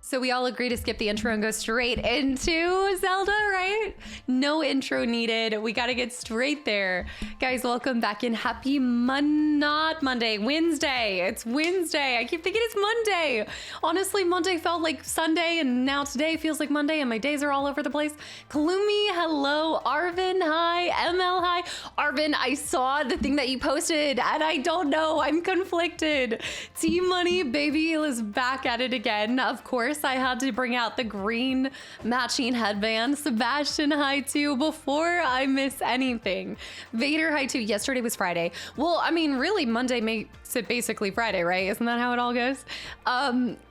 So we all agree to skip the intro and go straight into Zelda, right? No intro needed. We got to get straight there. Guys, welcome back in. Happy not Monday, Wednesday. It's Wednesday. I keep thinking it's Monday. Honestly, Monday felt like Sunday, and now today feels like Monday, and my days are all over the place. Kalumi, hello. Arvin, hi. ML, hi. Arvin, I saw the thing that you posted, and I don't know. I'm conflicted. T-Money Baby is back at it again, of course. I had to bring out the green matching headband. Sebastian, hi too, before I miss anything. Vader, hi too. Yesterday was Friday. Well, I mean, really, Monday makes it basically Friday, right? Isn't that how it all goes?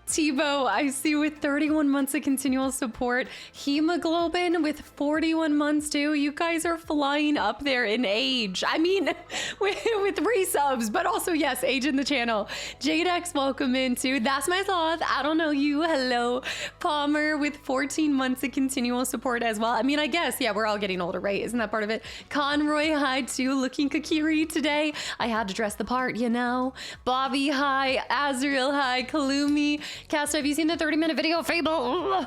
Tebow, I see with 31 months of continual support. Hemoglobin with 41 months too. You guys are flying up there in age. I mean, with resubs, but also, yes, age in the channel. Jadex, welcome in too. That's my thought. I don't know you. Hello. Palmer with 14 months of continual support as well. I mean, I guess, yeah, we're all getting older, right? Isn't that part of it? Conroy, hi too. Looking Kakiri today. I had to dress the part, you know. Bobby, hi. Azriel, hi. Kalumi. Cast, have you seen the 30-minute video, Fable?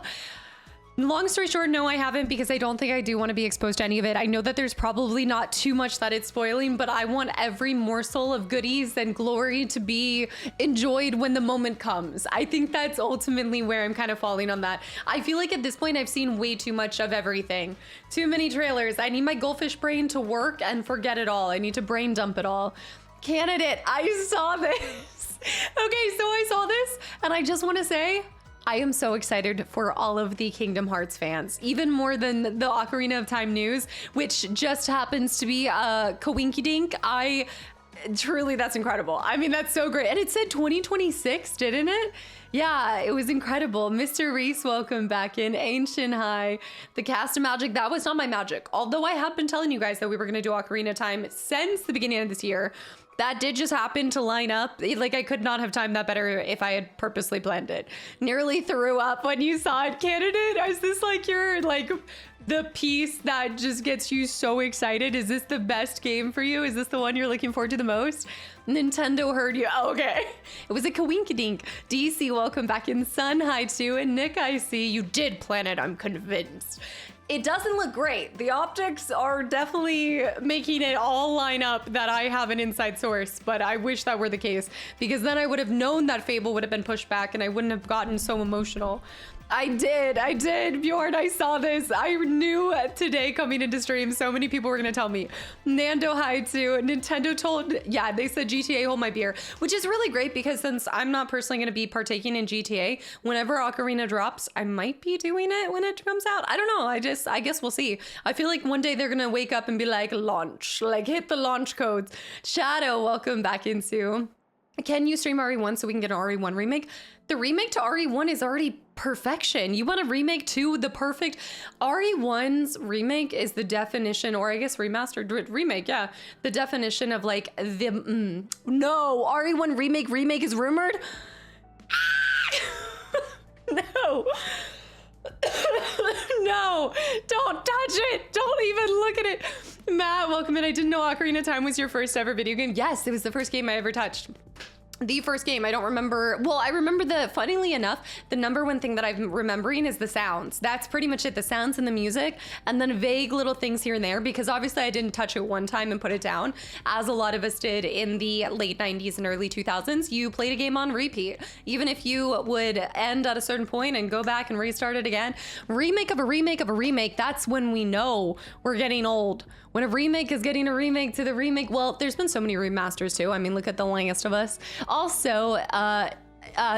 Long story short, no, I haven't, because I don't think I do want to be exposed to any of it. I know that there's probably not too much that it's spoiling, but I want every morsel of goodies and glory to be enjoyed when the moment comes. I think that's ultimately where I'm kind of falling on that. I feel like at this point, I've seen way too much of everything. Too many trailers. I need my goldfish brain to work and forget it all. I need to brain dump it all. Candidate, I saw this. Okay, so I saw this, and I just want to say, I am so excited for all of the Kingdom Hearts fans, even more than the Ocarina of Time news, which just happens to be a coinky-dink. Truly, that's incredible. I mean, that's so great. And it said 2026, didn't it? Yeah, it was incredible. Mr. Reese, welcome back in. Ancient, hi. The cast of magic, that was not my magic. Although I have been telling you guys that we were going to do Ocarina Time since the beginning of this year. That did just happen to line up. Like, I could not have timed that better if I had purposely planned it. Nearly threw up when you saw it, Candidate. Is this like your, like, the piece that just gets you so excited? Is this the best game for you? Is this the one you're looking forward to the most? Nintendo heard you. Oh, okay. It was a coinkydink. DC, welcome back in. Sun, hi too. And Nick, I see you did plan it, I'm convinced. It doesn't look great. The optics are definitely making it all line up that I have an inside source, but I wish that were the case, because then I would have known that Fable would have been pushed back and I wouldn't have gotten so emotional. I did, Bjorn, I saw this. I knew today coming into stream, so many people were gonna tell me. Nando, hi too. Nintendo told, yeah, they said GTA hold my beer, which is really great, because since I'm not personally gonna be partaking in GTA, whenever Ocarina drops, I might be doing it when it comes out. I don't know, I guess we'll see. I feel like one day they're gonna wake up and be like, launch, like hit the launch codes. Shadow, welcome back into. Can you stream RE1 so we can get an RE1 remake? The remake to RE1 is already perfection. You want a remake to the perfect... RE1's remake is the definition, or I guess remastered remake, yeah. The definition of like the... No, RE1 remake is rumored? No. No, don't touch it. Don't even look at it. Matt, welcome in. I didn't know Ocarina of Time was your first ever video game. Yes, it was the first game I ever touched. The first game. I don't remember. Well, I remember funnily enough, the number one thing that I'm remembering is the sounds. That's pretty much it. The sounds and the music, and then vague little things here and there, because obviously I didn't touch it one time and put it down, as a lot of us did in the late 90s and early 2000s. You played a game on repeat. Even if you would end at a certain point and go back and restart it again. Remake of a remake of a remake. That's when we know we're getting old. When a remake is getting a remake to the remake. Well, there's been so many remasters too. I mean, look at The Last of Us. Also,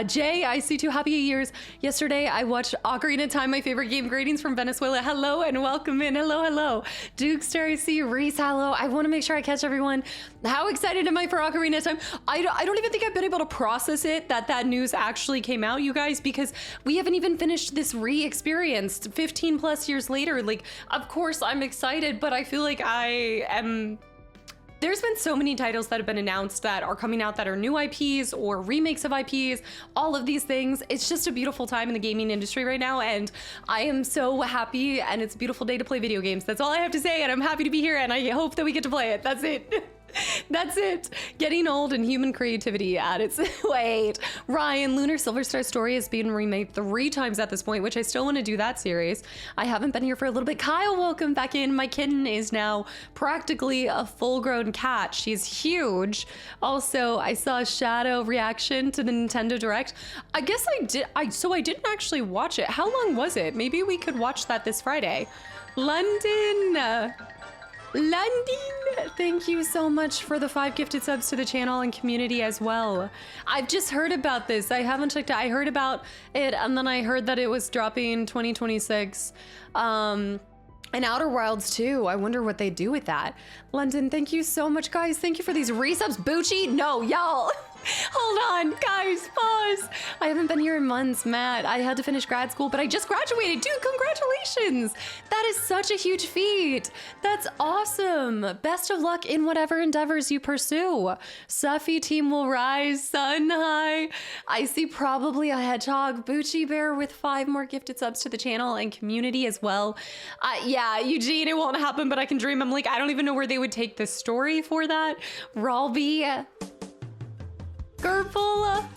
Jay, I see 2 happy years. Yesterday, I watched Ocarina of Time, my favorite game. Greetings from Venezuela. Hello and welcome in. Hello, hello. Dukester, I see you. Reese, hello. I want to make sure I catch everyone. How excited am I for Ocarina of Time? I don't even think I've been able to process it, that news actually came out, you guys, because we haven't even finished this re-experience 15 plus years later. Like, of course I'm excited, but I feel like I am... There's been so many titles that have been announced that are coming out that are new IPs or remakes of IPs, all of these things. It's just a beautiful time in the gaming industry right now, and I am so happy, and it's a beautiful day to play video games. That's all I have to say, and I'm happy to be here, and I hope that we get to play it. That's it. That's it. Getting old and human creativity at its weight. Ryan, Lunar Silver Star Story has been remade 3 times at this point, which I still want to do that series. I haven't been here for a little bit. Kyle, welcome back in. My kitten is now practically a full-grown cat. She's huge. Also, I saw a Shadow reaction to the Nintendo Direct. I guess I did. So I didn't actually watch it. How long was it? Maybe we could watch that this Friday. London, thank you so much for the 5 gifted subs to the channel and community as well. I've just heard about this. I haven't checked it. I heard about it, and then I heard that it was dropping 2026. And Outer Wilds too. I wonder what they do with that. London, thank you so much, guys. Thank you for these resubs. Bucci? No, y'all. Hold on, guys, pause. I haven't been here in months, Matt. I had to finish grad school, but I just graduated. Dude, congratulations. That is such a huge feat. That's awesome. Best of luck in whatever endeavors you pursue. Suffy team will rise, sun high. I see probably a hedgehog. Bucci Bear with 5 more gifted subs to the channel and community as well. Yeah, Eugene, it won't happen, but I can dream. I'm like, I don't even know where they would take the story for that. Ralby. Gerbil,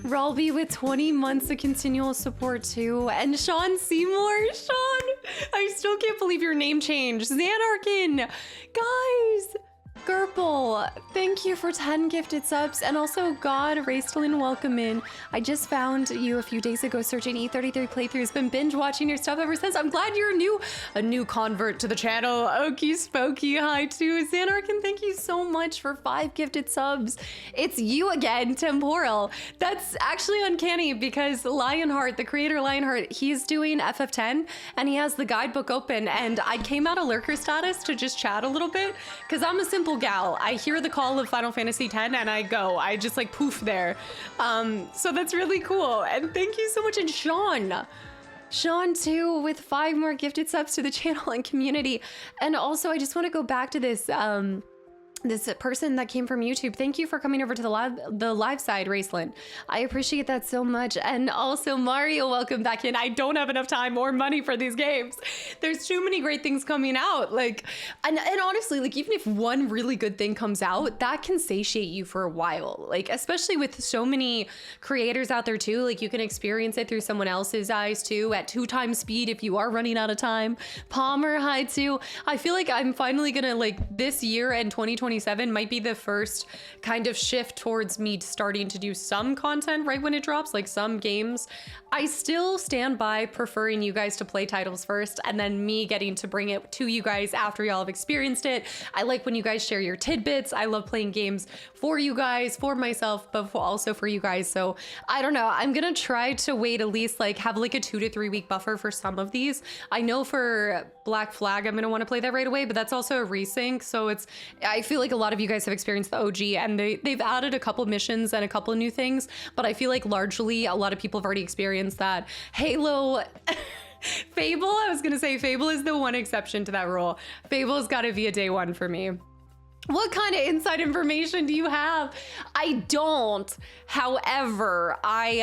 Ralby with 20 months of continual support too. And Sean Seymour, Sean, I still can't believe your name changed. Xanarkin, guys, Gerbil, thank you for 10 gifted subs. And also God, Raistlin, welcome in. I just found you a few days ago searching E33 playthroughs. Been binge watching your stuff ever since. I'm glad you're a new convert to the channel. Okie Spokey, hi too. Xanarkin, thank you so much for 5 gifted subs. It's you again, Temporal. That's actually uncanny because Lionheart, the creator Lionheart, he's doing FF10 and he has the guidebook open, and I came out of lurker status to just chat a little bit because I'm a simple gal. I hear the call of Final Fantasy X and I go. I just like poof there. So that's really cool. And thank you so much. And Sean too with 5 more gifted subs to the channel and community. And also I just want to go back to this this person that came from YouTube. Thank you for coming over to the live side, Raceland. I appreciate that so much. And also Mario, welcome back in. I don't have enough time or money for these games. There's too many great things coming out. Like, and honestly, like even if one really good thing comes out, that can satiate you for a while. Like, especially with so many creators out there too, like you can experience it through someone else's eyes too, at 2 times speed if you are running out of time. Palmer, hi too. I feel like I'm finally gonna, like, this year and 2027 might be the first kind of shift towards me starting to do some content right when it drops, like some games. I still stand by preferring you guys to play titles first and then me getting to bring it to you guys after y'all have experienced it. I like when you guys share your tidbits. I love playing games for you guys, for myself, but also for you guys. So I don't know, I'm gonna try to wait at least like have like a 2 to 3 week buffer for some of these. I know for Black Flag, I'm gonna wanna play that right away, but that's also a resync. So I feel like a lot of you guys have experienced the OG and they've added a couple missions and a couple new things, but I feel like largely a lot of people have already experienced that. Halo Fable, I was gonna say Fable is the one exception to that rule. Fable's gotta be a day 1 for me. What kind of inside information do you have? I don't. However, I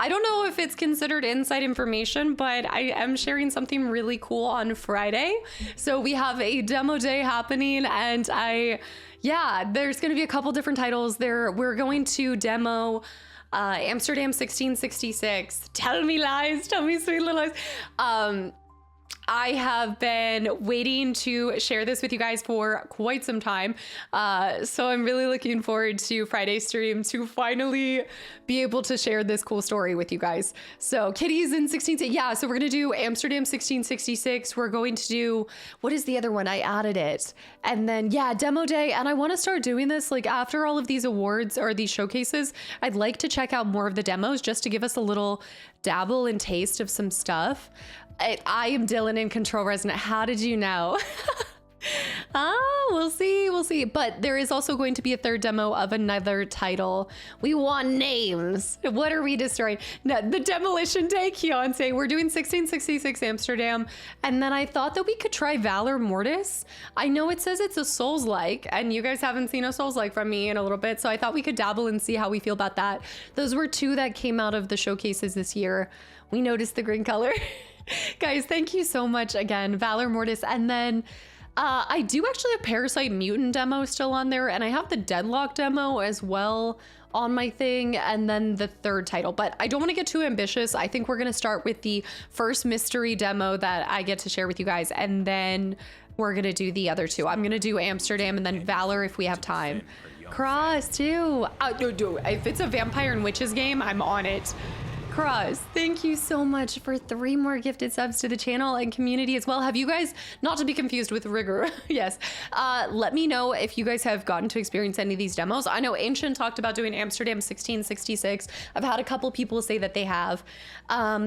don't know if it's considered inside information, but I am sharing something really cool on Friday. So we have a demo day happening, and there's going to be a couple different titles there. We're going to demo Amsterdam 1666. Tell me lies, tell me sweet little lies. I have been waiting to share this with you guys for quite some time. So I'm really looking forward to Friday's stream to finally be able to share this cool story with you guys. So Kitties in 16, yeah, so we're gonna do Amsterdam 1666. We're going to do, what is the other one? I added it. And then, yeah, demo day. And I wanna start doing this like after all of these awards or these showcases, I'd like to check out more of the demos just to give us a little dabble and taste of some stuff. I am Dylan in Control Resonant. How did you know? We'll see. But there is also going to be a 3rd demo of another title. We want names. What are we destroying? No, the Demolition Day, Keontae. We're doing 1666 Amsterdam. And then I thought that we could try Valor Mortis. I know it says it's a Souls-like, and you guys haven't seen a Souls-like from me in a little bit, so I thought we could dabble and see how we feel about that. Those were 2 that came out of the showcases this year. We noticed the green color. Guys, thank you so much again. Valor Mortis. And then I do actually have Parasite Mutant demo still on there, and I have the Deadlock demo as well on my thing, and then the third title. But I don't want to get too ambitious. I think we're going to start with the first mystery demo that I get to share with you guys, and then we're going to do the other two. I'm going to do Amsterdam and then Valor if we have time. Cross too. If it's a vampire and witches game, I'm on it. Cross, thank you so much for 3 more gifted subs to the channel and community as well. Have you guys, not to be confused with Rigor, yes, let me know if you guys have gotten to experience any of these demos. I know Ancient talked about doing Amsterdam 1666. I've had a couple people say that they have.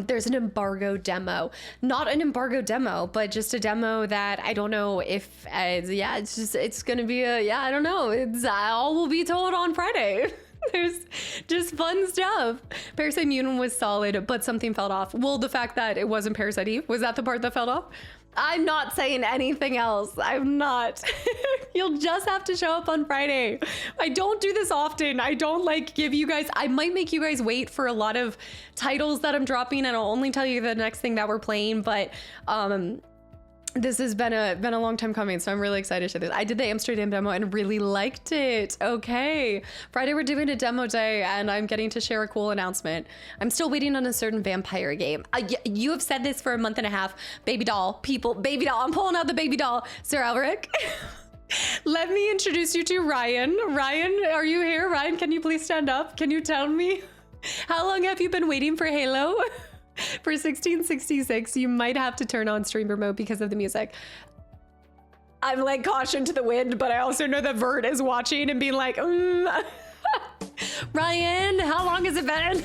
There's an embargo demo, not an embargo demo, but just a demo that I don't know if, yeah, it's gonna be I don't know. It's all will be told on Friday. There's just fun stuff. Parasite Mutant was solid, but something fell off. Well, the fact that it wasn't Parasite Eve, was that the part that fell off? I'm not saying anything else. I'm not. You'll just have to show up on Friday. I don't do this often. I don't like give you guys, I might make you guys wait for a lot of titles that I'm dropping, and I'll only tell you the next thing that we're playing, but this has been a long time coming, so I'm really excited to do this. I did the Amsterdam demo and really liked it. Okay, Friday we're doing a demo day, and I'm getting to share a cool announcement. I'm still waiting on a certain vampire game. You have said this for a month and a half. Baby doll, people, baby doll. I'm pulling out the baby doll. Sir Alric. Let me introduce you to Ryan. Ryan, are you here? Ryan, can you please stand up? Can you tell me how long have you been waiting for Halo? For 1666, you might have to turn on streamer mode because of the music. I'm like caution to the wind, but I also know that Vert is watching and being like, Ryan, how long has it been?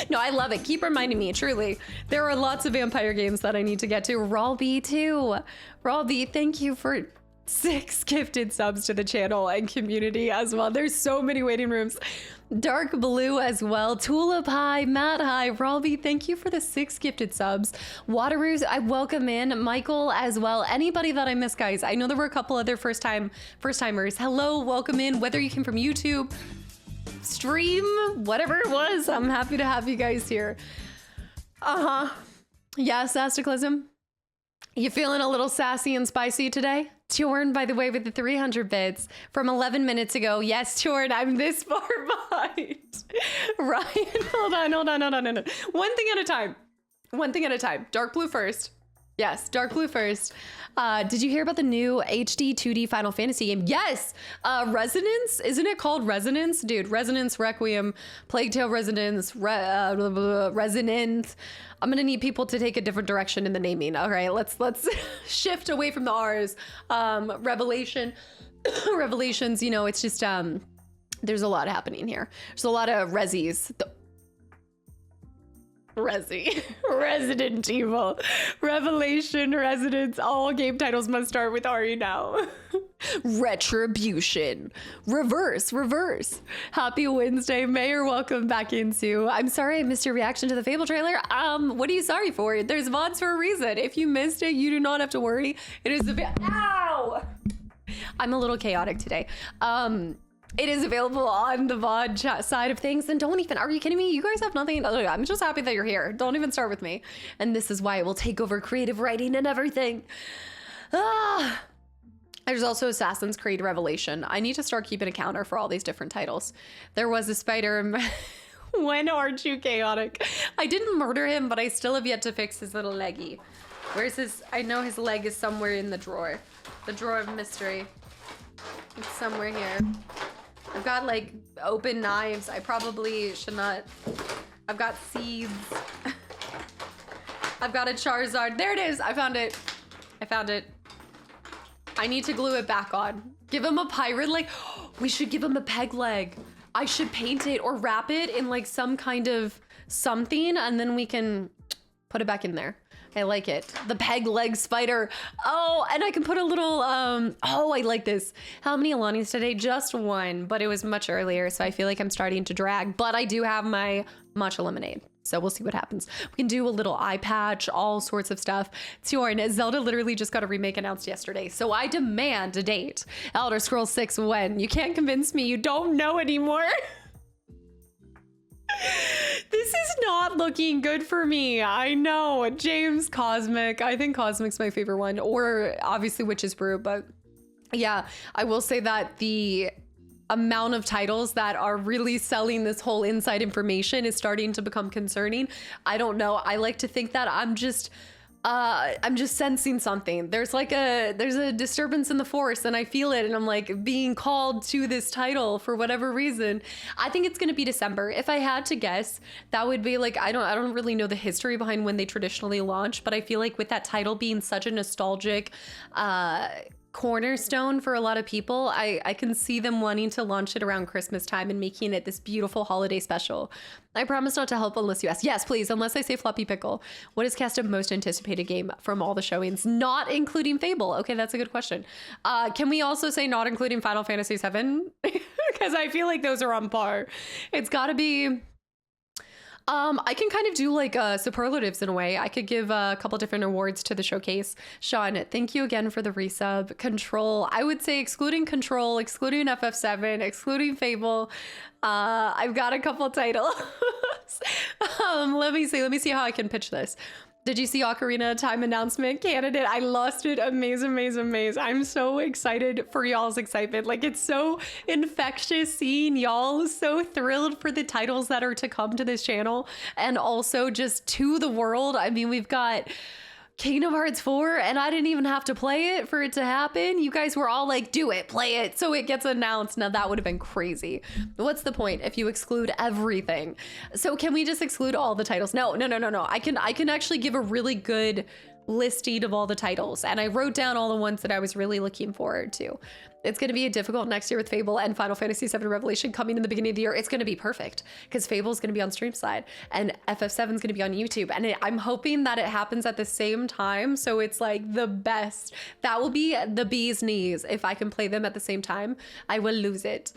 No, I love it. Keep reminding me, truly. There are lots of vampire games that I need to get to. Rawlby too. Rawlby, thank you for 6 gifted subs to the channel and community as well. There's so many waiting rooms. Dark Blue as well. Tulip High, Matt High, Rawlby, thank you for the 6 gifted subs. Wateroos, I welcome in. Michael as well. Anybody that I missed, guys. I know there were a couple other first timers. Hello, welcome in. Whether you came from YouTube, stream, whatever it was, I'm happy to have you guys here. Yes, Kastaclysm. You feeling a little sassy and spicy today? Tjorn, by the way, with the 300 bits from 11 minutes ago. Yes, Tjorn, I'm this far behind. Ryan, hold on. One thing at a time. Dark Blue first. Yes, Dark Blue first. Did you hear about the new HD 2D Final Fantasy game? Yes! Resonance? Isn't it called Resonance? Dude, Resonance, Requiem, Plague Tale Resonance, Resonance. I'm gonna need people to take a different direction in the naming. All right, let's shift away from the R's. Revelation, Revelations, you know, it's just, there's a lot happening here. There's a lot of resis. Resident Evil, Revelation, Residence, all game titles must start with RE now. Retribution, reverse. Happy Wednesday, Mayor, welcome back into. I'm sorry I missed your reaction to the Fable trailer. What are you sorry for? There's VODs for a reason. If you missed it, you do not have to worry. It is ow! I'm a little chaotic today. It is available on the VOD chat side of things. And don't even, are you kidding me? You guys have nothing. I'm just happy that you're here. Don't even start with me. And this is why it will take over creative writing and everything. There's also Assassin's Creed Revelation. I need to start keeping a counter for all these different titles. There was a spider. When aren't you chaotic? I didn't murder him, but I still have yet to fix his little leggy. Where's his, I know his leg is somewhere in the drawer. The drawer of mystery. It's somewhere here. I've got like open knives. I probably should not. I've got seeds. I've got a Charizard. There it is. I found it. I need to glue it back on. Give him a pirate leg. We should give him a peg leg. I should paint it or wrap it in like some kind of something, and then we can put it back in there. I like it. The peg leg spider. Oh, and I can put a little, oh, I like this. How many Alanis today? Just one, but it was much earlier, so I feel like I'm starting to drag, but I do have my matcha lemonade. So we'll see what happens. We can do a little eye patch, all sorts of stuff. Tjorn, Zelda literally just got a remake announced yesterday, so I demand a date. Elder Scrolls 6 when? You can't convince me you don't know anymore. This is not looking good for me. I know. James, Cosmic. I think Cosmic's my favorite one, or obviously Witch's Brew. But yeah, I will say that the amount of titles that are really selling this whole inside information is starting to become concerning. I don't know. I like to think that I'm just sensing something. There's a disturbance in the force, and I feel it, and I'm like being called to this title for whatever reason. I think it's gonna be December. If I had to guess, that would be like, I don't really know the history behind when they traditionally launch, but I feel like with that title being such a nostalgic cornerstone for a lot of people, I can see them wanting to launch it around Christmas time and making it this beautiful holiday special. I promise not to help unless you ask. Yes, please, unless I say Floppy Pickle. What is Casta's most anticipated game from all the showings, not including Fable? Okay, that's a good question. Can we also say not including Final Fantasy VII? Because I feel like those are on par. It's gotta be... I can kind of do like superlatives in a way. I could give a couple different awards to the showcase. Sean, thank you again for the resub. Control, I would say excluding Control, excluding FF7, excluding Fable. I've got a couple titles. Let me see how I can pitch this. Did you see Ocarina time announcement candidate? I lost it. Amaze. I'm so excited for y'all's excitement. Like, it's so infectious seeing y'all so thrilled for the titles that are to come to this channel and also just to the world. I mean, we've got Kingdom Hearts 4 and I didn't even have to play it for it to happen. You guys were all like, do it, play it, so it gets announced. Now that would have been crazy. What's the point if you exclude everything? So can we just exclude all the titles? No. I can actually give a really good listing of all the titles, and I wrote down all the ones that I was really looking forward to. It's going to be a difficult next year with Fable and Final Fantasy VII Revelation coming in the beginning of the year. It's going to be perfect because Fable is going to be on Streamside and FF7 is going to be on YouTube, and I'm hoping that it happens at the same time, so it's like the best. That will be the bee's knees. If I can play them at the same time, I will lose it.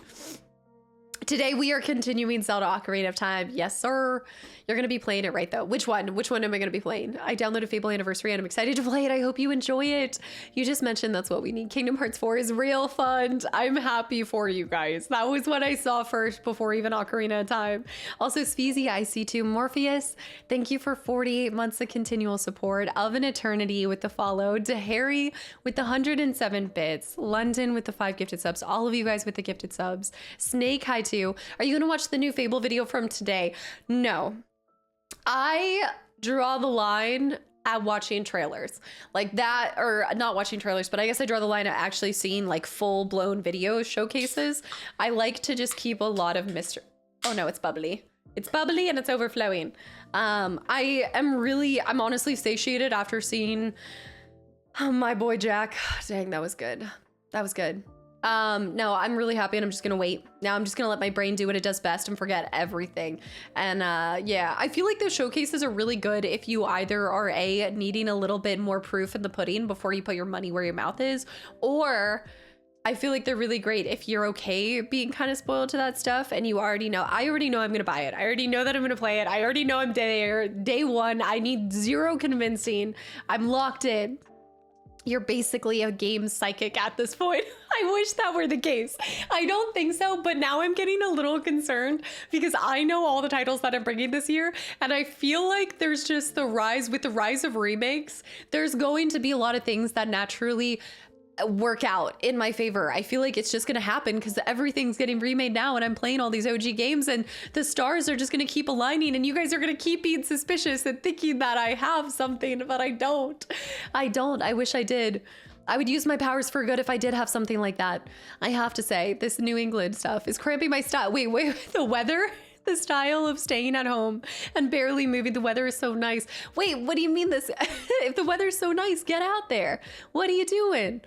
Today we are continuing Zelda Ocarina of Time. Yes, sir. You're going to be playing it, right, though? Which one? Which one am I going to be playing? I downloaded Fable Anniversary and I'm excited to play it. I hope you enjoy it. You just mentioned that's what we need. Kingdom Hearts 4 is real fun. I'm happy for you guys. That was what I saw first before even Ocarina of Time. Also, Speezy, IC2, Morpheus, thank you for 48 months of continual support. Of an Eternity with the follow. To Harry with the 107 bits. London with the 5 gifted subs. All of you guys with the gifted subs. Snake, hi too. Are you going to watch the new Fable video from today? No. I draw the line at watching trailers like that, or not watching trailers, but I guess I draw the line at actually seeing like full-blown video showcases. I like to just keep a lot of mystery. Oh no, it's bubbly. It's bubbly and it's overflowing. I'm honestly satiated after seeing my boy Jack. Dang, that was good. That was good. No, I'm really happy and I'm just gonna wait. Now I'm just gonna let my brain do what it does best and forget everything. And yeah, I feel like those showcases are really good if you either are needing a little bit more proof in the pudding before you put your money where your mouth is, or I feel like they're really great if you're okay being kind of spoiled to that stuff and you already know. I already know I'm gonna buy it. I already know that I'm gonna play it. I already know I'm there. Day one, I need zero convincing. I'm locked in. You're basically a game psychic at this point. I wish that were the case. I don't think so, but now I'm getting a little concerned because I know all the titles that I'm bringing this year, and I feel like there's just the rise of remakes. There's going to be a lot of things that naturally work out in my favor. I feel like it's just gonna happen because everything's getting remade now and I'm playing all these OG games and the stars are just gonna keep aligning and you guys are gonna keep being suspicious and thinking that I have something, but I don't. I wish I did. I would use my powers for good if I did have something like that. I have to say, this New England stuff is cramping my style. Wait, the weather? The style of staying at home and barely moving. The weather is so nice. Wait, what do you mean this? If the weather's so nice, get out there. What are you doing?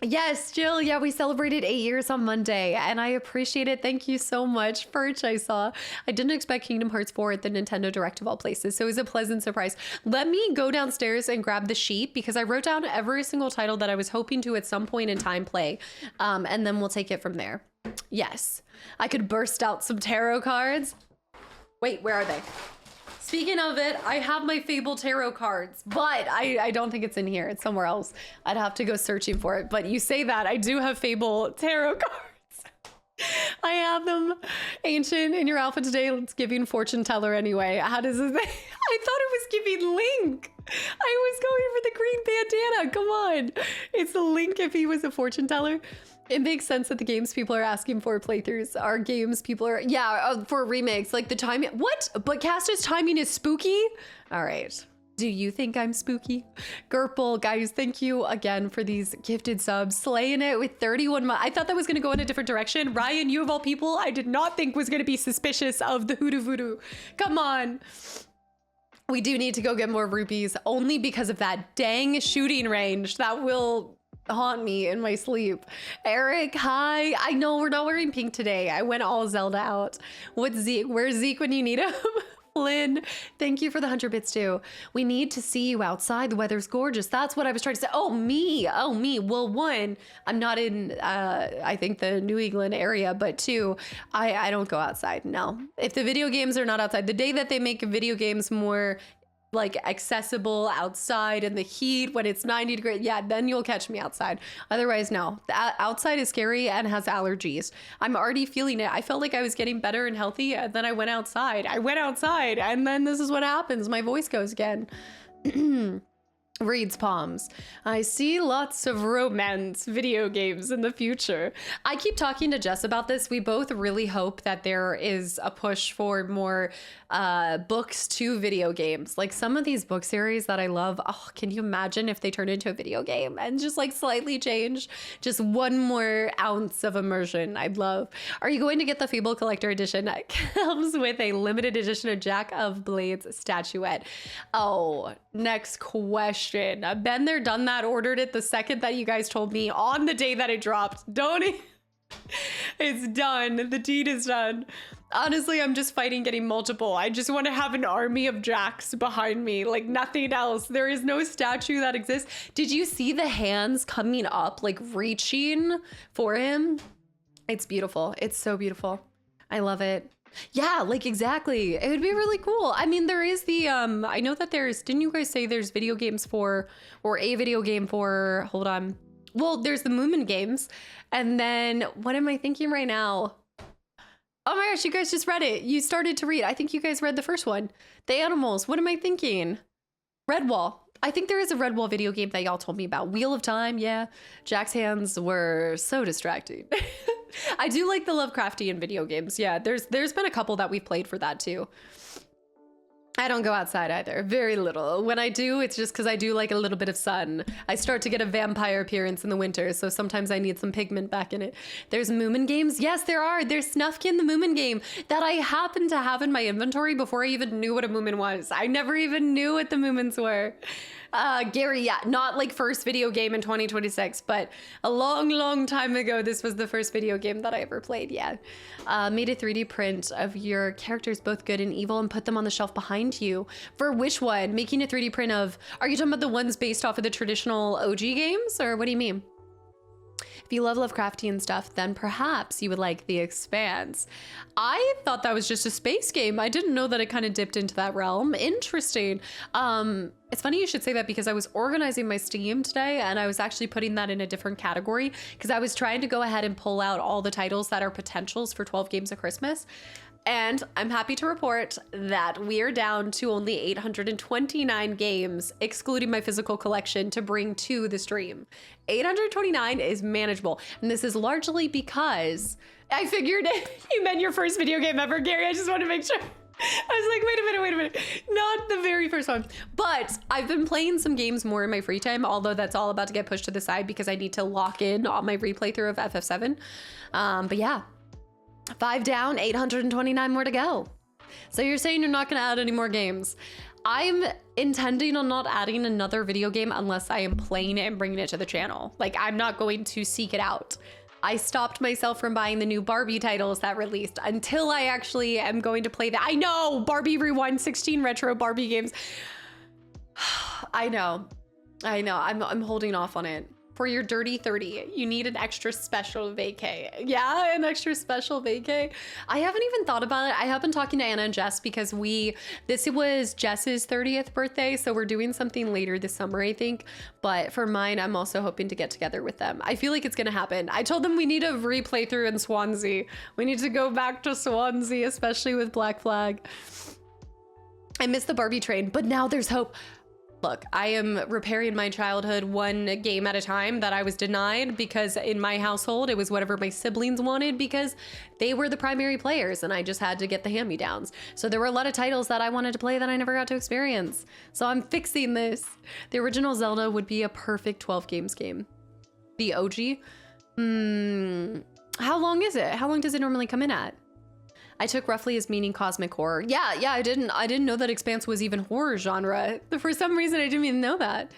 Yes, Jill. Yeah, we celebrated 8 years on Monday and I appreciate it. Thank you so much. Perch, I saw. I didn't expect Kingdom Hearts 4 at the Nintendo Direct of all places, so it was a pleasant surprise. Let me go downstairs and grab the sheet because I wrote down every single title that I was hoping to at some point in time play, and then we'll take it from there. Yes, I could burst out some tarot cards. Wait, where are they? Speaking of it, I have my Fable tarot cards, but I don't think it's in here. It's somewhere else. I'd have to go searching for it. But you say that, I do have Fable tarot cards. I have them ancient in your outfit today. It's giving fortune teller anyway. How does it? I thought it was giving Link. I was going for the green bandana. Come on. It's Link if he was a fortune teller. It makes sense that the games people are asking for playthroughs are games people are, for remakes. Like the timing. What? But Casta's timing is spooky? All right. Do you think I'm spooky? Gerpel, guys, thank you again for these gifted subs. Slaying it with 31 months. I thought that was going to go in a different direction. Ryan, you of all people, I did not think was going to be suspicious of the hoodoo voodoo. Come on. We do need to go get more rupees only because of that dang shooting range that will haunt me in my sleep. Eric, hi. I know we're not wearing pink today. I went all Zelda out. What's Zeke? Where's Zeke when you need him? Lynn, thank you for the 100 bits too. We need to see you outside. The weather's gorgeous. That's what I was trying to say. Oh, me. Well, one, I'm not in, I think the New England area, but two, I don't go outside. No. If the video games are not outside, the day that they make video games more like accessible outside in the heat when it's 90 degrees, yeah, then you'll catch me outside. Otherwise, no. The outside is scary and has allergies. I'm already feeling it. I felt like I was getting better and healthy, and then I went outside. And then this is what happens. My voice goes again. Reads palms. I see lots of romance video games in the future. I keep talking to Jess about this. We both really hope that there is a push for more books to video games. Like some of these book series that I love. Oh, can you imagine if they turn into a video game and just like slightly change? Just one more ounce of immersion. I'd love. Are you going to get the Feeble Collector Edition? It comes with a limited edition of Jack of Blades statuette. Oh, next question. I've been there, done that, ordered it the second that you guys told me on the day that it dropped. It's done. The deed is done. Honestly, I'm just fighting getting multiple. I just want to have an army of Jacks behind me, like nothing else. There is no statue that exists. Did you see the hands coming up, like reaching for him? It's beautiful. It's so beautiful. I love it. Yeah, like exactly. It would be really cool. I mean, there is the, I know that didn't you guys say there's video games for, or a video game for, hold on. Well, there's the Moomin games. And then what am I thinking right now? Oh my gosh, you guys just read it. You started to read. I think you guys read the first one. The animals. What am I thinking? Redwall. I think there is a Redwall video game that y'all told me about. Wheel of Time, yeah. Jack's hands were so distracting. I do like the Lovecraftian video games. Yeah, there's been a couple that we've played for that too. I don't go outside either. Very little. When I do, it's just because I do like a little bit of sun. I start to get a vampire appearance in the winter, so sometimes I need some pigment back in it. There's Moomin games. Yes, there are. There's Snufkin, the Moomin game, that I happen to have in my inventory before I even knew what a Moomin was. I never even knew what the Moomins were. Gary, yeah, not like first video game in 2026, but a long, long time ago, this was the first video game that I ever played, yeah. Made a 3D print of your characters, both good and evil, and put them on the shelf behind you. For which one? Making a 3D print of, are you talking about the ones based off of the traditional OG games, or what do you mean? If you love Lovecraftian stuff, then perhaps you would like The Expanse. I thought that was just a space game. I didn't know that it kind of dipped into that realm. Interesting. It's funny you should say that because I was organizing my Steam today and I was actually putting that in a different category because I was trying to go ahead and pull out all the titles that are potentials for 12 Games of Christmas. And I'm happy to report that we are down to only 829 games, excluding my physical collection, to bring to the stream. 829 is manageable. And this is largely because I figured you meant your first video game ever, Gary. I just want to make sure. I was like, wait a minute. Not the very first one. But I've been playing some games more in my free time, although that's all about to get pushed to the side because I need to lock in on my replay through of FF7. But yeah. 5 down, 829 more to go. So you're saying you're not going to add any more games. I'm intending on not adding another video game unless I am playing it and bringing it to the channel. Like, I'm not going to seek it out. I stopped myself from buying the new Barbie titles that released until I actually am going to play that. I know, Barbie Rewind 16 retro Barbie games. I know. I'm holding off on it. For your dirty 30, you need an extra special vacay. Yeah, an extra special vacay. I haven't even thought about it. I have been talking to Anna and Jess because this was Jess's 30th birthday, so we're doing something later this summer, I think. But for mine, I'm also hoping to get together with them. I feel like it's gonna happen. I told them we need a replay through in Swansea. We need to go back to Swansea, especially with Black Flag. I miss the Barbie train, but now there's hope. Look, I am repairing my childhood one game at a time that I was denied because in my household, it was whatever my siblings wanted because they were the primary players and I just had to get the hand-me-downs. So there were a lot of titles that I wanted to play that I never got to experience. So I'm fixing this. The original Zelda would be a perfect 12 games game. The OG? How long is it? How long does it normally come in at? I took roughly as meaning cosmic horror. Yeah, I didn't know that Expanse was even horror genre. For some reason, I didn't even know that.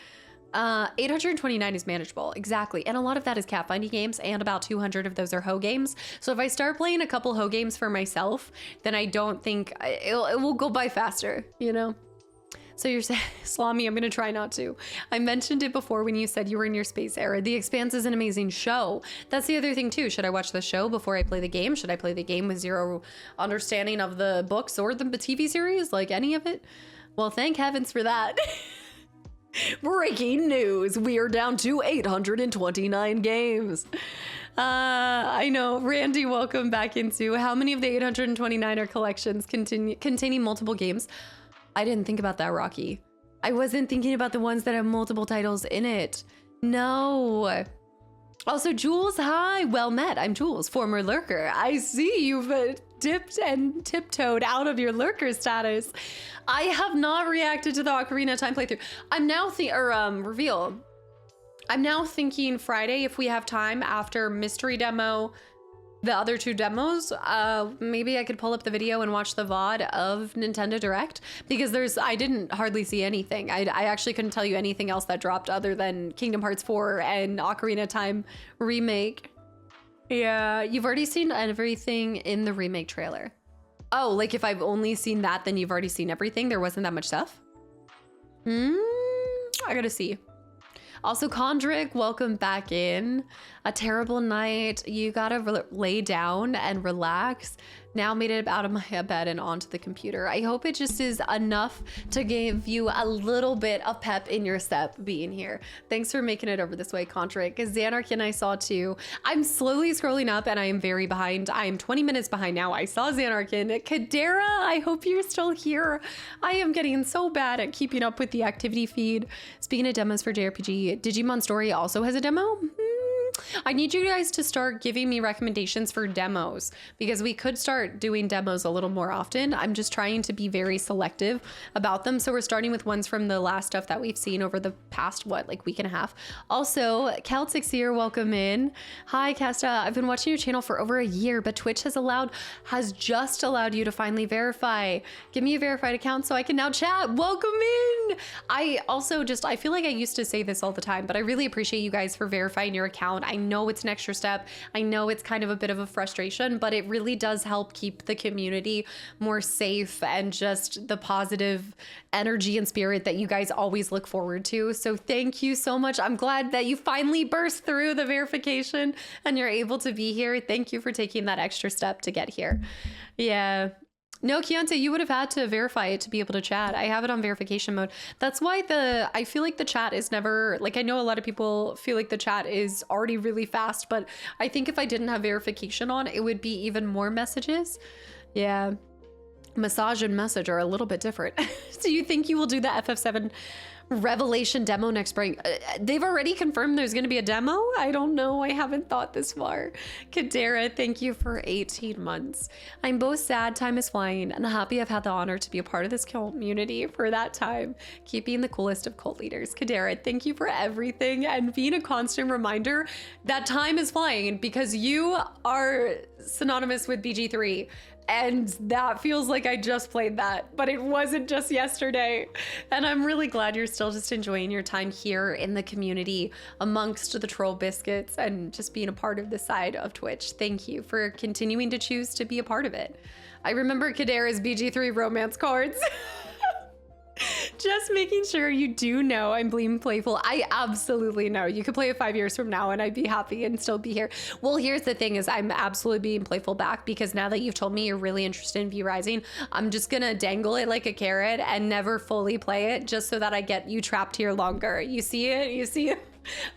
829 is manageable, exactly. And a lot of that is cat finding games, and about 200 of those are hoe games. So if I start playing a couple hoe games for myself, then I don't think it will go by faster, you know? So you're saying, Slami, I'm gonna try not to. I mentioned it before when you said you were in your space era. The Expanse is an amazing show. That's the other thing too. Should I watch the show before I play the game? Should I play the game with zero understanding of the books or the TV series? Like any of it? Well, thank heavens for that. Breaking news. We are down to 829 games. I know. Randy, welcome back into how many of the 829 are collections containing multiple games? I didn't think about that, Rocky. I wasn't thinking about the ones that have multiple titles in it. No. Also, Jules, hi. Well met. I'm Jules, former lurker. I see you've dipped and tiptoed out of your lurker status. I have not reacted to the Ocarina time playthrough. I'm now reveal. I'm now thinking Friday, if we have time after mystery demo, the other two demos, maybe I could pull up the video and watch the VOD of Nintendo Direct because I didn't hardly see anything. I actually couldn't tell you anything else that dropped other than Kingdom Hearts 4 and Ocarina Time remake. Yeah, you've already seen everything in the remake trailer. Oh, like if I've only seen that, then you've already seen everything? There wasn't that much stuff? I gotta see. Also, Condrick, welcome back in. A terrible night. You gotta lay down and relax. Now made it out of my bed and onto the computer. I hope it just is enough to give you a little bit of pep in your step being here. Thanks for making it over this way, Contrak. Xanarkin I saw too. I'm slowly scrolling up and I am very behind. I am 20 minutes behind now. I saw Xanarkin. Kadera, I hope you're still here. I am getting so bad at keeping up with the activity feed. Speaking of demos for JRPG, Digimon Story also has a demo? I need you guys to start giving me recommendations for demos because we could start doing demos a little more often. I'm just trying to be very selective about them. So we're starting with ones from the last stuff that we've seen over the past, week and a half. Also, Celtic Seer, welcome in. Hi, Casta. I've been watching your channel for over a year, but Twitch has just allowed you to finally verify. Give me a verified account so I can now chat. Welcome in. I feel like I used to say this all the time, but I really appreciate you guys for verifying your account. I know it's an extra step. I know it's kind of a bit of a frustration, but it really does help keep the community more safe and just the positive energy and spirit that you guys always look forward to. So thank you so much. I'm glad that you finally burst through the verification and you're able to be here. Thank you for taking that extra step to get here. Yeah. No, Keontae, you would have had to verify it to be able to chat. I have it on verification mode. That's why I feel like the chat is never, I know a lot of people feel like the chat is already really fast, but I think if I didn't have verification on, it would be even more messages. Yeah. Massage and message are a little bit different. Do you think you will do the FF7 Revelation demo next spring? They've already confirmed there's going to be a demo. I don't know. I haven't thought this far. Kadera, thank you for 18 months. I'm both sad time is flying and happy I've had the honor to be a part of this community for that time. Keeping the coolest of cult leaders. Kadera, thank you for everything and being a constant reminder that time is flying because you are synonymous with BG3. And that feels like I just played that, but it wasn't just yesterday. And I'm really glad you're still just enjoying your time here in the community amongst the troll biscuits and just being a part of this side of Twitch. Thank you for continuing to choose to be a part of it. I remember Kadera's BG3 romance cards. Just making sure you do know I'm being playful. I absolutely know. You could play it 5 years from now and I'd be happy and still be here. Well, here's the thing is I'm absolutely being playful back because now that you've told me you're really interested in V Rising, I'm just gonna dangle it like a carrot and never fully play it just so that I get you trapped here longer. You see it? You see it?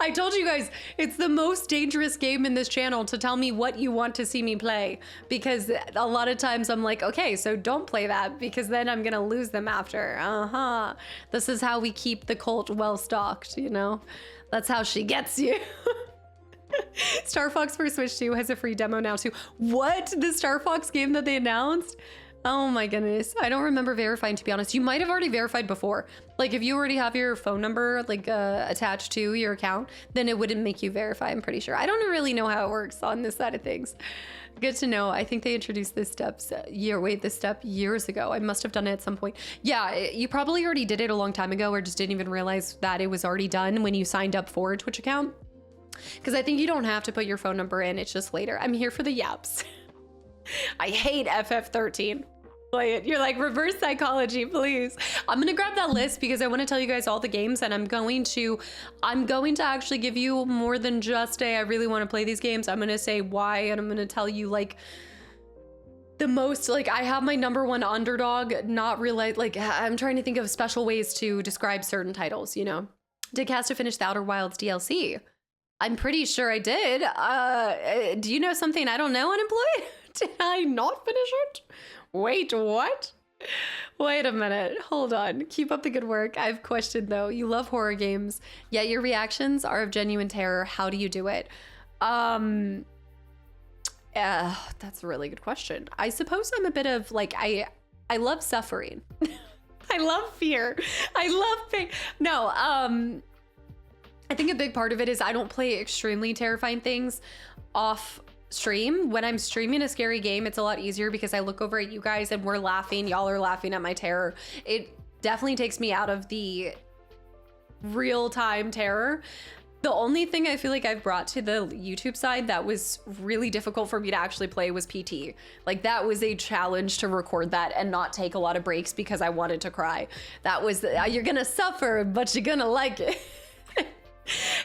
I told you guys, it's the most dangerous game in this channel to tell me what you want to see me play, because a lot of times I'm like, okay, so don't play that because then I'm gonna lose them after. This is how we keep the cult well stocked, you know? That's how she gets you. Star Fox for Switch 2 has a free demo now too. What? The Star Fox game that they announced? Oh my goodness. I don't remember verifying, to be honest. You might have already verified before. Like if you already have your phone number like attached to your account, then it wouldn't make you verify, I'm pretty sure. I don't really know how it works on this side of things. Good to know. I think they introduced this step years ago. I must have done it at some point. Yeah, you probably already did it a long time ago or just didn't even realize that it was already done when you signed up for a Twitch account. Because I think you don't have to put your phone number in, it's just later. I'm here for the yaps. I hate FF13. Play it. You're like, reverse psychology, please. I'm gonna grab that list because I want to tell you guys all the games, and I'm going to actually give you more than just I really want to play these games. I'm gonna say why, and I'm gonna tell you like the most, like I have my number one underdog, not realize, like I'm trying to think of special ways to describe certain titles, you know. Did Casta finish the Outer Wilds DLC? I'm pretty sure I did. Do you know something I don't know, Unemployed? Did I not finish it? Wait, what? Wait a minute. Hold on. Keep up the good work. I've questioned though. You love horror games, yet your reactions are of genuine terror. How do you do it? That's a really good question. I suppose I'm a bit of like, I love suffering. I love fear. I love pain. No, I think a big part of it is I don't play extremely terrifying things off stream. When I'm streaming a scary game, it's a lot easier because I look over at you guys and we're laughing. Y'all are laughing at my terror. It definitely takes me out of the real-time terror. The only thing I feel like I've brought to the YouTube side that was really difficult for me to actually play was PT. Like that was a challenge to record that and not take a lot of breaks because I wanted to cry. That was, you're gonna suffer, but you're gonna like it.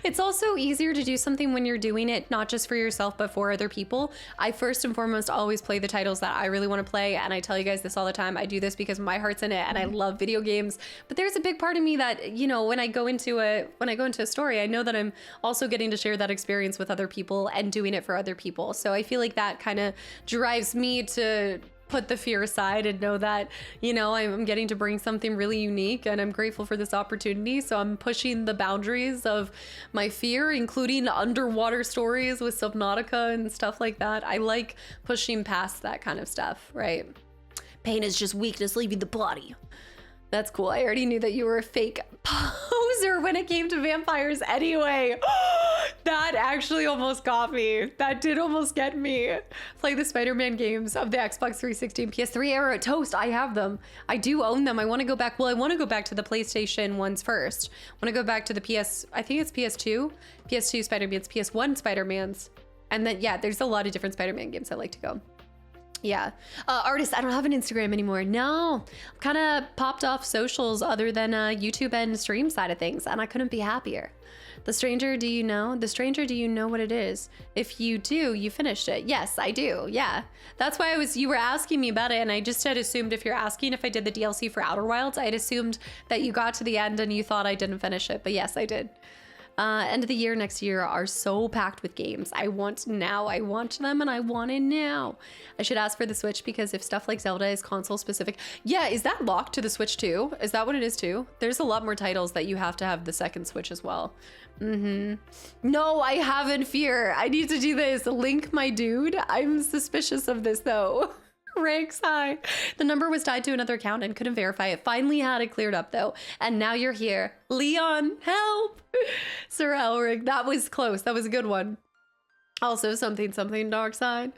It's also easier to do something when you're doing it, not just for yourself, but for other people. I first and foremost always play the titles that I really want to play. And I tell you guys this all the time. I do this because my heart's in it and I love video games. But there's a big part of me that, you know, when I go into a story, I know that I'm also getting to share that experience with other people and doing it for other people. So I feel like that kind of drives me to put the fear aside and know that, you know, I'm getting to bring something really unique and I'm grateful for this opportunity. So I'm pushing the boundaries of my fear, including underwater stories with Subnautica and stuff like that. I like pushing past that kind of stuff, right? Pain is just weakness leaving the body. That's cool. I already knew that you were a fake poser when it came to vampires anyway. That actually almost got me. That did almost get me. Play the Spider-Man games of the Xbox 360 and PS3 era. Toast, I have them. I do own them. I want to go back. Well, I want to go back to the PlayStation ones first. I want to go back to the I think it's PS2. PS2 Spider-Mans, PS1 Spider-Mans. And then, yeah, there's a lot of different Spider-Man games I like to go. Yeah. Artist, I don't have an Instagram anymore. No, I'm kind of popped off socials other than YouTube and stream side of things, and I couldn't be happier. The Stranger, do you know? The Stranger, do you know what it is? If you do, you finished it. Yes, I do. Yeah. That's why you were asking me about it, and I just had assumed if you're asking if I did the DLC for Outer Wilds, I'd assumed that you got to the end and you thought I didn't finish it, but yes, I did. End of the year next year are so packed with games. I want now. I want them and I want it now. I should ask for the Switch because if stuff like Zelda is console specific. Yeah, is that locked to the Switch too? Is that what it is too? There's a lot more titles that you have to have the second Switch as well. No, I haven't, Fear. I need to do this. Link, my dude. I'm suspicious of this though. Ranks high. The number was tied to another account and couldn't verify it. Finally had it cleared up though. And now you're here. Leon, help. Sir Elric, that was close. That was a good one. Also something dark side.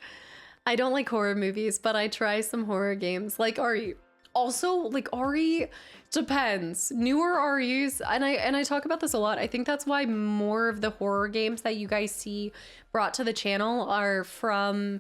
I don't like horror movies, but I try some horror games like RE. Also, like RE depends. Newer REs, and I talk about this a lot. I think that's why more of the horror games that you guys see brought to the channel are from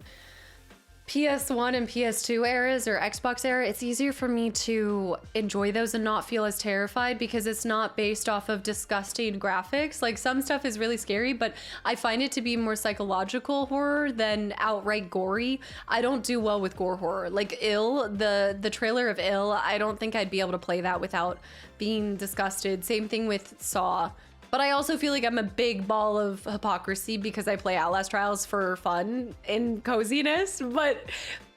PS1 and PS2 eras or Xbox era, it's easier for me to enjoy those and not feel as terrified because it's not based off of disgusting graphics. Like some stuff is really scary, but I find it to be more psychological horror than outright gory. I don't do well with gore horror. Like Ill, the trailer of Ill, I don't think I'd be able to play that without being disgusted. Same thing with Saw. But I also feel like I'm a big ball of hypocrisy because I play Outlast Trials for fun and coziness, but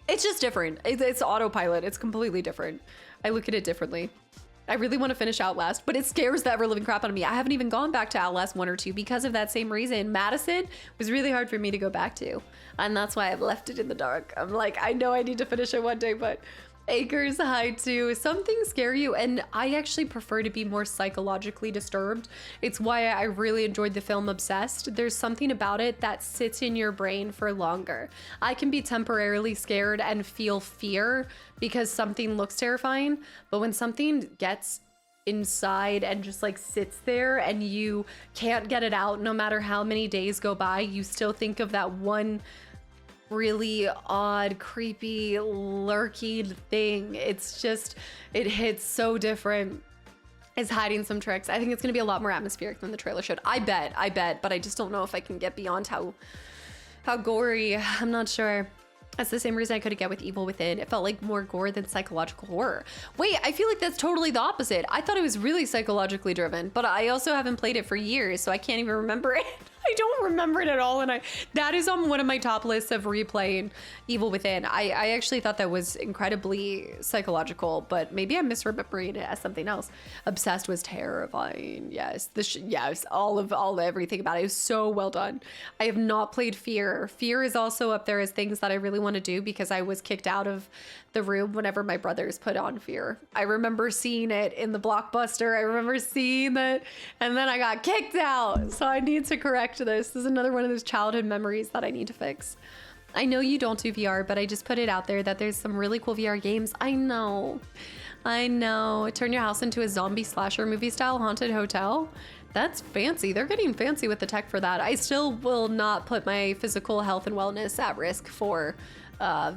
it's just different. It's autopilot. It's completely different. I look at it differently. I really want to finish Outlast, but it scares the ever-living crap out of me. I haven't even gone back to Outlast 1 or 2 because of that same reason. Madison was really hard for me to go back to, and that's why I've left it in the dark. I'm like, I know I need to finish it one day, but Acres High 2, some things scare you, and I actually prefer to be more psychologically disturbed. It's why I really enjoyed the film Obsessed. There's something about it that sits in your brain for longer. I can be temporarily scared and feel fear because something looks terrifying, but when something gets inside and just like sits there and you can't get it out, no matter how many days go by, you still think of that one really odd, creepy, lurking thing. It's just, it hits so different. It's hiding some tricks. I think it's gonna be a lot more atmospheric than the trailer showed. I bet, but I just don't know if I can get beyond how gory. I'm not sure. That's the same reason I couldn't get with Evil Within. It felt like more gore than psychological horror. Wait, I feel like that's totally the opposite. I thought it was really psychologically driven, but I also haven't played it for years, so I can't even remember it. I don't remember it at all, and that is on one of my top lists of replaying Evil Within. I actually thought that was incredibly psychological, but maybe I'm misremembering it as something else. Obsessed was terrifying. Yes, yes, all everything about it is so well done. I have not played Fear. Fear is also up there as things that I really want to do because I was kicked out of the room whenever my brothers put on Fear. I remember seeing it in the Blockbuster. I remember seeing it, and then I got kicked out. So I need to correct this. This is another one of those childhood memories that I need to fix. I know you don't do VR, but I just put it out there that there's some really cool VR games. I know. Turn your house into a zombie slasher movie style haunted hotel. That's fancy. They're getting fancy with the tech for that. I still will not put my physical health and wellness at risk for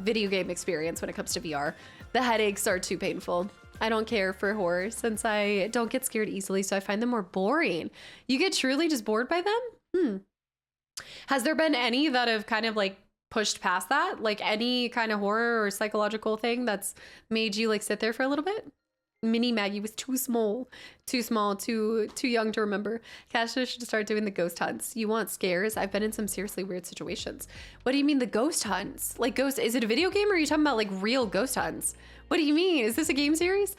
video game experience when it comes to VR. The headaches are too painful. I don't care for horror since I don't get scared easily, so I find them more boring. You get truly just bored by them? Has there been any that have kind of like pushed past that? Like any kind of horror or psychological thing that's made you like sit there for a little bit? Mini Maggie was too small, too young to remember. Kasha should start doing the ghost hunts. You want scares? I've been in some seriously weird situations. What do you mean the ghost hunts? Like ghost, is it a video game or are you talking about like real ghost hunts? What do you mean? Is this a game series?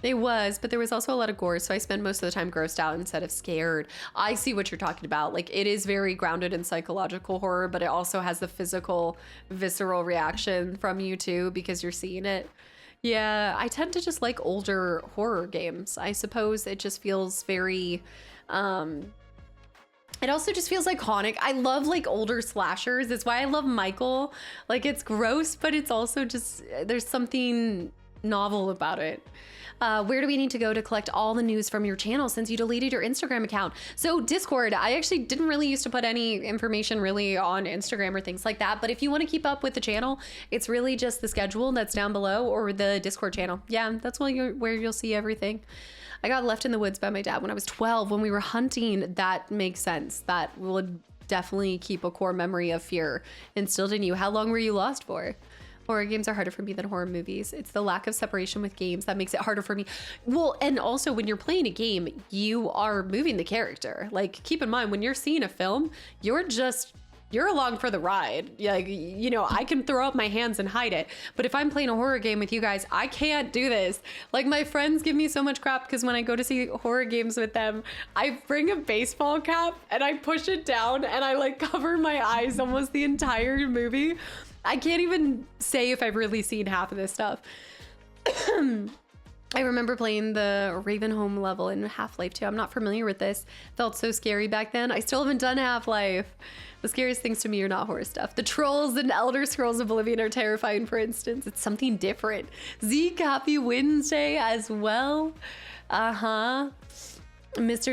It was, but there was also a lot of gore, so I spend most of the time grossed out instead of scared. I see what you're talking about. Like, it is very grounded in psychological horror, but it also has the physical, visceral reaction from you too, because you're seeing it. Yeah, I tend to just like older horror games. I suppose it just feels very, it also just feels iconic. I love like older slashers. It's why I love Michael. Like, it's gross, but it's also just, there's something novel about it. Where do we need to go to collect all the news from your channel since you deleted your Instagram account? So Discord, I actually didn't really used to put any information really on Instagram or things like that. But if you want to keep up with the channel, it's really just the schedule that's down below or the Discord channel. Yeah, that's where you'll see everything. I got left in the woods by my dad when I was 12 when we were hunting. That makes sense. That would definitely keep a core memory of fear instilled in you. How long were you lost for? Horror games are harder for me than horror movies. It's the lack of separation with games that makes it harder for me. Well, and also when you're playing a game, you are moving the character. Like, keep in mind, when you're seeing a film, you're along for the ride. Like, you know, I can throw up my hands and hide it. But if I'm playing a horror game with you guys, I can't do this. Like, my friends give me so much crap because when I go to see horror games with them, I bring a baseball cap and I push it down and I like cover my eyes almost the entire movie. I can't even say if I've really seen half of this stuff. I remember playing the Ravenholm level in Half-Life 2. I'm not familiar with this. Felt so scary back then. I still haven't done Half-Life. The scariest things to me are not horror stuff. The trolls in Elder Scrolls Oblivion are terrifying, for instance. It's something different. Zeke, happy Wednesday as well. Mr.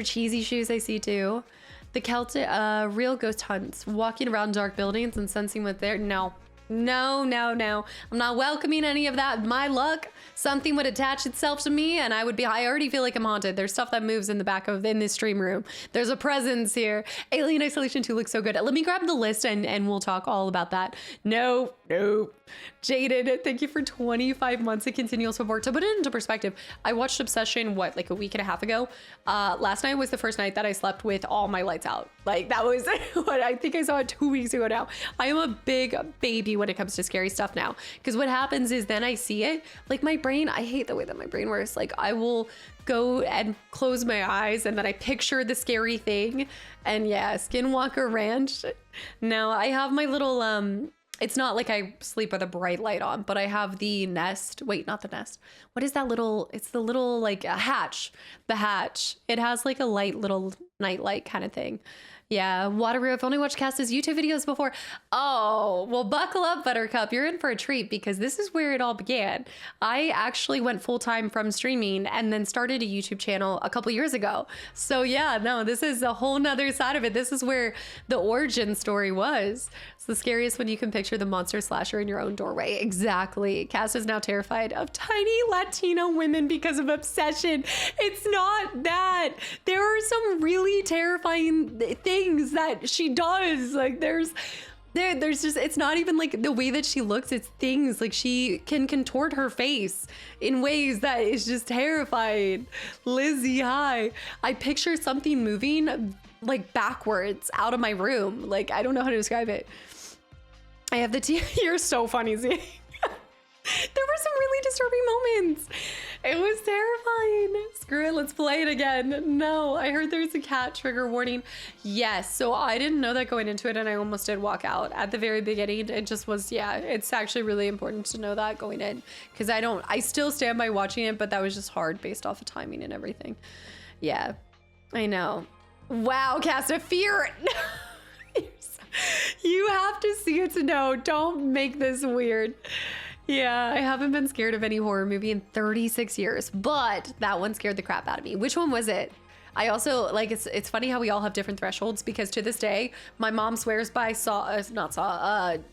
Cheesy Shoes, I see too. The Celtic, real ghost hunts. Walking around dark buildings and sensing what's there. No. No, no, no. I'm not welcoming any of that. My luck, something would attach itself to me and I already feel like I'm haunted. There's stuff that moves in this stream room. There's a presence here. Alien Isolation 2 looks so good. Let me grab the list and we'll talk all about that. No. Jaded, thank you for 25 months of continual support. To put it into perspective, I watched Obsession, like a week and a half ago. Last night was the first night that I slept with all my lights out. Like that was what I think I saw it 2 weeks ago now. I am a big baby when it comes to scary stuff now. Because what happens is then I see it, like my brain, I hate the way that my brain works. Like I will go and close my eyes and then I picture the scary thing. And yeah, Skinwalker Ranch. Now I have my little, it's not like I sleep with a bright light on, but I have the Nest. Wait, not the Nest. What is that little, it's the little like a hatch, the hatch. It has like a light little night light kind of thing. Yeah, Wateroo, I've only watched Cass's YouTube videos before. Oh, well, buckle up, Buttercup. You're in for a treat because this is where it all began. I actually went full-time from streaming and then started a YouTube channel a couple years ago. So yeah, no, this is a whole nother side of it. This is where the origin story was. It's the scariest when you can picture the monster slasher in your own doorway. Exactly. Cass is now terrified of tiny Latino women because of Obsession. It's not that. There are some really terrifying things that she does. Like there's just, it's not even like the way that she looks, it's things like she can contort her face in ways that is just terrifying. Lizzie, hi. I picture something moving like backwards out of my room. Like I don't know how to describe it. I have the you're so funny, Z. There were some really disturbing moments. It was terrifying. Screw it, let's play it again. No, I heard there's a cat trigger warning. Yes, so I didn't know that going into it and I almost did walk out at the very beginning. It just was, yeah, it's actually really important to know that going in because I still stand by watching it, but that was just hard based off of timing and everything. Yeah, I know. Wow, Casta, fear. You have to see it to know. Don't make this weird. Yeah, I haven't been scared of any horror movie in 36 years, but that one scared the crap out of me. Which one was it? I also, like, it's funny how we all have different thresholds because to this day, my mom swears by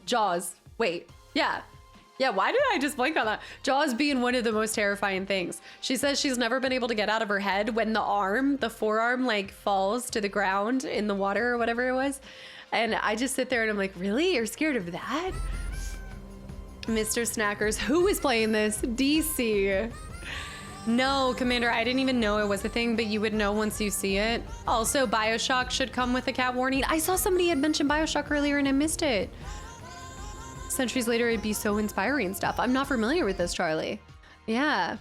Jaws. Wait, yeah. Yeah, why did I just blank on that? Jaws being one of the most terrifying things. She says she's never been able to get out of her head when the forearm, like, falls to the ground in the water or whatever it was. And I just sit there and I'm like, really? You're scared of that? Mr. Snackers, who is playing this? DC. No, Commander, I didn't even know it was a thing, but you would know once you see it. Also, BioShock should come with a cat warning. I saw somebody had mentioned BioShock earlier and I missed it. Centuries later, it'd be so inspiring stuff. I'm not familiar with this, Charlie. Yeah.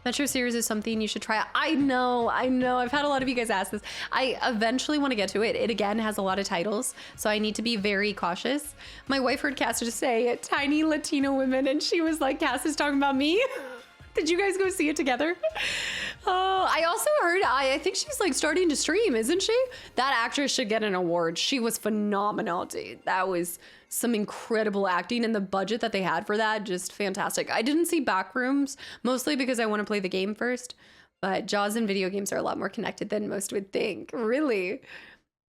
Metro series is something you should try out. I know. I've had a lot of you guys ask this. I eventually want to get to it. It again has a lot of titles, so I need to be very cautious. My wife heard Cass just say tiny Latino women, and she was like, Cass is talking about me. Did you guys go see it together? Oh, I also heard, I think she's like starting to stream, isn't she? That actress should get an award. She was phenomenal, dude. That was some incredible acting, and the budget that they had for that, just fantastic. I didn't see Backrooms, mostly because I want to play the game first, but Jaws and video games are a lot more connected than most would think. Really?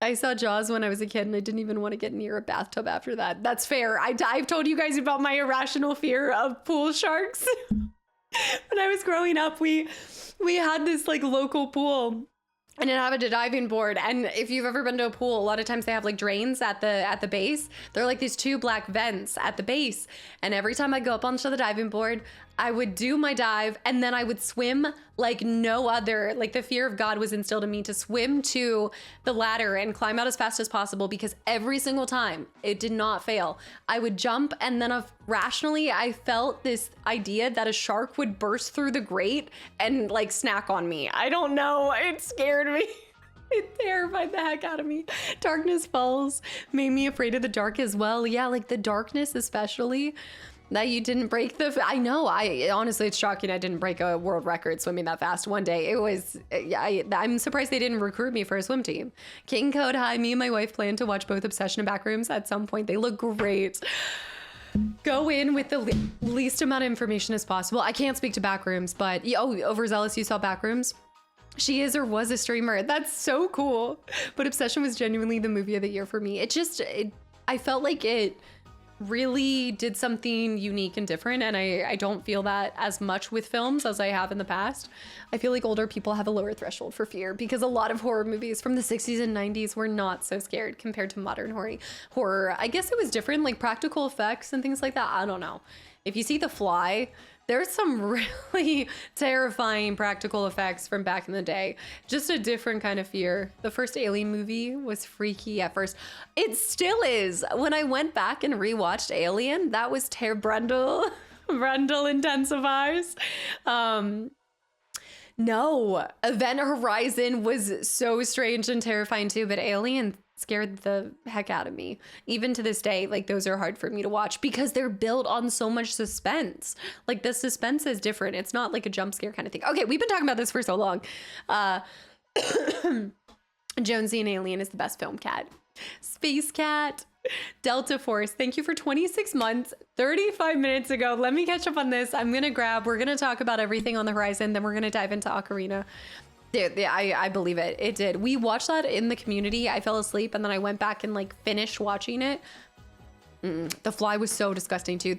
I saw Jaws when I was a kid and I didn't even want to get near a bathtub after that. That's fair. I've told you guys about my irrational fear of pool sharks. When I was growing up, we had this like local pool and it had a diving board. And if you've ever been to a pool, a lot of times they have like drains at the base. They're like these two black vents at the base. And every time I go up onto the diving board, I would do my dive and then I would swim like no other. Like the fear of God was instilled in me to swim to the ladder and climb out as fast as possible, because every single time it did not fail. I would jump and then rationally I felt this idea that a shark would burst through the grate and like snack on me. I don't know. It scared me. It terrified the heck out of me. Darkness Falls made me afraid of the dark as well. Yeah, like the darkness especially. That you didn't break I know, honestly, it's shocking I didn't break a world record swimming that fast one day. It was, I'm surprised they didn't recruit me for a swim team. King Code, hi, me and my wife plan to watch both Obsession and Backrooms at some point. They look great. Go in with the least amount of information as possible. I can't speak to Backrooms, but, Overzealous, you saw Backrooms? She is or was a streamer. That's so cool. But Obsession was genuinely the movie of the year for me. I felt like it really did something unique and different, and I don't feel that as much with films as I have in the past. I feel like older people have a lower threshold for fear because a lot of horror movies from the 60s and 90s were not so scared compared to modern horror. I guess it was different, like practical effects and things like that. I don't know. If you see The Fly, there's some really terrifying practical effects from back in the day. Just a different kind of fear. The first Alien movie was freaky at first. It still is. When I went back and rewatched Alien, that was Brundle. Brundle intensifies. No, Event Horizon was so strange and terrifying too, but Alien scared the heck out of me. Even to this day, like those are hard for me to watch because they're built on so much suspense. Like the suspense is different. It's not like a jump scare kind of thing. Okay, we've been talking about this for so long. Jonesy and Alien is the best film, Cat. Space Cat. Delta Force, thank you for 26 months, 35 minutes ago. Let me catch up on this. We're going to talk about everything on the horizon. Then we're going to dive into Ocarina. I believe it. It did. We watched that in the community. I fell asleep and then I went back and like finished watching it. The Fly was so disgusting too.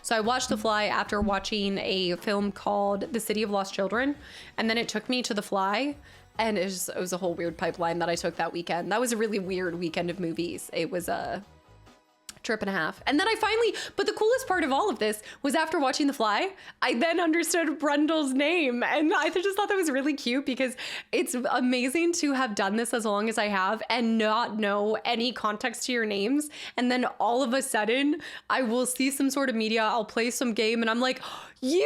So I watched The Fly after watching a film called The City of Lost Children. And then it took me to The Fly. And it was a whole weird pipeline that I took that weekend. That was a really weird weekend of movies. It was a trip and a half. And then but the coolest part of all of this was after watching The Fly, I then understood Brundle's name. And I just thought that was really cute because it's amazing to have done this as long as I have and not know any context to your names. And then all of a sudden I will see some sort of media, I'll play some game and I'm like, you're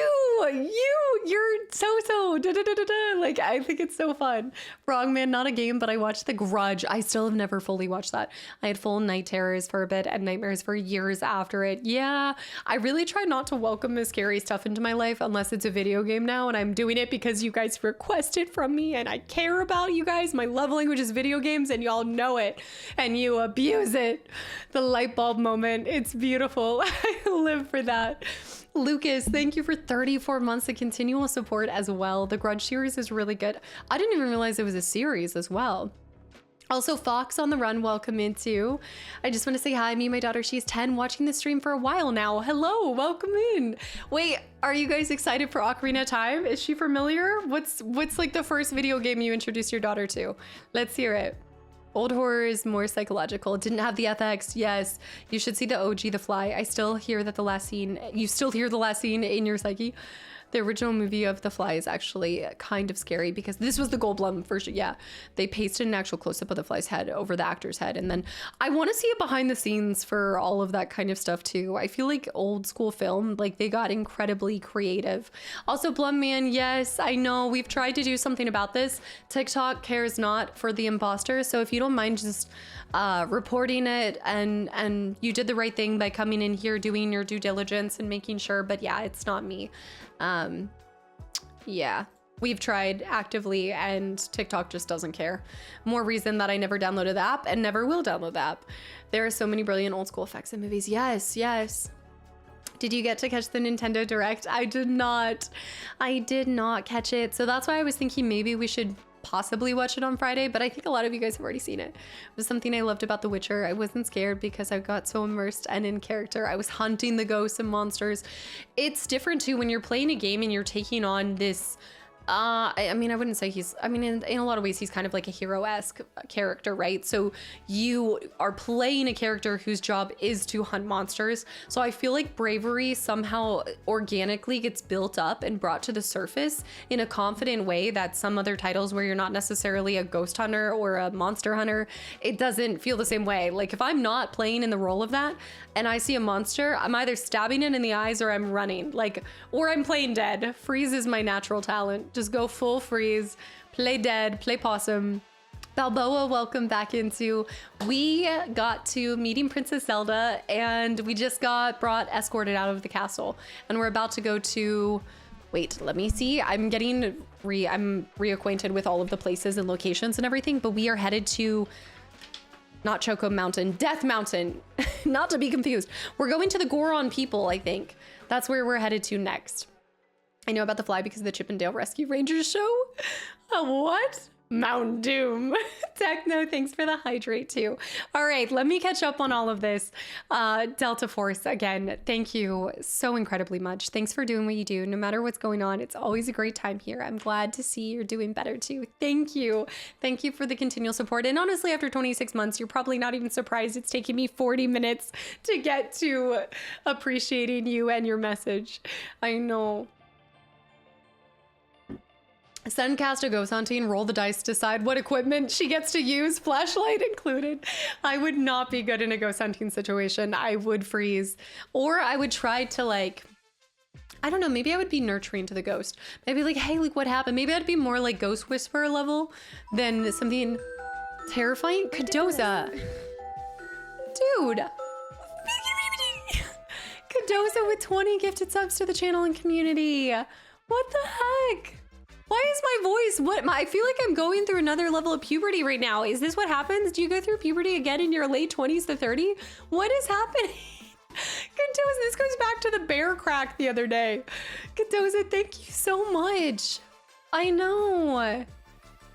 so da da da da da. Like, I think it's so fun. Frogman, not a game, but I watched The Grudge. I still have never fully watched that. I had full night terrors for a bit and nightmares for years after it. Yeah, I really try not to welcome the scary stuff into my life unless it's a video game now, and I'm doing it because you guys request it from me and I care about you guys. My love language is video games and y'all know it and you abuse it. The light bulb moment, it's beautiful. I live for that. Lucas, thank you for 34 months of continual support as well. The Grudge series is really good. I didn't even realize it was a series as well. Also, Fox on the Run, welcome in too. I just want to say hi, me and my daughter, she's 10, watching the stream for a while now. Hello, welcome in. Wait, are you guys excited for Ocarina of Time? Is she familiar? What's like the first video game you introduced your daughter to? Let's hear it. Old horror is more psychological. It didn't have the FX. Yes, you should see the OG, The Fly. I still hear that you still hear the last scene in your psyche. The original movie of The Fly is actually kind of scary because this was the Goldblum version. Yeah, they pasted an actual close-up of the fly's head over the actor's head. And then I want to see it behind the scenes for all of that kind of stuff too. I feel like old school film, like they got incredibly creative. Also, Blum Man, yes, I know we've tried to do something about this. TikTok cares not for the imposter. So if you don't mind just reporting it and you did the right thing by coming in here, doing your due diligence and making sure, but yeah, it's not me. Yeah, we've tried actively and TikTok just doesn't care. More reason that I never downloaded the app and never will download the app. There are so many brilliant old school effects in movies. Yes, yes. Did you get to catch the Nintendo Direct? I did not catch it. So that's why I was thinking maybe we should possibly watch it on Friday, but I think a lot of you guys have already seen it. It was something I loved about The Witcher. I wasn't scared because I got so immersed and in character. I was hunting the ghosts and monsters. It's different too when you're playing a game and you're taking on this I mean, I wouldn't say in a lot of ways, he's kind of like a hero-esque character, right? So you are playing a character whose job is to hunt monsters. So I feel like bravery somehow organically gets built up and brought to the surface in a confident way that some other titles where you're not necessarily a ghost hunter or a monster hunter, it doesn't feel the same way. Like if I'm not playing in the role of that and I see a monster, I'm either stabbing it in the eyes or I'm running, or I'm playing dead. Freeze is my natural talent. Just go full freeze, play dead, play possum. Balboa, welcome back into. We got to meeting Princess Zelda and we just got escorted out of the castle and we're about to go to, wait, let me see. I'm reacquainted with all of the places and locations and everything, but we are headed to not Choco Mountain, Death Mountain, not to be confused. We're going to the Goron people, I think. That's where we're headed to next. I know about The Fly because of the Chip and Dale Rescue Rangers show. What? Mount Doom. Techno, thanks for the hydrate too. All right, let me catch up on all of this. Delta Force, again, thank you so incredibly much. Thanks for doing what you do. No matter what's going on, it's always a great time here. I'm glad to see you're doing better too. Thank you. Thank you for the continual support. And honestly, after 26 months, you're probably not even surprised it's taking me 40 minutes to get to appreciating you and your message. I know. Send Cast a ghost hunting, roll the dice, decide what equipment she gets to use, flashlight included. I would not be good in a ghost hunting situation. I would freeze. Or I would try to like, I don't know, maybe I would be nurturing to the ghost. Maybe like, hey, like what happened? Maybe I'd be more like Ghost Whisperer level than something terrifying. Cadoza. Dude. Cadoza with 20 gifted subs to the channel and community. What the heck? Why is my voice, I feel like I'm going through another level of puberty right now. Is this what happens? Do you go through puberty again in your late 20s to 30? What is happening? Cadoza, this goes back to the bear crack the other day. Cadoza, thank you so much. I know.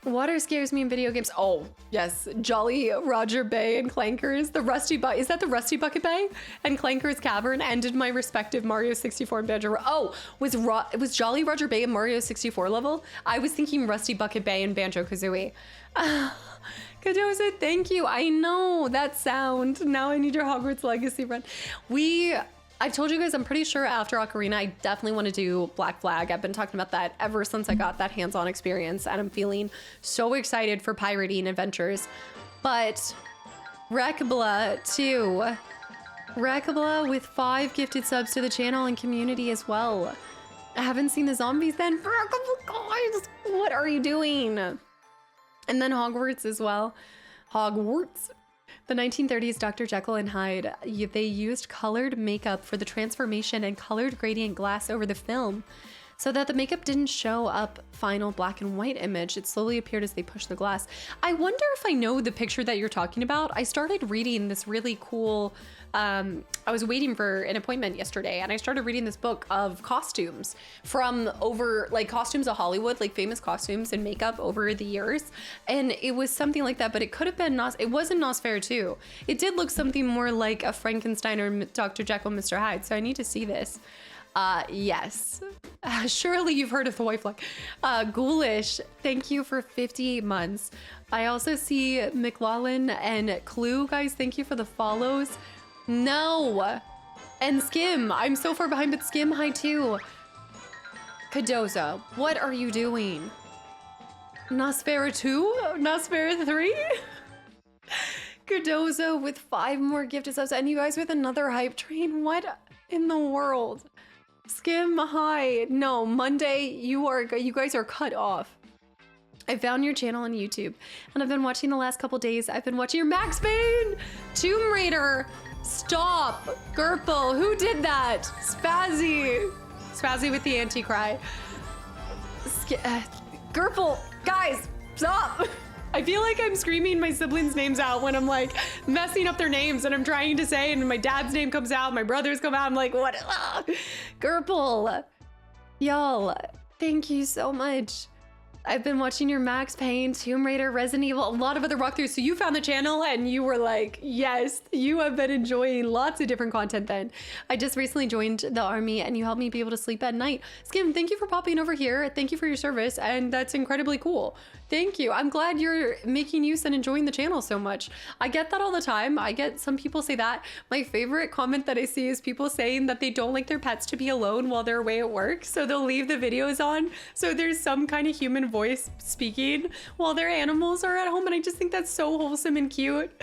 Water scares me in video games. Oh, yes. Jolly Roger Bay and Clankers. The Rusty Bucket. Is that the Rusty Bucket Bay? And Clankers Cavern ended my respective Mario 64 and Banjo. Oh, was Jolly Roger Bay and Mario 64 level? I was thinking Rusty Bucket Bay and Banjo Kazooie. Cadoza, thank you. I know that sound. Now I need your Hogwarts Legacy run. I told you guys, I'm pretty sure after Ocarina, I definitely want to do Black Flag. I've been talking about that ever since I got that hands-on experience, and I'm feeling so excited for pirating adventures. But Rekbla too. Rekbla with 5 gifted subs to the channel and community as well. I haven't seen the zombies then for a couple guys. What are you doing? And then Hogwarts as well. Hogwarts. The 1930s Dr. Jekyll and Hyde, they used colored makeup for the transformation and colored gradient glass over the film so that the makeup didn't show up final black and white image. It slowly appeared as they pushed the glass. I wonder if I know the picture that you're talking about. I started reading this really cool, I was waiting for an appointment yesterday and I started reading this book of costumes from costumes of Hollywood, like famous costumes and makeup over the years. And it was something like that, but it could have been, it wasn't Nosferatu. It did look something more like a Frankenstein or Dr. Jekyll, Mr. Hyde. So I need to see this. Yes. Surely you've heard of the white flag. Ghoulish, thank you for 58 months. I also see McLaughlin and Clue, guys, thank you for the follows. No. And Skim, I'm so far behind, but Skim, hi too. Cadoza, what are you doing? Nosferatu? Nosferatu 3? Cadoza with 5 more gifted subs, and you guys with another hype train. What in the world? Skim, hi. No, Monday, you guys are cut off. I found your channel on YouTube, and I've been watching the last couple days. I've been watching your Max Payne, Tomb Raider. Stop, Gerpel. Who did that? Spazzy with the anti-cry. Gerpel, guys, stop. I feel like I'm screaming my siblings' names out when I'm like messing up their names and I'm trying to say, and my dad's name comes out, my brothers come out, I'm like, what? Gerpel, y'all, thank you so much. I've been watching your Max Payne, Tomb Raider, Resident Evil, a lot of other walkthroughs. So you found the channel and you were like, yes, you have been enjoying lots of different content then. I just recently joined the army and you helped me be able to sleep at night. Skim, thank you for popping over here. Thank you for your service. And that's incredibly cool. Thank you. I'm glad you're making use and enjoying the channel so much. I get that all the time. I get some people say that. My favorite comment that I see is people saying that they don't like their pets to be alone while they're away at work. So they'll leave the videos on. So there's some kind of human voice speaking while their animals are at home. And I just think that's so wholesome and cute.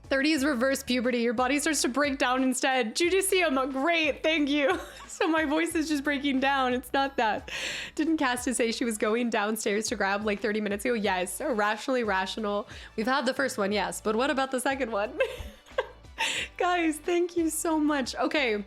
30 is reverse puberty. Your body starts to break down instead. Judicium, great, thank you. So my voice is just breaking down. It's not that. Didn't Casta say she was going downstairs to grab like 30 minutes ago? Yes, irrationally rational. We've had the first one, yes, but what about the second one? Guys, thank you so much. Okay.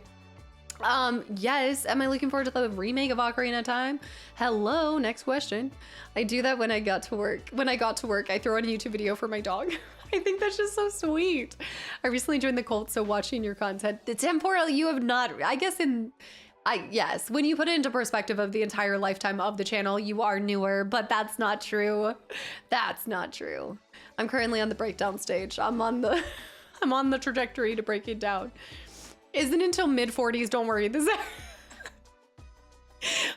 Yes, am I looking forward to the remake of Ocarina of Time? Hello, next question. I do that when I got to work. When I got to work, I throw on a YouTube video for my dog. I think that's just so sweet. I recently joined the cult, so watching your content. The temporal, you have not, I guess in Yes, when you put it into perspective of the entire lifetime of the channel, you are newer, but that's not true. That's not true. I'm currently on the breakdown stage. I'm on the I'm on the trajectory to break it down. Isn't until mid 40s, don't worry. This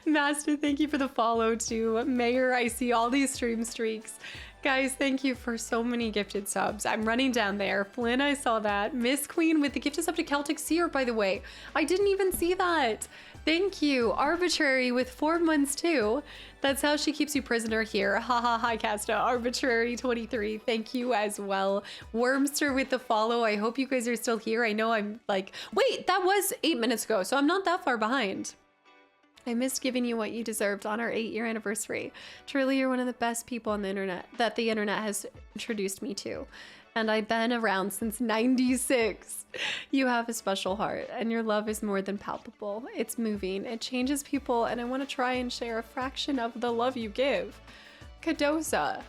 Master, thank you for the follow too. Mayor, I see all these stream streaks. Guys, thank you for so many gifted subs. I'm running down there. Flynn, I saw that. Miss Queen with the gifted sub to Celtic Seer, by the way. I didn't even see that. Thank you. Arbitrary with 4 months too. That's how she keeps you prisoner here. Haha, hi Casta. Arbitrary 23. Thank you as well. Wormster with the follow. I hope you guys are still here. I know I'm like, wait, that was 8 minutes ago, so I'm not that far behind. I missed giving you what you deserved on our 8-year anniversary. Truly, you're one of the best people on the internet that the internet has introduced me to. And I've been around since 96. You have a special heart, and your love is more than palpable. It's moving, it changes people, and I want to try and share a fraction of the love you give. Kadosa,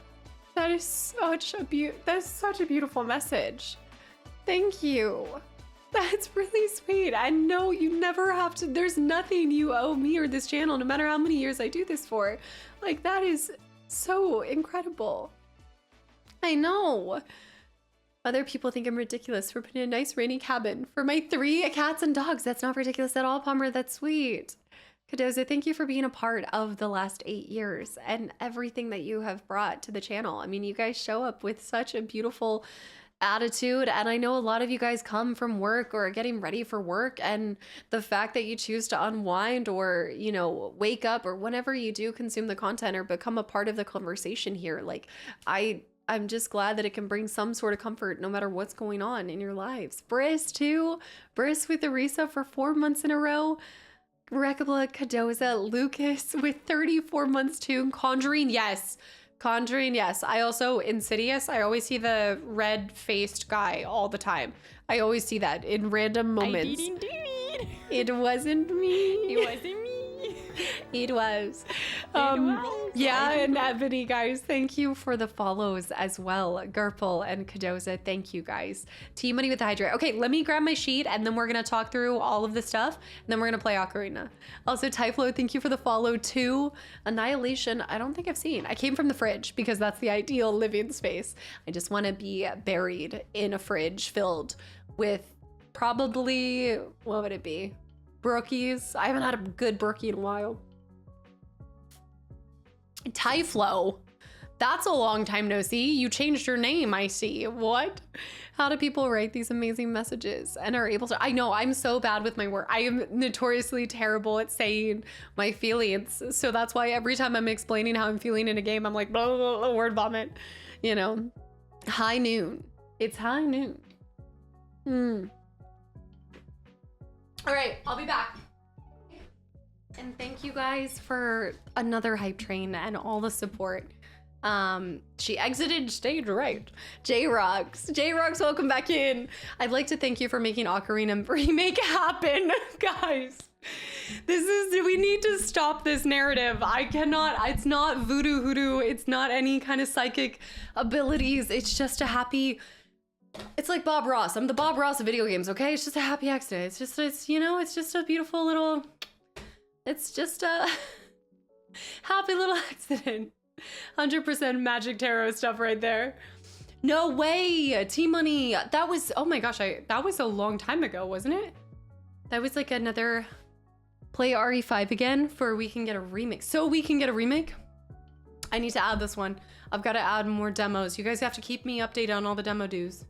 that is such a beautiful message. Thank you. That's really sweet. I know you never have to, there's nothing you owe me or this channel, no matter how many years I do this for. Like, that is so incredible. I know. Other people think I'm ridiculous for putting a nice rainy cabin for my 3 cats and dogs. That's not ridiculous at all, Palmer. That's sweet. Kadoza, thank you for being a part of the last 8 years and everything that you have brought to the channel. I mean, you guys show up with such a beautiful attitude, and I know a lot of you guys come from work or getting ready for work, and the fact that you choose to unwind or, you know, wake up or whenever you do consume the content or become a part of the conversation here, like I'm just glad that it can bring some sort of comfort no matter what's going on in your lives. Briss too. Briss with the resub for 4 months in a row. Rekabla, Kadoza, Lucas with 34 months too. Conjuring, yes. Conjuring, yes. I also, Insidious, I always see the red-faced guy all the time. I always see that in random moments. I didn't do it. It wasn't me. It wasn't me. It was. Yeah, and Ebony, guys, thank you for the follows as well. Gerpel and Kadoza, thank you, guys. T-Money with the Hydrate. Okay, let me grab my sheet, and then we're going to talk through all of the stuff, and then we're going to play Ocarina. Also, Tyflo, thank you for the follow, too. Annihilation, I don't think I've seen. I came from the fridge, because that's the ideal living space. I just want to be buried in a fridge filled with probably, what would it be? Brookies. I haven't had a good brookie in a while. Tyflo. That's a long time no see. You changed your name, I see. What? How do people write these amazing messages and are able to? I know I'm so bad with my work. I am notoriously terrible at saying my feelings. So that's why every time I'm explaining how I'm feeling in a game, I'm like, blah, blah, blah, word vomit. You know, high noon. It's high noon. All right, I'll be back. And thank you guys for another hype train and all the support. She exited stage right. J-Rocks, welcome back in. I'd like to thank you for making Ocarina remake happen, guys. We need to stop this narrative. I cannot, it's not voodoo hoodoo. It's not any kind of psychic abilities. It's just a happy, it's like Bob Ross. I'm the Bob Ross of video games, okay? It's just a happy accident. It's you know, it's just a beautiful little, it's just a happy little accident. 100% magic tarot stuff right there. No way, T-Money. That was, oh my gosh, that was a long time ago, wasn't it? That was like another play RE5 again for we can get a remake. So we can get a remake? I need to add this one. I've got to add more demos. You guys have to keep me updated on all the demo dues.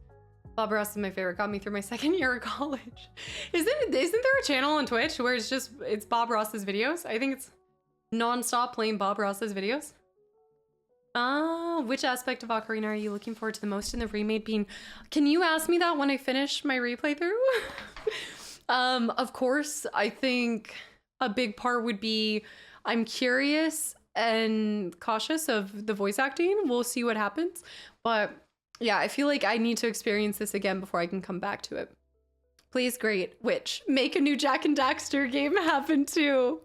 Bob Ross is my favorite. Got me through my 2nd year of college. Isn't there a channel on Twitch where it's Bob Ross's videos? I think it's non-stop playing Bob Ross's videos. Which aspect of Ocarina are you looking forward to the most in the remake being? Can you ask me that when I finish my replay through? Of course, I think a big part would be I'm curious and cautious of the voice acting. We'll see what happens. But yeah, I feel like I need to experience this again before I can come back to it. Please, great witch, make a new Jack and Daxter game happen too.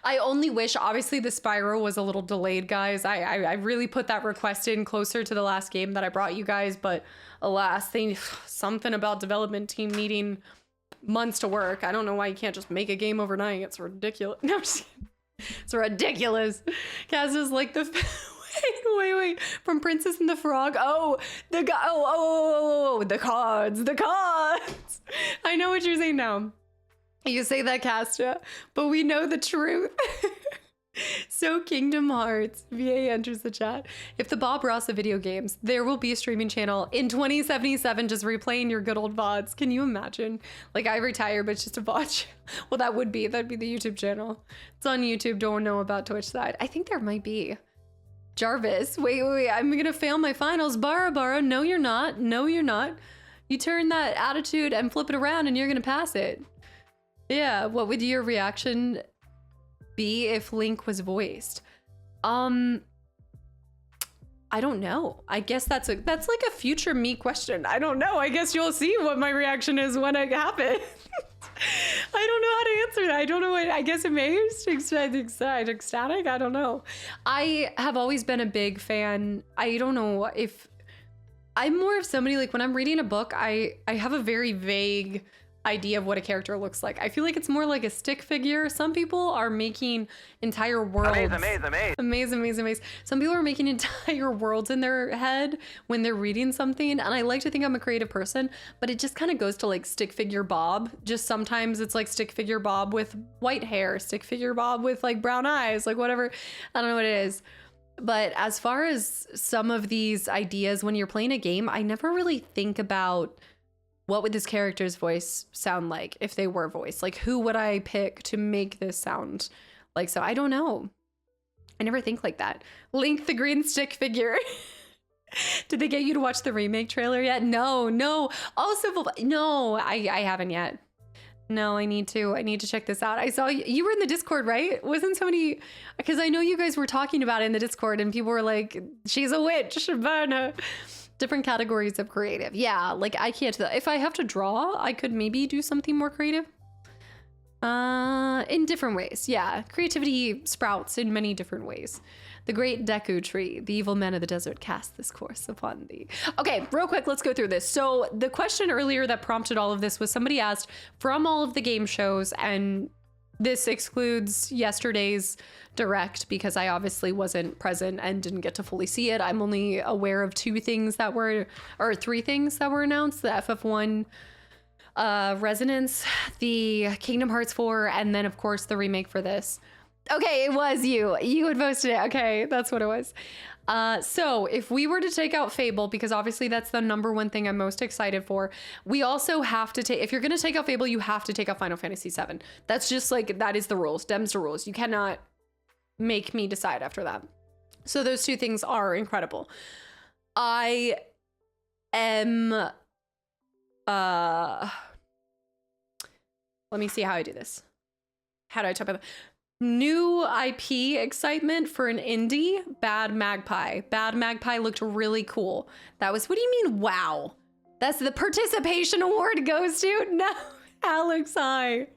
I only wish, obviously the Spyro was a little delayed, guys. I really put that request in closer to the last game that I brought you guys, but alas, something about development team needing months to work. I don't know why you can't just make a game overnight. It's ridiculous. No, I'm just kidding. It's ridiculous. Kaz is like the wait. From Princess and the Frog. Oh, the guy. Oh, the cards. I know what you're saying now. You say that, Casta, but we know the truth. So Kingdom Hearts, VA enters the chat. If the Bob Ross of video games, there will be a streaming channel in 2077 just replaying your good old VODs. Can you imagine? Like, I retire, but it's just a VOD. Well, that'd be the YouTube channel. It's on YouTube. Don't know about Twitch side. I think there might be. Jarvis, wait. I'm gonna fail my finals. Bara. No, you're not. You turn that attitude and flip it around and you're gonna pass it. Yeah, what would your reaction be if Link was voiced? I don't know. I guess that's like a future me question. I don't know. I guess you'll see what my reaction is when it happens. I don't know how to answer that. I don't know what, I guess amazed, ecstatic. I don't know. I have always been a big fan. I don't know if I'm more of somebody, like when I'm reading a book, I have a very vague idea of what a character looks like. I feel like it's more like a stick figure. Some people are making entire worlds. Amazing. Some people are making entire worlds in their head when they're reading something, and I like to think I'm a creative person, but it just kind of goes to like stick figure Bob. Just sometimes it's like stick figure Bob with white hair, stick figure Bob with like brown eyes, like whatever. I don't know what it is. But as far as some of these ideas when you're playing a game, I never really think about what would this character's voice sound like if they were voiced? Like, who would I pick to make this sound like? So I don't know. I never think like that. Link the green stick figure. Did they get you to watch the remake trailer yet? No. Also, no, I haven't yet. No, I need to check this out. I saw you were in the Discord, right? Wasn't somebody, because I know you guys were talking about it in the Discord and people were like, she's a witch, burn her. Different categories of creative. Yeah, like I can't do that. If I have to draw, I could maybe do something more creative. In different ways. Yeah, creativity sprouts in many different ways. The great Deku tree, the evil men of the desert cast this course upon thee. Okay, real quick, let's go through this. So the question earlier that prompted all of this was somebody asked, from all of the game shows, and this excludes yesterday's direct because I obviously wasn't present and didn't get to fully see it. I'm only aware of three things that were announced: the FF1 Resonance, the Kingdom Hearts 4, and then of course the remake for this. Okay, it was you had posted it. Okay, that's what it was. So if we were to take out Fable, because obviously that's the number one thing I'm most excited for, we also have to take, if you're going to take out Fable, you have to take out Final Fantasy VII. That's just like, that is the rules. Dem's the rules. You cannot make me decide after that. So those two things are incredible. I am, let me see how I do this. How do I type it? New IP excitement for an indie, Bad Magpie. Bad Magpie looked really cool. That was, what do you mean, wow? That's the participation award goes to? No, Alex, hi.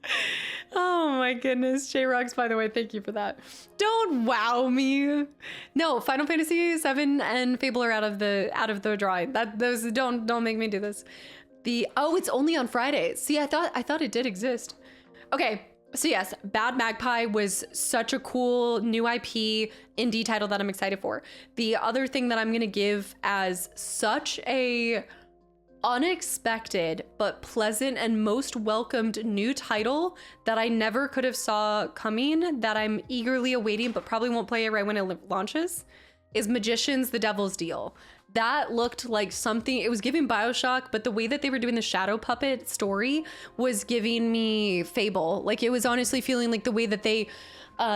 Oh my goodness. J-Rocks, by the way, thank you for that. Don't wow me. No, Final Fantasy VII and Fable are out of the drawing. Those don't make me do this. Oh, it's only on Fridays. See, I thought it did exist. Okay. So yes, Bad Magpie was such a cool new IP indie title that I'm excited for. The other thing that I'm gonna give as such a unexpected but pleasant and most welcomed new title that I never could have saw coming, that I'm eagerly awaiting but probably won't play it right when it launches, is Magicians: The Devil's Deal. That looked like something, it was giving BioShock, but the way that they were doing the shadow puppet story was giving me Fable. Like, it was honestly feeling like the way that they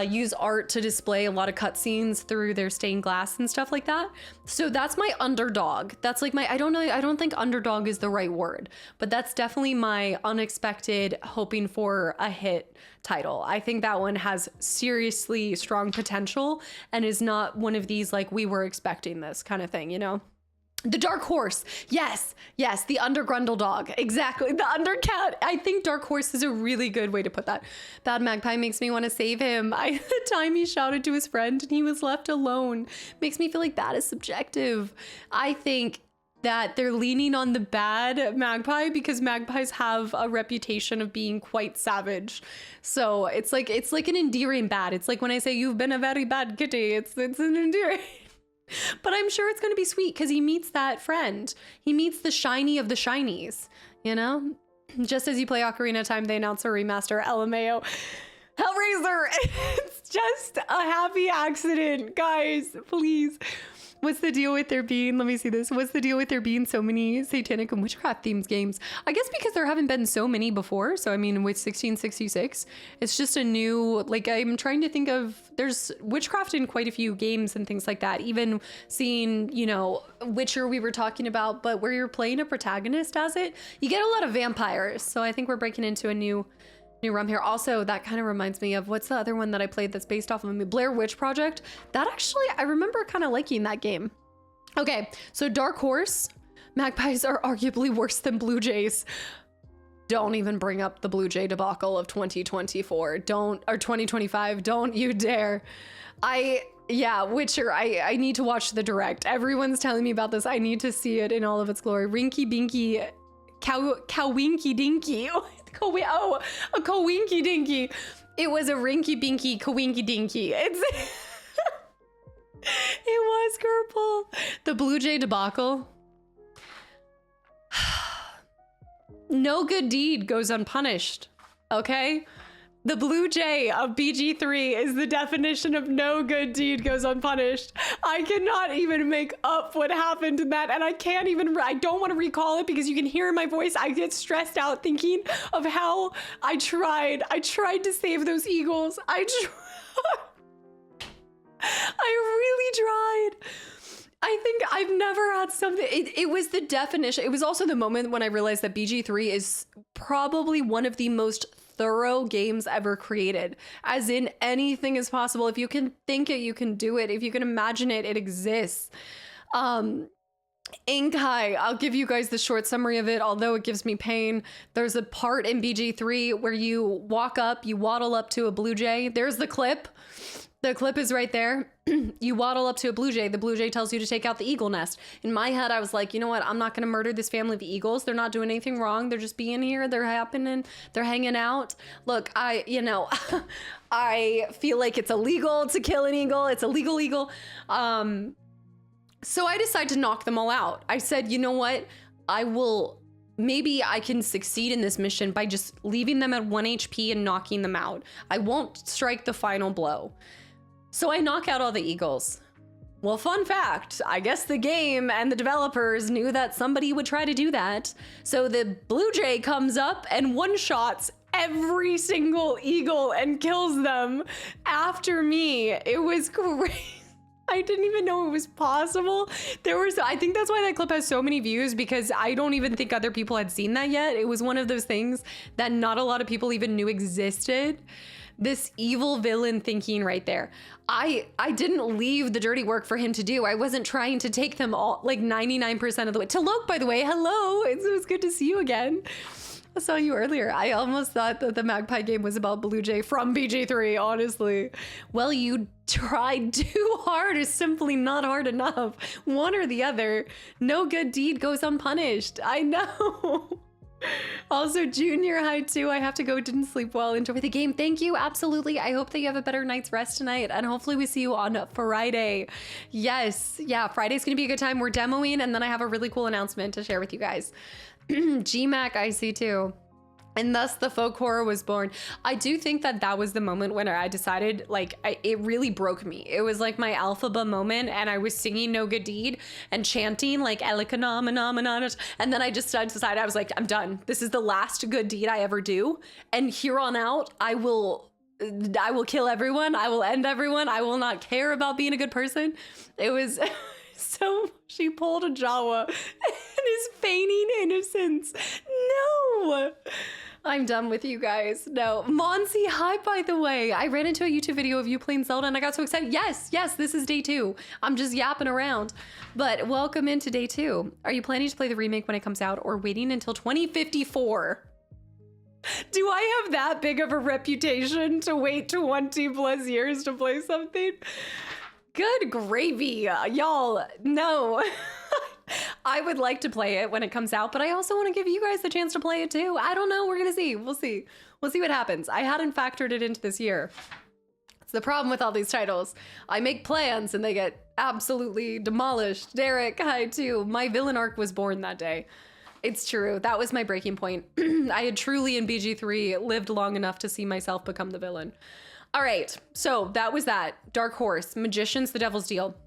use art to display a lot of cutscenes through their stained glass and stuff like that. So that's my underdog. That's like my, I don't think underdog is the right word, but that's definitely my unexpected hoping for a hit title. I think that one has seriously strong potential and is not one of these like, we were expecting this kind of thing, you know? The Dark Horse. Yes, the Undergrundle dog. Exactly. The Undercat. I think Dark Horse is a really good way to put that. Bad Magpie makes me want to save him. The time he shouted to his friend and he was left alone makes me feel like that is subjective. I think that they're leaning on the bad magpie because magpies have a reputation of being quite savage. So it's like an endearing bad. It's like when I say you've been a very bad kitty, it's an endearing. But I'm sure it's going to be sweet because he meets that friend. He meets the shiny of the shinies, you know? Just as you play Ocarina of Time, they announce a remaster, LMAO. Hellraiser! It's just a happy accident, guys, please. What's the deal with there being, let me see this. What's the deal with there being so many satanic and witchcraft themed games? I guess because there haven't been so many before. So, I mean, with 1666, it's just a new, like, I'm trying to think of, there's witchcraft in quite a few games and things like that. Even seeing, you know, Witcher we were talking about, but where you're playing a protagonist as it, you get a lot of vampires. So I think we're breaking into a new realm here. Also, that kind of reminds me of what's the other one that I played that's based off of a Blair Witch Project. That actually, I remember kind of liking that game. Okay, so Dark Horse, magpies are arguably worse than blue jays. Don't even bring up the blue jay debacle of 2024. Or 2025. Don't you dare. Yeah, Witcher, I need to watch the direct. Everyone's telling me about this. I need to see it in all of its glory. Rinky Binky, Cowinky Dinky. Oh, a Kowinky Dinky. It was a Rinky Binky Kowinky Dinky. It was Purple. The Blue Jay debacle. No good deed goes unpunished. Okay? The Blue Jay of BG3 is the definition of no good deed goes unpunished. I cannot even make up what happened in that, and I don't want to recall it because you can hear in my voice, I get stressed out thinking of how I tried to save those eagles. I really tried. I think I've never had something, it was the definition. It was also the moment when I realized that BG3 is probably one of the most thorough games ever created, as in anything is possible. If you can think it, you can do it. If you can imagine it, it exists. Inkai, I'll give you guys the short summary of it, although it gives me pain. There's a part in BG3 where you walk up, you waddle up to a blue jay. There's the clip. The clip is right there. You waddle up to a blue jay. The blue jay tells you to take out the eagle nest. In my head, I was like, you know what? I'm not going to murder this family of eagles. They're not doing anything wrong. They're just being here. They're happening. They're hanging out. Look, I feel like it's illegal to kill an eagle. It's illegal. So I decided to knock them all out. I said, you know what? Maybe I can succeed in this mission by just leaving them at 1 HP and knocking them out. I won't strike the final blow. So I knock out all the eagles. Well, fun fact, I guess the game and the developers knew that somebody would try to do that. So the blue jay comes up and one-shots every single eagle and kills them after me. It was great. I didn't even know it was possible. I think that's why that clip has so many views, because I don't even think other people had seen that yet. It was one of those things that not a lot of people even knew existed. This evil villain thinking right there. I didn't leave the dirty work for him to do. I wasn't trying to take them all, like 99% of the way. Talok, by the way, hello. It was good to see you again. I saw you earlier. I almost thought that the Magpie game was about Blue Jay from BG3, honestly. Well, you tried too hard, or simply not hard enough. One or the other. No good deed goes unpunished. I know. Also, junior high too. I have to go. Didn't sleep well. Enjoy the game. Thank you. Absolutely. I hope that you have a better night's rest tonight, and hopefully we see you on Friday. Yes. Yeah. Friday's going to be a good time. We're demoing, and then I have a really cool announcement to share with you guys. GMAC, I see too. And thus the folk horror was born. I do think that that was the moment when I decided, it really broke me. It was like my alphaba moment, and I was singing No Good Deed and chanting like Elikanamanamanana. And then I just decided, I was like, I'm done. This is the last good deed I ever do. And here on out, I will kill everyone. I will end everyone. I will not care about being a good person. It was so, she pulled a Jawa and is feigning innocence. No. I'm done with you guys. No. Monsi, hi, by the way. I ran into a YouTube video of you playing Zelda and I got so excited. Yes, this is day 2. I'm just yapping around. But welcome into day 2. Are you planning to play the remake when it comes out, or waiting until 2054? Do I have that big of a reputation to wait 20 plus years to play something? Good gravy, y'all. No. I would like to play it when it comes out, but I also want to give you guys the chance to play it too. I don't know. We're going to see. We'll see. We'll see what happens. I hadn't factored it into this year. It's the problem with all these titles. I make plans and they get absolutely demolished. Derek, hi too. My villain arc was born that day. It's true. That was my breaking point. I had truly in BG3 lived long enough to see myself become the villain. All right, so that was that. Dark Horse, Magicians, The Devil's Deal.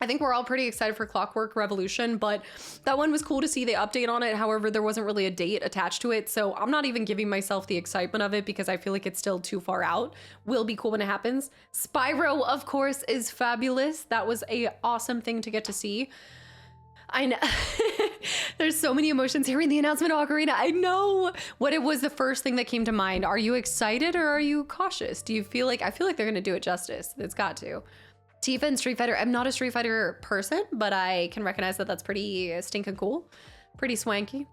I think we're all pretty excited for Clockwork Revolution, but that one was cool to see the update on it. However, there wasn't really a date attached to it, so I'm not even giving myself the excitement of it because I feel like it's still too far out. Will be cool when it happens. Spyro, of course, is fabulous. That was a awesome thing to get to see. I know. There's so many emotions hearing the announcement of Ocarina. I know. What it was the first thing that came to mind. Are you excited or are you cautious? Do you feel like, I feel like they're going to do it justice. It's got to. Tifa and Street Fighter. I'm not a Street Fighter person, but I can recognize that that's pretty stinking cool. Pretty swanky.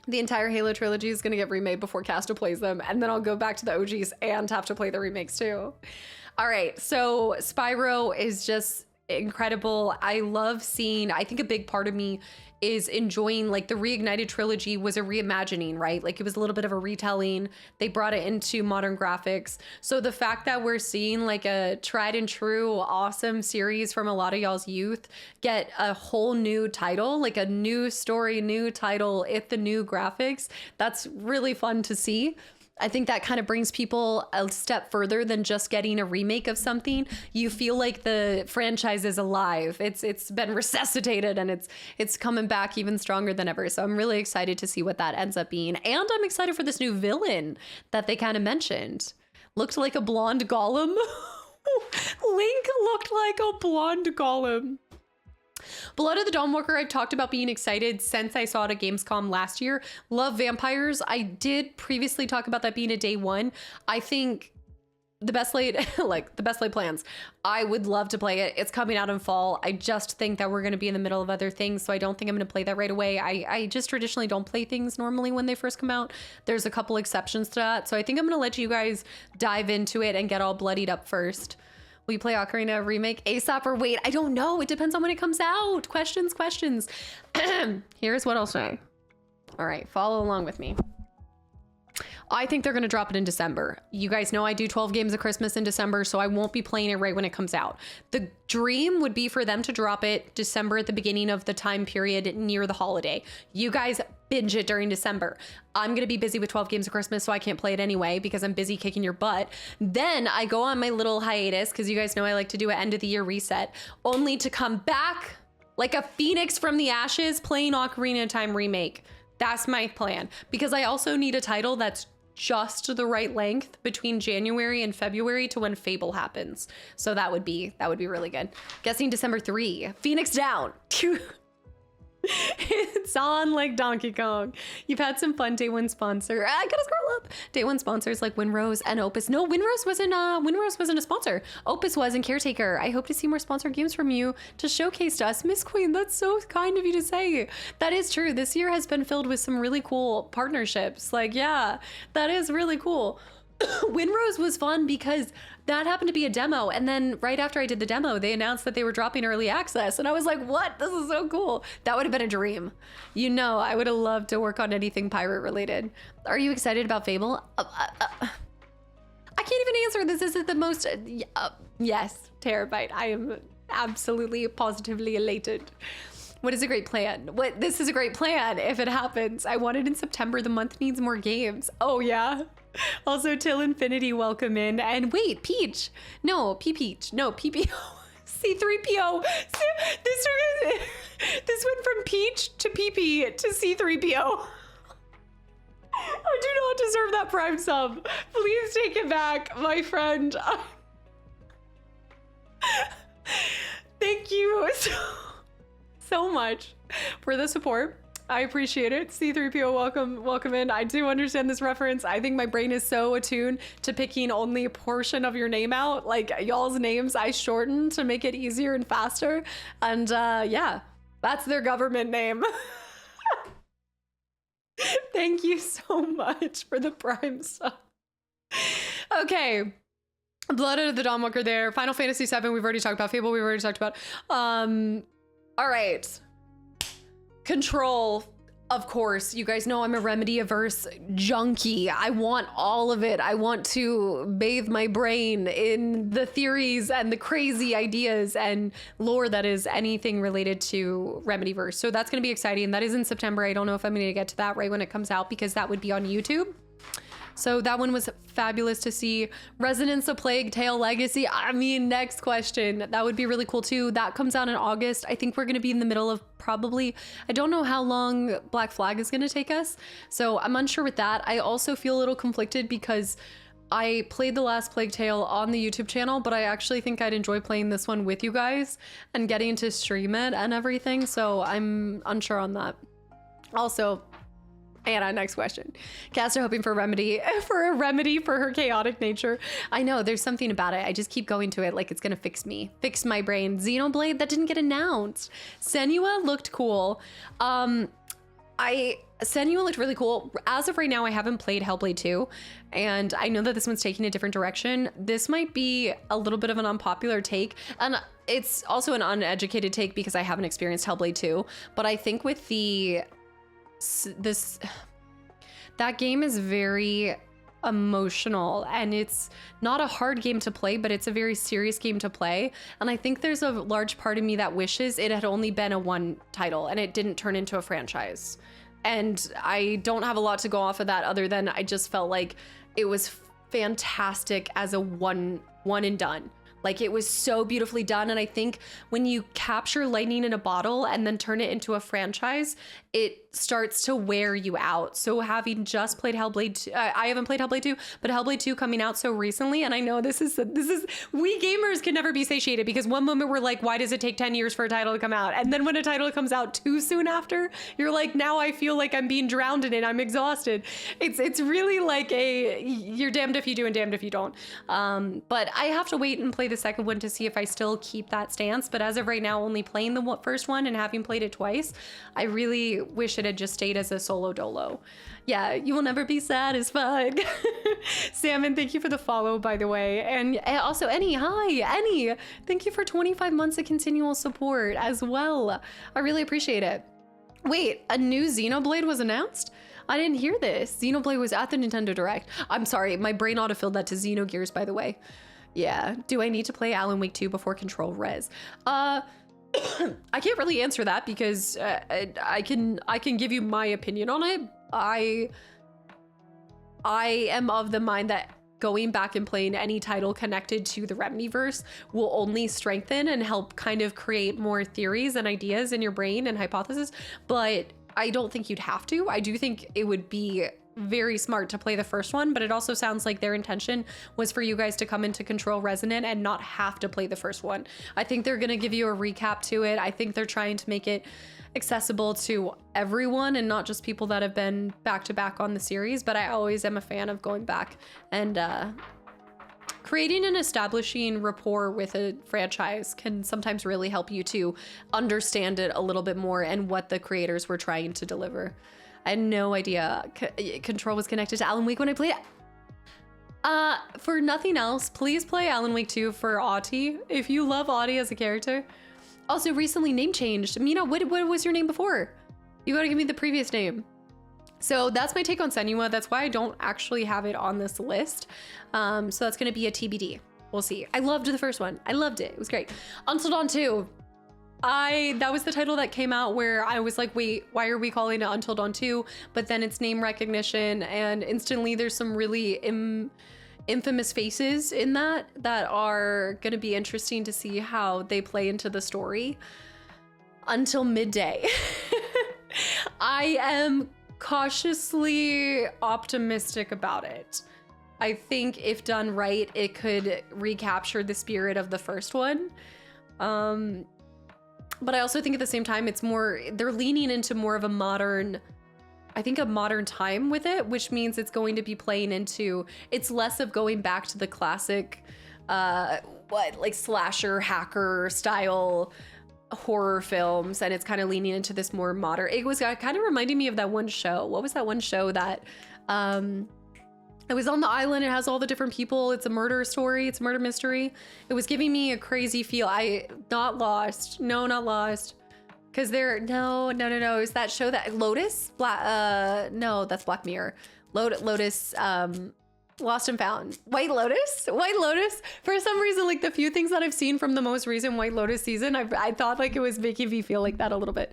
The entire Halo trilogy is going to get remade before Casta plays them. And then I'll go back to the OGs and have to play the remakes too. All right. So Spyro is just incredible. I love seeing, I think a big part of me is enjoying, like, the Reignited trilogy was a reimagining, right? Like, it was a little bit of a retelling. They brought it into modern graphics. So the fact that we're seeing like a tried and true awesome series from a lot of y'all's youth get a whole new title, like a new story, new title, with the new graphics, that's really fun to see. I think that kind of brings people a step further than just getting a remake of something. You feel like the franchise is alive. It's been resuscitated and it's coming back even stronger than ever. So I'm really excited to see what that ends up being. And I'm excited for this new villain that they kind of mentioned. Looked like a blonde golem. Link looked like a blonde golem. Blood of the Dawnwalker, I've talked about being excited since I saw it at Gamescom last year. Love vampires. I did previously talk about that being a day one. I think the best laid, like the best laid plans. I would love to play it. It's coming out in fall. I just think that we're going to be in the middle of other things. So I don't think I'm going to play that right away. I just traditionally don't play things normally when they first come out. There's a couple exceptions to that. So I think I'm going to let you guys dive into it and get all bloodied up first. Will you play Ocarina remake ASAP or wait? I don't know. It depends on when it comes out. Questions. Here's what I'll say. All right, follow along with me. I think they're going to drop it in December. You guys know I do 12 games of Christmas in December, so I won't be playing it right when it comes out. The dream would be for them to drop it December at the beginning of the time period near the holiday. You guys binge it during December. I'm going to be busy with 12 games of Christmas, so I can't play it anyway because I'm busy kicking your butt. Then I go on my little hiatus because you guys know I like to do an end of the year reset, only to come back like a phoenix from the ashes playing Ocarina of Time remake. That's my plan because I also need a title that's just the right length between January and February to when Fable happens. So that would be really good. Guessing December 3. Phoenix down. It's on like Donkey Kong. You've had some fun day one sponsor. I gotta scroll up. Day one sponsors like Winrose and Opus. No, Winrose wasn't a sponsor. Opus was and Caretaker. I hope to see more sponsored games from you to showcase to us. Miss Queen, that's so kind of you to say. That is true. This year has been filled with some really cool partnerships. Like, yeah, that is really cool. Winrose was fun because that happened to be a demo, and then right after I did the demo they announced that they were dropping early access, and I was like, what? This is so cool. That would have been a dream. You know, I would have loved to work on anything pirate related. Are you excited about Fable? I can't even answer this. This is the most yes, Terabyte. I am absolutely positively elated. What is a great plan? This is a great plan if it happens. I want it in September. The month needs more games. Oh yeah. Also, Till Infinity, welcome in. And wait, Peach. No, Peach. No, PPO. C3PO. This went from Peach to PP to C3PO. I do not deserve that Prime sub. Please take it back, my friend. Thank you so much for the support. I appreciate it. C3PO, welcome in. I do understand this reference. I think my brain is so attuned to picking only a portion of your name out. Like, y'all's names I shorten to make it easier and faster. And yeah, that's their government name. Thank you so much for the Prime sub. Okay. Blood of the Dawnwalker there. Final Fantasy VII, we've already talked about. Fable, we've already talked about. All right. Control, of course. You guys know I'm a Remedy-averse junkie. I want all of it. I want to bathe my brain in the theories and the crazy ideas and lore that is anything related to Remedyverse. So that's going to be exciting. That is in September. I don't know if I'm going to get to that right when it comes out because that would be on YouTube. So that one was fabulous to see. Resonance of Plague Tale Legacy. I mean, next question. That would be really cool too. That comes out in August. I think we're going to be in the middle of probably, I don't know how long Black Flag is going to take us. So I'm unsure with that. I also feel a little conflicted because I played the last Plague Tale on the YouTube channel, but I actually think I'd enjoy playing this one with you guys and getting to stream it and everything. So I'm unsure on that. Also, Anna, next question. Cast are hoping for a remedy for her chaotic nature. I know there's something about it. I just keep going to it like it's gonna fix my brain. Xenoblade, that didn't get announced. Senua looked cool. Senua looked really cool. As of right now, I haven't played Hellblade 2, and I know that this one's taking a different direction. This might be a little bit of an unpopular take, and it's also an uneducated take because I haven't experienced Hellblade 2, but I think with that game is very emotional, and it's not a hard game to play, but it's a very serious game to play. And I think there's a large part of me that wishes it had only been a one title and it didn't turn into a franchise. And I don't have a lot to go off of that other than I just felt like it was fantastic as a one and done. Like, it was so beautifully done. And I think when you capture lightning in a bottle and then turn it into a franchise, it starts to wear you out. So having just played Hellblade 2, I haven't played Hellblade 2, but Hellblade 2 coming out so recently. And I know this is, we gamers can never be satiated because one moment we're like, why does it take 10 years for a title to come out? And then when a title comes out too soon after, you're like, now I feel like I'm being drowned in it. I'm exhausted. It's really like you're damned if you do and damned if you don't. But I have to wait and play the second one to see if I still keep that stance. But as of right now, only playing the first one and having played it twice, I really wish it had just stayed as a solo dolo. Yeah, you will never be satisfied. Salmon, thank you for the follow, by the way. And also Annie, hi, Annie. Thank you for 25 months of continual support as well. I really appreciate it. Wait, a new Xenoblade was announced? I didn't hear this. Xenoblade was at the Nintendo Direct. I'm sorry, my brain autofilled that to Xenogears, by the way. Yeah, do I need to play Alan Wake 2 before Control Res? I can't really answer that because I can give you my opinion on it. I am of the mind that going back and playing any title connected to the Remedyverse will only strengthen and help kind of create more theories and ideas in your brain and hypotheses, but I don't think you'd have to. I do think it would be very smart to play the first one, but it also sounds like their intention was for you guys to come into Control Resonant and not have to play the first one. I think they're gonna give you a recap to it. I think they're trying to make it accessible to everyone and not just people that have been back to back on the series, but I always am a fan of going back and creating and establishing rapport with a franchise can sometimes really help you to understand it a little bit more and what the creators were trying to deliver. I had no idea Control was connected to Alan Wake when I played it. For nothing else, please play Alan Wake 2 for Audie if you love Audie as a character. Also, recently name changed. Mina, what was your name before? You gotta give me the previous name. So that's my take on Senua. That's why I don't actually have it on this list. So that's gonna be a TBD. We'll see. I loved the first one. I loved it. It was great. Until Dawn 2. That was the title that came out where I was like, wait, why are we calling it Until Dawn 2? But then it's name recognition, and instantly there's some really infamous faces in that are gonna be interesting to see how they play into the story. Until Midday. I am cautiously optimistic about it. I think if done right, it could recapture the spirit of the first one. But I also think at the same time, they're leaning into more of a modern time with it, which means it's going to be playing into, it's less of going back to the classic, like slasher, hacker style horror films. And it's kind of leaning into this more modern, it was kind of reminding me of that one show. What was that one show that, it was on the island. It has all the different people. It's a murder story. It's a murder mystery. It was giving me a crazy feel. Not Lost. No, not Lost. Because they're, no. Is that show that Lotus? No, that's Black Mirror. Lotus, Lost and Found. White Lotus? For some reason, like the few things that I've seen from the most recent White Lotus season, I thought like it was making me feel like that a little bit.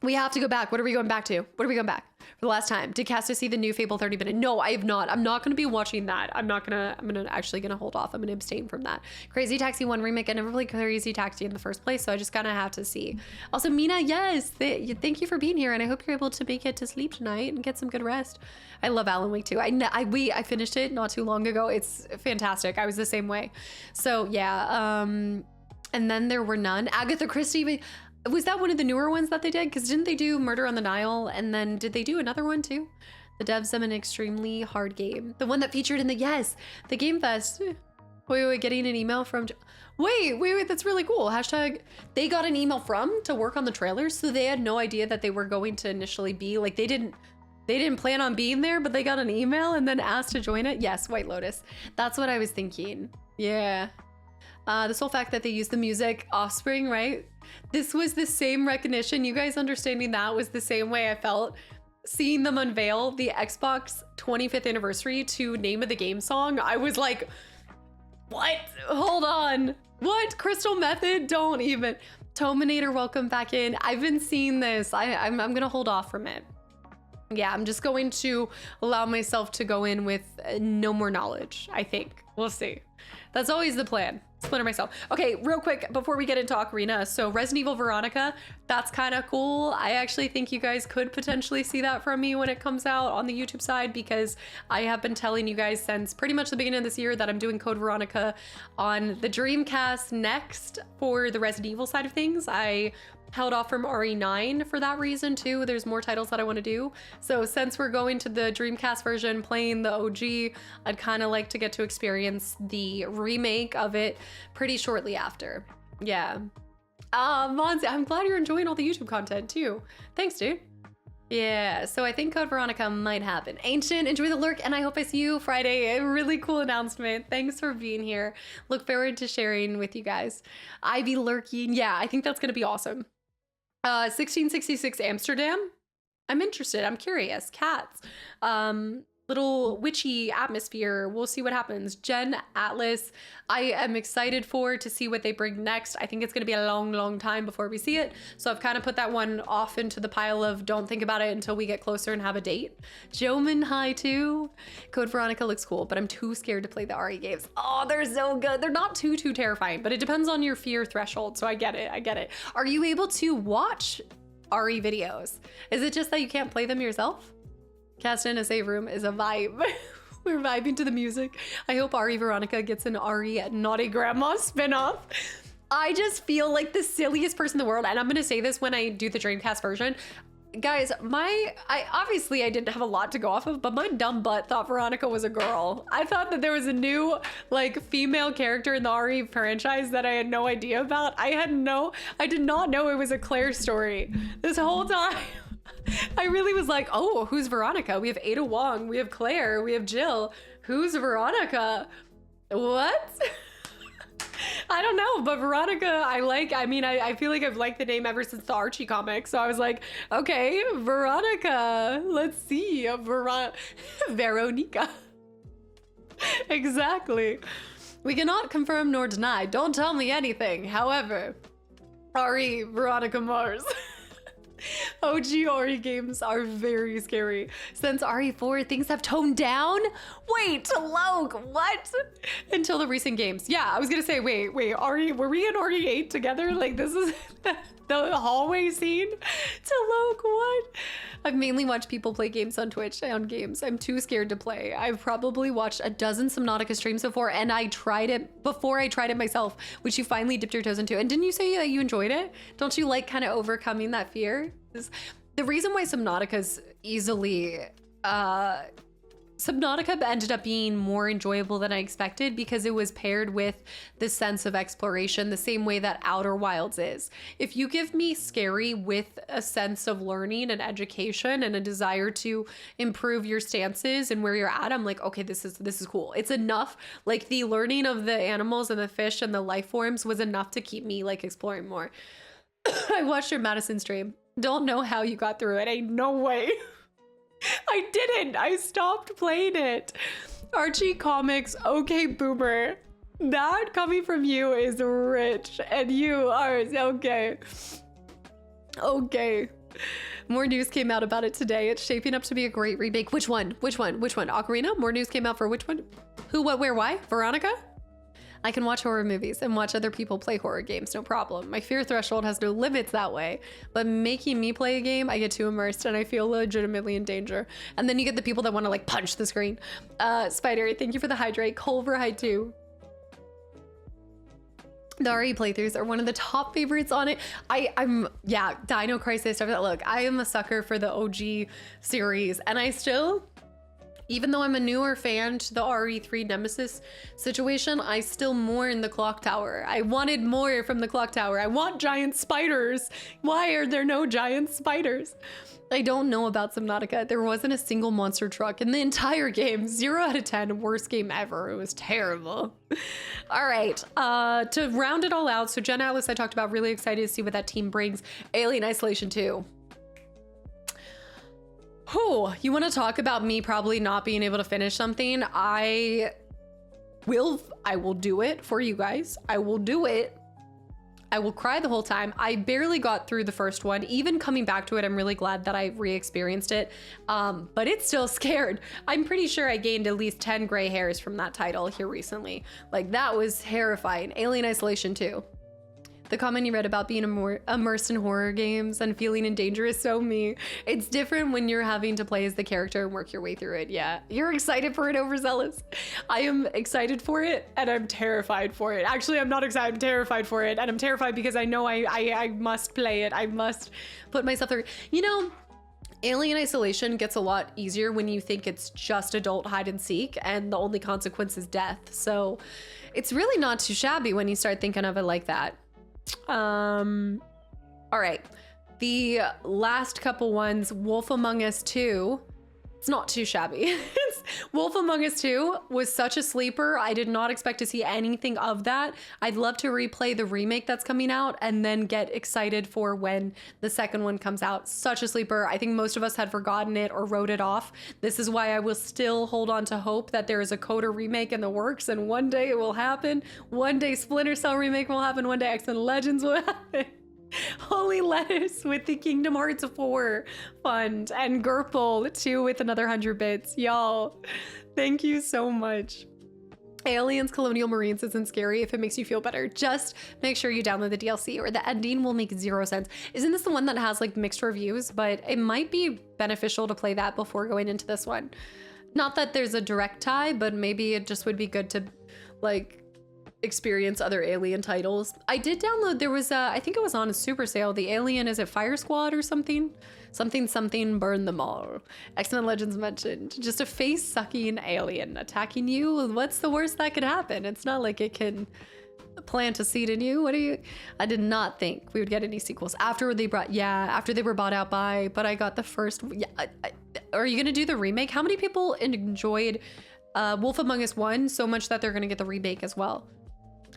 We have to go back. What are we going back to? For the last time? Did Casta see the new Fable 30 minute? No, I have not. I'm not going to be watching that. I'm actually going to hold off. I'm going to abstain from that. Crazy Taxi 1 remake. I never played Crazy Taxi in the first place, so I just kind of have to see. Also, Mina, yes, thank you for being here, and I hope you're able to make it to sleep tonight and get some good rest. I love Alan Wake 2. I finished it not too long ago. It's fantastic. I was the same way. So yeah, and then there were none. Agatha Christie. Was that one of the newer ones that they did? Because didn't they do Murder on the Nile? And then did they do another one too? The devs of an extremely hard game. The one that featured in the Game Fest. Wait, getting an email from... Wait, that's really cool. Hashtag, they got an email from to work on the trailers, so they had no idea that they were going to initially be, like, they didn't plan on being there, but they got an email and then asked to join it. Yes, White Lotus. That's what I was thinking. Yeah. This whole fact that they used the music Offspring, right? This was the same recognition. You guys understanding that was the same way I felt seeing them unveil the Xbox 25th anniversary to Name of the Game song. I was like, what? Hold on. What? Crystal Method? Don't even. Tominator, welcome back in. I've been seeing this. I'm gonna hold off from it. Yeah, I'm just going to allow myself to go in with no more knowledge, I think. We'll see. That's always the plan. Splinter myself. Okay, real quick before we get into Ocarina. So Resident Evil Veronica, that's kind of cool. I actually think you guys could potentially see that from me when it comes out on the YouTube side, because I have been telling you guys since pretty much the beginning of this year that I'm doing Code Veronica on the Dreamcast next for the Resident Evil side of things. I held off from RE9 for that reason too. There's more titles that I want to do. So since we're going to the Dreamcast version, playing the OG, I'd kind of like to get to experience the remake of it pretty shortly after. Yeah. Monzi, I'm glad you're enjoying all the YouTube content too. Thanks, dude. Yeah, so I think Code Veronica might happen. Ancient, enjoy the lurk, and I hope I see you Friday. A really cool announcement. Thanks for being here. Look forward to sharing with you guys. I be lurking. Yeah, I think that's gonna be awesome. 1666 Amsterdam. I'm interested. I'm curious. Cats. Little witchy atmosphere. We'll see what happens. Gen Atlas. I am excited to see what they bring next. I think it's going to be a long time before we see it. So I've kind of put that one off into the pile of don't think about it until we get closer and have a date. Joman High 2. Code Veronica looks cool, but I'm too scared to play the RE games. Oh, they're so good. They're not too terrifying, but it depends on your fear threshold. So I get it. Are you able to watch RE videos? Is it just that you can't play them yourself? Cast in a save room is a vibe. We're vibing to the music. I hope RE Veronica gets an RE Naughty Grandma spinoff. I just feel like the silliest person in the world, and I'm gonna say this when I do the Dreamcast version. Guys, I didn't have a lot to go off of, but my dumb butt thought Veronica was a girl. I thought that there was a new like female character in the RE franchise that I had no idea about. I did not know it was a Claire story this whole time. I really was like, oh, who's Veronica? We have Ada Wong, we have Claire, we have Jill. Who's Veronica? What? I don't know, but Veronica, I feel like I've liked the name ever since the Archie comics. So I was like, okay, Veronica, let's see, Veronica. Exactly. We cannot confirm nor deny. Don't tell me anything. However, RE Veronica Mars. OG RE games are very scary. Since RE4, things have toned down? Wait, Loke, what? Until the recent games. Yeah, I was gonna say, wait, RE, were we in RE8 together? Like, this is the hallway scene to Loke, what? I've mainly watched people play games on Twitch on games. I'm too scared to play. I've probably watched a dozen Subnautica streams before, and I tried it before I tried it myself, which you finally dipped your toes into. And didn't you say that you enjoyed it? Don't you like kind of overcoming that fear? The reason why Subnautica's easily, Subnautica ended up being more enjoyable than I expected because it was paired with the sense of exploration the same way that Outer Wilds is. If you give me scary with a sense of learning and education and a desire to improve your stances and where you're at, I'm like, okay, this is cool. It's enough. Like the learning of the animals and the fish and the life forms was enough to keep me like exploring more. I watched your Madison stream. Don't know how you got through it. Ain't no way. I didn't. I stopped playing it. Archie Comics, okay, boomer. That coming from you is rich. And you are okay. Okay. More news came out about it today. It's shaping up to be a great remake. Which one? Which one? Which one? Ocarina? More news came out for which one? Who, what, where, why? Veronica? I can watch horror movies and watch other people play horror games, no problem. My fear threshold has no limits that way. But making me play a game, I get too immersed and I feel legitimately in danger. And then you get the people that want to like punch the screen. Spider, thank you for the hydrate. Culver High 2. The RE playthroughs are one of the top favorites on it. Yeah, Dino Crisis, stuff like that. Look, I am a sucker for the OG series, and I still, even though I'm a newer fan to the RE3 Nemesis situation, I still mourn the clock tower. I wanted more from the clock tower. I want giant spiders. Why are there no giant spiders? I don't know about Subnautica. There wasn't a single monster truck in the entire game. 0 out of 10, worst game ever. It was terrible. All right, to round it all out, so Gen Atlas I talked about, really excited to see what that team brings. Alien Isolation 2. Oh, you want to talk about me probably not being able to finish something? I will do it for you guys. I will do it. I will cry the whole time. I barely got through the first one. Even coming back to it, I'm really glad that I re-experienced it. But it's still scared. I'm pretty sure I gained at least 10 gray hairs from that title here recently. Like, that was terrifying. Alien Isolation 2. The comment you read about being immersed in horror games and feeling in danger is so me. It's different when you're having to play as the character and work your way through it. Yeah, you're excited for it, overzealous. I am excited for it and I'm terrified for it. Actually, I'm not excited, I'm terrified for it. And I'm terrified because I know I must play it. I must put myself through. You know, Alien Isolation gets a lot easier when you think it's just adult hide and seek and the only consequence is death. So it's really not too shabby when you start thinking of it like that. All right, the last couple ones, Wolf Among Us 2, it's not too shabby. Wolf Among Us 2 was such a sleeper. I did not expect to see anything of that. I'd love to replay the remake that's coming out and then get excited for when the second one comes out. Such a sleeper. I think most of us had forgotten it or wrote it off. This is why I will still hold on to hope that there is a Coda remake in the works and one day it will happen. One day Splinter Cell remake will happen. One day X-Men Legends will happen. Holy lettuce with the Kingdom Hearts 4 fund and Gerpel 2 with another 100 bits. Y'all, thank you so much. Aliens Colonial Marines isn't scary if it makes you feel better. Just make sure you download the DLC or the ending will make 0 sense. Isn't this the one that has like mixed reviews? But it might be beneficial to play that before going into this one. Not that there's a direct tie, but maybe it just would be good to like experience other Alien titles. I did download, there was I think it was on a super sale, the Alien, is it Fire Squad or something? Something burn them all. X-Men Legends mentioned. Just a face-sucking alien attacking you. What's the worst that could happen? It's not like it can plant a seed in you. What are you? I did not think we would get any sequels after they were bought out by, but I got the first. Yeah, are you gonna do the remake? How many people enjoyed Wolf Among Us 1 so much that they're gonna get the remake as well?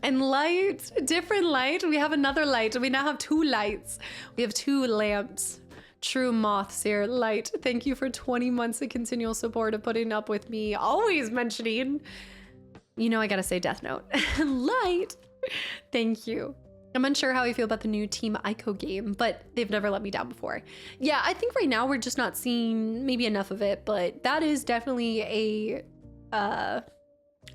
And light, different light. We have another light. We now have 2 lights. We have 2 lamps. True moths here. Light, thank you for 20 months of continual support of putting up with me. Always mentioning, you know, I gotta say Death Note. Light, thank you. I'm unsure how I feel about the new Team Ico game, but they've never let me down before. Yeah, I think right now we're just not seeing maybe enough of it, but that is definitely a,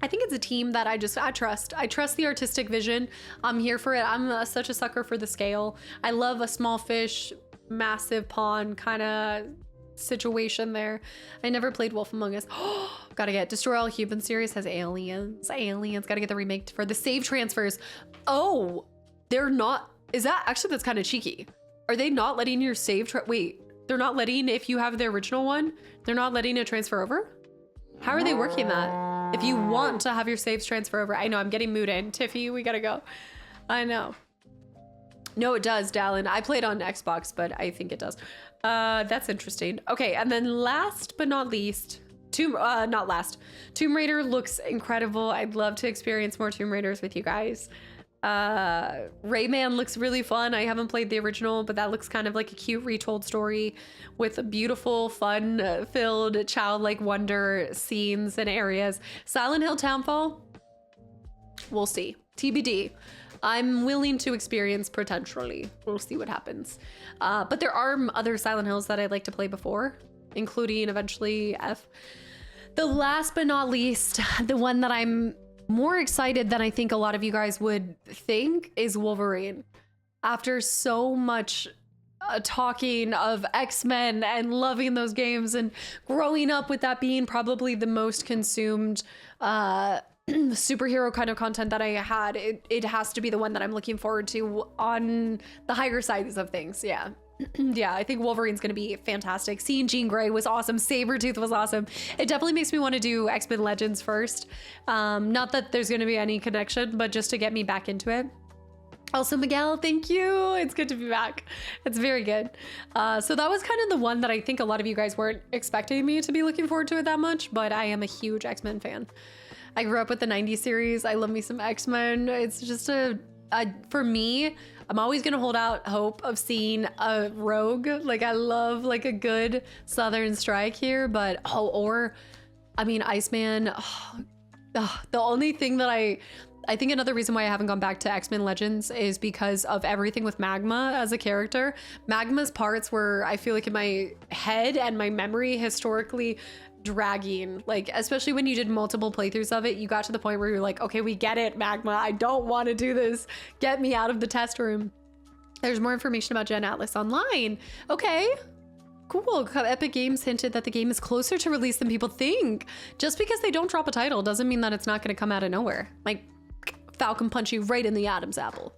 I think it's a team that I trust. I trust the artistic vision. I'm here for it. I'm such a sucker for the scale. I love a small fish, massive pond kind of situation there. I never played Wolf Among Us. Gotta get Destroy All Humans series has aliens. Gotta get the remake for the save transfers. Oh, they're not. Is that actually, that's kind of cheeky. Are they not letting your save? Wait, they're not letting, if you have the original one, they're not letting it transfer over? How are they working that? If you want to have your saves transfer over. I know, I'm getting mood in. Tiffy, we gotta go. I know. No, it does, Dallin. I played on Xbox, but I think it does. That's interesting. Okay, and then last but not least, Tomb Raider looks incredible. I'd love to experience more Tomb Raiders with you guys. Rayman looks really fun. I haven't played the original, but that looks kind of like a cute retold story with a beautiful, fun filled childlike wonder scenes and areas. Silent Hill Townfall, we'll see. TBD. I'm willing to experience potentially. We'll see what happens. But there are other Silent Hills that I'd like to play before, including eventually F. The last but not least, the one that I'm more excited than I think a lot of you guys would think is Wolverine. After so much talking of X-Men and loving those games and growing up with that being probably the most consumed superhero kind of content that I had, it has to be the one that I'm looking forward to on the higher sides of things. Yeah. Yeah, I think Wolverine's gonna be fantastic. Seeing Jean Grey was awesome. Sabretooth was awesome. It definitely makes me want to do X-Men Legends first. Not that there's gonna be any connection, but just to get me back into it. Also, Miguel, thank you. It's good to be back. It's very good. So that was kind of the one that I think a lot of you guys weren't expecting me to be looking forward to it that much, but I am a huge X-Men fan. I grew up with the 90s series. I love me some X-Men. It's just for me, I'm always gonna hold out hope of seeing a rogue. Like, I love like a good Southern strike here, but I mean, Iceman. The only thing that I think another reason why I haven't gone back to X-Men Legends is because of everything with Magma as a character. Magma's parts were, I feel like, in my head and my memory historically dragging, like, especially when you did multiple playthroughs of it, you got to the point where you're like, okay, we get it, Magma, I don't want to do this, get me out of the test room. There's more information about Gen Atlas online. Okay, cool. Epic Games hinted that the game is closer to release than people think. Just because they don't drop a title doesn't mean that it's not going to come out of nowhere. Like, Falcon punch you right in the Adam's apple.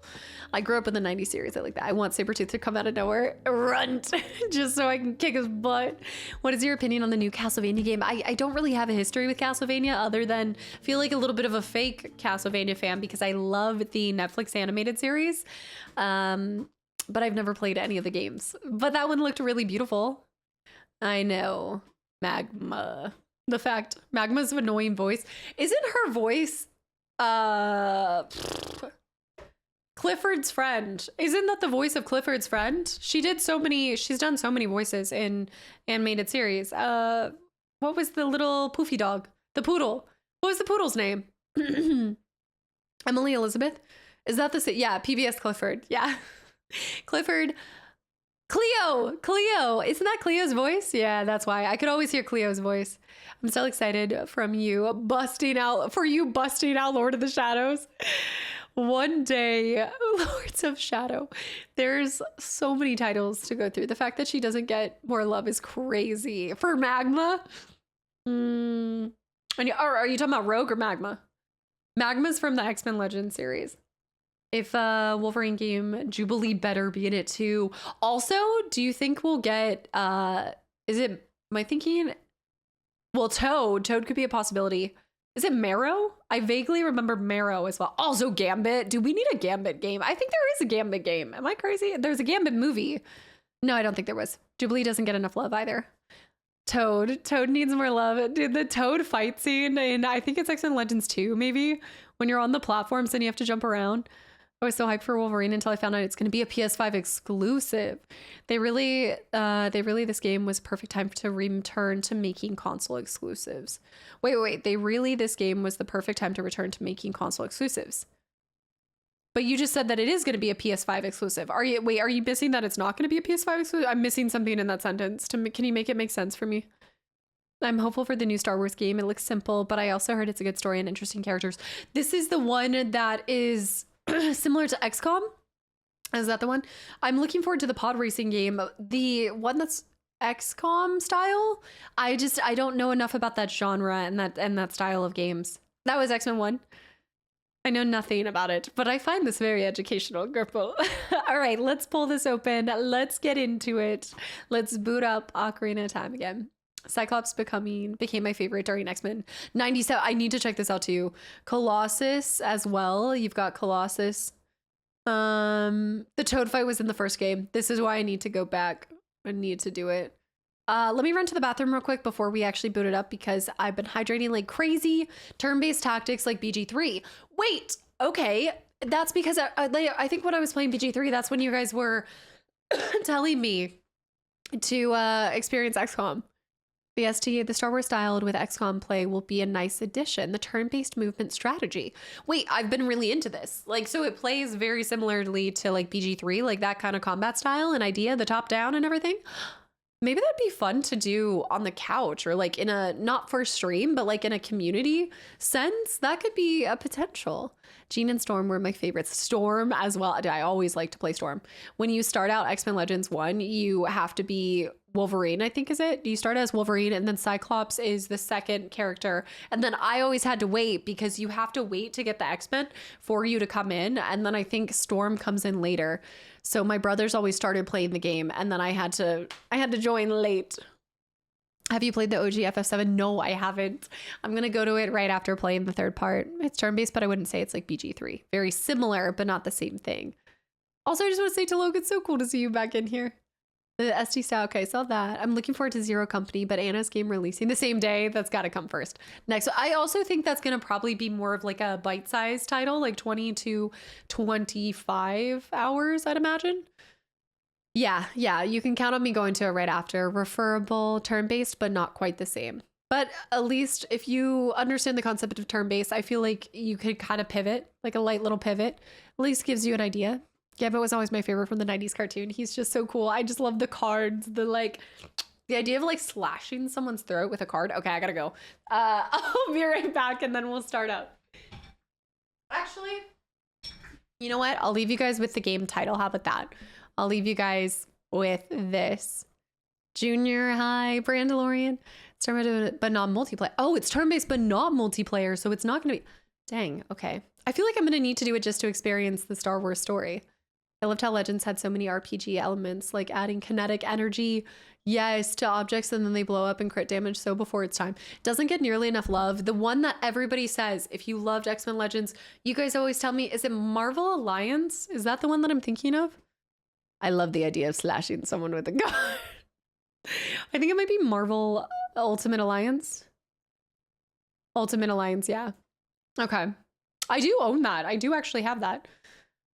I grew up in the 90s series. I like that. I want Sabretooth to come out of nowhere, runt, just so I can kick his butt. What is your opinion on the new Castlevania game? I don't really have a history with Castlevania other than feel like a little bit of a fake Castlevania fan because I love the Netflix animated series. But I've never played any of the games. But that one looked really beautiful. I know. Magma. The fact Magma's annoying voice. Isn't her voice Clifford's friend? Isn't that the voice of Clifford's friend? She's done so many voices in animated series. What was the little poofy dog? The poodle. What was the poodle's name? Emily Elizabeth? Is that the same? Yeah, PBS Clifford. Yeah. Clifford. Cleo. Isn't that Cleo's voice? Yeah, that's why. I could always hear Cleo's voice. I'm so excited from you busting out Lord of the Shadows. One day, Lords of Shadow. There's so many titles to go through. The fact that she doesn't get more love is crazy. For Magma? Are you talking about Rogue or Magma? Magma's from the X-Men Legends series. If Wolverine game, Jubilee better be in it too. Also, do you think we'll get, am I thinking? Well, Toad could be a possibility. Is it Marrow? I vaguely remember Marrow as well. Also Gambit. Do we need a Gambit game? I think there is a Gambit game. Am I crazy? There's a Gambit movie. No, I don't think there was. Jubilee doesn't get enough love either. Toad needs more love. Dude, the Toad fight scene, and I think it's X-Men Legends 2, maybe, when you're on the platforms and you have to jump around. I was so hyped for Wolverine until I found out it's going to be a PS5 exclusive. This game was perfect time to return to making console exclusives. Wait. This game was the perfect time to return to making console exclusives. But you just said that it is going to be a PS5 exclusive. Are you missing that it's not going to be a PS5 exclusive? I'm missing something in that sentence. Can you make it make sense for me? I'm hopeful for the new Star Wars game. It looks simple, but I also heard it's a good story and interesting characters. This is the one that is similar to XCOM. Is that the one? I'm looking forward to the pod racing game. The one that's XCOM style. I don't know enough about that genre and that style of games. That was X-Men 1. I know nothing about it, but I find this very educational, Gripple. All right, let's pull this open. Let's get into it. Let's boot up Ocarina of Time again. Cyclops became my favorite during X-Men 97. I need to check this out too. Colossus as well. You've got Colossus. The Toad fight was in the first game. This is why I need to go back. I need to do it. Let me run to the bathroom real quick before we actually boot it up because I've been hydrating like crazy. Turn-based tactics like BG3. Wait, okay. That's because I think when I was playing PG3, that's when you guys were telling me to experience XCOM. The Star Wars styled with XCOM play will be a nice addition. The turn-based movement strategy. Wait, I've been really into this. Like, so it plays very similarly to like PG3, like that kind of combat style and idea, the top down and everything. Maybe that'd be fun to do on the couch or like in a, not for stream, but like in a community sense. That could be a potential. Jean and Storm were my favorites. Storm as well. I always like to play Storm. When you start out X-Men Legends 1, you have to be Wolverine, I think is it? You start as Wolverine and then Cyclops is the second character. And then I always had to wait because you have to wait to get the X-Men for you to come in. And then I think Storm comes in later. So my brothers always started playing the game and then I had to join late. Have you played the OG FF7? No, I haven't. I'm going to go to it right after playing the third part. It's turn-based, but I wouldn't say it's like BG3. Very similar, but not the same thing. Also, I just want to say to Logan, it's so cool to see you back in here. The SD style, okay, saw that. I'm looking forward to Zero Company, but Anna's game releasing the same day. That's got to come first. Next, I also think that's going to probably be more of like a bite-sized title, like 20 to 25 hours, I'd imagine. Yeah, you can count on me going to it right after. Referable, turn-based, but not quite the same. But at least if you understand the concept of turn-based, I feel like you could kind of pivot, like a light little pivot. At least gives you an idea. Gambit was always my favorite from the 90s cartoon. He's just so cool. I just love the cards, the idea of like slashing someone's throat with a card. Okay, I gotta go. I'll be right back and then we'll start up. Actually, you know what? I'll leave you guys with the game title. How about that? I'll leave you guys with this. Junior High Brandalorian. It's turn-based but not multiplayer. Oh, it's turn-based but not multiplayer, so it's not gonna be... Dang, okay. I feel like I'm gonna need to do it just to experience the Star Wars story. I loved how Legends had so many RPG elements, like adding kinetic energy, yes, to objects and then they blow up and crit damage so before its time. Doesn't get nearly enough love. The one that everybody says, if you loved X-Men Legends, you guys always tell me, is it Marvel Alliance? Is that the one that I'm thinking of? I love the idea of slashing someone with a gun. I think it might be Marvel Ultimate Alliance. Ultimate Alliance, yeah. Okay. I do own that. I do actually have that.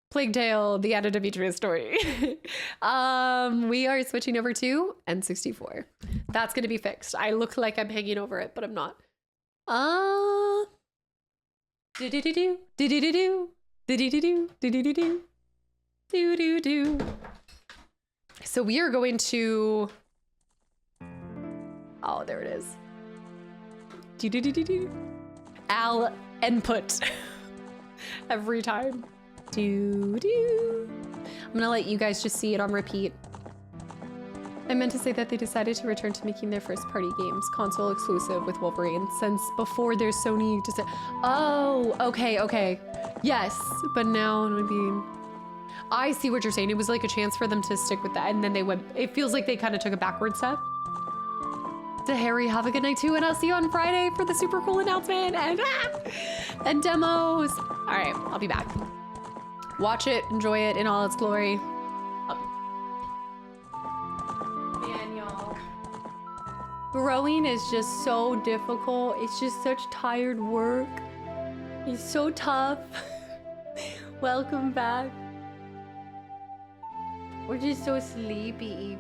Plague Tale, the Anna Demetrius story. We are switching over to N64. That's going to be fixed. I look like I'm hanging over it, but I'm not. Do-do-do-do, do-do-do-do, do-do-do-do, do-do-do-do, do-do-do. So we are going to... Oh, there it is. Do-do-do-do-do. Al input. Every time. Do-do. I'm gonna let you guys just see it on repeat. I meant to say that they decided to return to making their first party games, console exclusive with Wolverine, since before their Sony just... Oh, okay. Yes, but now, I mean... I see what you're saying. It was like a chance for them to stick with that, and then they went... It feels like they kind of took a backward step. To Harry, have a good night too, and I'll see you on Friday for the super cool announcement and demos. All right, I'll be back. Watch it, enjoy it in all its glory. Man, y'all. Growing is just so difficult. It's just such tired work. It's so tough. Welcome back. We're just so sleepy.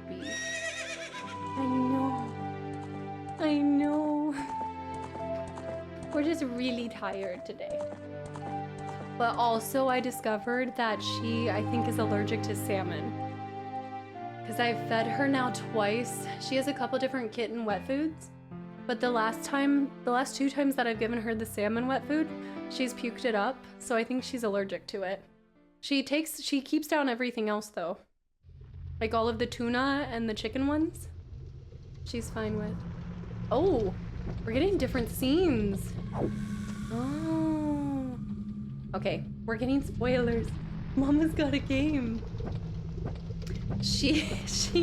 I know. We're just really tired today. But also I discovered that she, I think, is allergic to salmon. Because I've fed her now twice. She has a couple different kitten wet foods. But the last two times that I've given her the salmon wet food, she's puked it up. So I think she's allergic to it. She keeps down everything else though. Like all of the tuna and the chicken ones. She's fine with. Oh, we're getting different scenes. Oh. Okay, we're getting spoilers. Mama's got a game. She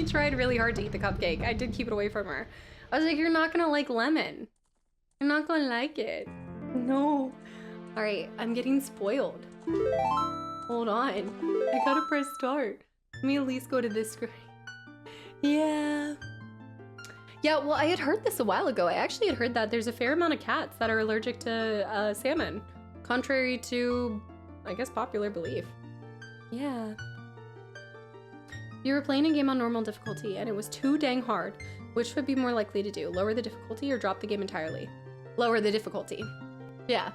tried really hard to eat the cupcake. I did keep it away from her. I was like, you're not gonna like lemon. You're not gonna like it. No. All right, I'm getting spoiled. Hold on. I gotta press start. Let me at least go to this screen. Yeah. Yeah, well, I had heard this a while ago. I actually had heard that there's a fair amount of cats that are allergic to salmon. Contrary to I guess, popular belief. Yeah. You were playing a game on normal difficulty and it was too dang hard. Which would be more likely to do? Lower the difficulty or drop the game entirely? Lower the difficulty. Yeah.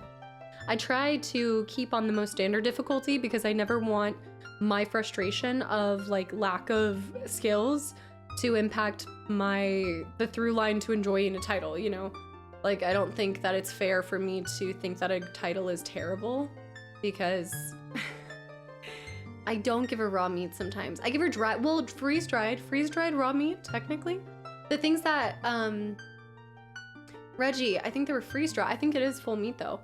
I try to keep on the most standard difficulty because I never want my frustration of like lack of skills to impact the through line to enjoying a title, you know? Like, I don't think that it's fair for me to think that a title is terrible because I don't give her raw meat sometimes. I give her freeze-dried raw meat, technically. The things that, Reggie, I think they were freeze-dried. I think it is full meat though.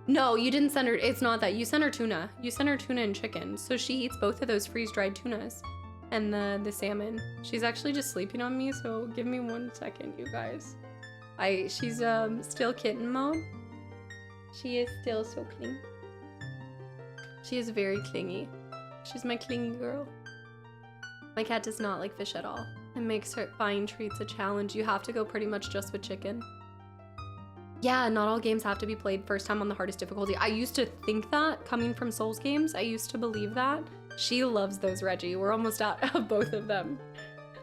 No, you didn't send her, it's not that. You sent her tuna. You sent her tuna and chicken. So she eats both of those freeze-dried tunas and the salmon. She's actually just sleeping on me, so give me 1 second, you guys. She's still kitten mode. She is still so clingy. She is very clingy. She's my clingy girl. My cat does not like fish at all. It makes her buying treats a challenge. You have to go pretty much just with chicken. Yeah, not all games have to be played first time on the hardest difficulty. I used to think that coming from Souls games. I used to believe that. She loves those, Reggie. We're almost out of both of them.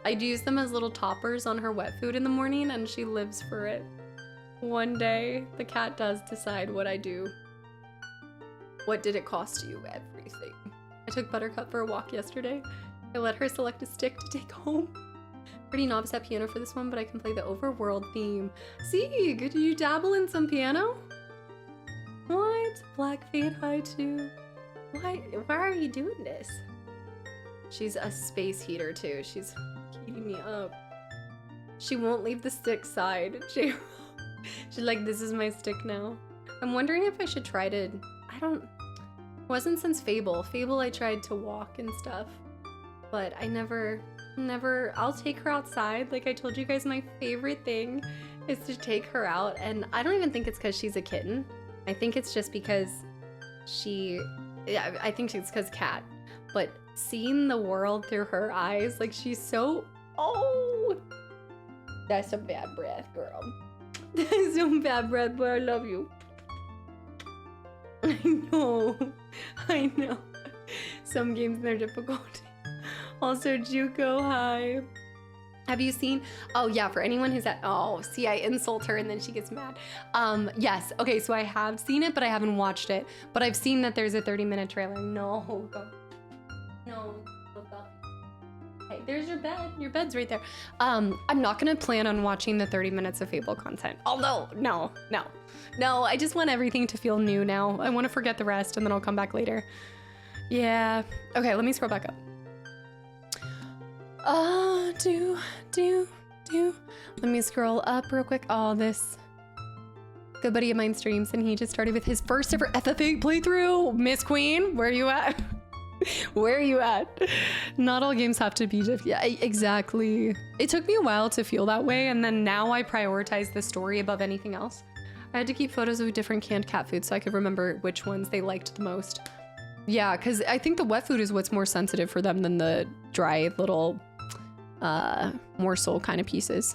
I'd use them as little toppers on her wet food in the morning and she lives for it. One day, the cat does decide what I do. What did it cost you? Everything. I took Buttercup for a walk yesterday. I let her select a stick to take home. Pretty novice at piano for this one, but I can play the overworld theme. See, could you dabble in some piano? What? Black Fade High too. Why are you doing this? She's a space heater too. She's heating me up. She won't leave the stick side. She's like, this is my stick now. I'm wondering if I should try to, it wasn't since Fable. Fable I tried to walk and stuff, but I never, I'll take her outside. Like I told you guys, my favorite thing is to take her out, and I don't even think it's because she's a kitten. I think it's just because I think it's because cat, but seeing the world through her eyes, like she's so, oh, that's some bad breath, girl. That's some bad breath, but I love you. I know. Some games, they're difficult. Also, Juko, hi. Have you seen, oh yeah, for anyone who's see, I insult her and then she gets mad. Yes, okay, so I have seen it, but I haven't watched it. But I've seen that there's a 30-minute trailer. No, go. No, go. Hey, there's your bed. Your bed's right there. I'm not gonna plan on watching the 30 minutes of Fable content. Although, no, I just want everything to feel new now. I want to forget the rest and then I'll come back later. Yeah, okay, let me scroll back up. Let me scroll up real quick. Oh, this good buddy of mine streams and he just started with his first ever FF8 playthrough. Miss Queen, where are you at? Where are you at? Not all games have to be yeah, exactly. It took me a while to feel that way, and then now I prioritize the story above anything else. I had to keep photos of different canned cat food so I could remember which ones they liked the most. Yeah, because I think the wet food is what's more sensitive for them than the dry little morsel kind of pieces.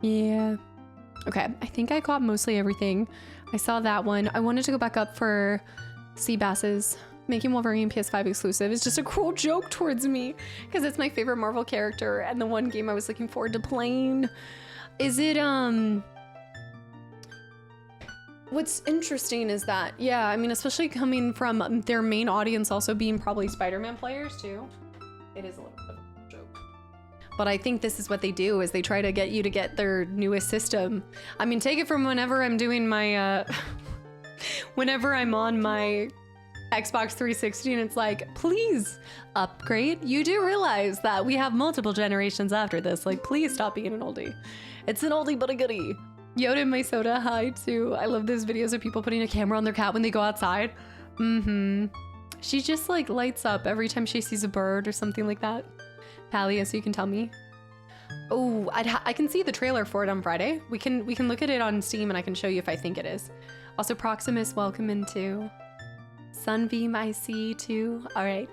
Yeah. Okay, I think I got mostly everything. I saw that one. I wanted to go back up for sea basses. Making Wolverine PS5 exclusive is just a cruel joke towards me because it's my favorite Marvel character and the one game I was looking forward to playing. Is it, what's interesting is that, yeah, I mean, especially coming from their main audience also being probably Spider-Man players too, it is a little bit of a joke. But I think this is what they do, is they try to get you to get their newest system. I mean, take it from whenever I'm doing my, whenever I'm on my Xbox 360 and it's like, please upgrade. You do realize that we have multiple generations after this. Like, please stop being an oldie. It's an oldie but a goodie. Yoda and my soda, hi too. I love those videos of people putting a camera on their cat when they go outside. She just like lights up every time she sees a bird or something like that. Palia, so you can tell me. Oh, I can see the trailer for it on Friday. We can look at it on Steam and I can show you if I think it is. Also, Proximus, welcome into Sunbeam, I see too. All right.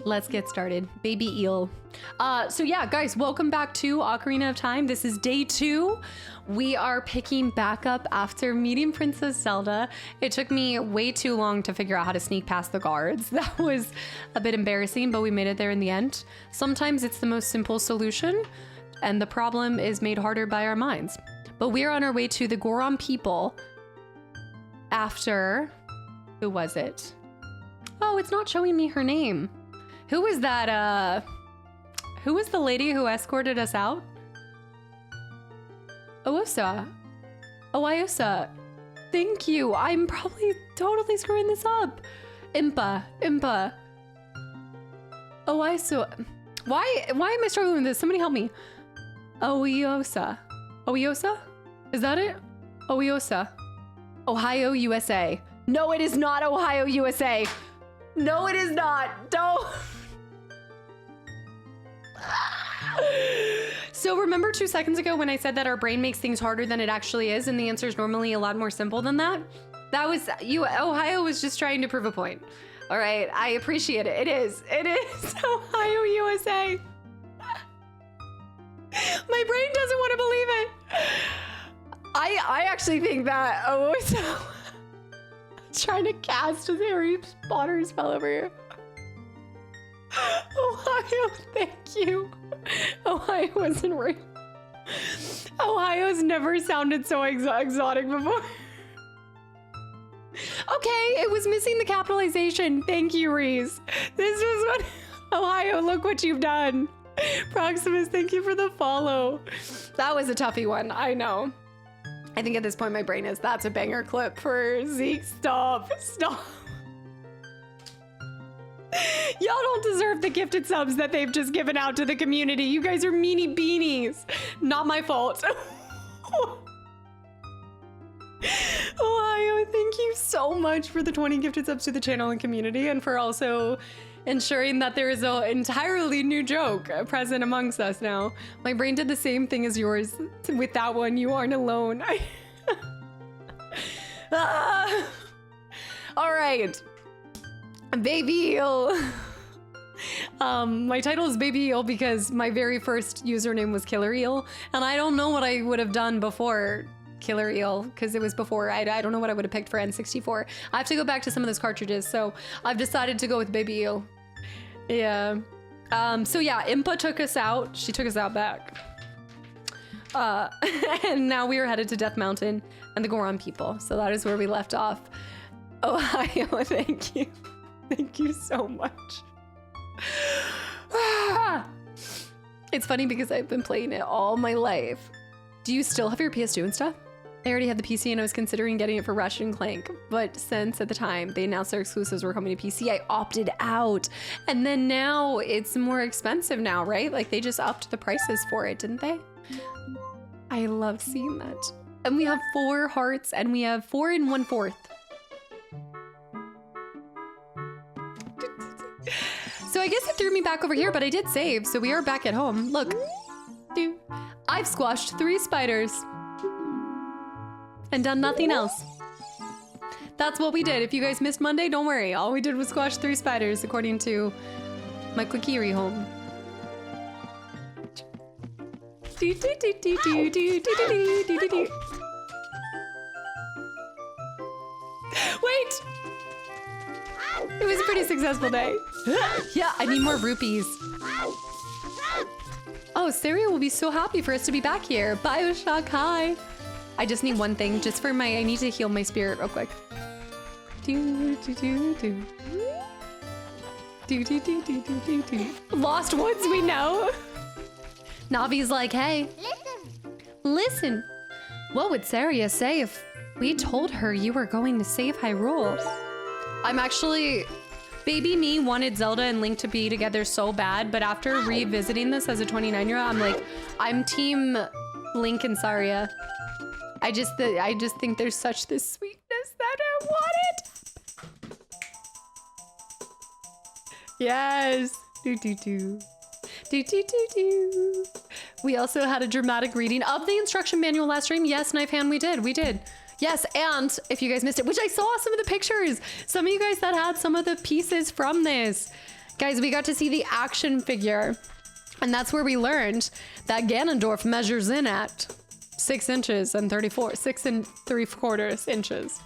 Let's get started. Baby eel. So yeah, guys, welcome back to Ocarina of Time. This is day 2. We are picking back up after meeting Princess Zelda. It took me way too long to figure out how to sneak past the guards. That was a bit embarrassing, but we made it there in the end. Sometimes it's the most simple solution, and the problem is made harder by our minds. But we're on our way to the Goron people after... Who was it? Oh, it's not showing me her name. Who was that, who was the lady who escorted us out? Oosa. Oh, Iosa. Thank you. I'm probably totally screwing this up. Impa. Oh, Iosa. Why am I struggling with this? Somebody help me. Oiosa. Oiosa? Is that it? Oiosa. Ohio, USA. No, it is not Ohio, USA. No, it is not. Don't. So remember 2 seconds ago when I said that our brain makes things harder than it actually is, and the answer is normally a lot more simple than that? That was you. Ohio was just trying to prove a point. All right, I appreciate it. It is Ohio, USA. My brain doesn't want to believe it. I actually think that trying to cast a Harry Potter spell over here. Ohio, thank you. Ohio wasn't real. Ohio's never sounded so exotic before. Okay, it was missing the capitalization. Thank you, Reese. This was what... Ohio, look what you've done. Proximus, thank you for the follow. That was a toughie one, I know. I think at this point my brain is, that's a banger clip for Zeke. Stop. Y'all don't deserve the gifted subs that they've just given out to the community. You guys are meanie beanies. Not my fault. Ohio, thank you so much for the 20 gifted subs to the channel and community, and for also ensuring that there is an entirely new joke present amongst us now. My brain did the same thing as yours with that one. You aren't alone. All right. Baby Eel. My title is Baby Eel because my very first username was Killer Eel, and I don't know what I would have done before Killer Eel because it was before. I don't know what I would have picked for N64. I have to go back to some of those cartridges, so I've decided to go with Baby Eel. Yeah. So yeah, Impa took us out. She took us out back. And now we are headed to Death Mountain and the Goron people. So that is where we left off. Ohio, thank you. Thank you so much. It's funny because I've been playing it all my life. Do you still have your PS2 and stuff? I already had the PC and I was considering getting it for Ratchet and Clank, but since at the time they announced their exclusives were coming to PC, I opted out. And then now it's more expensive now, right? Like they just upped the prices for it, didn't they? I love seeing that. And we have 4 hearts and we have 4 1/4. So I guess it threw me back over here, but I did save, so we are back at home. Look, I've squashed 3 spiders and done nothing else. That's what we did. If you guys missed Monday, don't worry. All we did was squash 3 spiders, according to my Kokiri home. Wait! It was a pretty successful day. Yeah, I need more rupees. Oh, Saria will be so happy for us to be back here. Bioshock, hi. I just need one thing, just for I need to heal my spirit real quick. Lost Woods, we know. Navi's like, hey. Listen. What would Saria say if we told her you were going to save Hyrule? I'm actually... Baby me wanted Zelda and Link to be together so bad, but after revisiting this as a 29-year-old, I'm like, I'm team Link and Saria. I just think there's such this sweetness that I want it. Yes. We also had a dramatic reading of the instruction manual last stream. Yes, Knife Hand, we did. Yes, and if you guys missed it, which I saw some of the pictures, some of you guys that had some of the pieces from this. Guys, we got to see the action figure. And that's where we learned that Ganondorf measures in at 6 inches and 6 3/4 inches.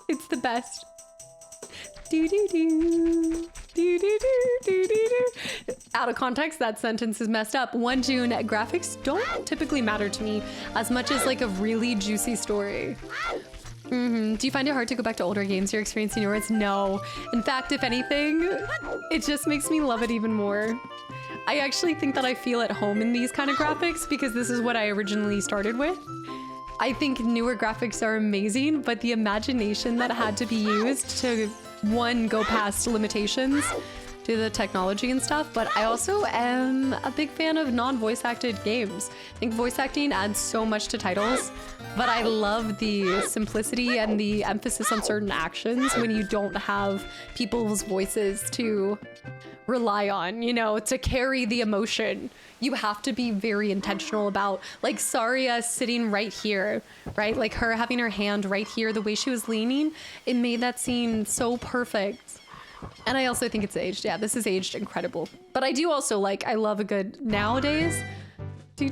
It's the best. Out of context, that sentence is messed up. 1 June, graphics don't typically matter to me as much as like a really juicy story. Do you find it hard to go back to older games you're experiencing your words? No. In fact, if anything, it just makes me love it even more. I actually think that I feel at home in these kind of graphics because this is what I originally started with. I think newer graphics are amazing, but the imagination that had to be used to, one, go past limitations to the technology and stuff, but I also am a big fan of non-voice acted games. I think voice acting adds so much to titles, but I love the simplicity and the emphasis on certain actions when you don't have people's voices to rely on, you know, to carry the emotion. You have to be very intentional about, like, Saria sitting right here, right? Like her having her hand right here, the way she was leaning, it made that scene so perfect. And I also think it's aged. Yeah, this is aged incredible. But I do also like, I love a good nowadays. We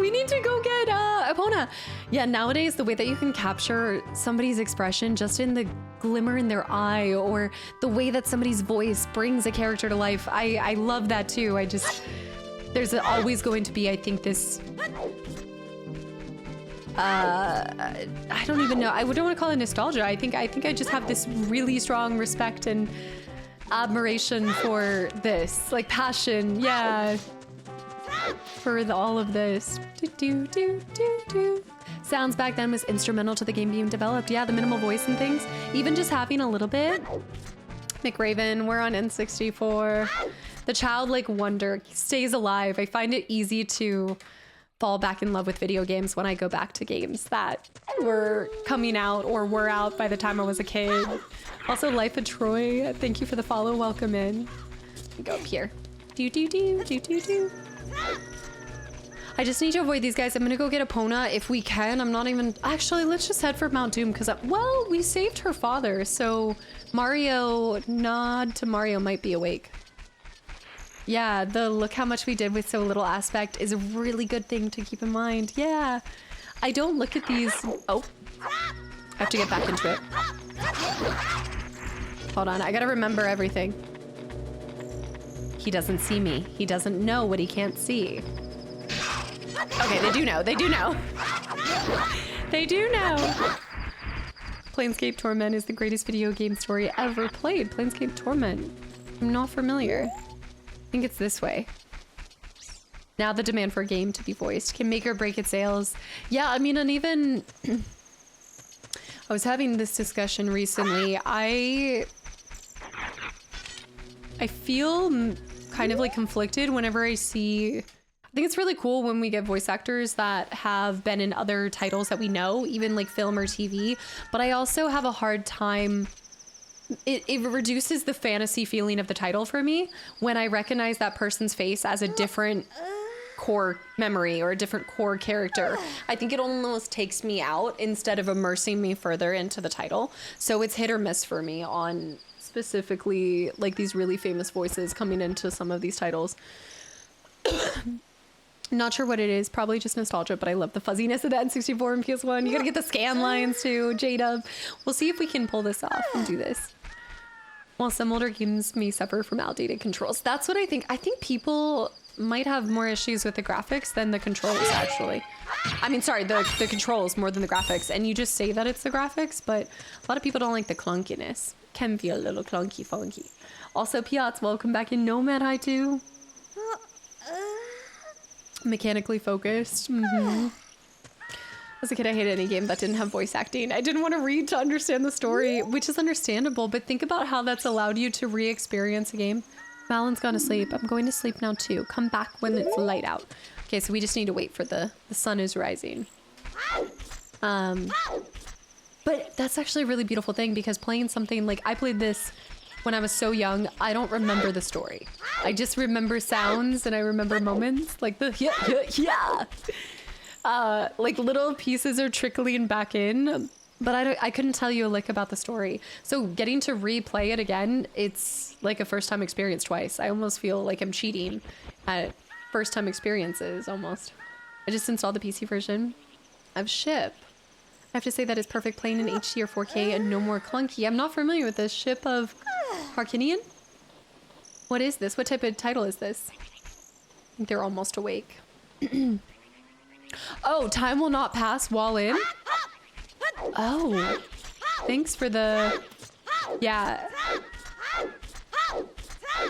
need to go get Epona. Yeah, nowadays, the way that you can capture somebody's expression just in the glimmer in their eye or the way that somebody's voice brings a character to life. I love that too. There's always going to be, I think, this... I don't even know. I don't want to call it nostalgia. I think I just have this really strong respect and admiration for this, like passion. Yeah, for all of this. Sounds back then was instrumental to the game being developed. Yeah, the minimal voice and things. Even just having a little bit. McRaven, we're on N64. The childlike wonder stays alive. I find it easy to fall back in love with video games when I go back to games that were coming out or were out by the time I was a kid. Also, Life of Troy, thank you for the follow. Welcome in. Go up here. I just need to avoid these guys. I'm gonna go get Epona if we can. I'm not even... Actually, let's just head for Mount Doom because, well, we saved her father. So Mario, nod to Mario might be awake. Yeah, the look how much we did with so little aspect is a really good thing to keep in mind. Yeah, I don't look at these. Oh, I have to get back into it. Hold on, I gotta remember everything. He doesn't see me. He doesn't know what he can't see. Okay, they do know. They do know. They do know. Planescape Torment is the greatest video game story ever played. Planescape Torment. I'm not familiar. I think it's this way. Now the demand for a game to be voiced can make or break its sales. Yeah, I mean, and even... I was having this discussion recently. I feel kind of like conflicted whenever I see... I think it's really cool when we get voice actors that have been in other titles that we know, even like film or TV, but I also have a hard time... It reduces the fantasy feeling of the title for me when I recognize that person's face as a different core memory or a different core character. I think it almost takes me out instead of immersing me further into the title. So it's hit or miss for me on specifically like these really famous voices coming into some of these titles. Not sure what it is, probably just nostalgia, but I love the fuzziness of that in 64 and PS1. You gotta get the scan lines too, J-Dub. We'll see if we can pull this off and do this. While some older games may suffer from outdated controls. That's what I think. I think people might have more issues with the graphics than the controls, actually. I mean, sorry, the controls more than the graphics. And you just say that it's the graphics, but a lot of people don't like the clunkiness. Can feel a little clunky funky. Also, Piot's, welcome back in Nomad High too. Mechanically focused. As a kid, I hated any game that didn't have voice acting. I didn't want to read to understand the story, which is understandable, but think about how that's allowed you to re-experience a game. Malin's gone to sleep. I'm going to sleep now too. Come back when it's light out. Okay, so we just need to wait for the sun is rising. But that's actually a really beautiful thing because playing something like I played this when I was so young, I don't remember the story. I just remember sounds and I remember moments like the yeah. Like little pieces are trickling back in, but I couldn't tell you a lick about the story. So getting to replay it again, it's like a first time experience twice. I almost feel like I'm cheating at first time experiences almost. I just installed the PC version of Ship. I have to say that it's perfect playing in HD or 4K and no more clunky. I'm not familiar with this. Ship of Harkinian? What is this? What type of title is this? I think they're almost awake. Oh, time will not pass while in? Oh, thanks for the... Yeah.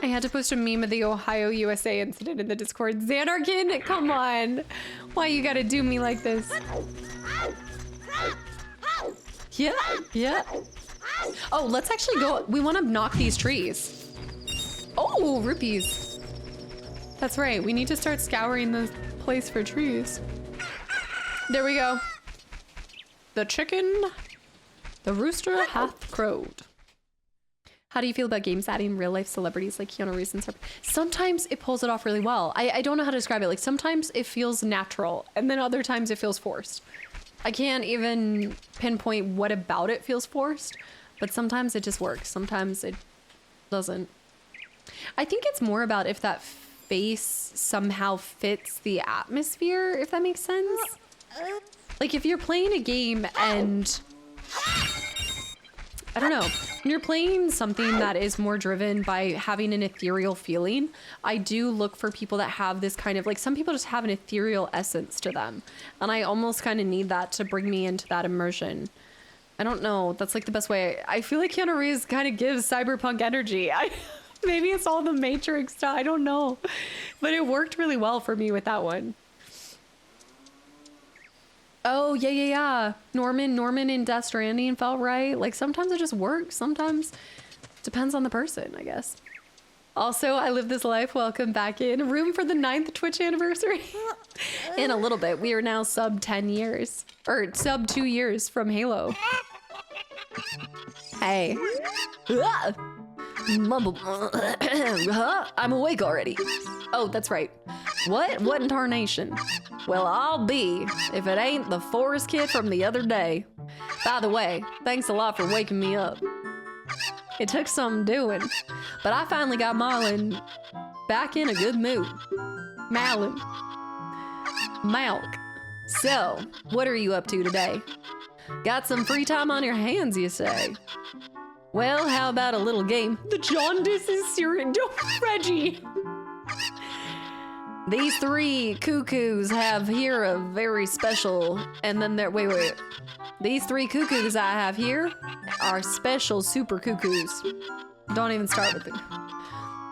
I had to post a meme of the Ohio, USA incident in the Discord. Xanarkin, come on. Why you gotta do me like this? Yeah, yeah. Oh, let's actually go. We want to knock these trees. Oh, rupees. That's right. We need to start scouring the place for trees. There we go. The chicken, the rooster hath crowed. How do you feel about games adding real life celebrities like Keanu Reeves and stuff? Sometimes it pulls it off really well. I don't know how to describe it. Like sometimes it feels natural and then other times it feels forced. I can't even pinpoint what about it feels forced, but sometimes it just works. Sometimes it doesn't. I think it's more about if that face somehow fits the atmosphere, if that makes sense. Like if you're playing a game and I don't know, when you're playing something that is more driven by having an ethereal feeling, I do look for people that have this kind of, like some people just have an ethereal essence to them. And I almost kind of need that to bring me into that immersion. I don't know, that's like the best way. I feel like Keanu Reeves kind of gives cyberpunk energy. Maybe it's all the Matrix stuff, I don't know. But it worked really well for me with that one. Oh, yeah. Norman in Death Stranding felt right. Like, sometimes it just works. Sometimes it depends on the person, I guess. Also, I live this life. Welcome back in. Room for the 9th Twitch anniversary. In a little bit. We are now sub 10 years. Or sub 2 years from Halo. Hey. I'm awake already. Oh, that's right. What in tarnation? Well, I'll be if it ain't the forest kid from the other day. By the way, thanks a lot for waking me up. It took some doing, but I finally got Marlin back in a good mood. Malk. So, what are you up to today? Got some free time on your hands, you say? Well, how about a little game? The jaundice is serious. Reggie. These 3 cuckoos have here a very special, and then there, wait. These 3 cuckoos I have here are special super cuckoos. Don't even start with them.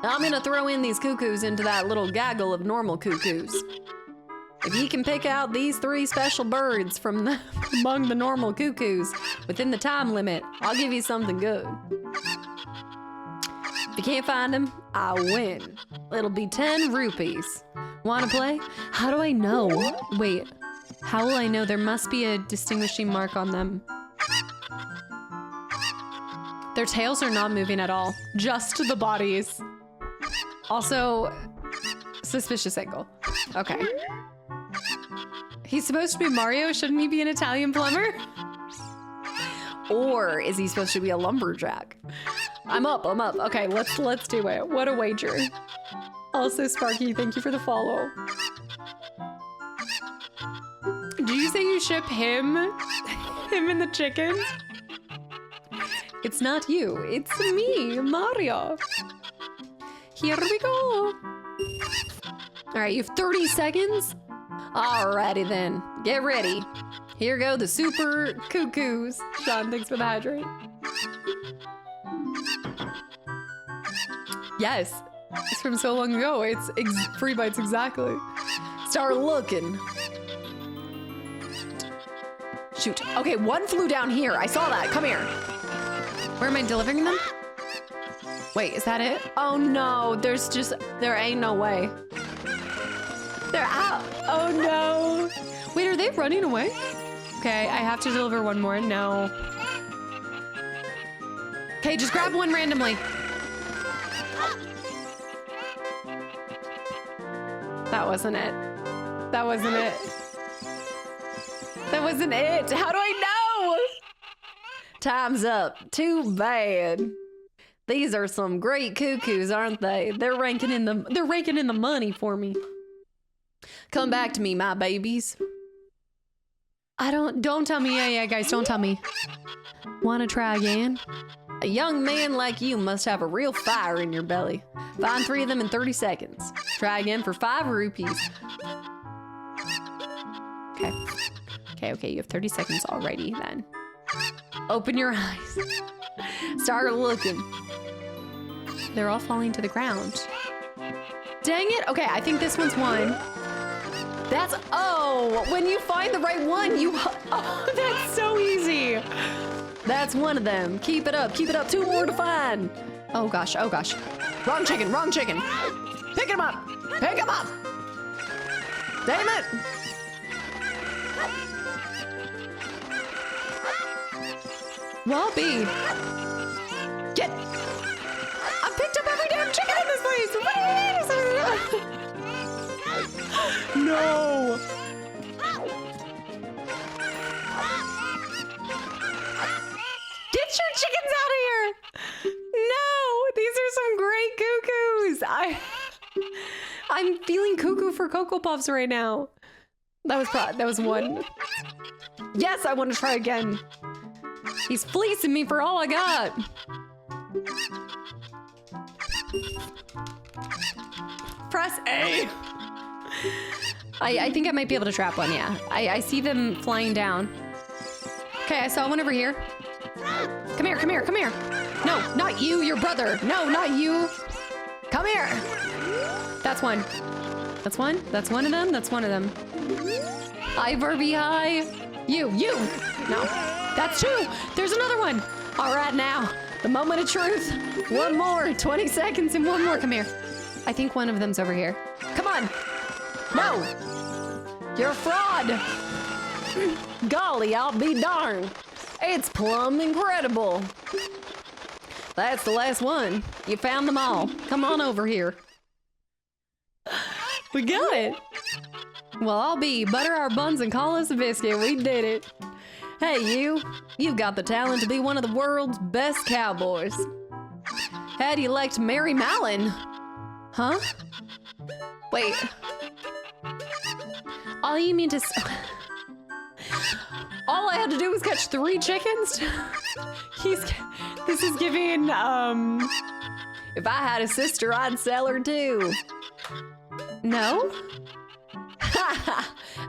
I'm gonna throw in these cuckoos into that little gaggle of normal cuckoos. If you can pick out these 3 special birds from among the normal cuckoos within the time limit, I'll give you something good. If you can't find them, I win. It'll be 10 rupees. Wanna play? How do I know? Wait, how will I know? There must be a distinguishing mark on them. Their tails are not moving at all, just the bodies. Also, suspicious angle. Okay. He's supposed to be Mario, shouldn't he be an Italian plumber? Or is he supposed to be a lumberjack? I'm up. Okay, let's do it. What a wager. Also, Sparky, thank you for the follow. Did you say you ship him? Him and the chicken? It's not you, it's me, Mario. Here we go. All right, you have 30 seconds? Alrighty then, get ready. Here go the super cuckoos. Sean, thanks for the hydrate. Yes, it's from so long ago. It's free bites exactly. Start looking. Shoot. Okay, one flew down here. I saw that. Come here. Where am I delivering them? Wait, is that it? Oh no, there ain't no way. They're out. Oh no. Wait, are they running away? Okay, I have to deliver one more. No. Okay, just grab one randomly. That wasn't it. That wasn't it. That wasn't it. How do I know? Time's up. Too bad. These are some great cuckoos, aren't they? They're raking in the money for me. Come back to me, my babies. Don't tell me. Yeah, guys, don't tell me. Wanna try again? A young man like you must have a real fire in your belly. Find 3 of them in 30 seconds. Try again for 5 rupees. Okay, you have 30 seconds already then. Open your eyes. Start looking. They're all falling to the ground. Dang it. Okay, I think this one's one. When you find the right one, that's so easy. That's one of them. Keep it up. 2 more to find. Oh gosh. Wrong chicken. Pick him up. Damn it. Wobby. I picked up every damn chicken in this place. What do you mean? No. Get your chickens out of here. No, these are some great cuckoos. I'm feeling cuckoo for Cocoa Puffs right now. That was one. Yes, I want to try again. He's fleecing me for all I got. Press A. I think I might be able to trap one, yeah. I see them flying down. Okay, I saw one over here. Come here. No, not you, your brother. No, not you. Come here. That's one. That's one? That's one of them? That's one of them. Hi, Barbie, hi. You. No, that's 2. There's another one. All right, now, the moment of truth. One more, 20 seconds and one more. Come here. I think one of them's over here. Come on. No. You're a fraud. Golly, I'll be darned. It's plumb incredible. That's the last one. You found them all. Come on over here. We got it. Well, I'll be butter our buns and call us a biscuit. We did it. Hey, you've got the talent to be one of the world's best cowboys. How do you like to marry Malin? Huh? Wait. All you mean to all I had to do was catch 3 chickens? This is giving, if I had a sister, I'd sell her too. No?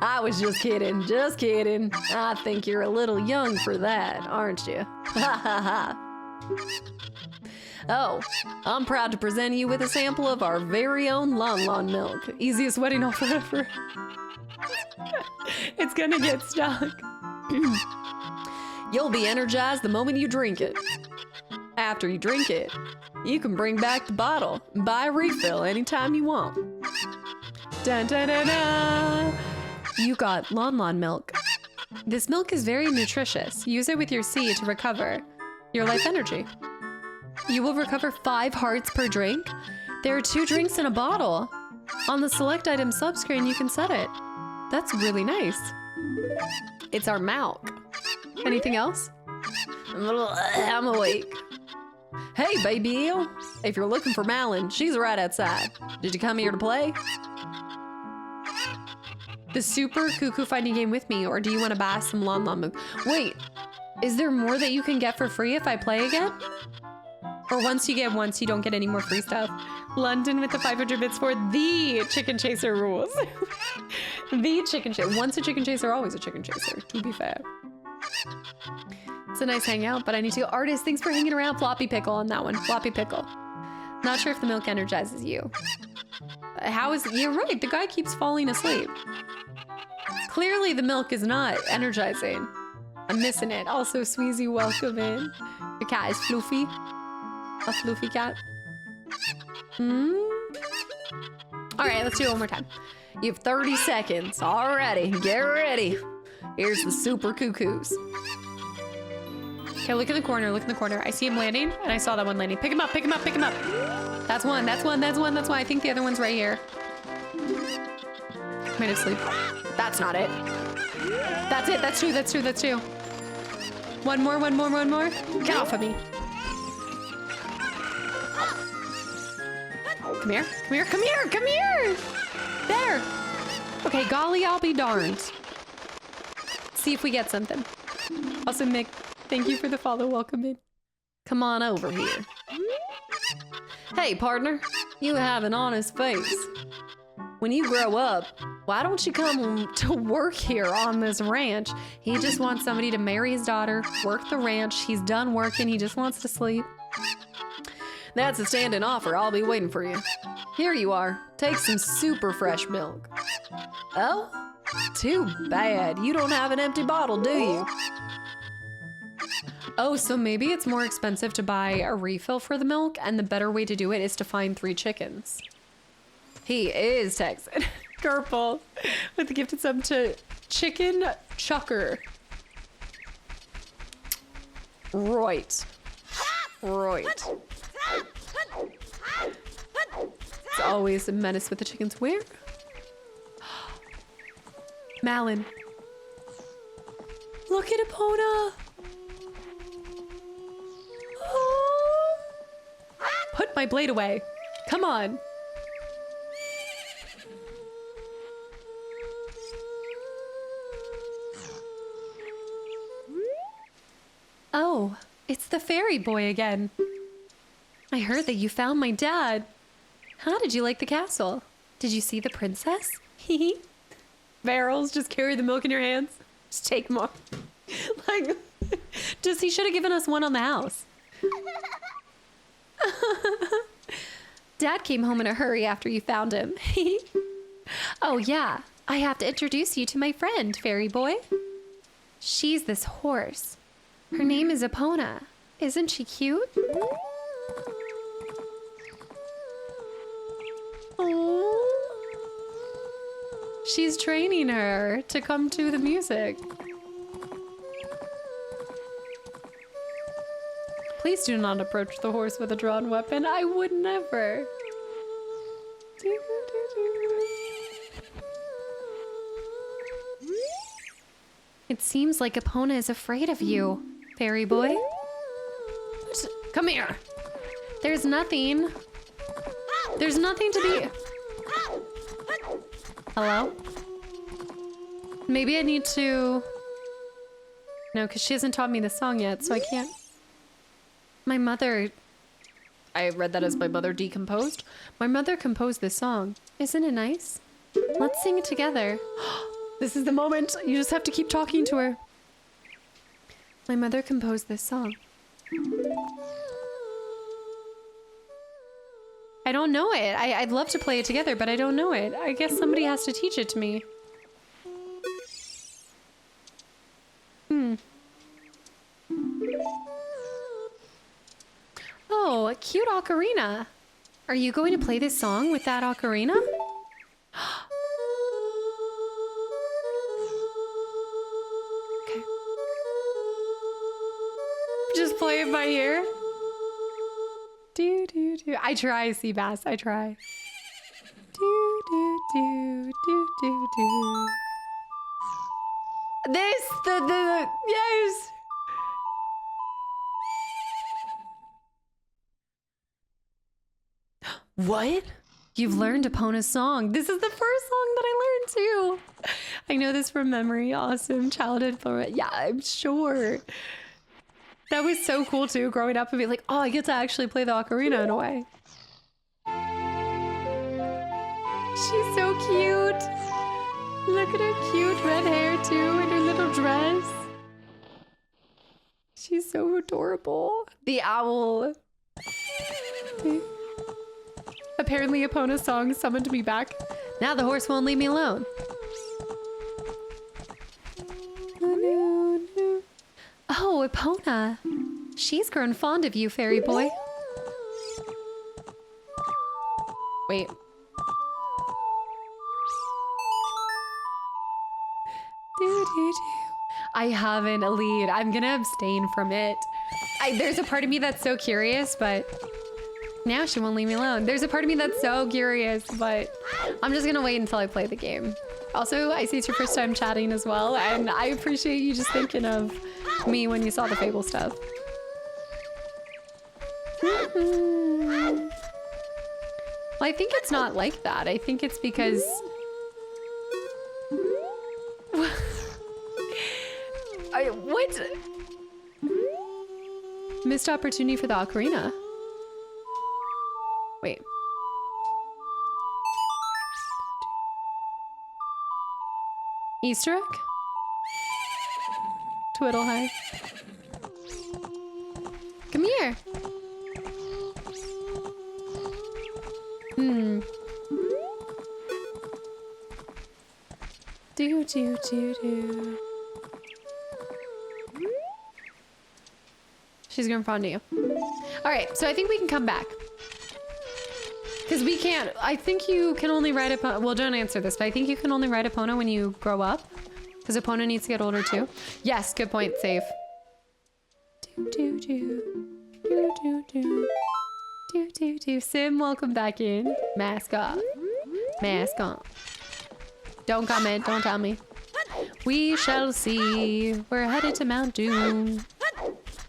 I was just kidding. I think you're a little young for that, aren't you? Oh, I'm proud to present you with a sample of our very own Lon milk. Easiest wedding offer ever. It's gonna get stuck. You'll be energized the moment you drink it. After you drink it, you can bring back the bottle and buy a refill anytime you want. Dun, dun, dun, dun. You got Lon milk. This milk is very nutritious. Use it with your C to recover your life energy. You will recover 5 hearts per drink. There are 2 drinks in a bottle. On the select item subscreen, you can set it. That's really nice. It's our milk. Anything else? I'm awake. Hey, baby eel. If you're looking for Malin, she's right outside. Did you come here to play? The super cuckoo finding game with me, or do you want to buy some Lon milk? Wait, is there more that you can get for free if I play again? Or once you get once, you don't get any more free stuff. London with the 500 bits for the chicken chaser rules. The chicken chaser. Once a chicken chaser, always a chicken chaser, to be fair. It's a nice hangout, but I need to go. Artist, thanks for hanging around. Floppy pickle on that one. Floppy pickle. Not sure if the milk energizes you. How is it? You're right. The guy keeps falling asleep. Clearly the milk is not energizing. I'm missing it. Also, Sweezy, welcome in. The cat is floofy. A floofy cat. All right, let's do it one more time. You have 30 seconds. Alrighty, get ready. Here's the super cuckoos. Okay, look in the corner, look in the corner. I see him landing, and I saw that one landing. Pick him up, pick him up, pick him up. That's one, that's one, that's one, that's one. I think the other one's right here. Might have sleep. That's not it. That's it. That's two. That's two. That's two. One more. One more. One more. Get off of me. Come here. Come here. Come here. Come here. There. Okay, golly, I'll be darned. See if we get something. Also, Mick, thank you for the follow. Welcome in. Come on over here. Hey, partner. You have an honest face. When you grow up, why don't you come to work here on this ranch? He just wants somebody to marry his daughter, work the ranch. He's done working. He just wants to sleep. That's a standing offer. I'll be waiting for you. Here you are. Take some super fresh milk. Oh? Too bad. You don't have an empty bottle, do you? Oh, so maybe it's more expensive to buy a refill for the milk, and the better way to do it is to find 3 chickens. He is Texan. Purple with the gifted sub to Chicken Chucker. Right. Right. It's always a menace with the chickens. Where? Malin. Look at Epona. Oh. Put my blade away. Come on. Oh, it's the fairy boy again. I heard that you found my dad. How did you like the castle? Did you see the princess? Hee Barrels, just carry the milk in your hands. Just take more. Like, he should have given us one on the house. Dad came home in a hurry after you found him. Oh yeah, I have to introduce you to my friend, fairy boy. She's this horse. Her name is Epona. Isn't she cute? Oh. She's training her to come to the music. Please do not approach the horse with a drawn weapon. I would never. It seems like Epona is afraid of you, fairy boy. Come here. There's nothing. There's nothing to be. Hello? Maybe I need to... No, because she hasn't taught me the song yet, so I can't. My mother... I read that as my mother decomposed. My mother composed this song. Isn't it nice? Let's sing it together. This is the moment. You just have to keep talking to her. My mother composed this song. I don't know it. I'd love to play it together, but I don't know it. I guess somebody has to teach it to me. Oh, a cute ocarina. Are you going to play this song with that ocarina? Okay. Just play it by ear. Do do do. I try, Seabass. I try. Do do do do do do. This the yes. What? You've learned Epona's song. This is the first song that I learned too. I know this from memory. Awesome childhood fun. Yeah, I'm sure. That was so cool too, growing up and being like, oh, I get to actually play the ocarina in a way. She's so cute. Look at her cute red hair too and her little dress. She's so adorable. The owl. Apparently Epona's song summoned me back. Now the horse won't leave me alone. Oh, Epona. She's grown fond of you, fairy boy. Wait. I haven't a lead. I'm gonna abstain from it. There's a part of me that's so curious, but now she won't leave me alone. There's a part of me that's so curious, but I'm just gonna wait until I play the game. Also, I see it's your first time chatting as well, and I appreciate you just thinking of me when you saw the Fable stuff. Well, I think it's not like that. I think it's because... what? Missed opportunity for the Ocarina. Wait. Easter egg? Twiddle, hi. Come here. Do, do, do, do. She's gonna respond to you. All right, so I think we can come back. Because we can't, I think you can only ride Epona. Well, don't answer this, but I think you can only ride Epona when you grow up. Because Epona needs to get older too. Yes, good point, save. Do, do, do. Do, do, do. Do, do, do. Sim, welcome back in. Mask off. Mask on. Don't comment, don't tell me. We shall see. We're headed to Mount Doom.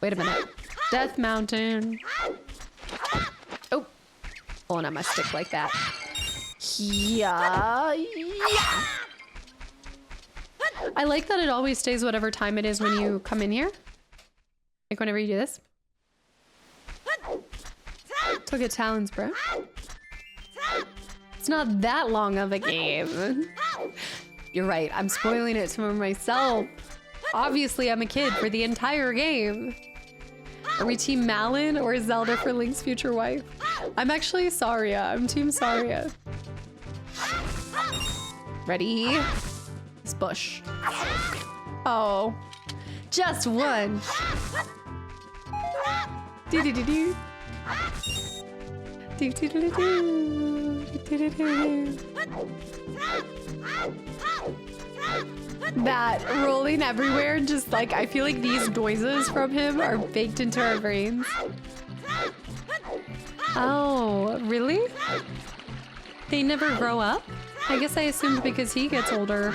Wait a minute. Death Mountain. Oh. Pulling out my stick like that. Yeah. Yeah. I like that it always stays whatever time it is when you come in here. Like whenever you do this. Took a talons, bro. It's not that long of a game. You're right, I'm spoiling it for myself. Obviously, I'm a kid for the entire game. Are we Team Malin or Zelda for Link's future wife? I'm actually Saria. I'm Team Saria. Ready? This bush. Oh, just one. Do do do do. Do do do do do. Do do do. That rolling everywhere, just like, I feel like these noises from him are baked into our brains. Oh, really? They never grow up? I guess I assumed because he gets older,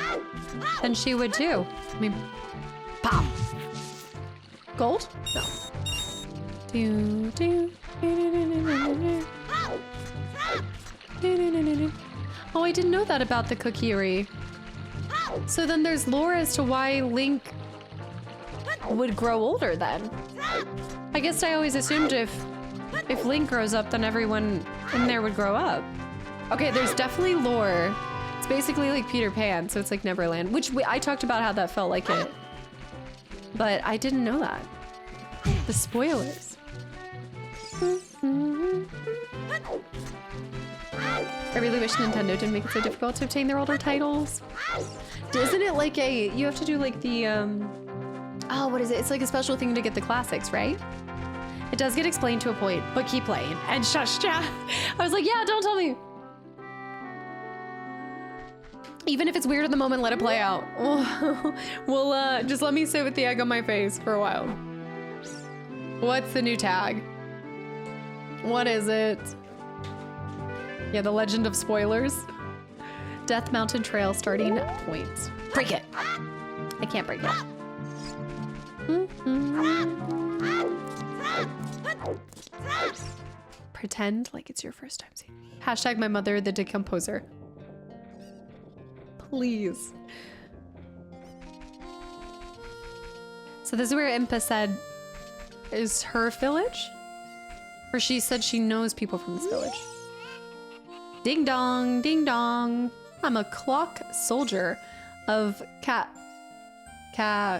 then she would too. I mean, pop. Gold? No. Do, do, oh, I didn't know that about the cookery. So then there's lore as to why Link would grow older then. I guess I always assumed if Link grows up, then everyone in there would grow up. Okay, there's definitely lore. It's basically like Peter Pan, so it's like Neverland, which I talked about how that felt like it. But I didn't know that. The spoilers. I really wish Nintendo didn't make it so difficult to obtain their older titles. Isn't it like you have to do like the, oh, what is it? It's like a special thing to get the classics, right? It does get explained to a point, but keep playing. And shush, yeah. I was like, yeah, don't tell me. Even if it's weird at the moment, let it play out. Well, just let me sit with the egg on my face for a while. What's the new tag? What is it? Yeah, the legend of spoilers. Death Mountain Trail starting point. Break it. I can't break it. Pretend like it's your first time seeing me. Hashtag my mother, the decomposer. Please. So this is where Impa said is her village? Or she said she knows people from this village. Ding dong, ding dong. I'm a clock soldier of Kakariko.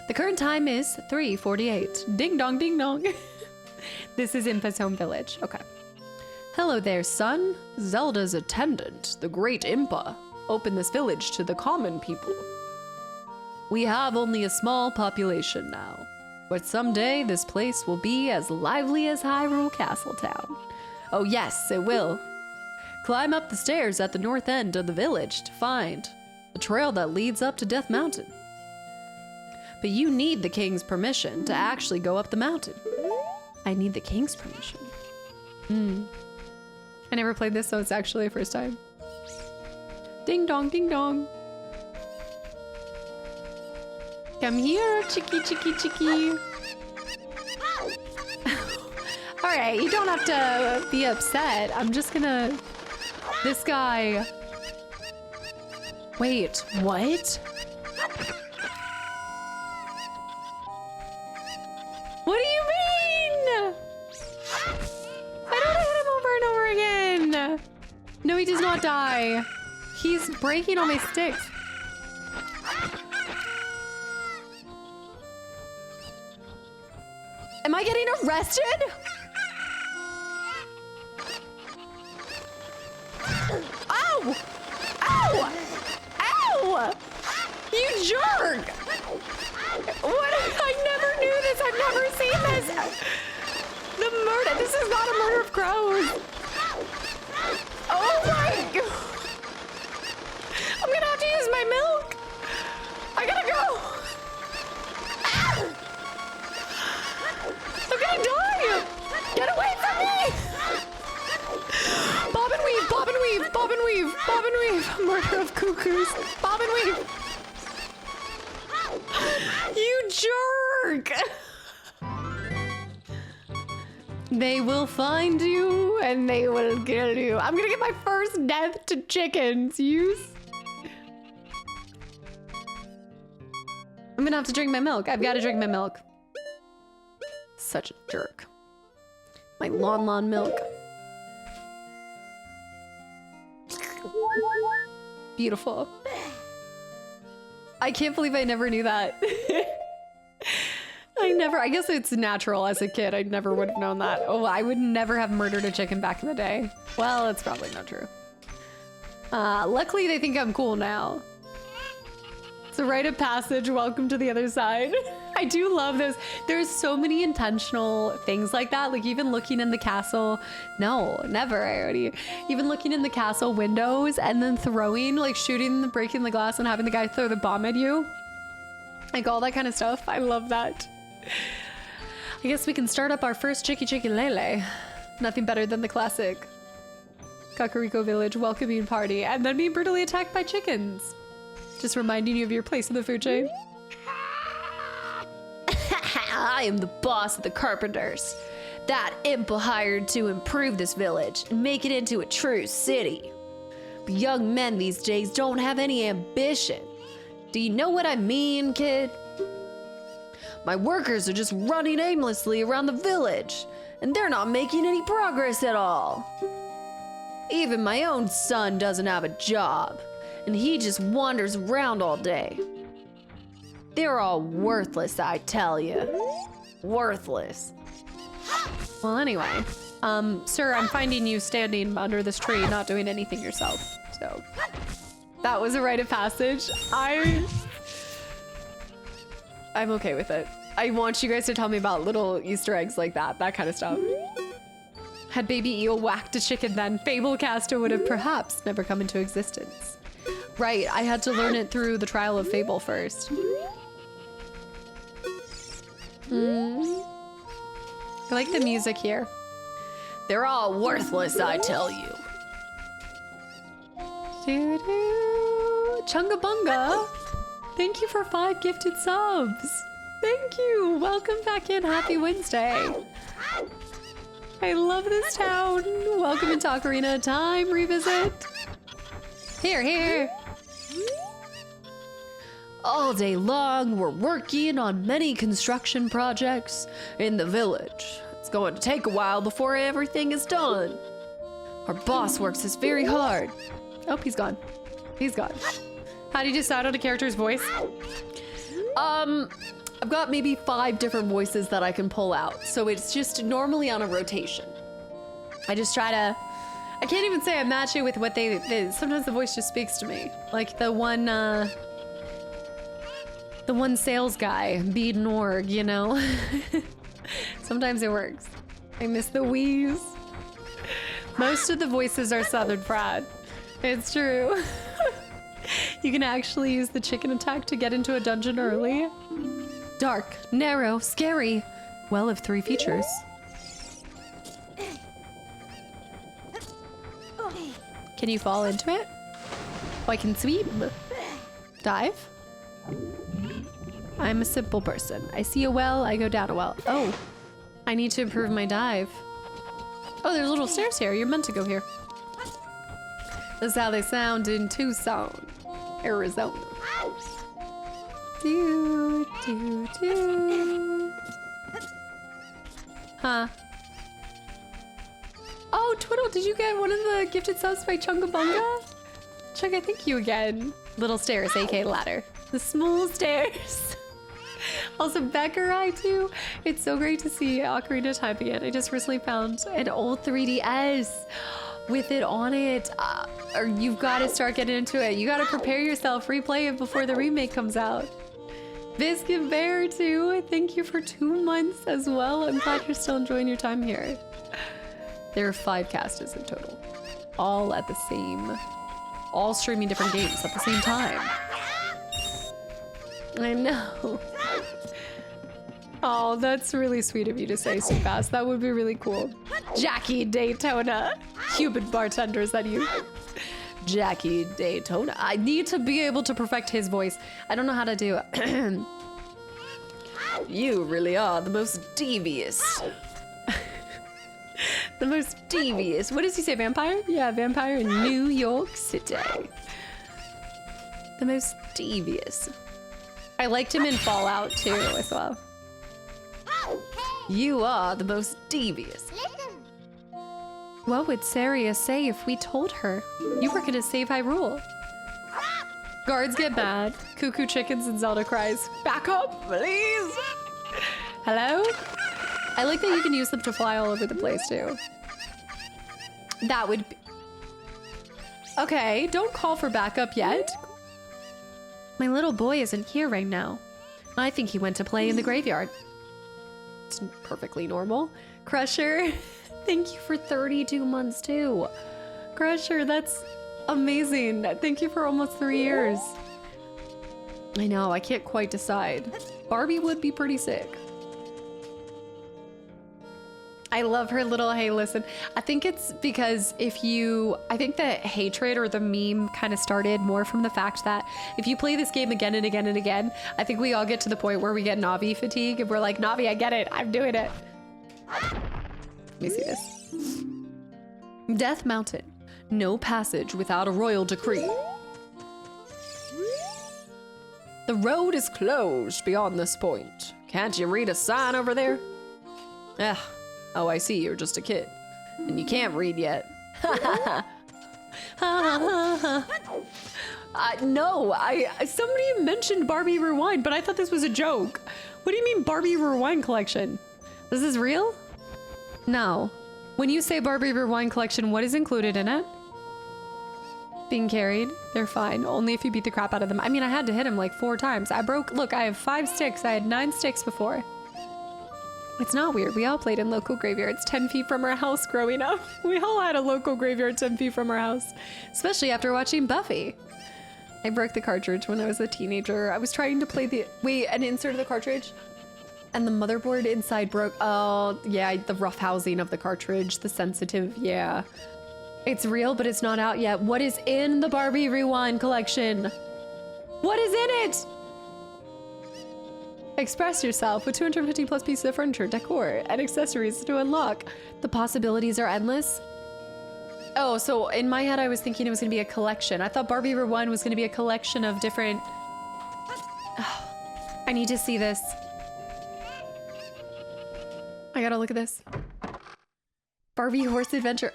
The current time is 3:48. Ding dong, ding dong. This is Impa's home village. Okay. Hello there, son. Zelda's attendant, the great Impa, opened this village to the common people. We have only a small population now, but someday this place will be as lively as Hyrule Castletown. Oh yes, it will. Climb up the stairs at the north end of the village to find the trail that leads up to Death Mountain. But you need the king's permission to actually go up the mountain. I need the king's permission. I never played this, so it's actually the first time. Ding dong, ding dong. Come here, chicky, chicky, chicky. All right, you don't have to be upset. I'm just gonna... This guy... Wait, what? What do you mean? I don't hit him over and over again. No, he does not die. He's breaking all my sticks. Am I getting arrested? Ow! Ow! Ow! You jerk! What? I never knew this. I've never seen this. The murder. This is not a murder of crows. Oh my god. I'm gonna have to use my milk. I gotta go. Ah! I'm gonna die. Get away from me. Bob and weave, bob and weave, bob and weave, bob and weave. Murder of cuckoos. Bob and weave. You jerk! They will find you and they will kill you. I'm gonna get my first death to chickens. I'm gonna have to drink my milk. I've gotta drink my milk. Such a jerk. My lawn milk. Beautiful. I can't believe I never knew that. I guess it's natural as a kid. I never would have known that. Oh, I would never have murdered a chicken back in the day. Well, it's probably not true. Luckily, they think I'm cool now. It's a rite of passage. Welcome to the other side. I do love this. There's so many intentional things like that. Like even looking in the castle. No, never. Even looking in the castle windows and then throwing, like shooting, breaking the glass and having the guy throw the bomb at you. Like all that kind of stuff. I love that. I guess we can start up our first Chicky Chicky Lele. Nothing better than the classic Kakariko Village welcoming party and then being brutally attacked by chickens. Just reminding you of your place in the food chain. I am the boss of the carpenters. That imp hired to improve this village and make it into a true city. But young men these days don't have any ambition. Do you know what I mean, kid? My workers are just running aimlessly around the village, and they're not making any progress at all. Even my own son doesn't have a job, and he just wanders around all day. They're all worthless, I tell you. Worthless. Well, anyway, sir, I'm finding you standing under this tree, not doing anything yourself. So that was a rite of passage. I'm okay with it. I want you guys to tell me about little Easter eggs like that kind of stuff. Had Baby Eel whacked a chicken then, Fablecaster would have perhaps never come into existence. Right, I had to learn it through the trial of Fable first. I like the music here. They're all worthless, I tell you. Doo-doo. Chungabunga. Thank you for 5 gifted subs. Thank you. Welcome back in. Happy Wednesday. I love this town. Welcome into Ocarina of Time revisit. Here. All day long, we're working on many construction projects in the village. It's going to take a while before everything is done. Our boss works us very hard. Oh, he's gone. He's gone. How do you decide on a character's voice? I've got maybe 5 different voices that I can pull out. So it's just normally on a rotation. I just try to, I can't even say I match it with what they sometimes the voice just speaks to me. Like the one sales guy, Bede Norg, you know? Sometimes it works. I miss the wheeze. Most of the voices are Southern Pride. It's true. You can actually use the chicken attack to get into a dungeon early. Dark, narrow, scary. Well of 3 features. Can you fall into it? Oh, I can swim. Dive? I'm a simple person. I see a well, I go down a well. Oh, I need to improve my dive. Oh, there's little stairs here. You're meant to go here. That's how they sound in Tucson, Arizona. Do, do, do. Huh. Oh, Twiddle, did you get one of the gifted subs by Chungabunga? Chunga, thank you again. Little stairs, aka ladder. The small stairs. Also, Becker, I too. It's so great to see Ocarina of Time again. I just recently found an old 3DS with it on it. Or you've got to start getting into it. You got to prepare yourself, replay it before the remake comes out. Biscuit Bear too. Thank you for 2 months as well. I'm glad you're still enjoying your time here. There are 5 casters in total, all at the same, all streaming different games at the same time. I know. Oh, that's really sweet of you to say so fast. That would be really cool. Jackie Daytona. Human bartenders that you. Jackie Daytona. I need to be able to perfect his voice. I don't know how to do it. You really are the most devious. The most devious. What does he say, vampire? Yeah, vampire in New York City. The most devious. I liked him in Fallout too as well. You are the most devious. What would Saria say if we told her you were gonna save Hyrule? Guards get mad. Cuckoo chickens and Zelda cries, back up, please. Hello? I like that you can use them to fly all over the place too. That would be... Okay, don't call for backup yet. My little boy isn't here right now. I think he went to play in the graveyard. It's perfectly normal. Crusher, thank you for 32 months too. Crusher, that's amazing. Thank you for almost 3 years. I know, I can't quite decide. Barbie would be pretty sick. I love her little, hey, listen. I think it's because I think the hatred or the meme kind of started more from the fact that if you play this game again and again and again, I think we all get to the point where we get Navi fatigue and we're like, Navi, I get it, I'm doing it. Let me see this. Death Mountain. No passage without a royal decree. The road is closed beyond this point. Can't you read a sign over there? Oh, I see, you're just a kid. And you can't read yet. No, somebody mentioned Barbie Rewind, but I thought this was a joke. What do you mean Barbie Rewind collection? This is real? No. When you say Barbie Rewind collection, what is included in it? Being carried, they're fine. Only if you beat the crap out of them. I mean, I had to hit him like 4 times. Look, I have 5 sticks. I had 9 sticks before. It's not weird. We all played in local graveyards 10 feet from our house growing up. We all had a local graveyard 10 feet from our house, especially after watching Buffy. I broke the cartridge when I was a teenager. I was trying to play and inserted the cartridge and the motherboard inside broke. Oh, yeah, the rough housing of the cartridge, the sensitive, yeah. It's real, but it's not out yet. What is in the Barbie Rewind collection? What is in it? Express yourself with 250 plus pieces of furniture, decor, and accessories to unlock. The possibilities are endless. Oh, so in my head, I was thinking it was gonna be a collection. I thought Barbie Rewind was gonna be a collection of different... Oh, I need to see this. I gotta look at this. Barbie Horse Adventure.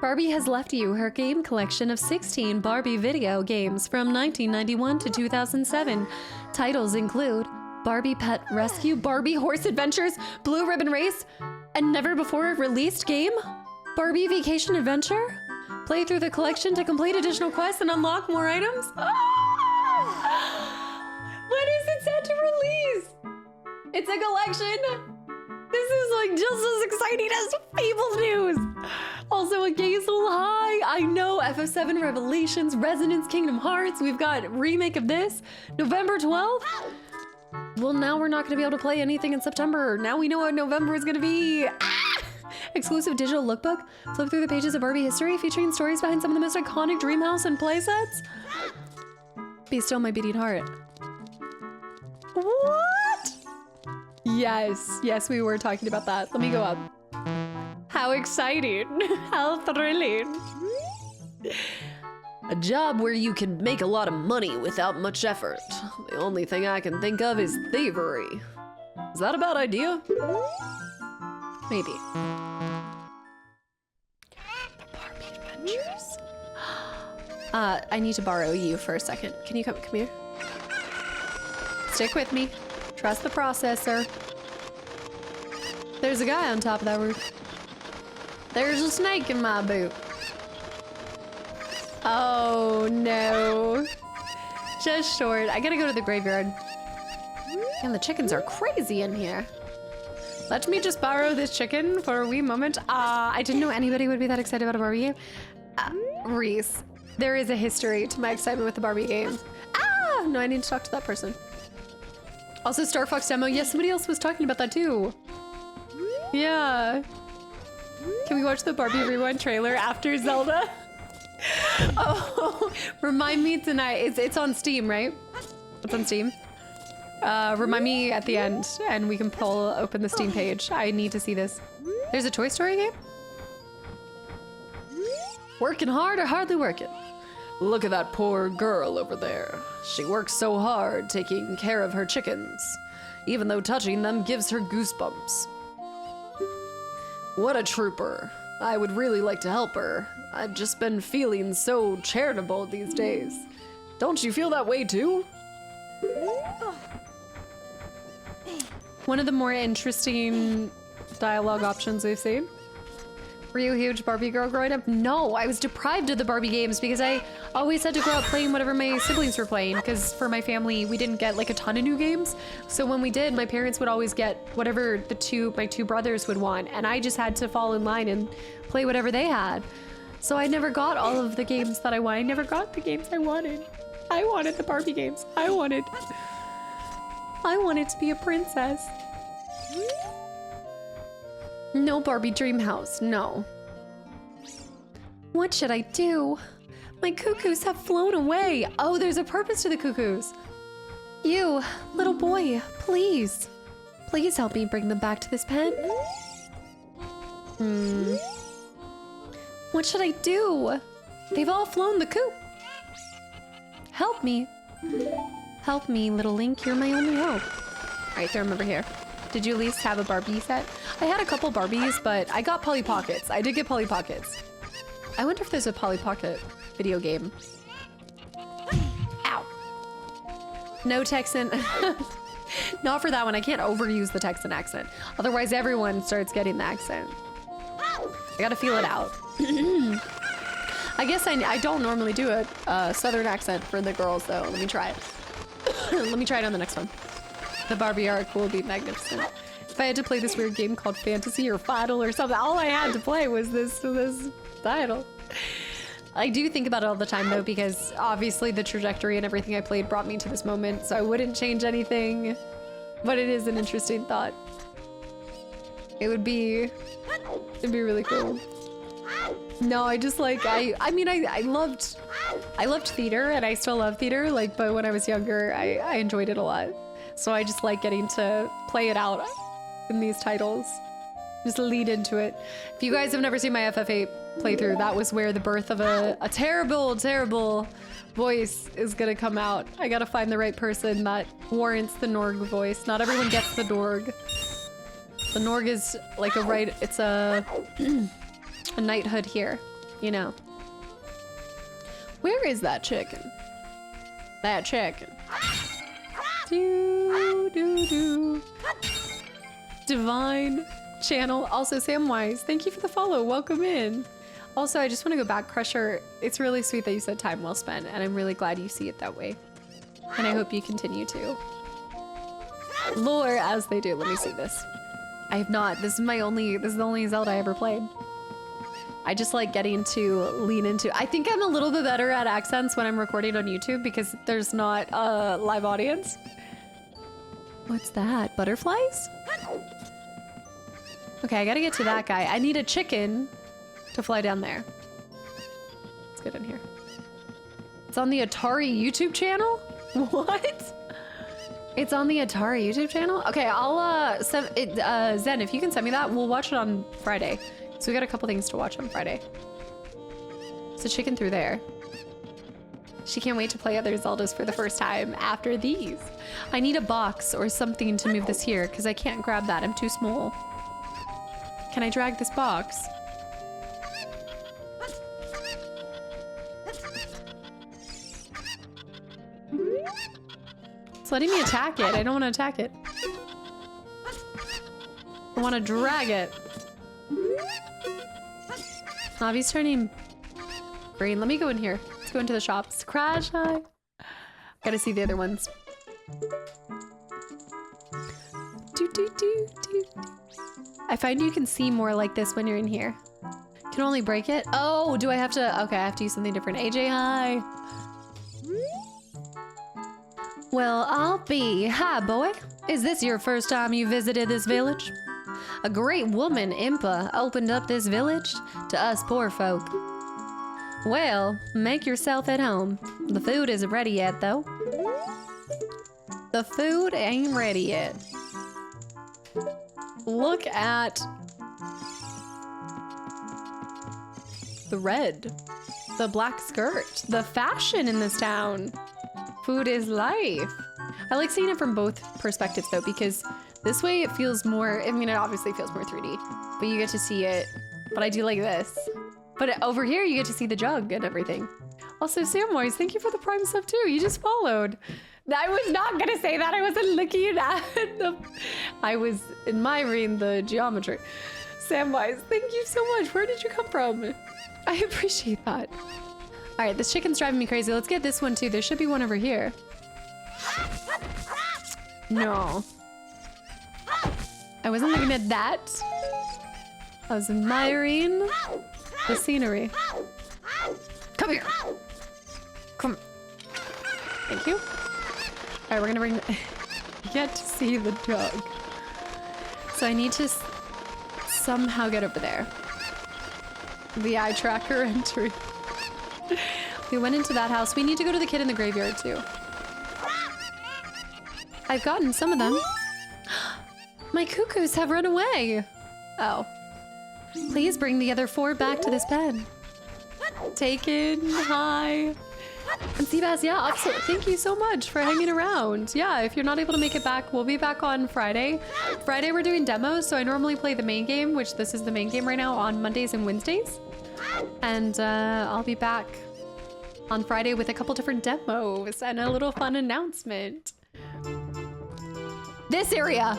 Barbie has left you her game collection of 16 Barbie video games from 1991 to 2007. Titles include Barbie Pet Rescue, Barbie Horse Adventures, Blue Ribbon Race, and never before released game, Barbie Vacation Adventure. Play through the collection to complete additional quests and unlock more items. Oh! When is it set to release? It's a collection. This is like just as exciting as Fable news. Also a Gazel High. I know, FF7 Revelations, Resonance Kingdom Hearts. We've got a remake of this. November 12th. Well, now we're not gonna be able to play anything in September. Now we know what November is gonna be. Ah! exclusive digital lookbook. Flip through the pages of Barbie history featuring stories behind some of the most iconic Dreamhouse and playsets. Be still my beating heart. What? Yes, yes, we were talking about that. Let me go up. How exciting. How thrilling. A job where you can make a lot of money without much effort. The only thing I can think of is thievery. Is that a bad idea? Maybe. The Barbie Adventures. I need to borrow you for a second. Can you come here? Stick with me. Trust the processor. There's a guy on top of that roof. There's a snake in my boot. Oh no. Just short. I gotta go to the graveyard. And the chickens are crazy in here. Let me just borrow this chicken for a wee moment. I didn't know anybody would be that excited about a Barbie game. Reese, there is a history to my excitement with the Barbie game. No, I need to talk to that person. Also, Star Fox demo. Yes, somebody else was talking about that too. Yeah. Can we watch the Barbie Rewind trailer after Zelda? Oh, remind me tonight. It's on Steam, right? It's on Steam. Remind me at the end and we can open the Steam page. I need to see this. There's a Toy Story game? Working hard or hardly working? Look at that poor girl over there. She works so hard taking care of her chickens, even though touching them gives her goosebumps. What a trooper. I would really like to help her. I've just been feeling so charitable these days. Don't you feel that way too? One of the more interesting dialogue options we've seen. Were you a huge Barbie girl growing up? No, I was deprived of the Barbie games because I always had to grow up playing whatever my siblings were playing, because for my family, we didn't get like a ton of new games. So when we did, my parents would always get whatever my two brothers would want, and I just had to fall in line and play whatever they had. So I never got all of the games that I wanted. I never got the games I wanted. I wanted the Barbie games. I wanted to be a princess. No Barbie dream house, no. What should I do? My cuckoos have flown away. Oh, there's a purpose to the cuckoos. You, little boy, please. Please help me bring them back to this pen. What should I do? They've all flown the coop. Help me. Help me, little Link, you're my only hope. All right, throw them over here. Did you at least have a Barbie set? I had a couple Barbies, but I got Polly Pockets. I did get Polly Pockets. I wonder if there's a Polly Pocket video game. Ow. No Texan. Not for that one. I can't overuse the Texan accent. Otherwise, everyone starts getting the accent. I gotta feel it out. I guess I don't normally do a southern accent for the girls, though. Let me try it. Let me try it on the next one. The Barbie arc will be magnificent. If I had to play this weird game called Fantasy or Final or something, all I had to play was this title. I do think about it all the time though, because obviously the trajectory and everything I played brought me to this moment, so I wouldn't change anything, but it is an interesting thought. It'd be really cool. No, I just like, I loved theater and I still love theater, like, but when I was younger, I enjoyed it a lot. So I just like getting to play it out in these titles. Just lead into it. If you guys have never seen my FF8 playthrough, that was where the birth of a terrible, terrible voice is gonna come out. I gotta find the right person that warrants the Norg voice. Not everyone gets the Norg. The Norg is like it's a knighthood here, you know. Where is that chicken? That chicken. Divine channel. Also, Samwise, thank you for the follow. Welcome in. Also, I just want to go back, Crusher. It's really sweet that you said time well spent, and I'm really glad you see it that way. And I hope you continue to. Lore as they do. Let me see this. I have not. This is the only Zelda I ever played. I just like getting to lean into. I think I'm a little bit better at accents when I'm recording on YouTube because there's not a live audience. What's that? Butterflies? Okay, I gotta get to that guy. I need a chicken to fly down there. Let's get in here. It's on the Atari YouTube channel? What? It's on the Atari YouTube channel? Okay, I'll send it, Zen, if you can send me that, we'll watch it on Friday. So we got a couple things to watch on Friday. It's a chicken through there. She can't wait to play other Zeldas for the first time after these. I need a box or something to move this here because I can't grab that. I'm too small. Can I drag this box? It's letting me attack it. I don't want to attack it. I want to drag it. Navi's turning green. Let me go in here. Let's go into the shops. Crash high. Gotta see the other ones. I find you can see more like this when you're in here. Can only break it. Oh, do I have to? Okay, I have to use something different. AJ, hi. Well, I'll be. Hi, boy. Is this your first time you visited this village? A great woman, Impa, opened up this village to us poor folk. Well, make yourself at home. The food isn't ready yet, though. The food ain't ready yet. Look at the red, the black skirt, the fashion in this town. Food is life. I like seeing it from both perspectives though, because this way it feels more, I mean, it obviously feels more 3D, but you get to see it, but I do like this. But over here, you get to see the jug and everything. Also, Samwise, thank you for the Prime sub too. You just followed. I was not gonna say that. I wasn't looking at the, I was admiring the geometry. Samwise, thank you so much. Where did you come from? I appreciate that. All right, this chicken's driving me crazy. Let's get this one too. There should be one over here. No. I wasn't looking at that. I was admiring the scenery. Come here. Come. Thank you. All right, we're gonna bring, get to see the jug. So I need to somehow get over there. The eye tracker entry. We went into that house. We need to go to the kid in the graveyard too. I've gotten some of them. My cuckoos have run away. Oh. Please bring the other 4 back to this pen. Taken. Hi. And Seabass, yeah, absolutely. Thank you so much for hanging around. Yeah, if you're not able to make it back, we'll be back on Friday. Friday, we're doing demos, so I normally play the main game, which this is the main game right now, on Mondays and Wednesdays. And I'll be back on Friday with a couple different demos and a little fun announcement. This area.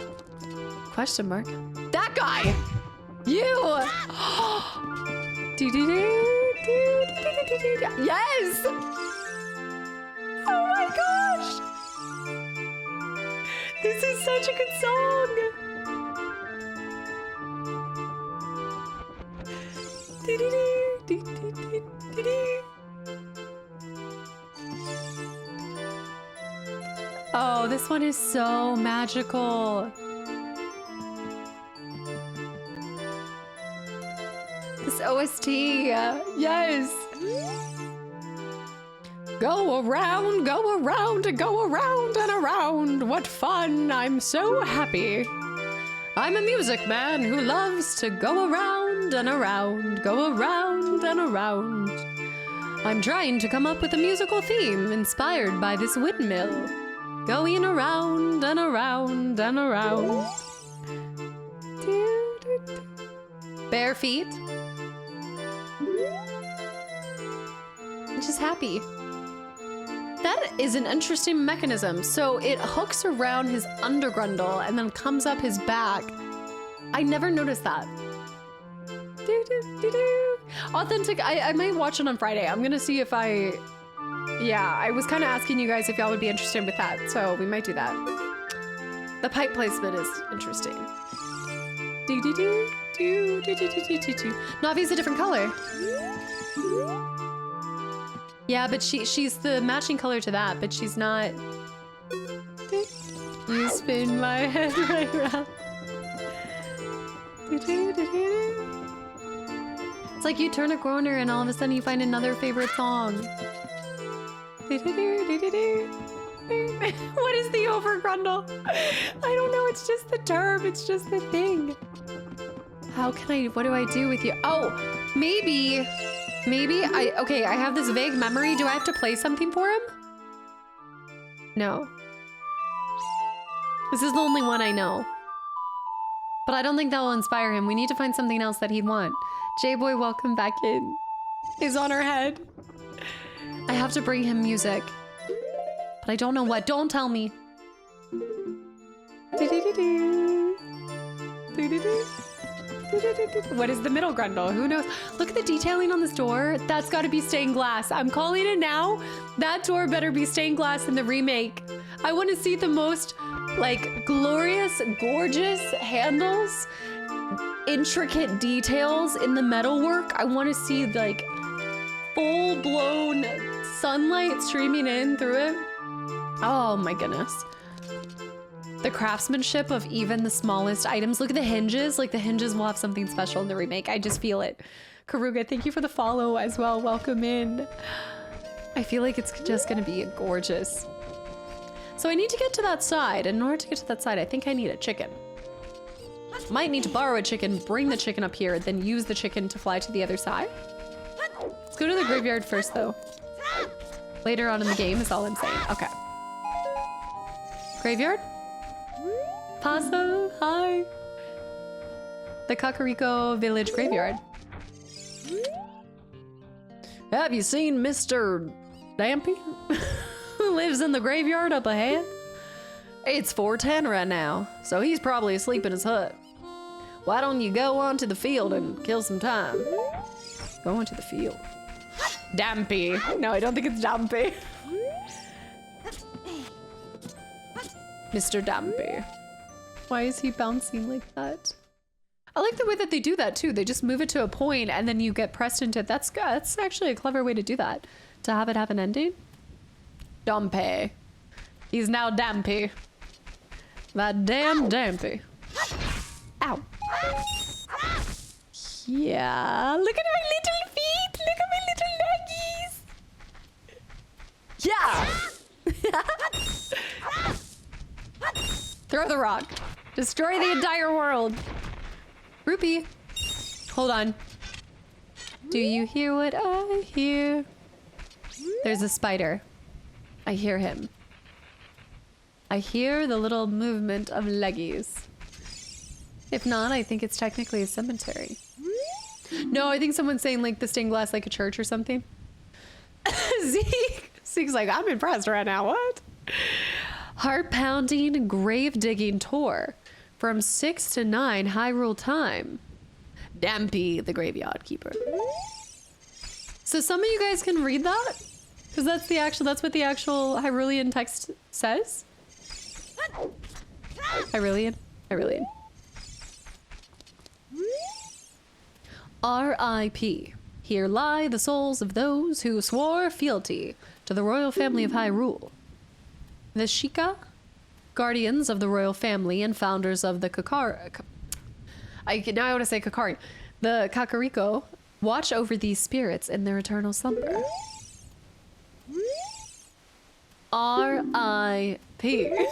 Question mark. That guy. You. Yes. Oh my gosh. This is such a good song. Oh, this one is so magical. This OST, yes. Go around, go around, go around and around. What fun, I'm so happy. I'm a music man who loves to go around and around, go around and around. I'm trying to come up with a musical theme inspired by this windmill. Going around and around and around. Bare feet. I'm just happy. That is an interesting mechanism. So it hooks around his undergrundle and then comes up his back. I never noticed that. Authentic. I might watch it on Friday. I'm gonna see if I... Yeah, I was kind of asking you guys if y'all would be interested with that, so we might do that. The pipe placement is interesting. Navi's a different color. Yeah, but she's the matching color to that, but she's not. You spin my head right around. It's like you turn a corner and all of a sudden you find another favorite song. What is the overgrundle? I don't know, it's just the term, it's just the thing. What do I do with you? Oh, maybe I have this vague memory. Do I have to play something for him? No. This is the only one I know. But I don't think that will inspire him. We need to find something else that he'd want. J-Boy, welcome back in. He's on our head. I have to bring him music. But I don't know what. Don't tell me. What is the middle grundle? Who knows? Look at the detailing on this door. That's got to be stained glass. I'm calling it now. That door better be stained glass in the remake. I want to see the most, like, glorious, gorgeous handles, intricate details in the metalwork. I want to see, like, full-blown sunlight streaming in through it. Oh my goodness. The craftsmanship of even the smallest items. Look at the hinges. Like, the hinges will have something special in the remake. I just feel it. Karuga, thank you for the follow as well. Welcome in. I feel like it's just gonna be gorgeous. So I need to get to that side. In order to get to that side, I think I need a chicken. Might need to borrow a chicken, bring the chicken up here, then use the chicken to fly to the other side. Let's go to the graveyard first, though. Later on in the game is all I'm saying. Okay. Graveyard? Paso, hi. The Kakariko Village Graveyard. Have you seen Mr. Dampy? Who lives in the graveyard up ahead? It's 4:10 right now, so he's probably asleep in his hut. Why don't you go onto the field and kill some time? Go onto the field. Dampy. No, I don't think it's Dampy. Mr. Dampy. Why is he bouncing like that? I like the way that they do that too. They just move it to a point and then you get pressed into it. That's good. That's actually a clever way to do that. To have it have an ending. Dampy. He's now Dampy. That damn Dampy. Ow. Yeah. Look at my little feet. Look at my little leggies. Yeah. Throw the rock. Destroy the entire world. Rupee. Hold on. Do you hear what I hear? There's a spider. I hear him. I hear the little movement of leggies. If not, I think it's technically a cemetery. No, I think someone's saying like the stained glass like a church or something. Zeke's like, I'm impressed right now. What? Heart-pounding grave digging tour from 6 to 9 Hyrule time. Dampy, the graveyard keeper. So some of you guys can read that? Because that's what the actual Hyrulean text says. Hyrulean. R.I.P. Here lie the souls of those who swore fealty to the royal family of Hyrule. The Sheikah, guardians of the royal family and founders of the the Kakariko, watch over these spirits in their eternal slumber. R.I.P.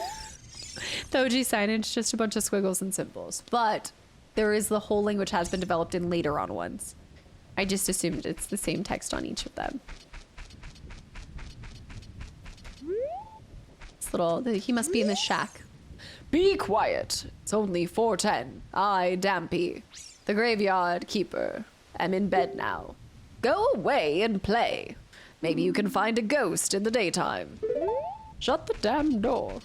The OG signage, just a bunch of squiggles and symbols, but there is the whole language has been developed in later on ones. I just assumed it's the same text on each of them. This little, he must be in the shack. Be quiet. It's only 4:10. I, Dampy, the graveyard keeper, am in bed now. Go away and play. Maybe you can find a ghost in the daytime. Shut the damn door.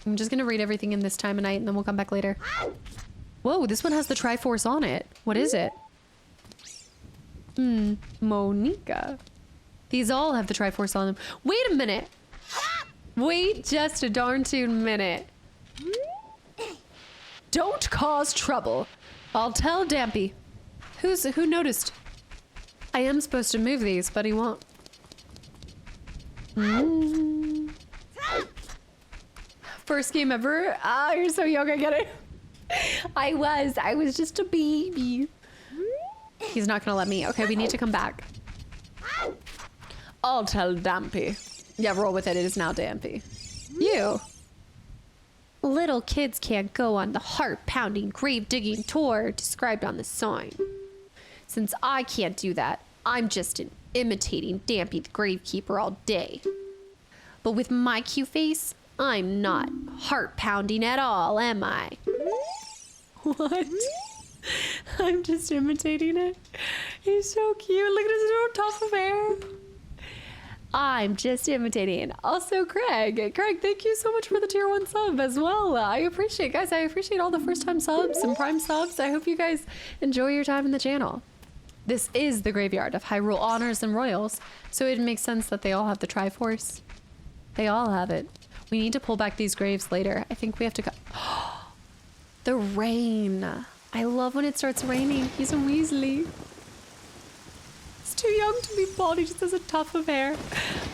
I'm just gonna read everything in this time of night and then we'll come back later. Whoa, this one has the Triforce on it. What is it? Monica. These all have the Triforce on them. Wait a minute. Wait just a darn tune minute. Don't cause trouble. I'll tell Dampy. Who noticed? I am supposed to move these, but he won't. First game ever. Ah, you're so young, I get it. I was just a baby. He's not gonna let me. Okay, we need to come back. I'll tell Dampy. Yeah, roll with it. It is now Dampy. You. Little kids can't go on the heart-pounding, grave-digging tour described on the sign. Since I can't do that, I'm just imitating Dampy the Gravekeeper all day. But with my cute face, I'm not heart-pounding at all, am I? What? I'm just imitating it. He's so cute. Look at his little tuft of hair. I'm just imitating. Also, Craig, thank you so much for the tier 1 sub as well. I appreciate, guys, I appreciate all the first-time subs and prime subs. I hope you guys enjoy your time in the channel. This is the graveyard of Hyrule honors and royals, so it makes sense that they all have the Triforce. They all have it. We need to pull back these graves later. I think we have to go. The rain. I love when it starts raining. He's a Weasley. Too young to be bald. He just has a tuft of hair.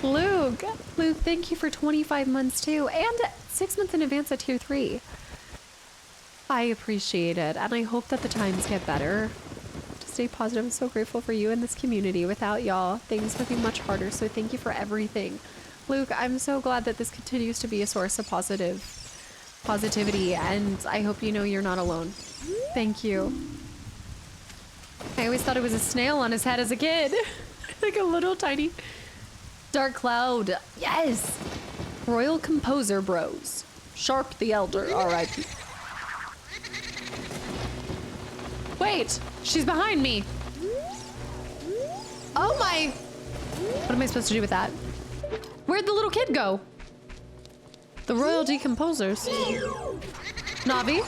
Luke, thank you for 25 months too, and 6 months in advance at tier 3. I appreciate it, and I hope that the times get better. To stay positive, I'm so grateful for you and this community. Without y'all, things would be much harder, so thank you for everything. Luke, I'm so glad that this continues to be a source of positivity, and I hope you know you're not alone. Thank you. I always thought it was a snail on his head as a kid. Like a little tiny dark cloud. Yes. Royal Composer Bros. Sharp the Elder, R.I.P. Wait, she's behind me. Oh my. What am I supposed to do with that? Where'd the little kid go? The Royal Decomposers. Navi?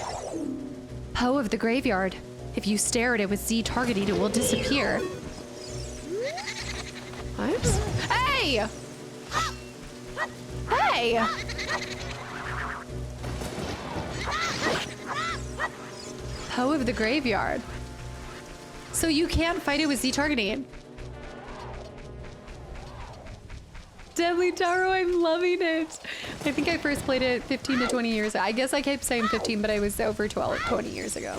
Poe of the Graveyard. If you stare at it with Z targeting, it will disappear. What? Hey! Hey! Poe of the Graveyard. So you can't fight it with Z targeting. Deadly Taro, I'm loving it. I think I first played it 15 to 20 years ago. I guess I kept saying 15, but I was over 20 years ago.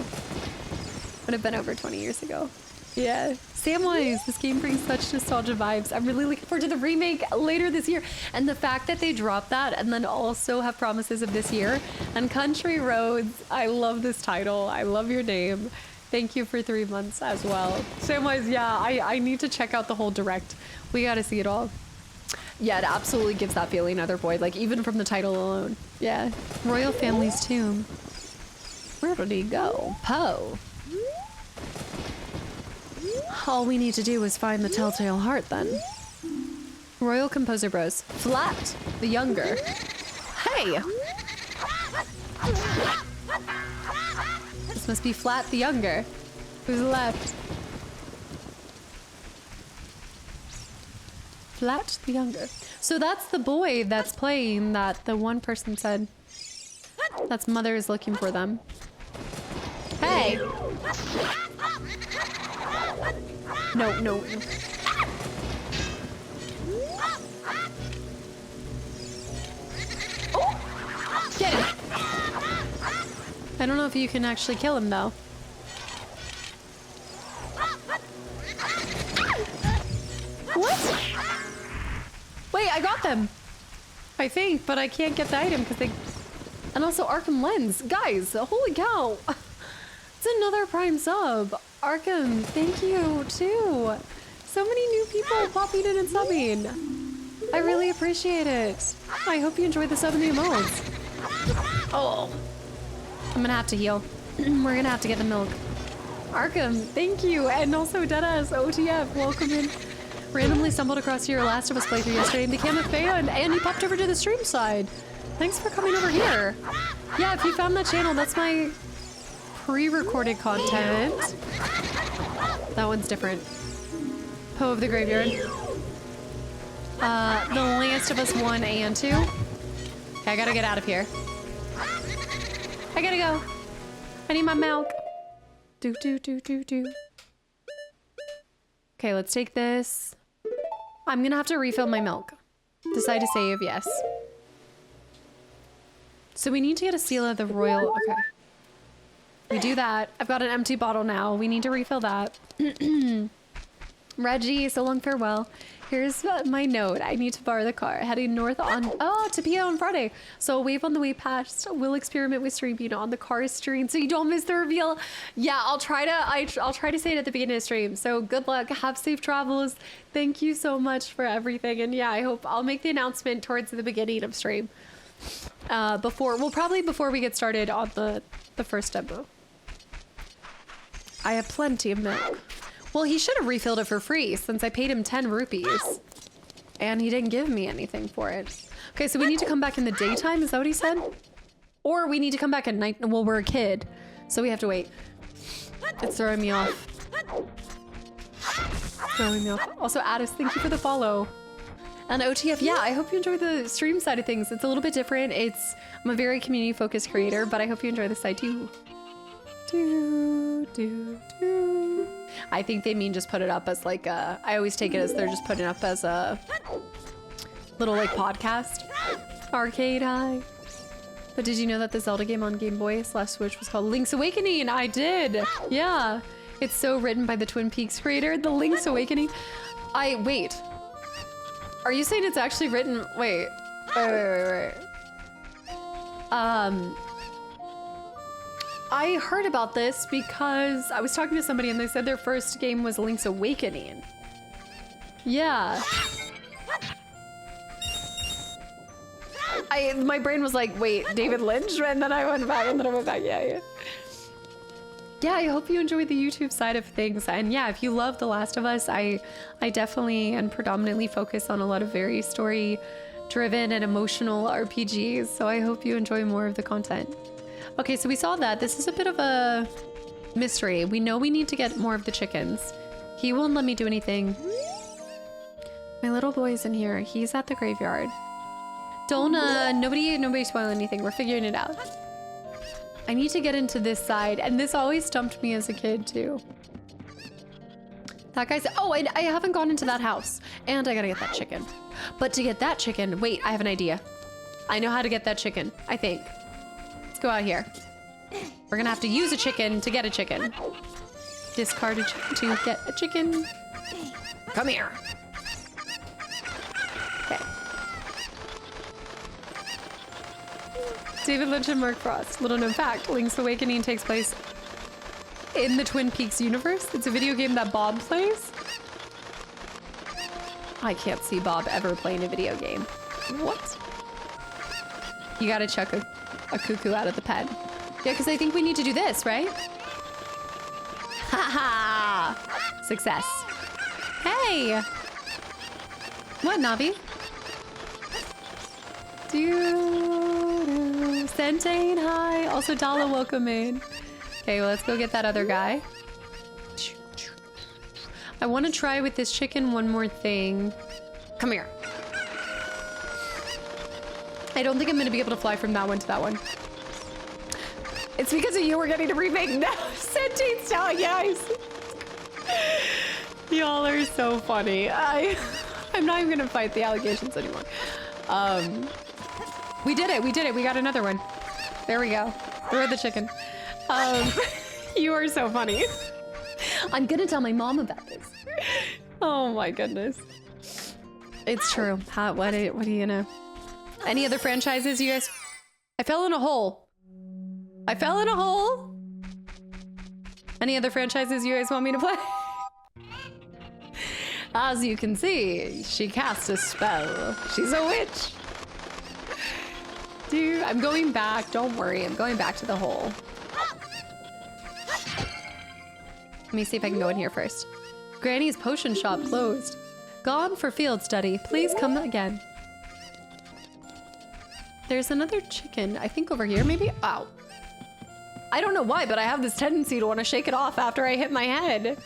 Would have been over 20 years ago. Yeah. Samwise, this game brings such nostalgia vibes. I'm really looking forward to the remake later this year. And the fact that they dropped that and then also have promises of this year. And Country Roads, I love this title. I love your name. Thank you for 3 months as well. Samwise, yeah, I need to check out the whole direct. We gotta see it all. Yeah, it absolutely gives that feeling, Othervoid, like even from the title alone. Yeah. Royal Family's Tomb. Where did he go? Poe. All we need to do is find the Telltale Heart then. Royal Composer Bros. Flat the Younger. Hey! This must be Flat the Younger. Who's left? Flat the Younger. So that's the boy that's playing that the one person said. That's mother is looking for them. Hey! No, no. Oh! Get him! I don't know if you can actually kill him though. What? Wait, I got them. I think, but I can't get the item because they... And also Arkham Lens. Guys, holy cow. It's another Prime sub. Arkham, thank you too. So many new people popping in and subbing. I really appreciate it. I hope you enjoyed the sub and the emotes. Oh. I'm gonna have to heal. We're gonna have to get the milk. Arkham, thank you. And also Deadass, OTF, welcome in. Randomly stumbled across your Last of Us playthrough yesterday and became a fan, and you popped over to the stream side. Thanks for coming over here. Yeah, if you found that channel, that's my pre-recorded content. That one's different. Poe of the Graveyard. The Last of Us 1 and 2. Okay, I gotta get out of here. I gotta go. I need my milk. Do. Okay, let's take this. I'm gonna have to refill my milk. Decide to save, yes. So we need to get a seal of the royal, okay. We do that. I've got an empty bottle now. We need to refill that. Reggie, so long farewell. Here's my note. I need to borrow the car. Heading north on to PA on Friday. So wave on the way past. We'll experiment with stream, on the car stream, so you don't miss the reveal. Yeah, I'll try to say it at the beginning of stream. So good luck. Have safe travels. Thank you so much for everything. And yeah, I hope I'll make the announcement towards the beginning of stream. Before we get started on the first demo. I have plenty of milk. Well, he should have refilled it for free since I paid him 10 rupees. And he didn't give me anything for it. Okay, so we need to come back in the daytime, is that what he said? Or we need to come back at night. Well, we're a kid, so we have to wait. It's throwing me off. Also, Addis, thank you for the follow. And OTF, yeah, I hope you enjoy the stream side of things. It's a little bit different. I'm a very community-focused creator, but I hope you enjoy the side too. I think they mean just put it up as like a, I always take it as they're just putting it up as a little like podcast. Arcade High. But did you know that the Zelda game on Game Boy / Switch was called Link's Awakening? I did. Yeah. It's so written by the Twin Peaks creator, the Link's Awakening. Wait. Are you saying it's actually written? Wait. I heard about this because I was talking to somebody and they said their first game was Link's Awakening. Yeah. My brain was like, wait, David Lynch? And then I went back, yeah. Yeah, I hope you enjoy the YouTube side of things. And yeah, if you love The Last of Us, I definitely and predominantly focus on a lot of very story-driven and emotional RPGs. So I hope you enjoy more of the content. Okay, so we saw that. This is a bit of a mystery. We know we need to get more of the chickens. He won't let me do anything. My little boy's in here. He's at the graveyard. Don't, nobody spoil anything. We're figuring it out. I need to get into this side, and this always stumped me as a kid, too. That guy's, I haven't gone into that house, and I gotta get that chicken. But to get that chicken, wait, I have an idea. I know how to get that chicken, I think. Go out here. We're gonna have to use a chicken to get a chicken. Discard a chicken to get a chicken. Come here. Okay. David Lynch and Mark Frost. Little known fact, Link's Awakening takes place in the Twin Peaks universe. It's a video game that Bob plays. I can't see Bob ever playing a video game. What? You gotta chuck a cuckoo out of the pen. Yeah, because I think we need to do this, right? Haha! Success. Hey! What, Navi? Sentane, hi. Also, Dala, welcome in. Okay, well, let's go get that other guy. I want to try with this chicken one more thing. Come here. I don't think I'm going to be able to fly from that one to that one. It's because of you we're getting a remake now. Sentine's telling guys. Y'all are so funny. I'm not even going to fight the allegations anymore. We did it. We did it. We got another one. There we go. Throw the chicken. You are so funny. I'm going to tell my mom about this. Oh my goodness. It's true. What do you know? Any other franchises, you guys? I fell in a hole. I fell in a hole. Any other franchises you guys want me to play? As you can see, she cast a spell. She's a witch. Dude, I'm going back. Don't worry. I'm going back to the hole. Let me see if I can go in here first. Granny's potion shop closed. Gone for field study. Please come again. There's another chicken, I think over here, maybe? Ow. I don't know why, but I have this tendency to want to shake it off after I hit my head.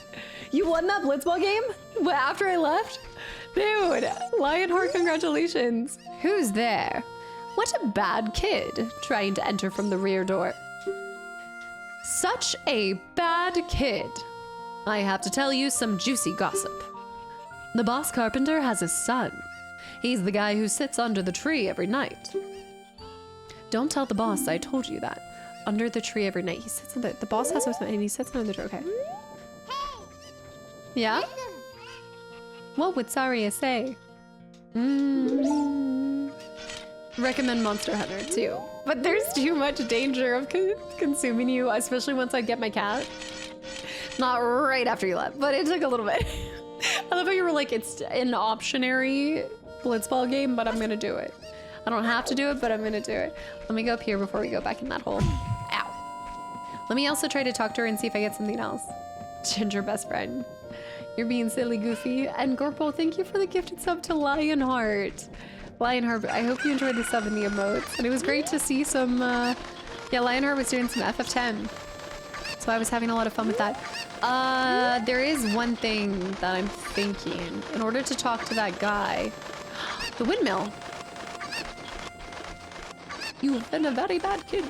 You won that Blitzball game? After I left? Dude, Lionheart, congratulations. Who's there? What a bad kid, trying to enter from the rear door. Such a bad kid. I have to tell you some juicy gossip. The boss carpenter has a son. He's the guy who sits under the tree every night. Don't tell the boss I told you that. under the tree every night. He sits under the boss has with him and he sits under the tree. Okay. Yeah? What would Saria say? Recommend Monster Hunter too. But there's too much danger of consuming you, especially once I get my cat. Not right after you left, but it took a little bit. I love how you were like, it's an optionary blitzball game, but I'm gonna do it. I don't have to do it, but I'm gonna do it. Let me go up here before we go back in that hole. Ow. Let me also try to talk to her and see if I get something else. Ginger best friend. You're being silly, Goofy. And Gorpo, thank you for the gifted sub to Lionheart. Lionheart, I hope you enjoyed the sub and the emotes. And it was great to see some, yeah, Lionheart was doing some FF10. So I was having a lot of fun with that. There is one thing that I'm thinking. In order to talk to that guy, the windmill. You've been a very bad kid.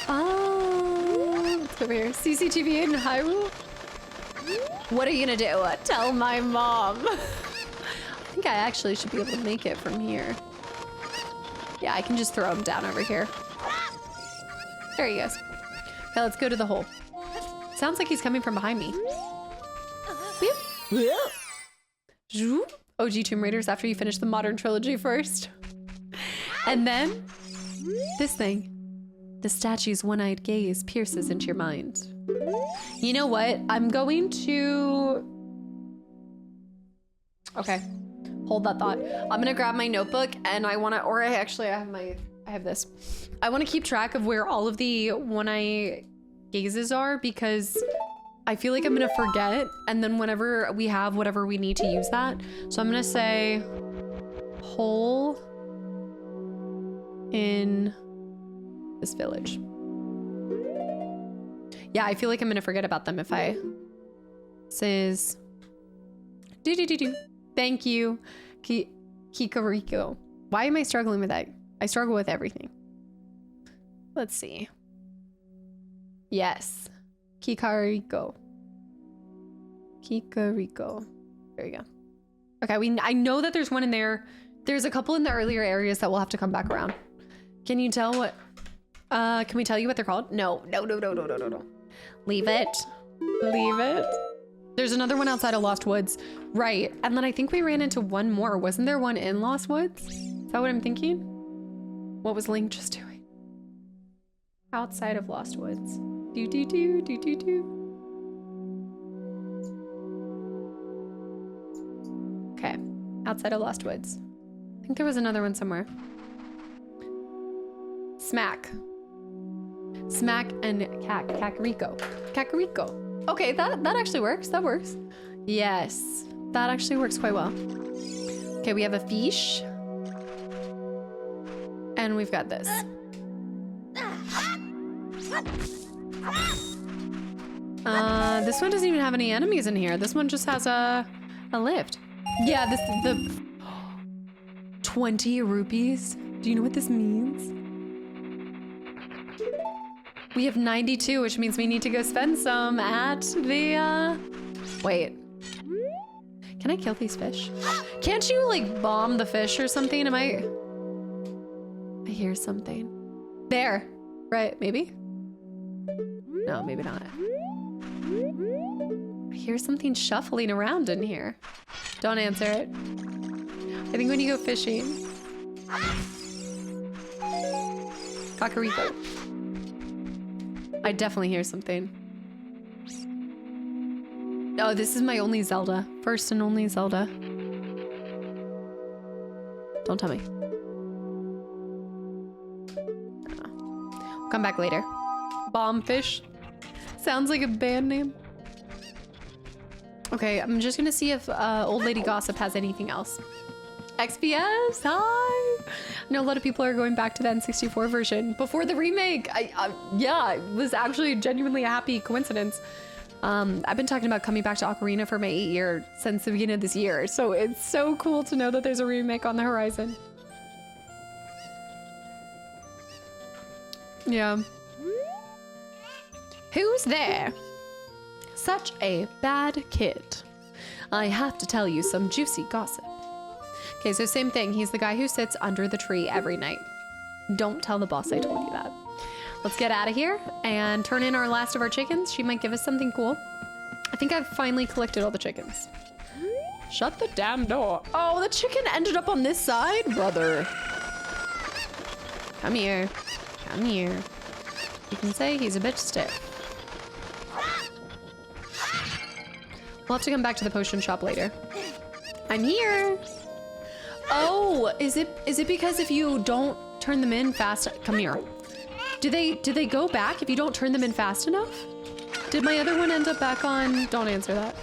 Let's go over here. CCTV in Hyrule? What are you gonna do? Tell my mom. I think I actually should be able to make it from here. Yeah, I can just throw him down over here. There he goes. Okay, let's go to the hole. Sounds like he's coming from behind me. OG Tomb Raiders after you finish the modern trilogy first. And then, this thing. The statue's one-eyed gaze pierces into your mind. You know what? I'm going to... Okay, hold that thought. I'm gonna grab my notebook and I wanna, or I have this. I wanna keep track of where all of the one-eye gazes are because I feel like I'm gonna forget, and then whenever we have whatever we need to use that. So I'm gonna say hole in this village. Yeah, I feel like I'm gonna forget about them if I says thank you, Kikariko. Why am I struggling with that? I struggle with everything. Let's see. Yes. Kikariko. Kikariko. There you go. Okay, I know that there's one in there. There's a couple in the earlier areas that we'll have to come back around. Can you tell what... can we tell you what they're called? No. Leave it. Leave it. There's another one outside of Lost Woods. Right. And then I think we ran into one more. Wasn't there one in Lost Woods? Is that what I'm thinking? What was Link just doing? Outside of Lost Woods. Okay. Outside of Lost Woods. I think there was another one somewhere. Smack and Kakariko. Okay, that actually works. That works. Yes, that actually works quite well. Okay, we have a fish. And we've got this. This one doesn't even have any enemies in here. This one just has a lift. Yeah, the 20 rupees. Do you know what this means? We have 92, which means we need to go spend some at the, wait. Can I kill these fish? Can't you, like, bomb the fish or something? I hear something. There. Right, maybe? No, maybe not. I hear something shuffling around in here. Don't answer it. I think when you go fishing. Kakariko. I definitely hear something. Oh, this is my only Zelda. First and only Zelda. Don't tell me. We'll come back later. Bombfish. Sounds like a band name. Okay, I'm just gonna see if Old Lady Gossip has anything else. XPS, hi! I know a lot of people are going back to the N64 version before the remake. Yeah, it was actually genuinely a happy coincidence. I've been talking about coming back to Ocarina for my 8 year since the beginning of this year, so it's so cool to know that there's a remake on the horizon. Yeah. Who's there? Such a bad kid. I have to tell you some juicy gossip. Okay, so same thing. He's the guy who sits under the tree every night. Don't tell the boss I told you that. Let's get out of here and turn in our last of our chickens. She might give us something cool. I think I've finally collected all the chickens. Shut the damn door. Oh, the chicken ended up on this side, brother. Come here. Come here. You can say he's a bit stiff. We'll have to come back to the potion shop later. I'm here. Oh, is it because if you don't turn them in fast? Come here. Do they go back if you don't turn them in fast enough? Did my other one end up back on? Don't answer that.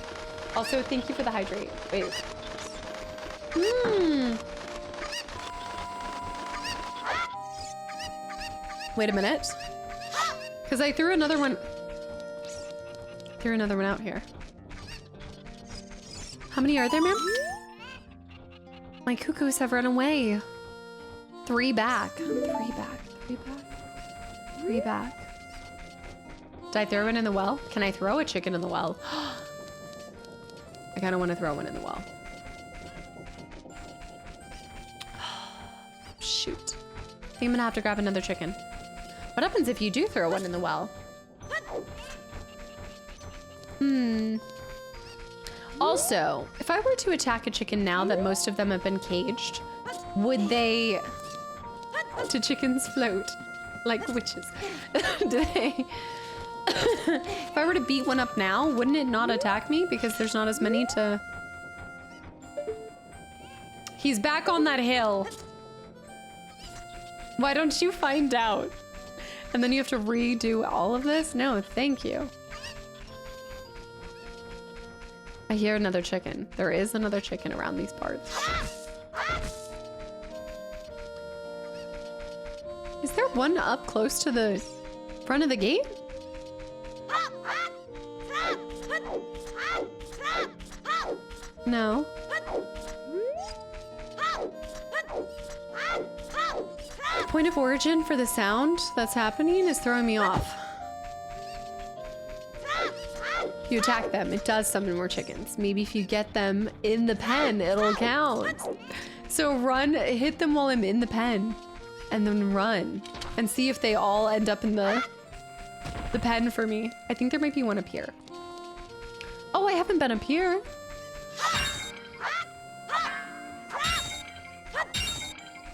Also, thank you for the hydrate. Wait. Wait a minute. Because I threw another one. Threw another one out here. How many are there, ma'am? My cuckoos have run away. 3 back. 3 back. 3 back. 3 back. Did I throw one in the well? Can I throw a chicken in the well? I kind of want to throw one in the well. Shoot. I think I'm gonna have to grab another chicken. What happens if you do throw one in the well? Also, if I were to attack a chicken now that most of them have been caged, would they... Do chickens float? Like witches? Do they... If I were to beat one up now, wouldn't it not attack me? Because there's not as many to... He's back on that hill. Why don't you find out? And then you have to redo all of this? No, thank you. I hear another chicken. There is another chicken around these parts. Is there one up close to the front of the gate? No. The point of origin for the sound that's happening is throwing me off. If you attack them, it does summon more chickens. Maybe if you get them in the pen, it'll count. So run, hit them while I'm in the pen, and then run, and see if they all end up in the pen for me. I think there might be one up here. Oh, I haven't been up here.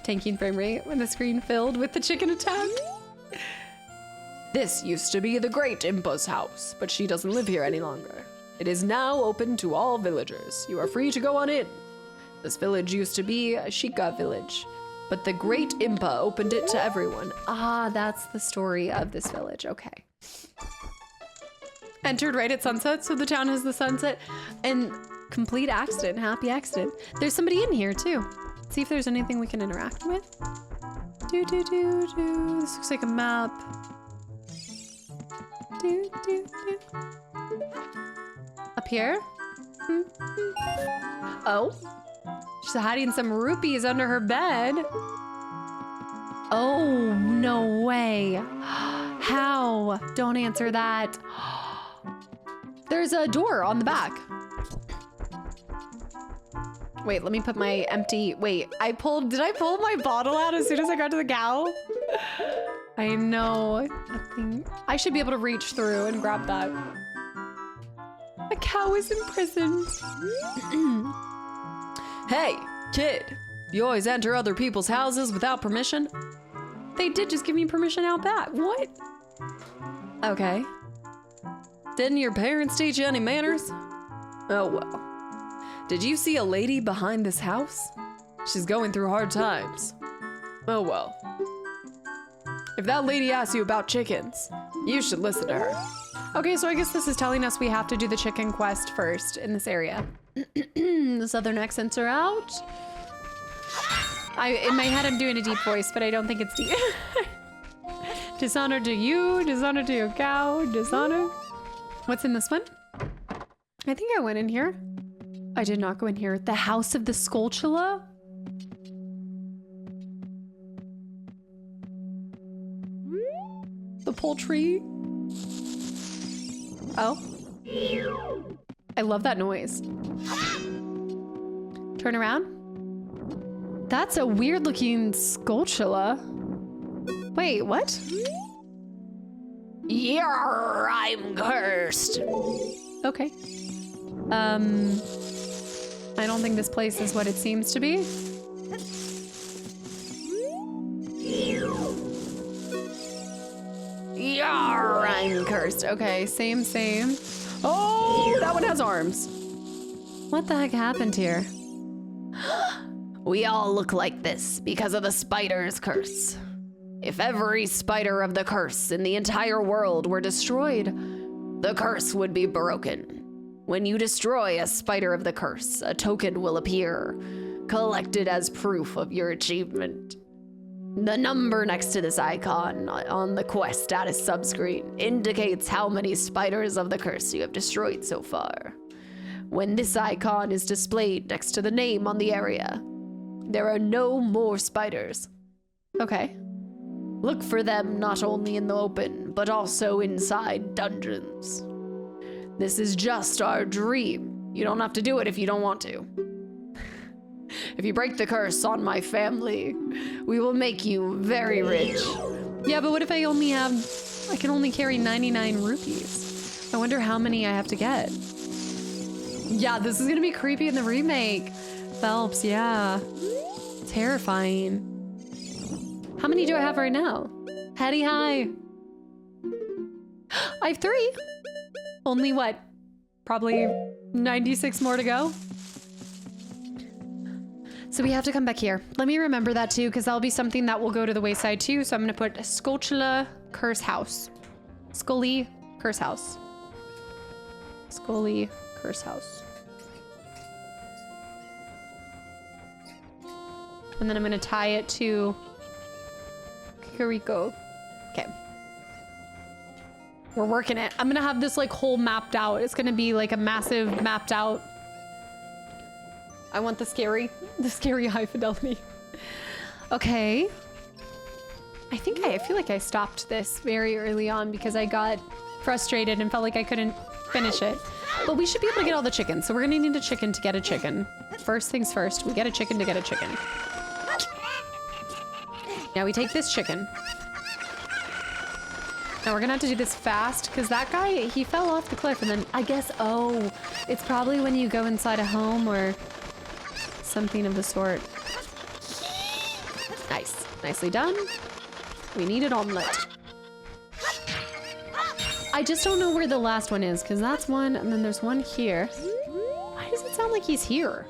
Tanking frame rate when the screen filled with the chicken attack. This used to be the Great Impa's house, but she doesn't live here any longer. It is now open to all villagers. You are free to go on in. This village used to be a Sheikah village, but the Great Impa opened it to everyone. Ah, that's the story of this village. Okay. Entered right at sunset, so the town has the sunset. And complete accident, happy accident. There's somebody in here too. Let's see if there's anything we can interact with. This looks like a map. Up here? Oh, she's hiding some rupees under her bed. Oh, no way. How? Don't answer that. There's a door on the back. Wait, let me put my empty, wait, did I pull my bottle out as soon as I got to the cow? I know, I should be able to reach through and grab that. A cow is imprisoned. Hey, kid, you always enter other people's houses without permission? They did just give me permission out back. What? Okay. Didn't your parents teach you any manners? Oh well. Did you see a lady behind this house? She's going through hard times. Oh well. If that lady asks you about chickens, you should listen to her. Okay, so I guess this is telling us we have to do the chicken quest first in this area. The southern accents are out. In my head, I'm doing a deep voice, but I don't think it's deep. Dishonor to you, dishonor to your cow, dishonor. What's in this one? I think I went in here. I did not go in here. The House of the Skulltula? The poultry? Oh. I love that noise. Turn around. That's a weird looking Skulltula. Wait, what? Yarr, I'm cursed. Okay. I don't think this place is what it seems to be. Yarr, I'm cursed. Okay, same. Oh, that one has arms. What the heck happened here? We all look like this because of the spider's curse. If every spider of the curse in the entire world were destroyed, the curse would be broken. When you destroy a spider of the curse, a token will appear, collected as proof of your achievement. The number next to this icon on the quest status subscreen indicates how many spiders of the curse you have destroyed so far. When this icon is displayed next to the name on the area, there are no more spiders. Okay. Look for them not only in the open, but also inside dungeons. This is just our dream. You don't have to do it if you don't want to. If you break the curse on my family, we will make you very rich. Yeah, but what if I can only carry 99 rupees? I wonder how many I have to get. Yeah, this is gonna be creepy in the remake. Phelps, yeah. Terrifying. How many do I have right now? Hetty high. I have 3. Only what? Probably 96 more to go. So we have to come back here. Let me remember that too, because that'll be something that will go to the wayside too. So I'm gonna put Skulltula Curse House. Scully Curse House. Scully Curse House. And then I'm gonna tie it to Kiriko. Okay. We're working it. I'm gonna have this like whole mapped out. It's gonna be like a massive mapped out. I want the scary high fidelity. Okay. I feel like I stopped this very early on because I got frustrated and felt like I couldn't finish it. But we should be able to get all the chickens. So we're gonna need a chicken to get a chicken. First things first, we get a chicken to get a chicken. Now we take this chicken. Now we're gonna have to do this fast because that guy, he fell off the cliff and then I guess, oh, it's probably when you go inside a home or something of the sort. Nice. Nicely done. We need an omelet. I just don't know where the last one is because that's one and then there's one here. Why does it sound like he's here?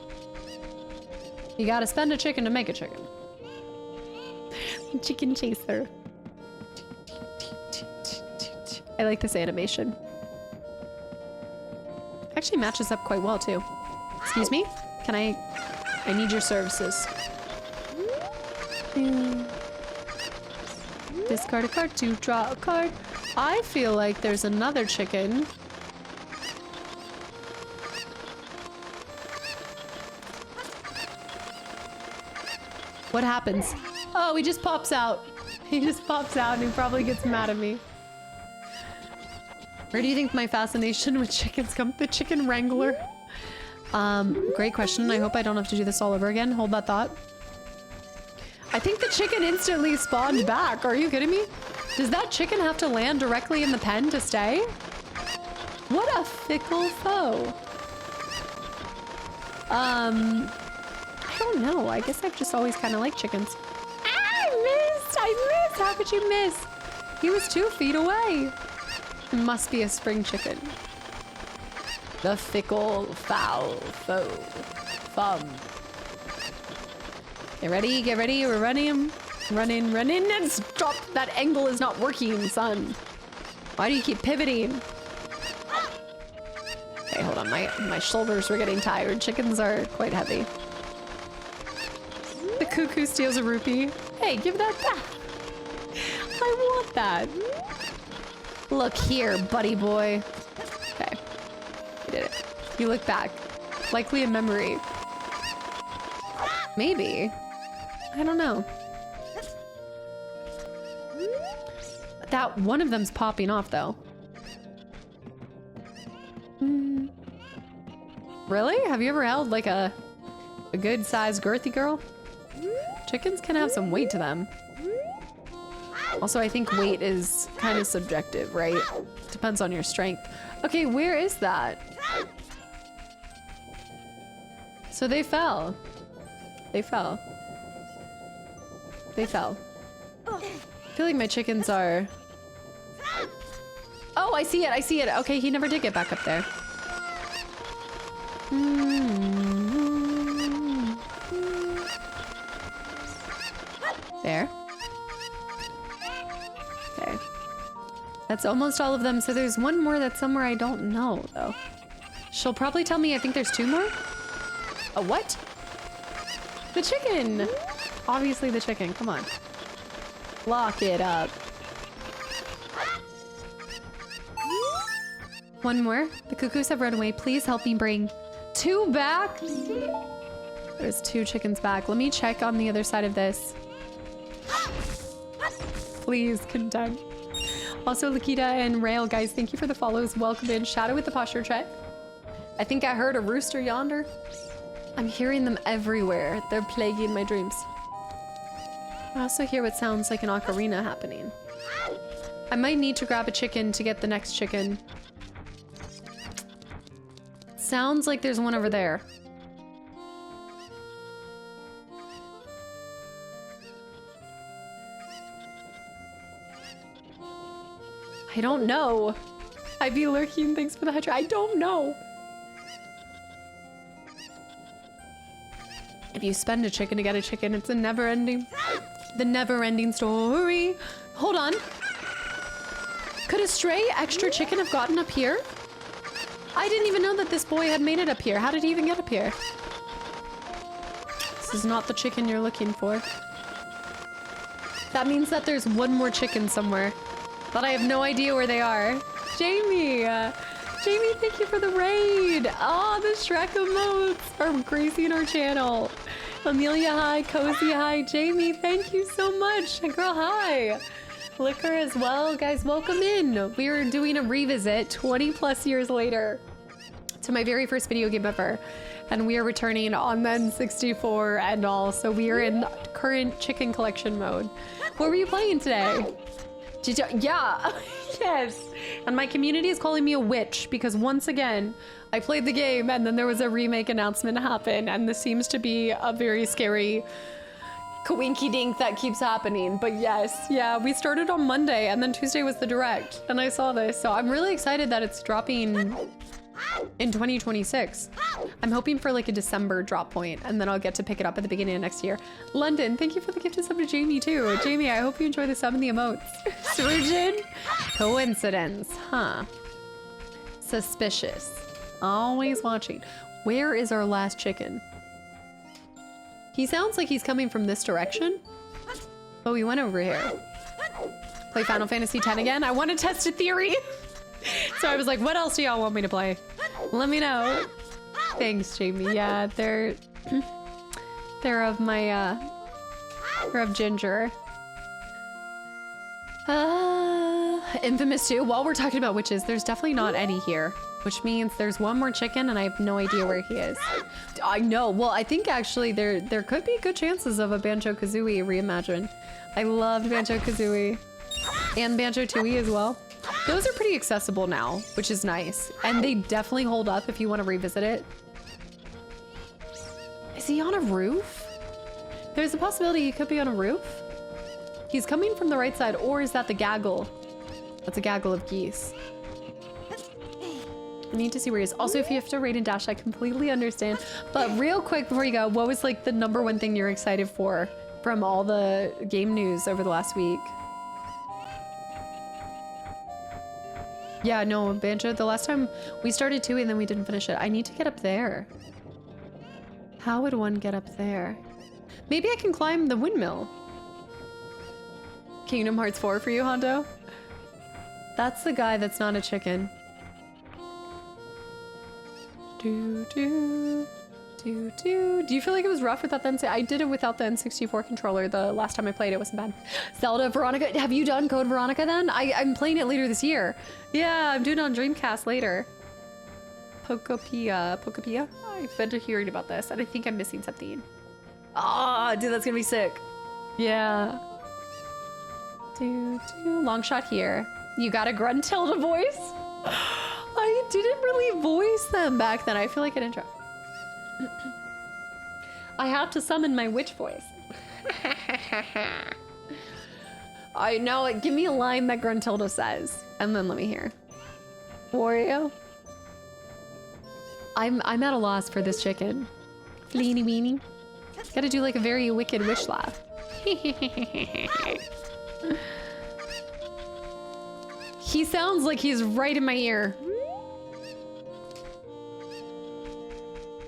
You gotta spend a chicken to make a chicken. Chicken chaser. I like this animation. Actually matches up quite well too. Excuse me? Can I need your services. Discard a card to draw a card. I feel like there's another chicken. What happens? Oh, he just pops out. He just pops out and he probably gets mad at me. Where do you think my fascination with chickens comes? The chicken wrangler? Great question. I hope I don't have to do this all over again. Hold that thought. I think the chicken instantly spawned back. Are you kidding me? Does that chicken have to land directly in the pen to stay? What a fickle foe. I don't know. I guess I've just always kind of liked chickens. I missed! How could you miss? He was 2 feet away. It must be a spring chicken. The fickle, foul foe. Fum. Get ready, we're running. Running, and stop! That angle is not working, son. Why do you keep pivoting? Okay, hold on, my shoulders were getting tired. Chickens are quite heavy. The cuckoo steals a rupee. Hey, give that back. I want that. Look here, buddy boy. Okay, you did it. You look back. Likely a memory. Maybe. I don't know. That one of them's popping off though. Really? Have you ever held like a good sized girthy girl? Chickens can have some weight to them. Also, I think weight is kind of subjective, right? Depends on your strength. Okay, where is that? So they fell. They fell. They fell. I feel like my chickens are... Oh, I see it. I see it. Okay, he never did get back up there. There. Okay. That's almost all of them. So there's one more that's somewhere I don't know, though. She'll probably tell me I think there's 2 more. A what? The chicken! Obviously the chicken. Come on. Lock it up. One more. The cuckoos have run away. Please help me bring 2 back. There's 2 chickens back. Let me check on the other side of this. Please, content. Also, Lakita and Rail, guys, thank you for the follows. Welcome in. Shadow with the posture check. I think I heard a rooster yonder. I'm hearing them everywhere. They're plaguing my dreams. I also hear what sounds like an ocarina happening. I might need to grab a chicken to get the next chicken. Sounds like there's one over there. I don't know. I'd be lurking. Thanks for the hydra. I don't know. If you spend a chicken to get a chicken, it's a never-ending... The never-ending story. Hold on. Could a stray extra chicken have gotten up here? I didn't even know that this boy had made it up here. How did he even get up here? This is not the chicken you're looking for. That means that there's one more chicken somewhere, but I have no idea where they are. Jamie! Jamie, thank you for the raid! Oh, the Shrek emotes are gracing our channel. Amelia, hi. Cozy, hi. Jamie, thank you so much. Girl, hi. Liquor as well. Guys, welcome in. We are doing a revisit 20 plus years later to my very first video game ever. And we are returning on the N64 and all. So we are in current chicken collection mode. What were you playing today? Did you, yeah, yes. And my community is calling me a witch because once again, I played the game and then there was a remake announcement happen. And this seems to be a very scary coinky dink that keeps happening. But yes, yeah, we started on Monday and then Tuesday was the direct and I saw this. So I'm really excited that it's dropping in 2026. I'm hoping for like a December drop point and then I'll get to pick it up at the beginning of next year. London, thank you for the gift of sub to Jamie too. Jamie, I hope you enjoy the sub and the emotes. Surgeon? Coincidence, huh? Suspicious. Always watching. Where is our last chicken? He sounds like he's coming from this direction. Oh, we went over here. Play Final Fantasy X again? I want to test a theory. So I was like, what else do y'all want me to play? Let me know. Thanks, Jamie. Yeah, they're of my, they're of ginger. Infamous 2. While we're talking about witches, there's definitely not any here, which means there's one more chicken and I have no idea where he is. I know. Well, I think actually there could be good chances of a Banjo-Kazooie reimagine. I loved Banjo-Kazooie and Banjo-Tooie as well. Those are pretty accessible now, which is nice. And they definitely hold up if you want to revisit it. Is he on a roof? There's a possibility he could be on a roof. He's coming from the right side, or is that the gaggle? That's a gaggle of geese. I need to see where he is. Also, if you have to raid and dash, I completely understand. But real quick before you go, what was like the #1 thing you're excited for from all the game news over the last week? Yeah, no, Banjo, the last time we started 2 and then we didn't finish it. I need to get up there. How would one get up there? Maybe I can climb the windmill. Kingdom Hearts 4 for you, Hondo? That's the guy that's not a chicken. Do you feel like it was rough without the N64? I did it without the N64 controller the last time I played. It wasn't bad. Zelda, Veronica, have you done Code Veronica then? I'm playing it later this year. Yeah, I'm doing it on Dreamcast later. Pokopia? I've been hearing about this and I think I'm missing something. Ah, dude, that's gonna be sick. Yeah. Long shot here. You got a Gruntilda voice? I didn't really voice them back then. I feel like an intro. I have to summon my witch voice. I know it. Give me a line that Gruntilda says, and then let me hear. Wario. I'm at a loss for this chicken. Fleeny weeny. Gotta do like a very wicked wish laugh. He sounds like he's right in my ear.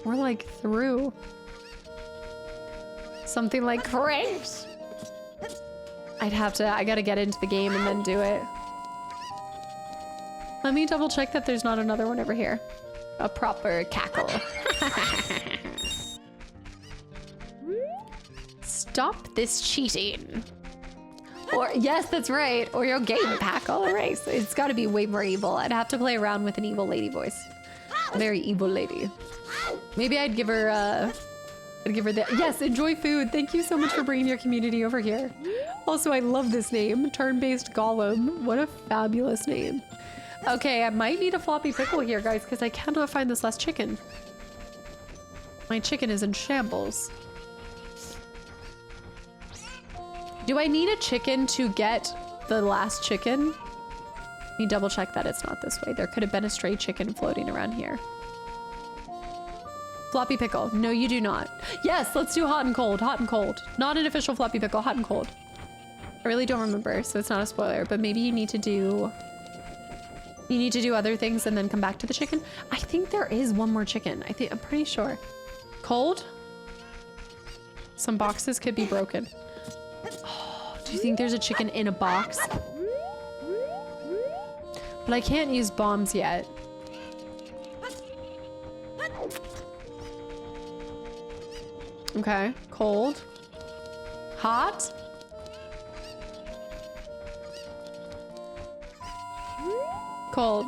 Or like through. Something like cranks. I gotta get into the game and then do it. Let me double check that there's not another one over here. A proper cackle. Stop this cheating. Or, yes, that's right. Or your game pack all erase. It's gotta be way more evil. I'd have to play around with an evil lady voice. A very evil lady. Maybe I'd give her the, yes, enjoy food. Thank you so much for bringing your community over here. Also, I love this name, turn-based golem. What a fabulous name. Okay, I might need a floppy pickle here, guys, because I cannot find this last chicken. My chicken is in shambles. Do I need a chicken to get the last chicken? Let me double check that it's not this way. There could have been a stray chicken floating around here. Floppy pickle. No, you do not. Yes, let's do hot and cold. Hot and cold. Not an official floppy pickle. Hot and cold. I really don't remember, so it's not a spoiler. But maybe you need to do... You need to do other things and then come back to the chicken. I think there is one more chicken. I'm pretty sure. Cold? Some boxes could be broken. Oh, do you think there's a chicken in a box? But I can't use bombs yet. Okay, cold. Hot? Cold.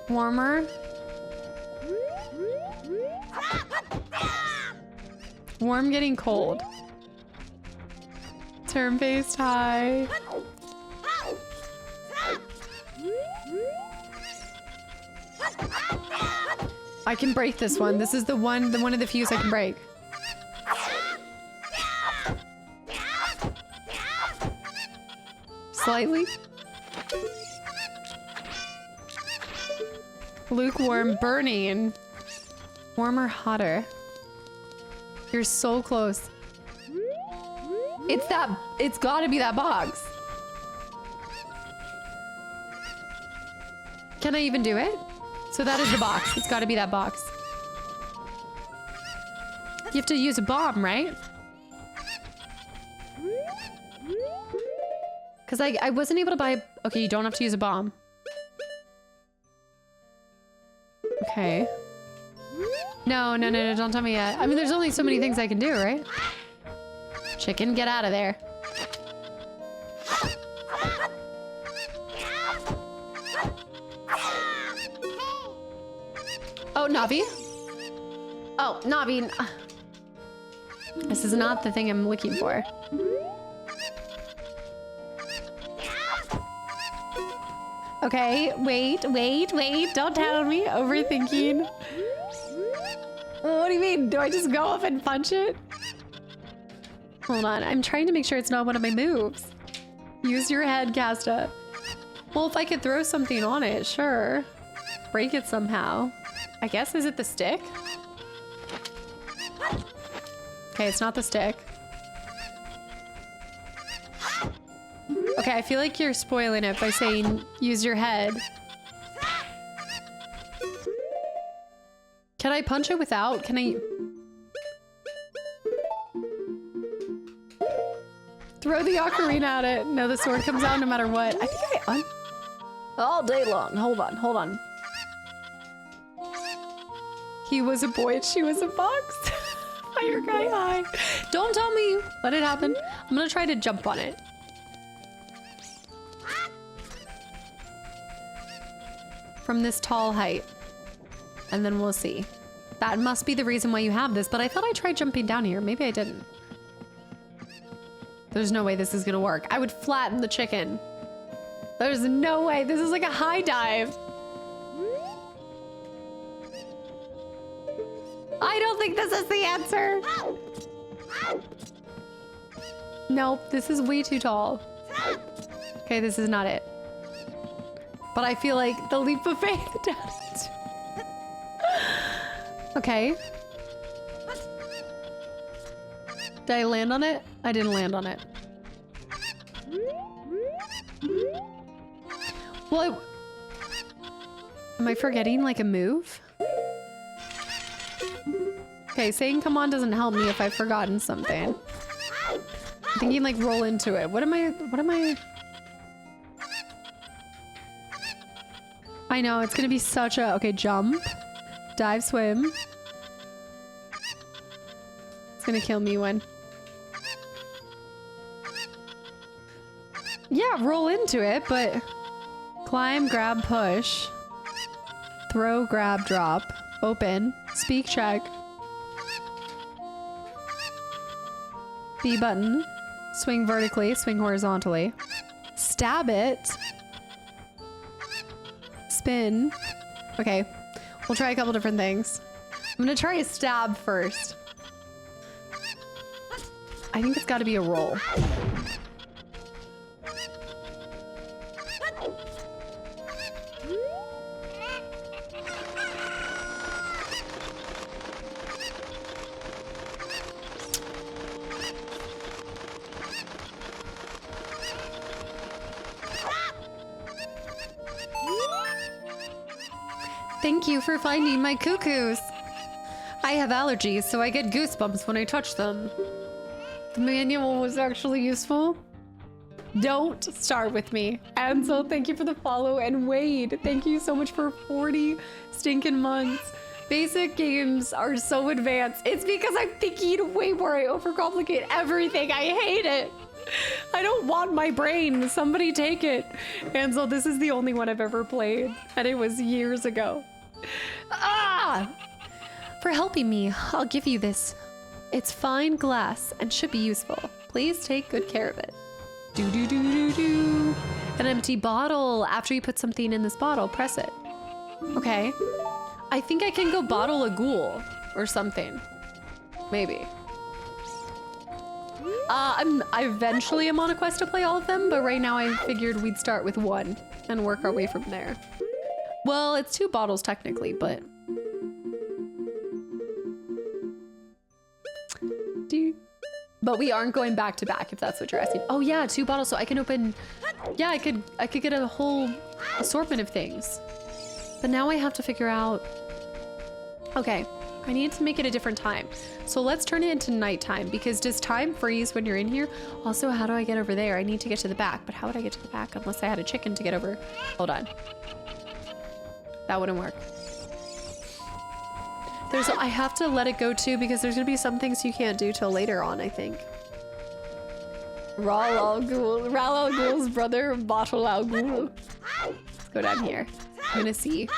Warmer. Warm getting cold. Turn-based high. I can break this one. This is the one of the few I can break. Slightly. Lukewarm, burning. Warmer, hotter. You're so close. It's gotta be that box. Can I even do it? So that is the box. It's gotta be that box. You have to use a bomb, right? Because I wasn't able to buy... Okay, you don't have to use a bomb. Okay. No, don't tell me yet. I mean, there's only so many things I can do, right? Chicken, get out of there. Oh, Navi? Oh, Navi. This is not the thing I'm looking for. Okay, wait. Don't tell me. Overthinking. What do you mean? Do I just go up and punch it? Hold on. I'm trying to make sure it's not one of my moves. Use your head, Casta. Well, if I could throw something on it, sure. Break it somehow. I guess, is it the stick? Okay, it's not the stick. Okay, I feel like you're spoiling it by saying use your head. Can I punch it without? Can I... Throw the ocarina at it. No, the sword comes out no matter what. I think I all day long. Hold on. He was a boy and she was a fox. Fire guy high. Don't tell me. Let it happen. I'm gonna try to jump on it. From this tall height. And then we'll see. That must be the reason why you have this, but I thought I tried jumping down here. Maybe I didn't. There's no way this is gonna work. I would flatten the chicken. There's no way. This is like a high dive. I don't think this is the answer. Nope, this is way too tall. Okay, this is not it. But I feel like the leap of faith does. Okay. Did I land on it? I didn't land on it. Well, am I forgetting like a move? Okay, saying come on doesn't help me if I've forgotten something. I'm thinking like roll into it. What am I? I know, it's gonna be such a, okay, jump, dive, swim. It's gonna kill me when. Yeah, roll into it, but climb, grab, push, throw, grab, drop, open, speak, check, B button, swing vertically, swing horizontally, stab it, spin. Okay, we'll try a couple different things. I'm gonna try a stab first. I think it's gotta be a roll. Thank you for finding my cuckoos. I have allergies, so I get goosebumps when I touch them. The manual was actually useful. Don't start with me. Ansel, thank you for the follow. And Wade, thank you so much for 40 stinking months. Basic games are so advanced. It's because I'm thinking way more. I overcomplicate everything. I hate it. I don't want my brain. Somebody take it. Ansel, this is the only one I've ever played. And it was years ago. Ah! For helping me, I'll give you this. It's fine glass and should be useful. Please take good care of it. Do do do do do. An empty bottle. After you put something in this bottle, press it. Okay. I think I can go bottle a ghoul or something. Maybe. I eventually am on a quest to play all of them, but right now I figured we'd start with one and work our way from there. Well, it's 2 bottles technically, but we aren't going back to back if that's what you're asking. Oh yeah, 2 bottles, so I can open. Yeah, I could get a whole assortment of things. But now I have to figure out. Okay, I need to make it a different time. So let's turn it into nighttime, because does time freeze when you're in here? Also, how do I get over there? I need to get to the back, but how would I get to the back unless I had a chicken to get over? Hold on. That wouldn't work. I have to let it go too, because there's gonna be some things you can't do till later on, I think. Ral Al Ghul's brother, Bottle Al Ghul. Let's go down here. I'm gonna see.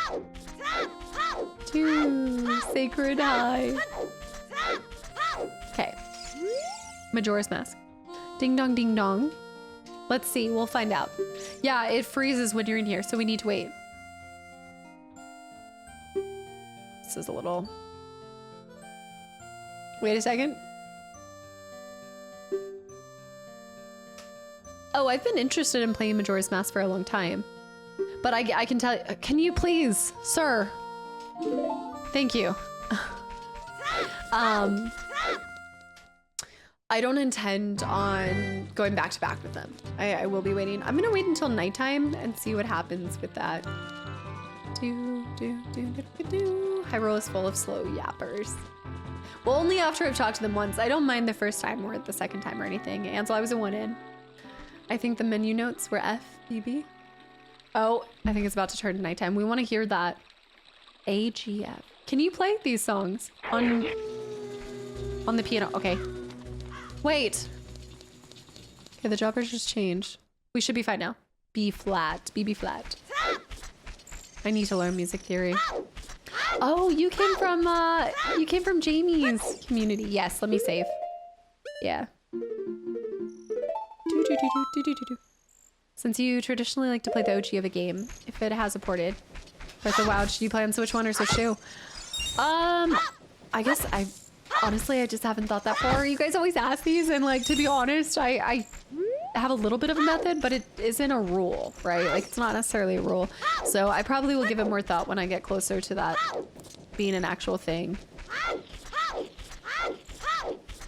2 Sacred High. Okay. Majora's Mask. Ding dong ding dong. Let's see, we'll find out. Yeah, it freezes when you're in here, so we need to wait. This is a little... Wait a second. Oh, I've been interested in playing Majora's Mask for a long time. But I can tell you... Can you please, sir? Thank you. I don't intend on going back to back with them. I will be waiting. I'm gonna wait until nighttime and see what happens with that. Hyrule is full of slow yappers. Well, only after I've talked to them once. I don't mind the first time or the second time or anything. Ansel, I was a 1 in. I think the menu notes were F, BB. Oh, I think it's about to turn to nighttime. We want to hear that. AGF. Can you play these songs on the piano? Okay. Wait. Okay, the droppers just changed. We should be fine now. B flat, B flat. I need to learn music theory. Oh, you came from Jamie's community. Yes, let me save. Yeah. Since you traditionally like to play the OG of a game, if it has a ported Breath of the Wild, should you play on Switch 1 or Switch 2? I guess honestly, I just haven't thought that far. You guys always ask these, and like, to be honest, I have a little bit of a method, but it isn't a rule, right? Like, it's not necessarily a rule. So I probably will give it more thought when I get closer to that being an actual thing.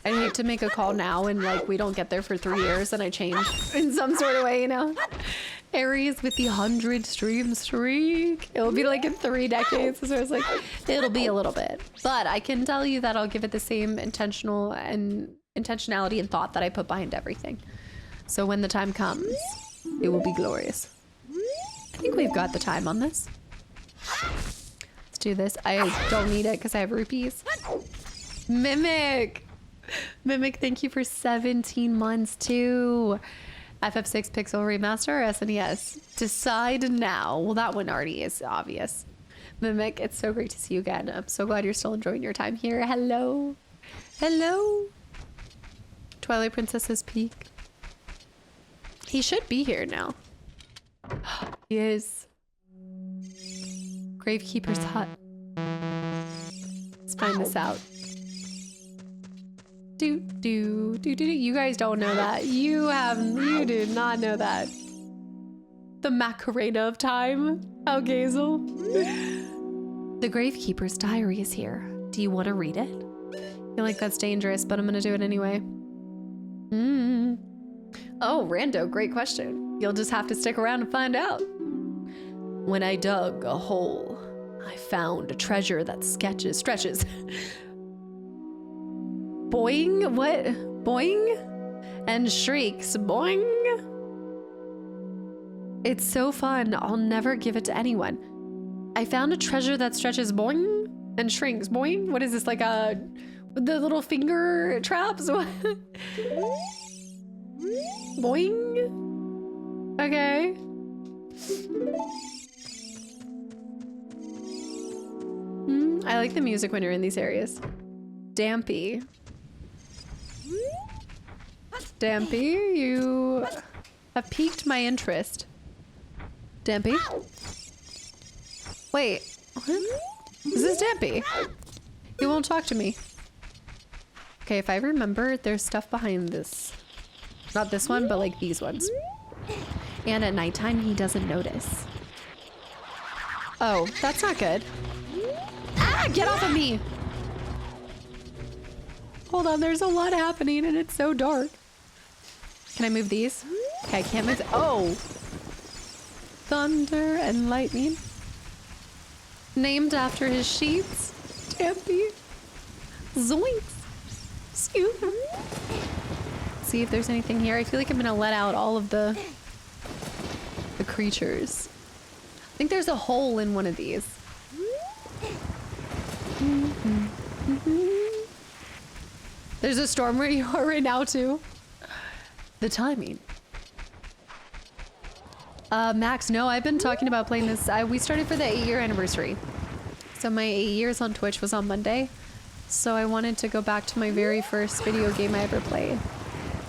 I hate to make a call now and like we don't get there for 3 years and I change in some sort of way, you know? Aries with the 100 stream streak. It'll be like in 3 decades. So it's like, it'll be a little bit. But I can tell you that I'll give it the same intentionality and thought that I put behind everything. So when the time comes, it will be glorious. I think we've got the time on this. Let's do this. I don't need it because I have rupees. Mimic! Mimic, thank you for 17 months too. FF6 Pixel Remaster or SNES? Decide now. Well, that one already is obvious. Mimic, it's so great to see you again. I'm so glad you're still enjoying your time here. Hello. Hello. Twilight Princess's Peak. He should be here now. He is. Gravekeeper's Hut. Let's find this out. You guys don't know that. You do not know that. The Macarena of time. Oh, Gazel. The Gravekeeper's Diary is here. Do you want to read it? I feel like that's dangerous, but I'm gonna do it anyway. Oh, Rando, great question. You'll just have to stick around and find out. When I dug a hole, I found a treasure that stretches. Boing? What? Boing? And shrieks. Boing? It's so fun. I'll never give it to anyone. I found a treasure that stretches. Boing? And shrinks. Boing? What is this? Like the little finger traps? What? Boing? Okay. I like the music when you're in these areas. Dampy. Dampy, you have piqued my interest. Dampy? Wait, what? Is this Dampy? He won't talk to me. Okay, if I remember, there's stuff behind this. Not this one, but like these ones. And at nighttime, he doesn't notice. Oh, that's not good. Ah, get off of me! Hold on, there's a lot happening and it's so dark. Can I move these? Okay, I can't move. Oh! Thunder and lightning. Named after his sheets. Dampy. Zoinks. Excuse me. See if there's anything here. I feel like I'm gonna let out all of the creatures. I think there's a hole in one of these. There's a storm where you are right now too. The timing. Max, no, I've been talking about playing this. We started for the 8-year anniversary. So my 8 years on Twitch was on Monday. So I wanted to go back to my very first video game I ever played.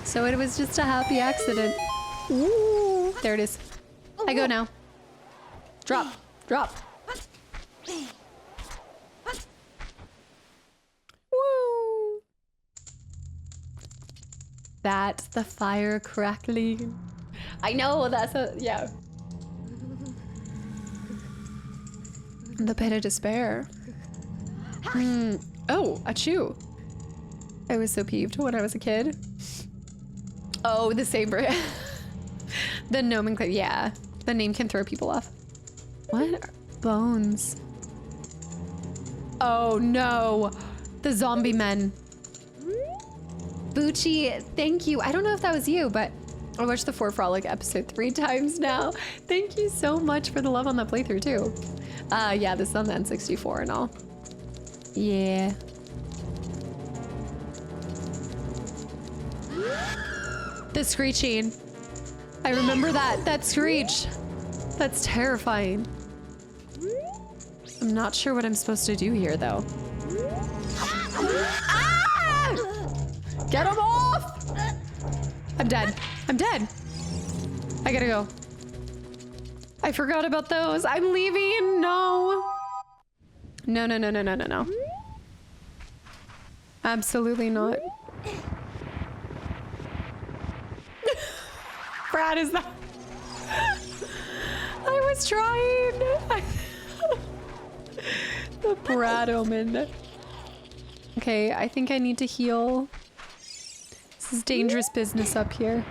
So it was just a happy accident. Ooh, there it is. I go now. Drop, drop. Woo. That's the fire crackling. I know, that's yeah. The pit of despair. Oh, achoo. I was so peeved when I was a kid. Oh, the saber. The nomenclature, yeah. The name can throw people off. What? Bones. Oh no. The zombie men. Bucci, thank you. I don't know if that was you, but I watched the 4 Frolic episode 3 times now. Thank you so much for the love on that playthrough too. Yeah, this is on the N64 and all. Yeah. The screeching. I remember that screech. That's terrifying. I'm not sure what I'm supposed to do here though. Ah! Get him off! I'm dead. I'm dead. I gotta go. I forgot about those. I'm leaving. No. No, no, no, no, no, no, no. Absolutely not. Brad, is that? I was trying. The Brad omen. Okay, I think I need to heal. This is dangerous business up here.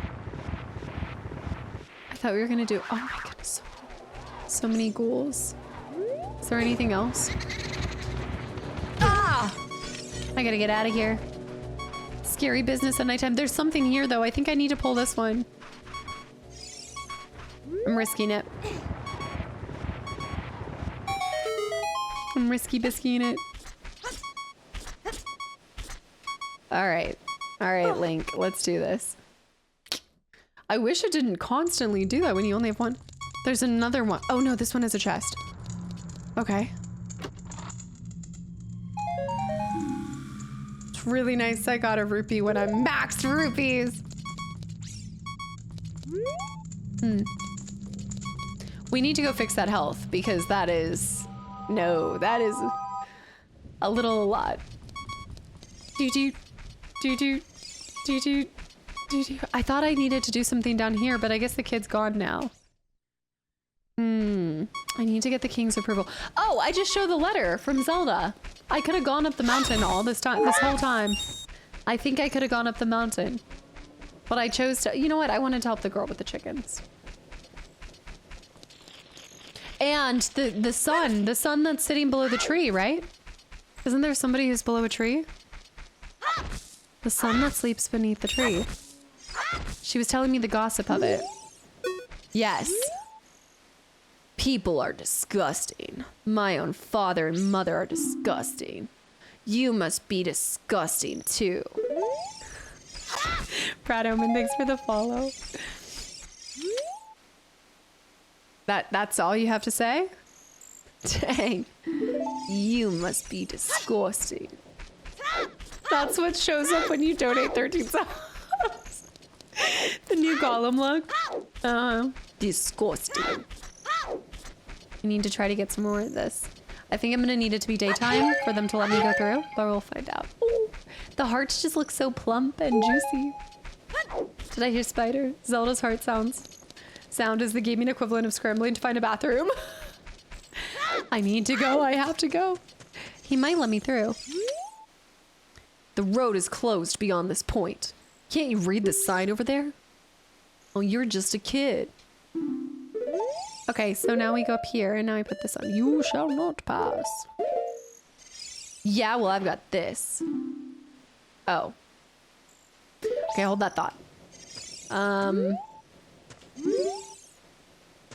I thought we were gonna do. Oh my goodness. So many ghouls. Is there anything else? Ah! I gotta get out of here. Scary business at nighttime. There's something here though. I think I need to pull this one. I'm risking it. I'm risky biscuing it. Alright. Alright, Link. Let's do this. I wish it didn't constantly do that when you only have one. There's another one. Oh no, this one has a chest. Okay. It's really nice I got a rupee when I'm maxed rupees. We need to go fix that health because that is... No, that is a little lot. Do-do, do-do, do-do, do-do. I thought I needed to do something down here, but I guess the kid's gone now. I need to get the king's approval. Oh, I just showed the letter from Zelda. I could have gone up the mountain all this time, this whole time. I think I could have gone up the mountain. But I chose to, you know what? I wanted to help the girl with the chickens. And the sun that's sitting below the tree, right? Isn't there somebody who's below a tree? The sun that sleeps beneath the tree. She was telling me the gossip of it. Yes. People are disgusting. My own father and mother are disgusting. You must be disgusting too. Brad Omen, thanks for the follow. That's all you have to say? Dang. You must be disgusting. That's what shows up when you donate 13 subs. The new Gollum look. Disgusting. I need to try to get some more of this. I think I'm gonna need it to be daytime for them to let me go through, but we'll find out. Ooh, the hearts just look so plump and juicy. Did I hear spider? Zelda's heart sounds. Sound is the gaming equivalent of scrambling to find a bathroom. I need to go. I have to go. He might let me through. The road is closed beyond this point. Can't you read the sign over there? Oh, you're just a kid. Okay, so now we go up here and now I put this on. You shall not pass. Yeah, well, I've got this. Oh. Okay, hold that thought.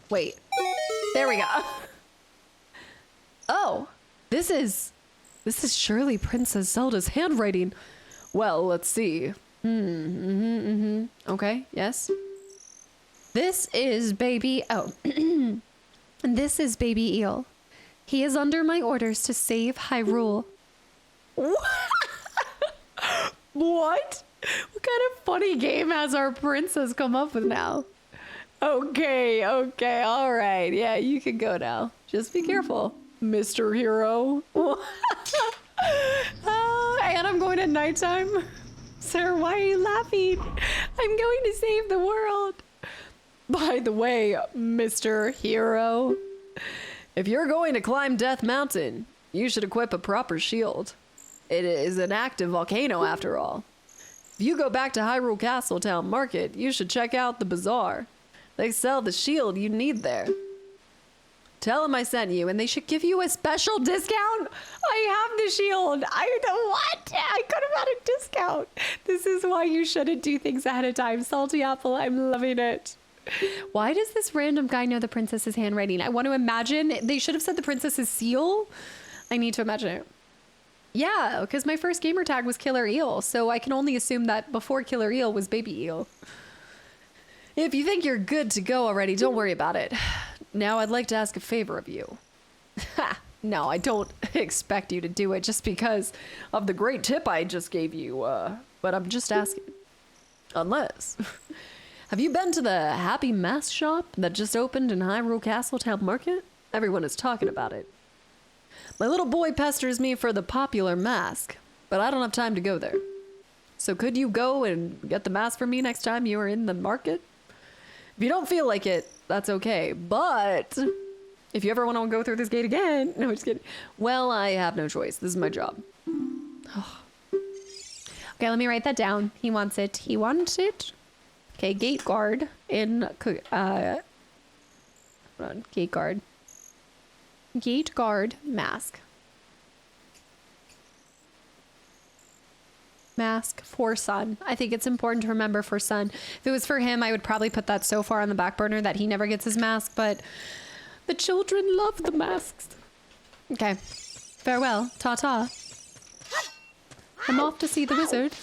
Wait. There we go. Oh, this is surely Princess Zelda's handwriting. Well, let's see. Okay, yes. This is baby... Oh. This is baby Eel. He is under my orders to save Hyrule. What? What kind of funny game has our princess come up with now? Okay, all right. Yeah, you can go now. Just be careful, Mr. Hero. And I'm going at nighttime. Sir, why are you laughing? I'm going to save the world. By the way, Mr. Hero, if you're going to climb Death Mountain, you should equip a proper shield. It is an active volcano after all. If you go back to Hyrule Castle Town Market, you should check out the bazaar. They sell the shield you need there. Tell them I sent you and they should give you a special discount. I have the shield. I know what? I could have had a discount. This is why you shouldn't do things ahead of time. Salty Apple, I'm loving it. Why does this random guy know the princess's handwriting? I want to imagine. They should have said the princess's seal. I need to imagine it. Yeah, because my first gamer tag was Killer Eel, so I can only assume that before Killer Eel was Baby Eel. If you think you're good to go already, don't worry about it. Now I'd like to ask a favor of you. No, I don't expect you to do it just because of the great tip I just gave you, but I'm just asking. Unless... Have you been to the Happy Mask Shop that just opened in Hyrule Castle Town Market? Everyone is talking about it. My little boy pesters me for the popular mask, but I don't have time to go there. So could you go and get the mask for me next time you are in the market? If you don't feel like it, that's okay. But if you ever want to go through this gate again, no, just kidding. Well, I have no choice. This is my job. Okay, let me write that down. He wants it. He wants it. Okay, gate guard in, hold on, gate guard. Gate guard mask. Mask for Sun. I think it's important to remember for Sun. If it was for him, I would probably put that so far on the back burner that he never gets his mask, but the children love the masks. Okay. Farewell. Ta-ta. I'm off to see the wizard.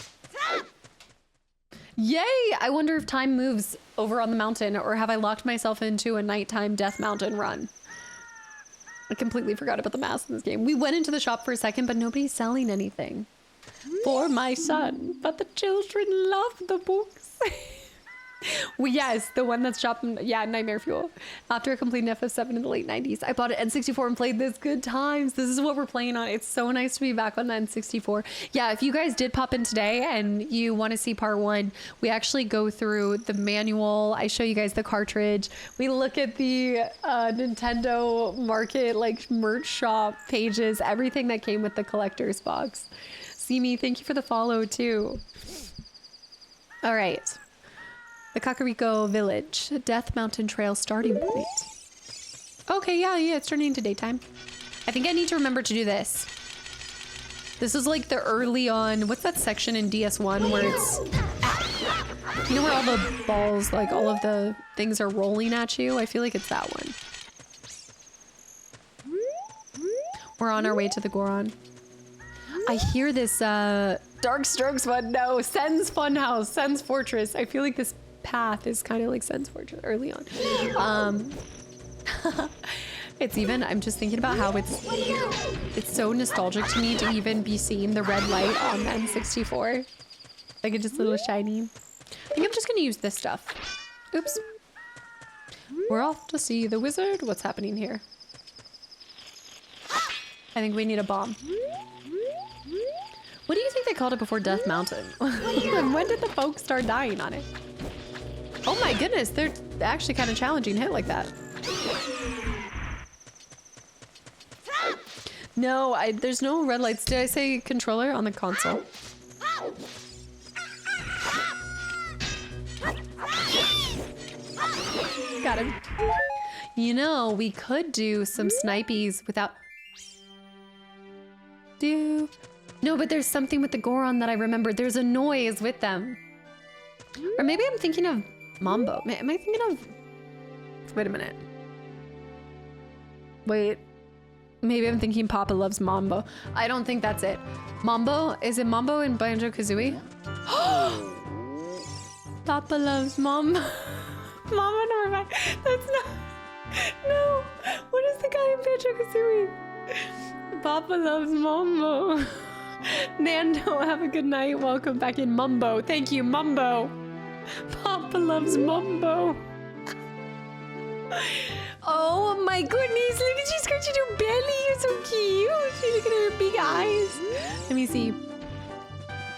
Yay! I wonder if time moves over on the mountain, or have I locked myself into a nighttime Death Mountain run? I completely forgot about the mask in this game. We went into the shop for a second, but nobody's selling anything. For my son. But the children love the books. Well, yes, the one that's shopping, yeah, Nightmare Fuel. After completing FF7 in the late 90s, I bought an N64 and played this. Good times. This is what we're playing on. It's so nice to be back on the N64. Yeah, if you guys did pop in today and you want to see part 1, we actually go through the manual. I show you guys the cartridge. We look at the Nintendo Market, like, merch shop pages, everything that came with the collector's box. See me, thank you for the follow, too. All right. The Kakariko Village, Death Mountain Trail starting point. Okay, yeah, it's turning into daytime. I think I need to remember to do this. This is like the early on, what's that section in DS1 where it's, you know where all the balls, like all of the things are rolling at you? I feel like it's that one. We're on our way to the Goron. I hear this Dark Strokes one. No, Sen's Funhouse, Sen's Fortress. I feel like this path is kind of like Sen's Fortress early on. It's even, I'm just thinking about how it's so nostalgic to me to even be seeing the red light on the N64. Like it's just a little shiny. I think I'm just gonna use this stuff. Oops. We're off to see the wizard. What's happening here? I think we need a bomb. What do you think they called it before Death Mountain? When did the folks start dying on it? Oh my goodness, they're actually kind of challenging hit like that. No, there's no red lights. Did I say controller on the console? Got him. You know, we could do some snipies without... No, but there's something with the Goron that I remembered. There's a noise with them. Or maybe I'm thinking of Mambo. Am I thinking of... Wait a minute. Wait. Maybe I'm thinking Papa Loves Mambo. I don't think that's it. Mambo? Is it Mambo in Banjo-Kazooie? Papa Loves Mambo. Mama, never mind. That's not... No. What is the guy in Banjo-Kazooie? Papa Loves Mambo. Nando, have a good night. Welcome back in Mumbo. Thank you, Mumbo. Papa Loves Mumbo. Oh my goodness, look at you scratching her belly. You're so cute. Look at her big eyes. Let me see.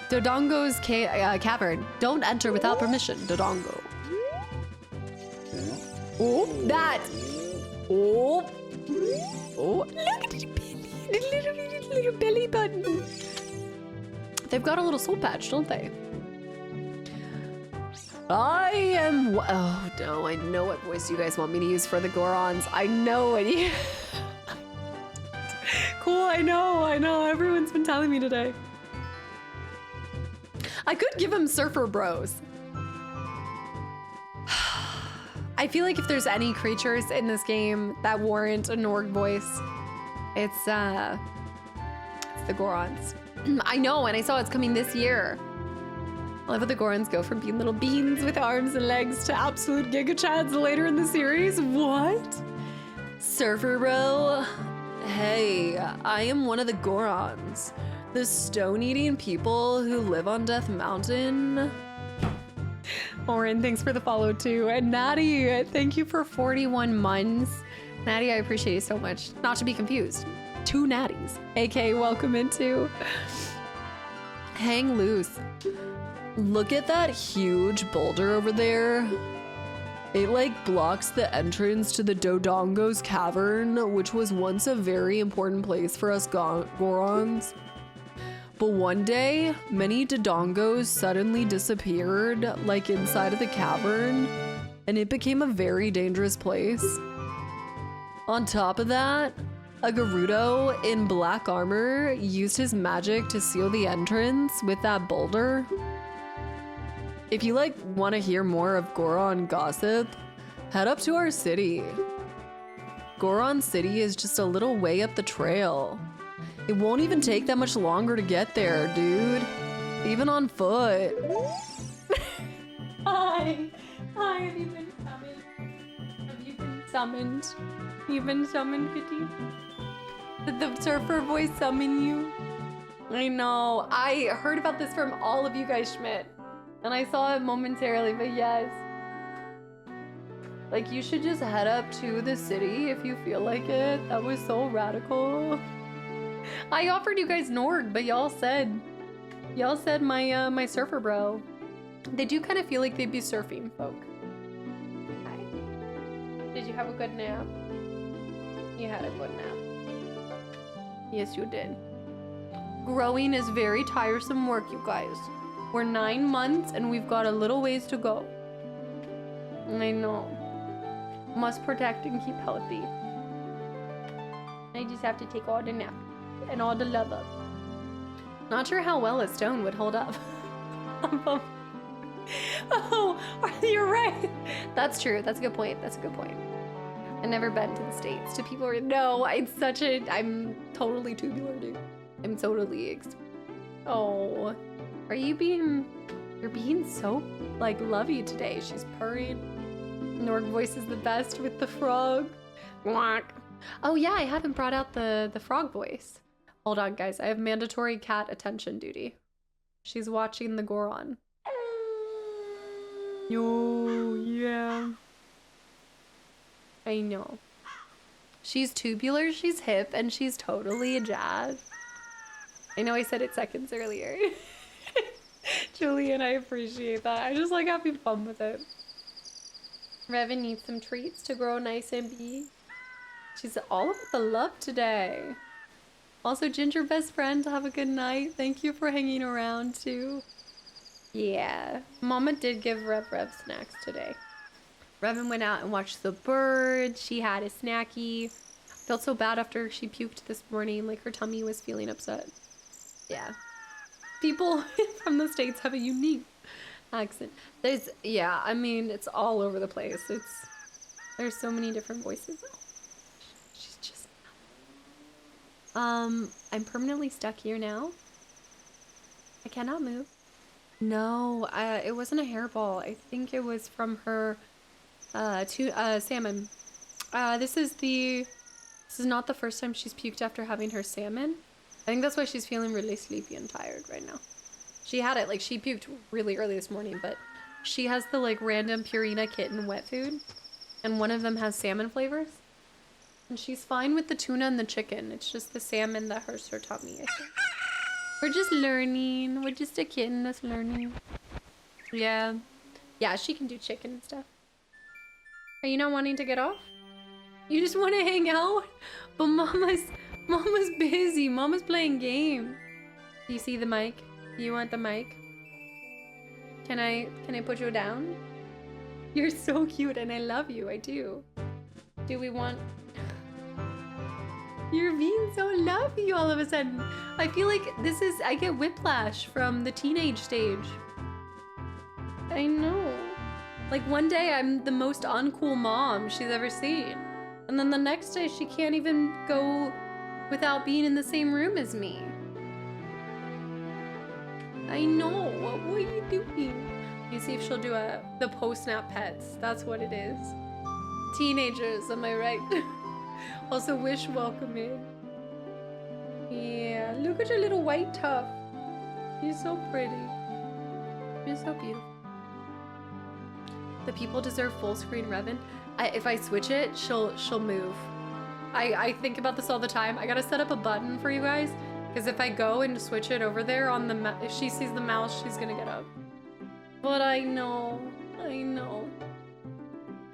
Dodongo's cavern. Don't enter without permission, Dodongo. Oh, that. Oh. Oh, look at your belly. Little belly button. They've got a little soul patch, don't they? I am... Oh, no, I know what voice you guys want me to use for the Gorons. I know it. Cool, I know. Everyone's been telling me today. I could give him Surfer Bros. I feel like if there's any creatures in this game that warrant a Norg voice, it's the Gorons. I know, and I saw it's coming this year. I love how the Gorons go from being little beans with arms and legs to absolute Giga Chads later in the series. What? Surfer Bro? Hey, I am one of the Gorons. The stone-eating people who live on Death Mountain. Oren, thanks for the follow too. And Natty, thank you for 41 months. Natty, I appreciate you so much. Not to be confused. 2 Natties. AK, welcome into Hang Loose. Look at that huge boulder over there. It like blocks the entrance to the Dodongo's cavern, which was once a very important place for us Gorons. But one day, many Dodongos suddenly disappeared, like inside of the cavern, and it became a very dangerous place. On top of that, a Gerudo in black armor used his magic to seal the entrance with that boulder. If you like want to hear more of Goron gossip, head up to our city. Goron City is just a little way up the trail. It won't even take that much longer to get there, dude. Even on foot. Hi. Hi, have you been summoned? Have you been summoned? You've been summoned, Kitty? Did the surfer voice summon you? I know. I heard about this from all of you guys, Schmidt. And I saw it momentarily, but yes. Like, you should just head up to the city if you feel like it. That was so radical. I offered you guys Norg, but y'all said my my surfer bro. They do kind of feel like they'd be surfing folk. Hi. Did you have a good nap? You had a good nap. Yes, you did. Growing is very tiresome work, you guys. We're 9 months and we've got a little ways to go. I know. Must protect and keep healthy. I just have to take all the nap and all the love up. Not sure how well a stone would hold up. Oh, you're right. That's true. That's a good point. That's a good point. I've never been to the States. Do people no, it's such a, I'm totally tubular, dude. I'm totally, oh. Are you being, you're being so, like, lovey today. She's purring. Norg voice is the best with the frog. Quack. Oh yeah, I haven't brought out the frog voice. Hold on, guys. I have mandatory cat attention duty. She's watching the Goron. Oh, yeah. I know. She's tubular, she's hip, and she's totally a jazz. I know I said it seconds earlier. Julian, I appreciate that. I just like having fun with it. Revan needs some treats to grow nice and be. She's all about the love today. Also, Ginger best friend, have a good night. Thank you for hanging around too. Yeah, Mama did give Rev snacks today. Revan went out and watched the birds. She had a snacky. Felt so bad after she puked this morning, like her tummy was feeling upset. Yeah. People from the States have a unique accent. Yeah, I mean, it's all over the place. There's so many different voices. She's just, I'm permanently stuck here now. I cannot move. No, it wasn't a hairball. I think it was from her, salmon. This is not the first time she's puked after having her salmon. I think that's why she's feeling really sleepy and tired right now. She had it, like, she puked really early this morning, but she has the, like, random Purina kitten wet food, and one of them has salmon flavors. And she's fine with the tuna and the chicken. It's just the salmon that hurts her tummy, I think. We're just learning. We're just a kitten that's learning. Yeah. Yeah, she can do chicken and stuff. Are you not wanting to get off? You just want to hang out? But Mama's busy. Mama's playing games. Do you see the mic? You want the mic? Can I put you down? You're so cute and I love you. I do. Do we want... You're being so lovey all of a sudden. I feel like I get whiplash from the teenage stage. I know. Like one day I'm the most uncool mom she's ever seen. And then the next day she can't even go without being in the same room as me. I know. What are you doing? You see if she'll do the post-nap pets. That's what it is. Teenagers, am I right? Also, Wish welcome in. Yeah, look at your little white tuff. You're so pretty. You're so beautiful. The people deserve full screen Revan. If I switch it, she'll move. I think about this all the time. I gotta set up a button for you guys, because if I go and switch it over there on the if she sees the mouse, she's gonna get up. But I know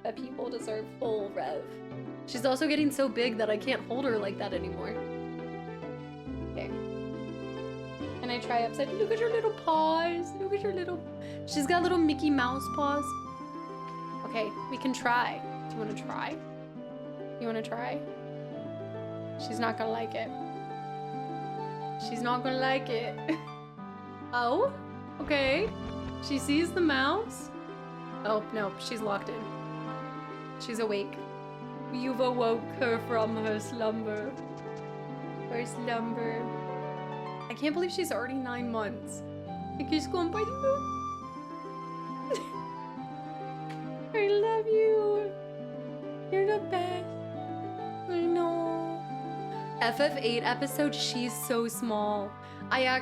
that people deserve full Rev. She's also getting so big that I can't hold her like that anymore. Okay. Can I try upside? Look at her little paws. Look at her little... She's got little Mickey Mouse paws. Okay, we can try. Do you want to try? You want to try? She's not gonna like it. She's not gonna like it. Oh, okay. She sees the mouse. Oh, no, she's locked in. She's awake. You've awoke her from her slumber. Her slumber. I can't believe she's already 9 months. Like, she's going by the moon. I love you. You're the best. I know. FF8 episode, she's so small. I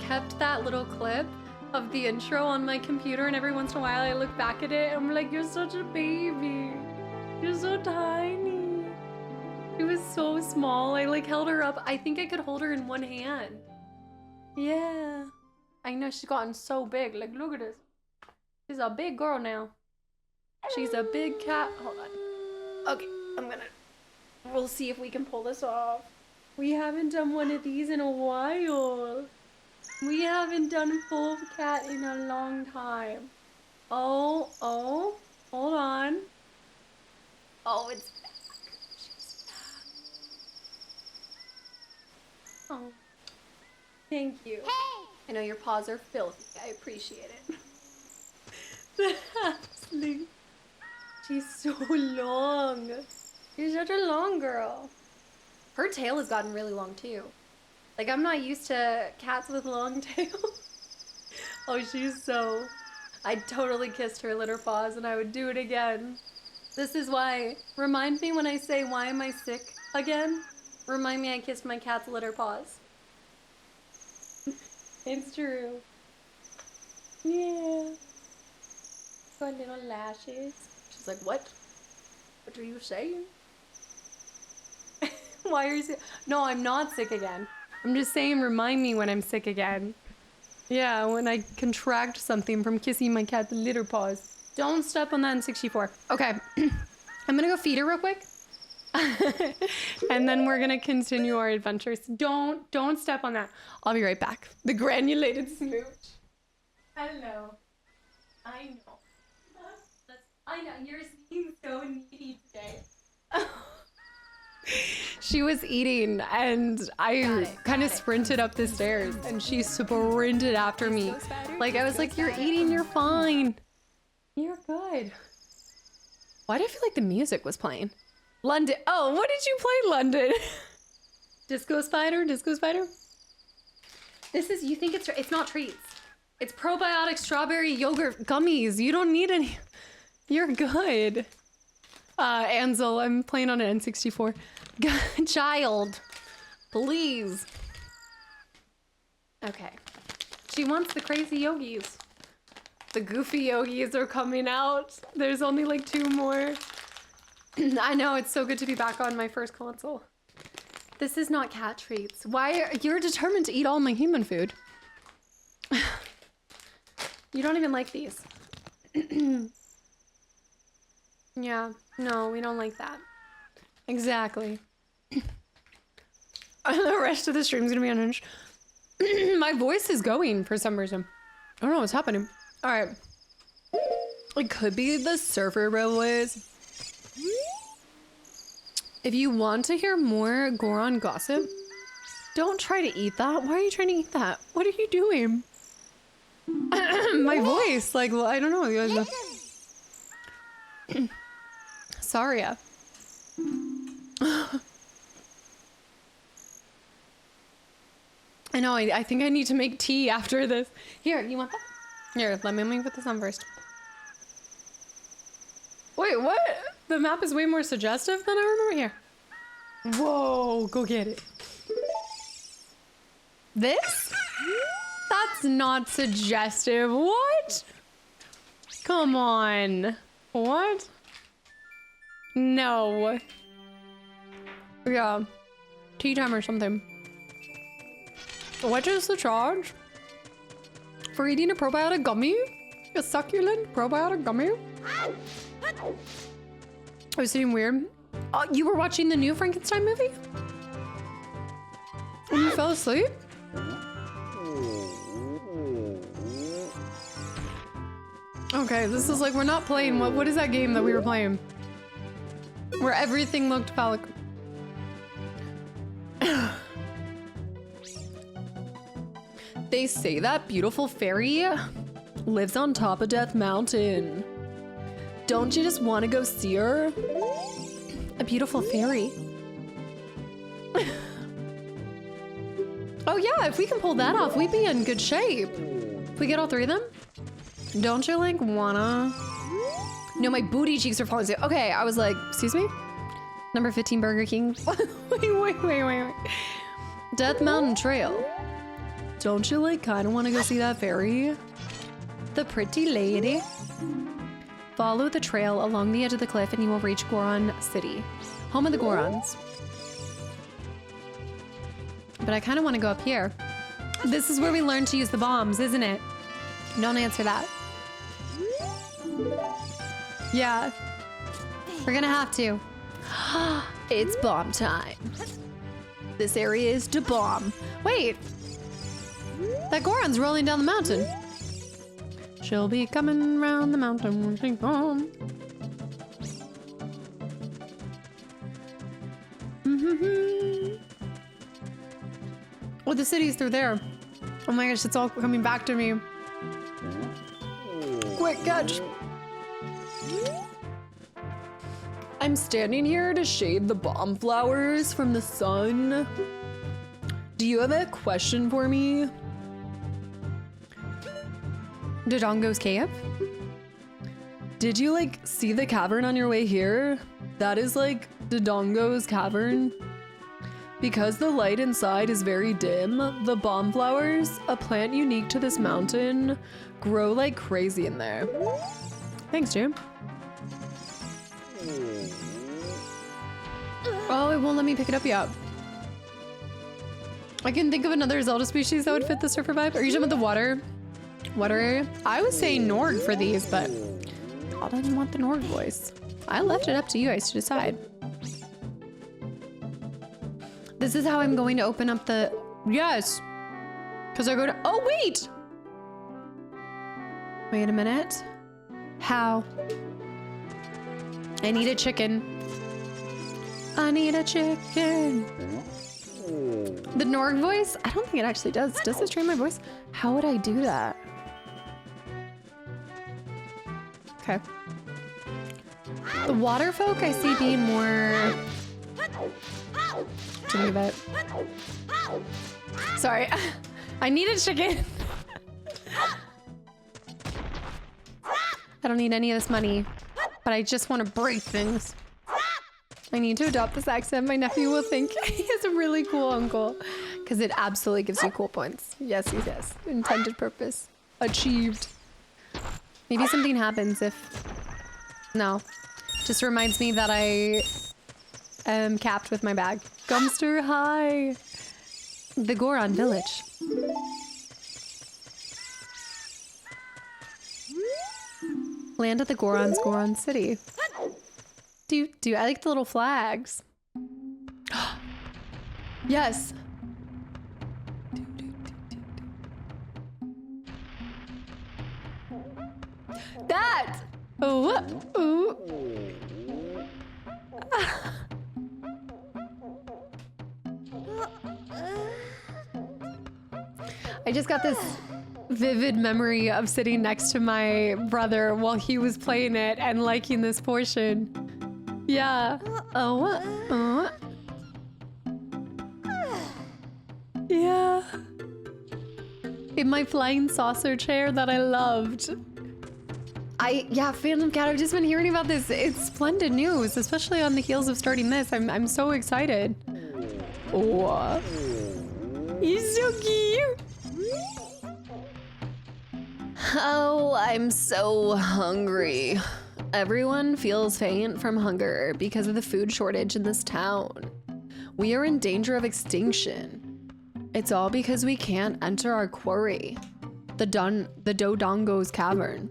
kept that little clip of the intro on my computer, and every once in a while I look back at it and I'm like, you're such a baby. You're so tiny. It was so small. I like held her up. I think I could hold her in one hand. Yeah. I know she's gotten so big. Like, look at this. She's a big girl now. She's a big cat. Hold on. Okay, we'll see if we can pull this off. We haven't done one of these in a while. We haven't done full cat in a long time. Oh, hold on. Oh, it's back. She's back. Oh, thank you. Hey! I know your paws are filthy. I appreciate it. Sleep. She's so long. You're such a long girl. Her tail has gotten really long too. Like, I'm not used to cats with long tails. Oh, she's so... I'd totally kissed her litter paws and I would do it again. This is why... Remind me when I say, why am I sick again? Remind me I kissed my cat's litter paws. It's true. Yeah. Got little lashes. She's like, what? What are you saying? Why are you sick? No, I'm not sick again. I'm just saying, remind me when I'm sick again. Yeah, when I contract something from kissing my cat's litter paws. Don't step on that in 64. Okay, I'm gonna go feed her real quick. And then we're gonna continue our adventures. Don't step on that. I'll be right back. The granulated smooch. Hello. I know. I know, you're being so needy today. She was eating and I kind of sprinted up the stairs and she sprinted after me. Like, I was like, you're eating, you're fine. You're good. Why do I feel like the music was playing? London. Oh, what did you play, London? Disco Spider? Disco Spider? This is, you think it's not treats. It's probiotic strawberry yogurt gummies. You don't need any. You're good. Ansel, I'm playing on an N64. Child, please. Okay. She wants the crazy yogis. The goofy yogis are coming out. There's only like 2 more. I know, it's so good to be back on my first console. This is not cat treats. Why you're determined to eat all my human food? You don't even like these. Yeah, no, we don't like that. Exactly. The rest of the stream's gonna be unhinged. My voice is going for some reason. I don't know what's happening. All right. It could be the surfer railways. If you want to hear more Goron gossip, don't try to eat that. Why are you trying to eat that? What are you doing? My voice, like, well, I don't know. You guys know. Saria. I know, I think I need to make tea after this. Here, you want that? Here, let me put this on first. Wait, what? The map is way more suggestive than I remember. Here. Whoa, go get it. This? That's not suggestive. What? Come on. What? No. Yeah. Tea time or something. What is the charge? For eating a probiotic gummy? A succulent probiotic gummy? I was sitting weird. Oh, you were watching the new Frankenstein movie? And you fell asleep? Okay, this is like, we're not playing. What is that game that we were playing? Where everything looked phallic. They say that beautiful fairy lives on top of Death Mountain. Don't you just want to go see her? A beautiful fairy. Oh yeah, if we can pull that off, we'd be in good shape. If we get all three of them? Don't you like wanna? No, my booty cheeks are falling asleep. Okay, I was like, excuse me? Number 15 Burger King. wait. Death Mountain Trail. Don't you like kind of want to go see that fairy? The pretty lady. Follow the trail along the edge of the cliff and you will reach Goron City, home of the Gorons. But I kind of want to go up here. This is where we learn to use the bombs, isn't it? Don't answer that. Yeah. We're gonna have to. It's bomb time. This area is to bomb. Wait. That Goron's rolling down the mountain. She'll be coming round the mountain when she comes. Oh, the city's through there. Oh my gosh, it's all coming back to me. Quick catch. I'm standing here to shade the bomb flowers from the sun. Do you have a question for me? Dodongo's cave? Did you like see the cavern on your way here? That is like Dodongo's cavern. Because the light inside is very dim, the bomb flowers, a plant unique to this mountain, grow like crazy in there. Thanks, Jim. Oh, it won't let me pick it up yet. I can think of another Zelda species that would fit the surfer vibe. Are you talking about the water area? I was saying Norg for these, but I didn't want the Norg voice. I left it up to you guys to decide. This is how I'm going to open up the... Yes. Because I go to... Oh, wait. Wait a minute. How? I need a chicken. I need a chicken. The Norg voice? I don't think it actually does. Does it stream my voice? How would I do that? Okay. The water folk I see being more... To move it. Sorry. I need a chicken. I don't need any of this money, but I just want to break things. I need to adopt this accent. My nephew will think he is a really cool uncle because it absolutely gives you cool points. Yes, yes. Intended purpose. Achieved. Maybe something happens if... No. Just reminds me that I am capped with my bag. Gumster, hi! The Goron village. Land of the Gorons, Goron City. Do I like the little flags? Yes. That! Ooh, ooh. I just got this vivid memory of sitting next to my brother while he was playing it and liking this portion. Yeah. Oh. Yeah. In my flying saucer chair that I loved. Yeah, Phantom Cat, I've just been hearing about this. It's splendid news, especially on the heels of starting this. I'm so excited. Oh. He's so cute. Oh, I'm so hungry. Everyone feels faint from hunger because of the food shortage in this town. We are in danger of extinction. It's all because we can't enter our quarry, the Dodongo's Cavern.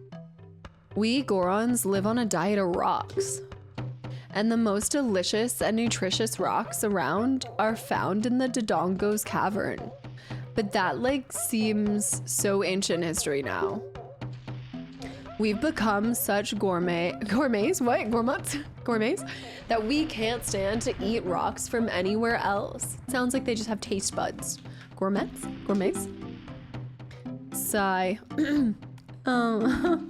We Gorons live on a diet of rocks. And the most delicious and nutritious rocks around are found in the Dodongo's Cavern. But that seems so ancient history now. We've become such gourmets that we can't stand to eat rocks from anywhere else. Sounds like they just have taste buds. Gourmets? Sigh. Oh,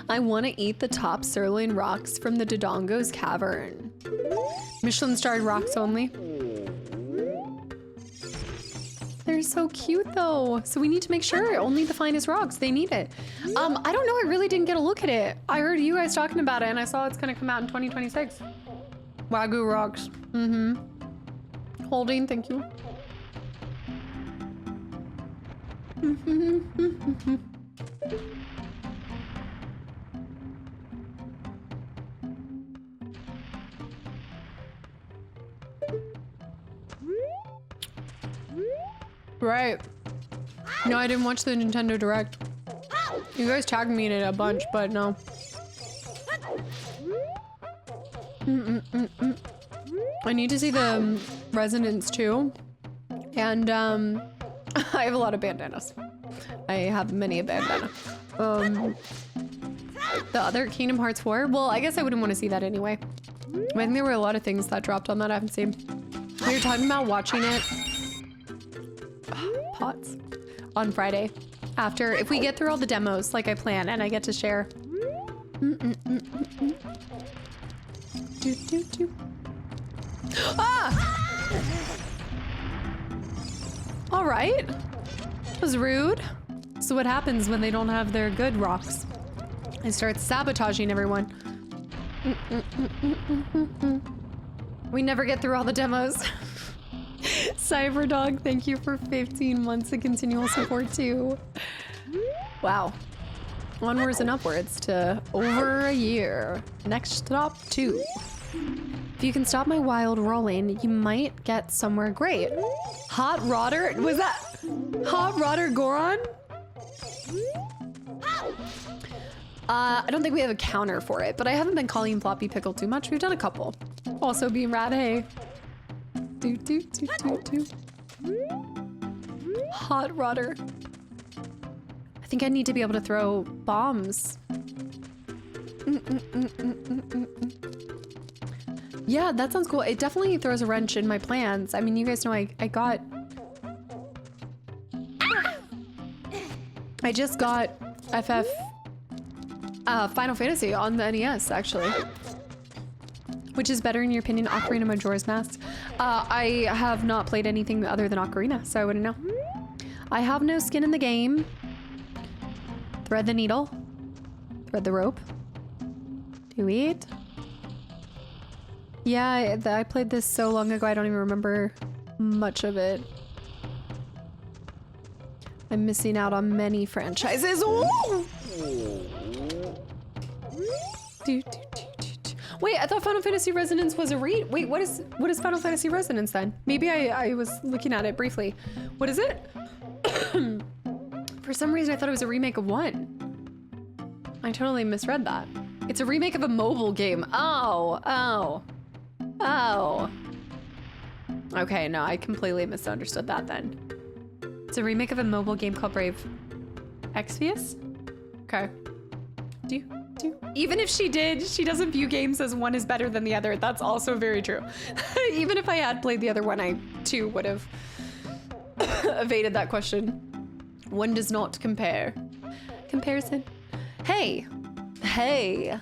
I want to eat the top sirloin rocks from the Dodongo's Cavern. Michelin-starred rocks only. They're so cute though. So we need to make sure only the finest rocks, they need it. I don't know, I really didn't get a look at it. I heard you guys talking about it and I saw it's gonna come out in 2026. Wagyu rocks. Holding, thank you. Right. No, I didn't watch the Nintendo Direct. You guys tagged me in it a bunch, but no. I need to see the Resonance too. And I have a lot of bandanas. I have many a bandana. The other Kingdom Hearts 4, well, I guess I wouldn't want to see that anyway. I think there were a lot of things that dropped on that I haven't seen. We were talking about watching it on Friday after, if we get through all the demos like I plan and I get to share. Ah! All right. That was rude. So what happens when they don't have their good rocks? They start sabotaging everyone. We never get through all the demos. Cyberdog, thank you for 15 months of continual support too. Wow. Onwards and upwards to over a year. Next stop 2. If you can stop my wild rolling, you might get somewhere great. Hot Rodder? Was that Hot Rodder Goron? I don't think we have a counter for it, but I haven't been calling Floppy Pickle too much. We've done a couple. Also being rad, hey. Hot Rodder. I think I need to be able to throw bombs. Yeah, that sounds cool. It definitely throws a wrench in my plans. I mean, you guys know I just got FF Final Fantasy on the NES, actually. Which is better in your opinion, Ocarina Majora's Mask? I have not played anything other than Ocarina, so I wouldn't know. I have no skin in the game. Thread the needle. Thread the rope. Do it. Yeah, I played this so long ago, I don't even remember much of it. I'm missing out on many franchises. Ooh! Wait, I thought Final Fantasy Resonance was a Wait, what is Final Fantasy Resonance then? Maybe I was looking at it briefly. What is it? For some reason I thought it was a remake of 1. I totally misread that. It's a remake of a mobile game. Oh. Okay, no, I completely misunderstood that then. It's a remake of a mobile game called Brave Exvius? Okay. Even if she did, she doesn't view games as one is better than the other. That's also very true. Even if I had played the other one, I too would have evaded that question. One does not compare. Comparison. Hey. Here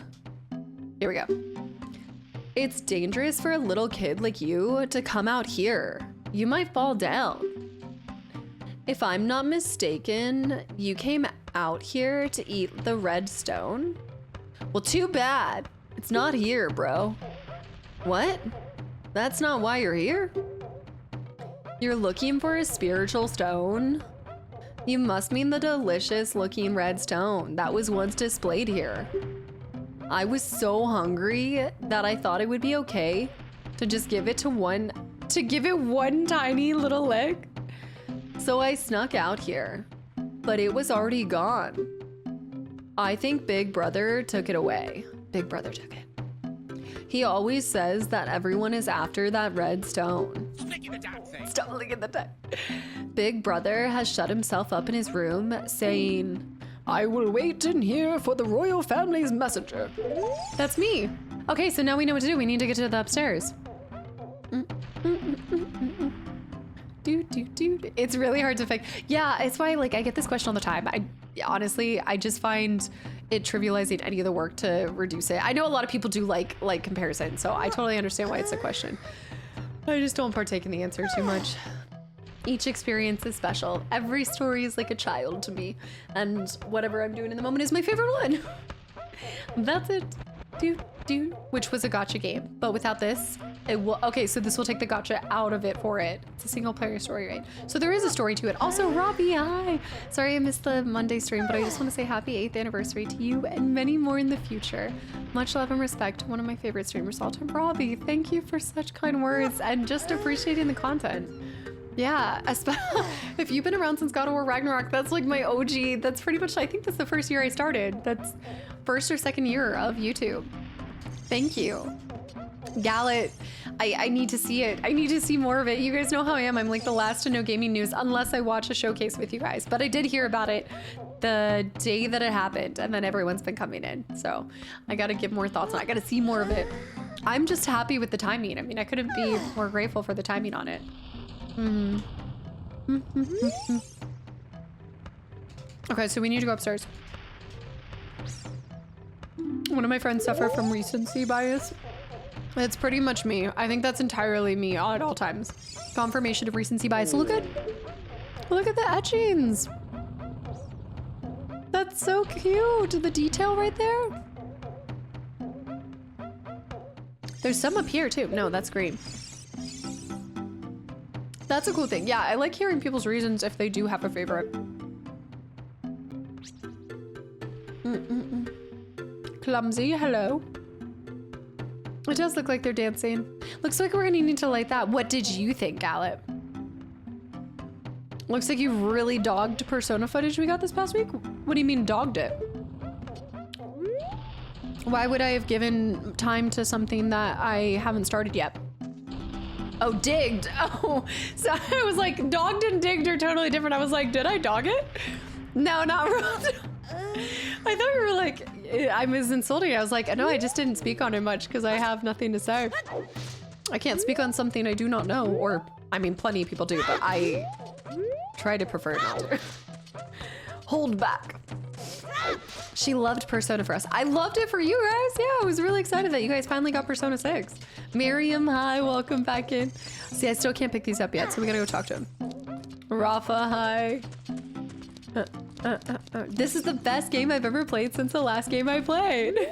we go. It's dangerous for a little kid like you to come out here. You might fall down. If I'm not mistaken, you came out here to eat the red stone? Well, too bad. It's not here, bro. What? That's not why you're here? You're looking for a spiritual stone? You must mean the delicious looking red stone that was once displayed here. I was so hungry that I thought it would be okay to just give it one tiny little lick. So I snuck out here, but it was already gone. I think Big Brother took it away. Big Brother took it. He always says that everyone is after that red stone. Stop licking the duck. Big Brother has shut himself up in his room, saying, I will wait in here for the royal family's messenger. That's me. Okay, so now we know what to do. We need to get to the upstairs. It's really hard to fix. Yeah, it's why like I get this question all the time. Honestly, I just find it trivializing any of the work to reduce it. I know a lot of people do like comparison, so I totally understand why it's a question. I just don't partake in the answer too much. Each experience is special. Every story is like a child to me, and whatever I'm doing in the moment is my favorite one. That's it. Which was a gacha game, but without this, it will. Okay, so this will take the gacha out of it for it. It's a single player story, right? So there is a story to it. Also, Robbie, hi. Sorry I missed the Monday stream, but I just want to say happy 8th anniversary to you and many more in the future. Much love and respect to one of my favorite streamers all time, Robbie. Thank you for such kind words and just appreciating the content. Yeah, if you've been around since God of War Ragnarok, that's like my OG. That's pretty much, I think that's the first year I started. That's first or second year of YouTube. Thank you. Gallet, I need to see it. I need to see more of it. You guys know how I am. I'm like the last to know gaming news unless I watch a showcase with you guys. But I did hear about it the day that it happened, and then everyone's been coming in. So I gotta give more thoughts on it. I gotta see more of it. I'm just happy with the timing. I mean, I couldn't be more grateful for the timing on it. Okay, so we need to go upstairs. One of my friends suffer from recency bias. It's pretty much me. I think that's entirely me at all times. Confirmation of recency bias. Look at the etchings. That's so cute. The detail right there. There's some up here too. No, that's green. That's a cool thing. Yeah, I like hearing people's reasons if they do have a favorite. Clumsy, hello. It does look like they're dancing. Looks like we're gonna need to light that. What did you think, Gallup? Looks like you really dogged Persona footage we got this past week. What do you mean dogged it? Why would I have given time to something that I haven't started yet? Oh, digged. Oh, so I was like, dogged and digged are totally different. I was like, did I dog it? No, not really. I thought you were like, I was insulting. I was like, no, I just didn't speak on it much because I have nothing to say. I can't speak on something I do not know, or I mean, plenty of people do, but I try to prefer not to. Hold back. She loved Persona for us. I loved it for you guys. Yeah, I was really excited that you guys finally got Persona 6. Miriam, hi, welcome back in. See, I still can't pick these up yet, so we gotta go talk to him. Rafa, hi. This is the best game I've ever played since the last game I played.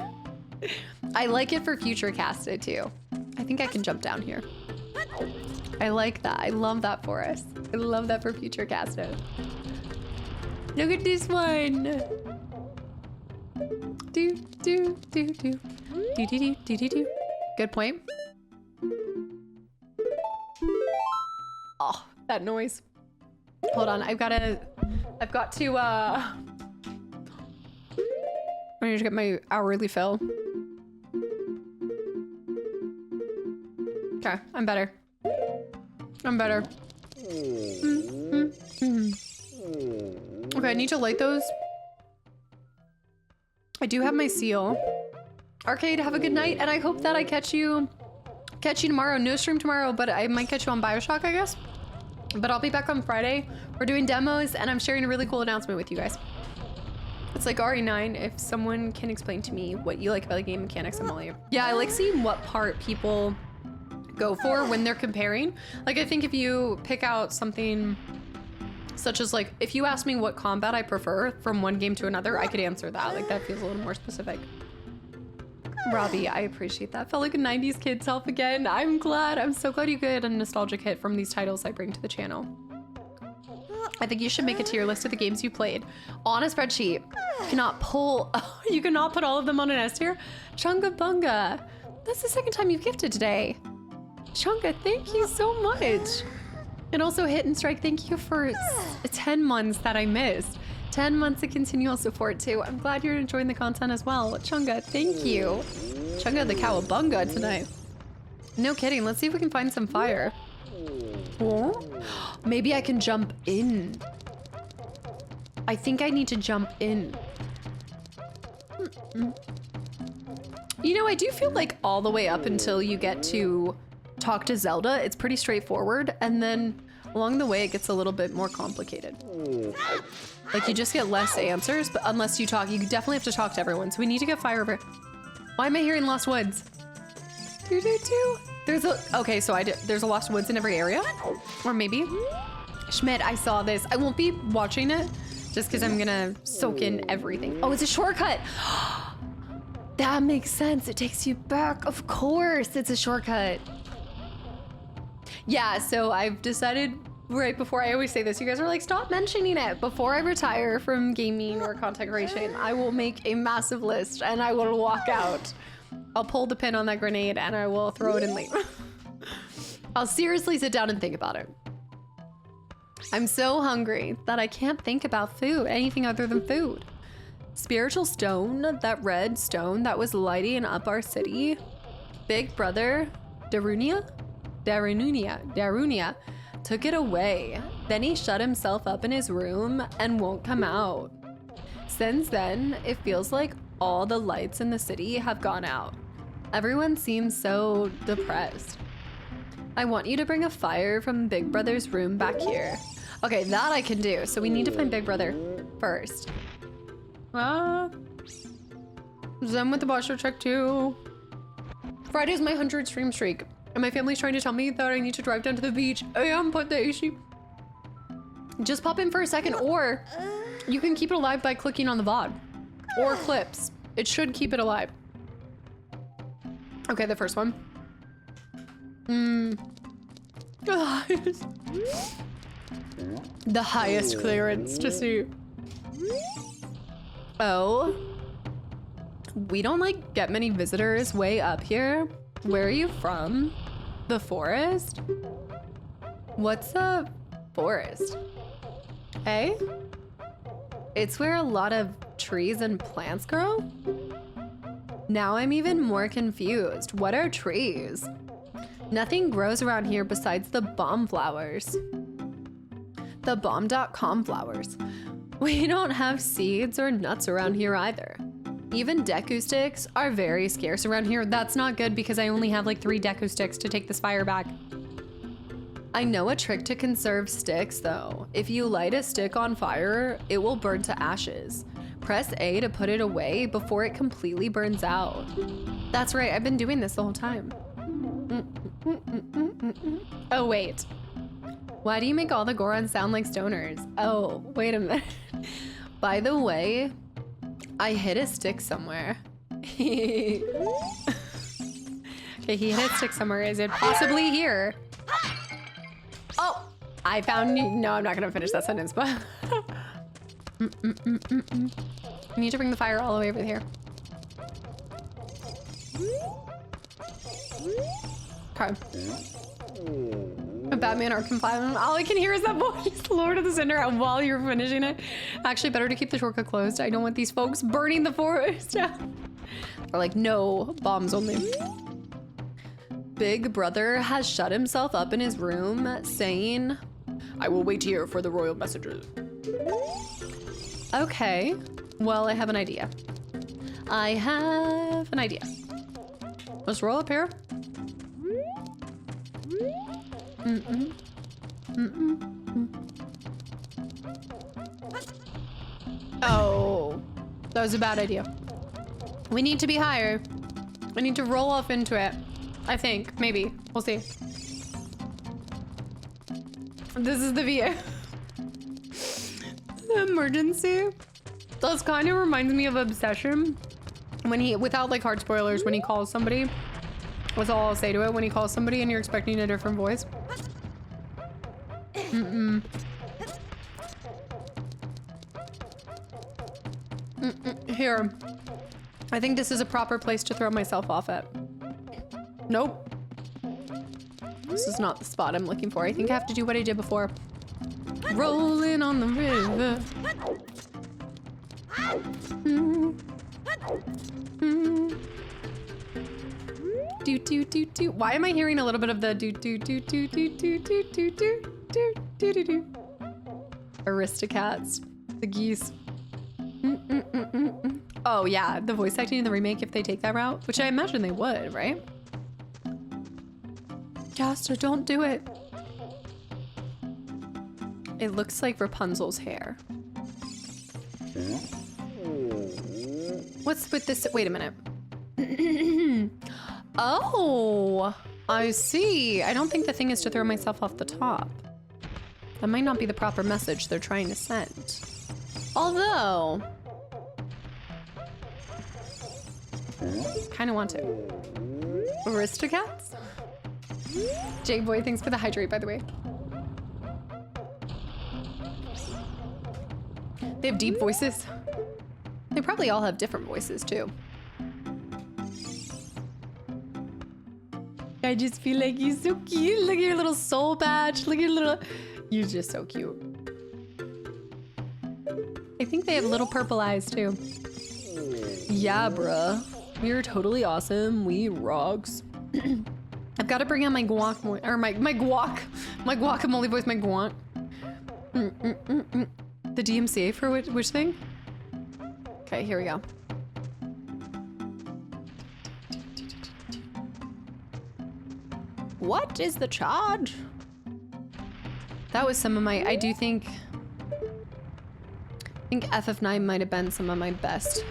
I like it for future casted too. I think I can jump down here. I like that. I love that for us. I love that for future casted. Look at this one. Do. Good point. Oh, that noise. Hold on, I've got to, I need to get my hourly fill. Okay, I'm better. Okay, I need to light those. I do have my seal. Arcade, have a good night, and I hope that I catch you tomorrow. No stream tomorrow, but I might catch you on BioShock, I guess. But I'll be back on Friday. We're doing demos, and I'm sharing a really cool announcement with you guys. It's like RE9. If someone can explain to me what you like about the game mechanics, I'm all you. Yeah, I like seeing what part people go for when they're comparing. Like, I think if you pick out something such as, like, if you ask me what combat I prefer from one game to another, I could answer that. Like, that feels a little more specific. Robbie, I appreciate that. Felt like a 90s kid self again. I'm so glad you get a nostalgic hit from these titles I bring to the channel. I think you should make a tier list of the games you played on a spreadsheet. You cannot pull, you cannot put all of them on an S tier. Chunga Bunga. That's the second time you've gifted today. Chunga, thank you so much. And also Hit and Strike, thank you for 10 months that I missed. 10 months of continual support too. I'm glad you're enjoying the content as well. Chunga, thank you. Chunga the Cowabunga tonight. No kidding, let's see if we can find some fire. Oh, maybe I can jump in. I think I need to jump in. You know, I do feel like all the way up until you get to talk to Zelda, it's pretty straightforward. And then along the way, it gets a little bit more complicated. Like you just get less answers, but unless you talk, you definitely have to talk to everyone. So we need to get fire over. Why am I hearing Lost Woods? There's a, okay, so there's a Lost Woods in every area? Or maybe? Schmidt, I saw this. I won't be watching it just because I'm gonna soak in everything. Oh, it's a shortcut. That makes sense. It takes you back. Of course, it's a shortcut. Yeah, so I've decided right before, I always say this, you guys are like, stop mentioning it. Before I retire from gaming or content creation, I will make a massive list and I will walk out. I'll pull the pin on that grenade and I will throw it and leave. I'll seriously sit down and think about it. I'm so hungry that I can't think about food, anything other than food. Spiritual stone, that red stone that was lighting up our city. Big brother, Darunia, took it away. Then he shut himself up in his room and won't come out. Since then, it feels like all the lights in the city have gone out. Everyone seems so depressed. I want you to bring a fire from Big Brother's room back here. Okay, that I can do. So we need to find Big Brother first. Zen with the posture check too. Friday's my 100 stream streak. And my family's trying to tell me that I need to drive down to the beach. Put the AC. Just pop in for a second, or you can keep it alive by clicking on the VOD. Or clips. It should keep it alive. Okay, the first one. The highest clearance to see. Oh. We don't like get many visitors way up here. Where are you from? The forest? What's a forest? Hey? It's where a lot of trees and plants grow? Now I'm even more confused. What are trees? Nothing grows around here besides the bomb flowers. The bomb.com flowers. We don't have seeds or nuts around here either. Even Deku sticks are very scarce around here. That's not good because I only have like 3 Deku sticks to take this fire back. I know a trick to conserve sticks though. If you light a stick on fire, it will burn to ashes. Press A to put it away before it completely burns out. That's right, I've been doing this the whole time. Oh wait. Why do you make all the Gorons sound like stoners? Oh, wait a minute. By the way, I hit a stick somewhere. Okay, he hit a stick somewhere. Is it possibly here? Oh, I found you. No, I'm not gonna finish that sentence, but. I need to bring the fire all the way over here. Okay. A Batman Arkham File. All I can hear is that voice, Lord of the Cinder, while you're finishing it. Actually, better to keep the shortcut closed. I don't want these folks burning the forest. They're like, no, bombs only. Big Brother has shut himself up in his room, saying, I will wait here for the royal messages. Okay, well, I have an idea. Let's roll up here. Oh, that was a bad idea. We need to be higher. We need to roll off into it. I think, maybe. We'll see. This is the view. Emergency. This kind of reminds me of Obsession. When he, without like hard spoilers, when he calls somebody. That's all I'll say to it. When he calls somebody and you're expecting a different voice. here. I think this is a proper place to throw myself off at. Nope. This is not the spot I'm looking for. I think I have to do what I did before. Rolling on the river. Do do do do. Why am I hearing a little bit of the do do do do do do do do do do do do do? Aristocats, the geese. Oh yeah, the voice acting in the remake, if they take that route, which I imagine they would, right? Caster, don't do it. It looks like Rapunzel's hair. What's with this? Wait a minute. Oh, I see. I don't think the thing is to throw myself off the top. That might not be the proper message they're trying to send. Although, kind of want to. Aristocats? J-Boy, thanks for the hydrate, by the way. They have deep voices. They probably all have different voices, too. I just feel like you're so cute. Look at your little soul patch. Look at your little... You're just so cute. I think they have little purple eyes, too. Yeah, bruh. You're totally awesome. We rocks. I've got to bring out my guac... Or my guac. My guacamole voice, my guac. The DMCA for which thing? Okay, here we go. What is the charge? That was some of my, I think FF9 might have been some of my best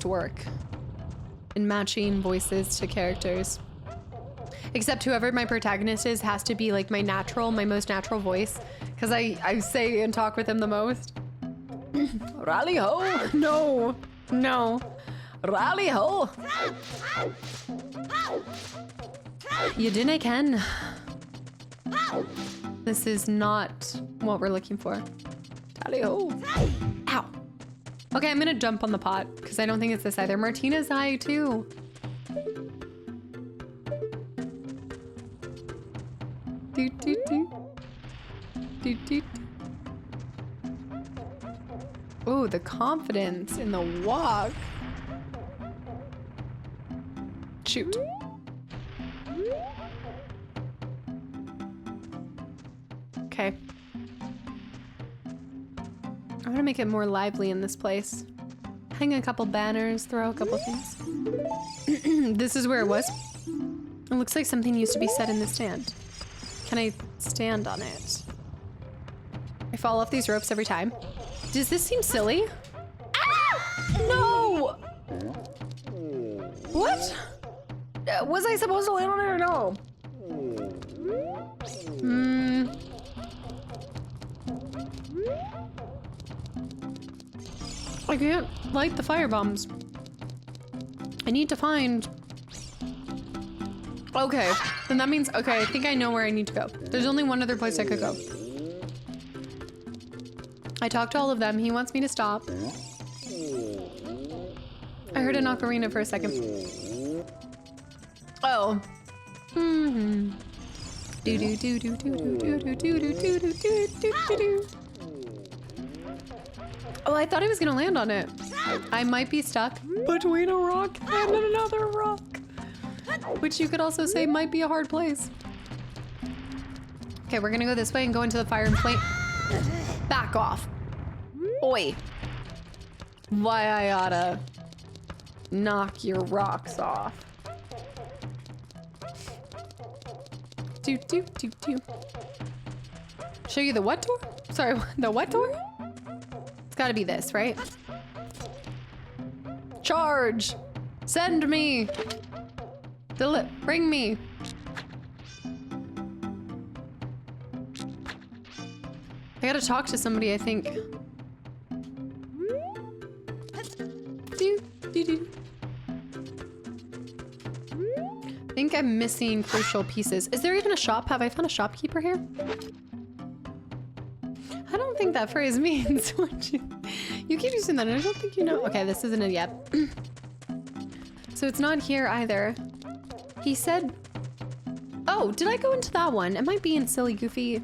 work in matching voices to characters. Except whoever my protagonist is has to be like my most natural voice, because I say and talk with him the most. Rally ho! No, no. Rally ho! You didn't, Ken. This is not what we're looking for. Tally ho! Ow! Okay, I'm gonna jump on the pot because I don't think it's this either. Martina's high too. Do do do. Do do. Oh, the confidence in the walk. Shoot. Okay. I want to make it more lively in this place. Hang a couple banners, throw a couple things. This is where it was. It looks like something used to be said in the stand. Can I stand on it? I fall off these ropes every time. Does this seem silly? Ah! No! What? Was I supposed to land on it or no? I can't light the fire bombs. I need to find... Okay, then that means, okay, I think I know where I need to go. There's only one other place I could go. I talked to all of them. He wants me to stop. I heard an ocarina for a second. Oh. Mm-hmm. Do do do do do do do do do do do do do do. Oh, I thought I was gonna land on it. I might be stuck between a rock and another rock, which you could also say might be a hard place. Okay, we're gonna go this way and go into the fire and flame. Back off. Oi. Why I oughta knock your rocks off. Do do do do. Show you the what door? Sorry, the what door? It's gotta be this, right? Charge! Send me! Bring me! I gotta talk to somebody, I think. Do, do, do. I think I'm missing crucial pieces. Is there even a shop? Have I found a shopkeeper here? I don't think that phrase means what You keep using that and I don't think you know. Okay, this isn't it yet. So it's not here either. He said, oh, did I go into that one? Am I being silly, goofy?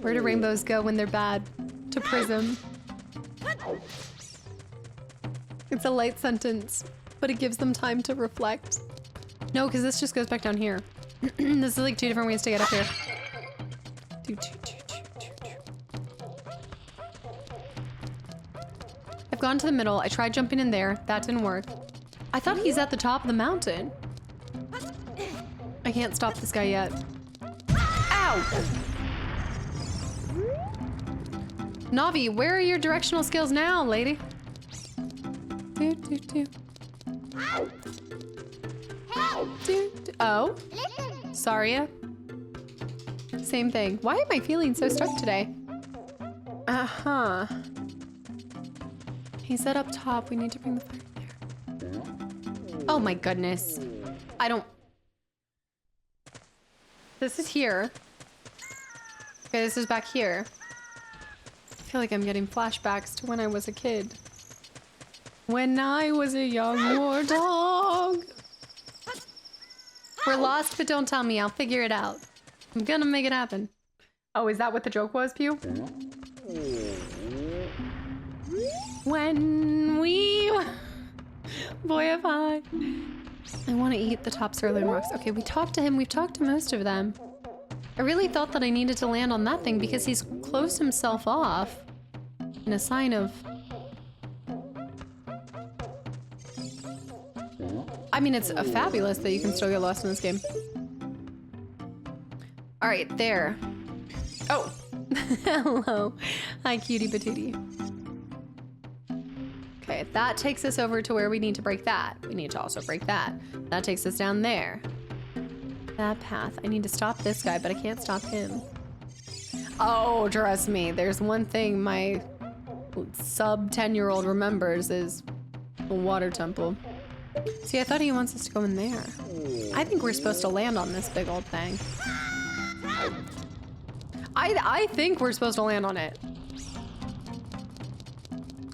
Where do rainbows go when they're bad? To prism. It's a light sentence, but it gives them time to reflect. No, because this just goes back down here. This is like 2 different ways to get up here. I've gone to the middle. I tried jumping in there. That didn't work. I thought he's at the top of the mountain. I can't stop this guy yet. Ow! Navi, where are your directional skills now, lady? Oh, sorry. Same thing. Why am I feeling so stuck today? Uh-huh. He said up top we need to bring the fire there. Oh my goodness. I don't... This is here. Okay, this is back here. I feel like I'm getting flashbacks to when I was a kid. When I was a young warthog. We're lost, but don't tell me. I'll figure it out. I'm gonna make it happen. Oh, is that what the joke was, Pew? When we... Boy, if I want to eat the top sirloin rocks. Okay, we talked to him. We've talked to most of them. I really thought that I needed to land on that thing because he's closed himself off in a sign of... I mean, it's fabulous that you can still get lost in this game. All right, there. Oh, hello. Hi, cutie patootie. Okay, that takes us over to where we need to break that. We need to also break that. That takes us down there. That path. I need to stop this guy, but I can't stop him. Oh, trust me. There's one thing my sub-10-year-old remembers is a water temple. See, I thought he wants us to go in there. I think we're supposed to land on this big old thing. I think we're supposed to land on it.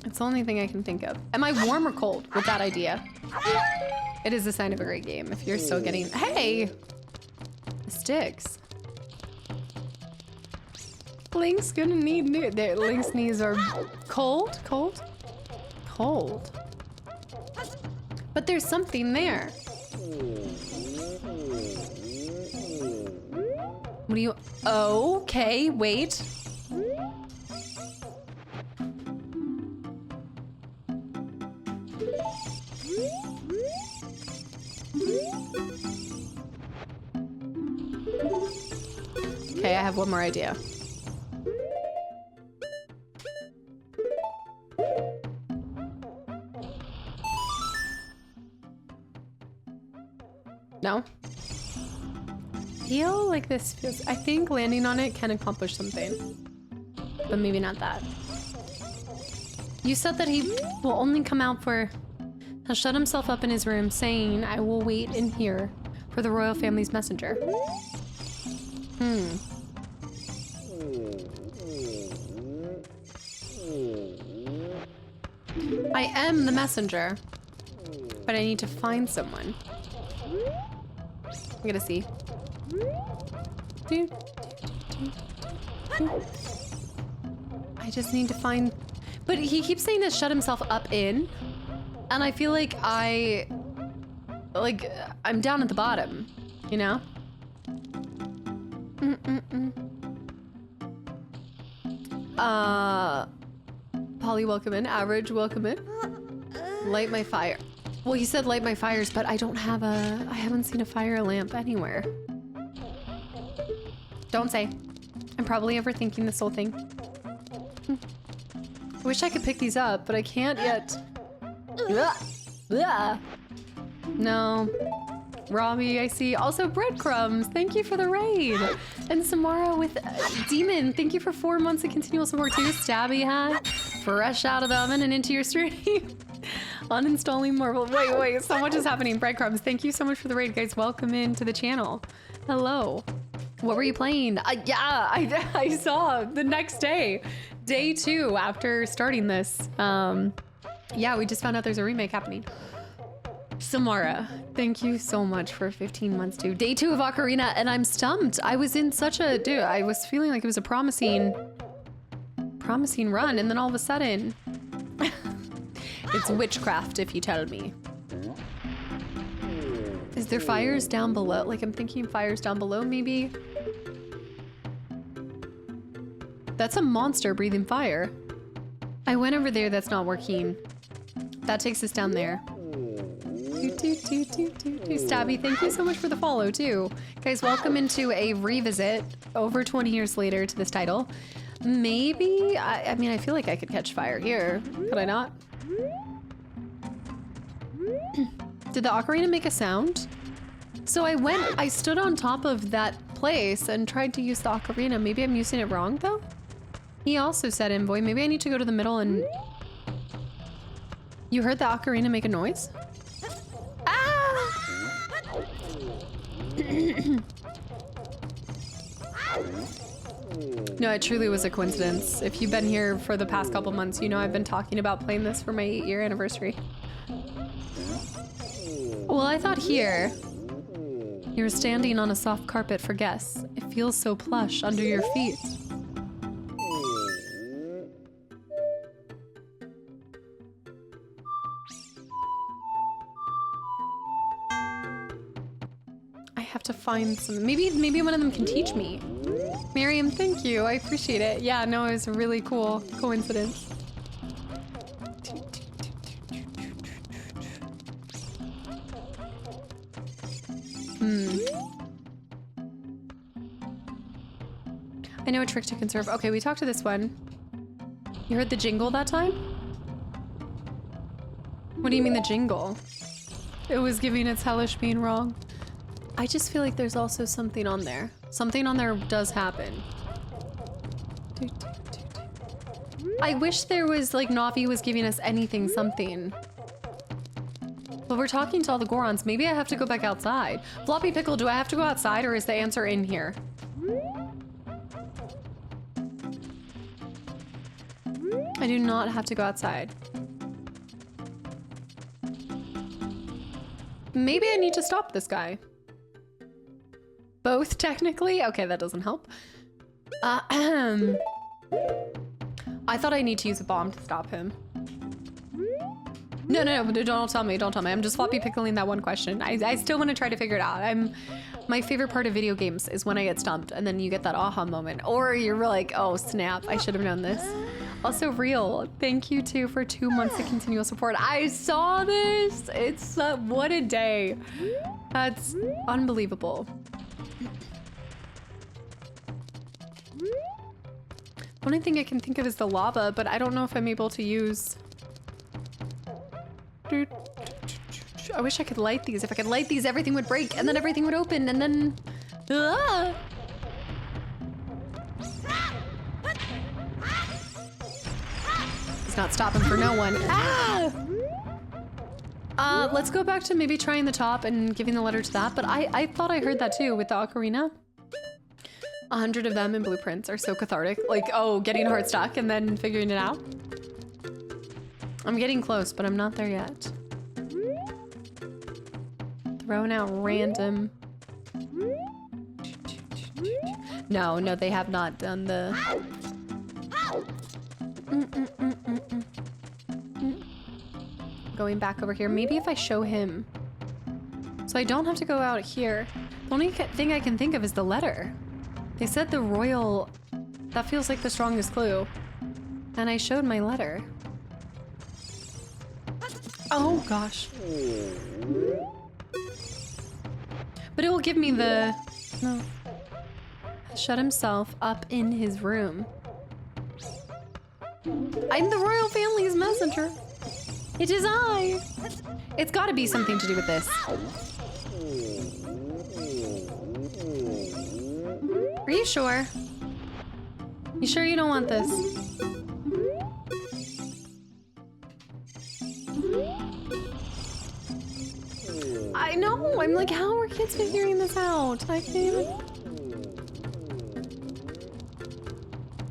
It's the only thing I can think of. Am I warm or cold with that idea? It is a sign of a great game if you're still getting... Hey! The sticks. Link's gonna need new... There, Link's knees are cold? Cold? Cold. But there's something there. What do you... Okay, wait. Okay, I have one more idea. No? Feel like this feels... I think landing on it can accomplish something. But maybe not that. You said that he will only come out for... He'll shut himself up in his room saying, I will wait in here for the royal family's messenger. I am the messenger, but I need to find someone. I'm gonna see. I just need to find... But he keeps saying to shut himself up in, and I feel like I'm down at the bottom, you know? Polly, welcome in. Average, welcome in. Light my fire. Well, he said light my fires, but I haven't seen a fire lamp anywhere. Don't say. I'm probably overthinking this whole thing. I wish I could pick these up, but I can't yet. No. Robbie, I see. Also, breadcrumbs. Thank you for the raid. And Samara with Demon. Thank you for 4 months of continual support too. Stabby hat. Fresh out of the oven and into your stream. Uninstalling Marvel. Wait. So much is happening. Breadcrumbs. Thank you so much for the raid, guys. Welcome into the channel. Hello. What were you playing? Yeah, I saw the next day, day 2 after starting this. Yeah, we just found out there's a remake happening. Samara, thank you so much for 15 months too. Day 2 of Ocarina, and I'm stumped. I was in such a, dude, I was feeling like it was a promising run, and then all of a sudden, it's witchcraft if you tell me. Is there fires down below? Like, I'm thinking fires down below, maybe? That's a monster breathing fire. I went over there, that's not working. That takes us down there. Stabby, thank you so much for the follow, too. Guys, welcome into a revisit over 20 years later to this title. Maybe, I mean, I feel like I could catch fire here. Could I not? Did the ocarina make a sound? So I stood on top of that place and tried to use the ocarina. Maybe I'm using it wrong though? He also said, Envoy, maybe I need to go to the middle and... You heard the ocarina make a noise? Ah! No, it truly was a coincidence. If you've been here for the past couple months, you know I've been talking about playing this for my 8-year anniversary. Well, I thought here, you were standing on a soft carpet for guests. It feels so plush under your feet. I have to find some, maybe one of them can teach me. Miriam, thank you, I appreciate it. Yeah, no, it was a really cool coincidence. I know a trick to conserve. Okay, we talked to this one. You heard the jingle that time? What do you mean the jingle? It was giving its hellish being wrong. I just feel like there's also something on there. Something on there does happen. I wish there was, like, Navi was giving us anything, something. But we're talking to all the Gorons. Maybe I have to go back outside. Floppy Pickle, do I have to go outside or is the answer in here? I do not have to go outside. Maybe I need to stop this guy. Both, technically? Okay, that doesn't help. I thought I need to use a bomb to stop him. No, don't tell me, don't tell me. I'm just floppy pickling that one question. I still want to try to figure it out. My favorite part of video games is when I get stumped and then you get that aha moment. Or you're like, oh snap, I should have known this. Also Real, thank you too for 2 months of continual support. I saw this, it's, what a day. That's unbelievable. Only thing I can think of is the lava, but I don't know if I'm able to use... I wish I could light these. If I could light these, everything would break and then everything would open and then... Ah! It's not stopping for no one. Ah! Let's go back to maybe trying the top and giving the letter to that, but I thought I heard that too with the ocarina. 100 of them in blueprints are so cathartic. Like, oh, getting hard stuck and then figuring it out. I'm getting close, but I'm not there yet. Throwing out random. No, they have not done the... Going back over here. Maybe if I show him. So I don't have to go out here. The only thing I can think of is the letter. They said the royal... That feels like the strongest clue. And I showed my letter. Oh gosh. But it will give me the... No. Shut himself up in his room. I'm the royal family's messenger. It is I. It's gotta be something to do with this. Are you sure? You sure you don't want this? I know, I'm like, how are kids figuring this out? I can't even...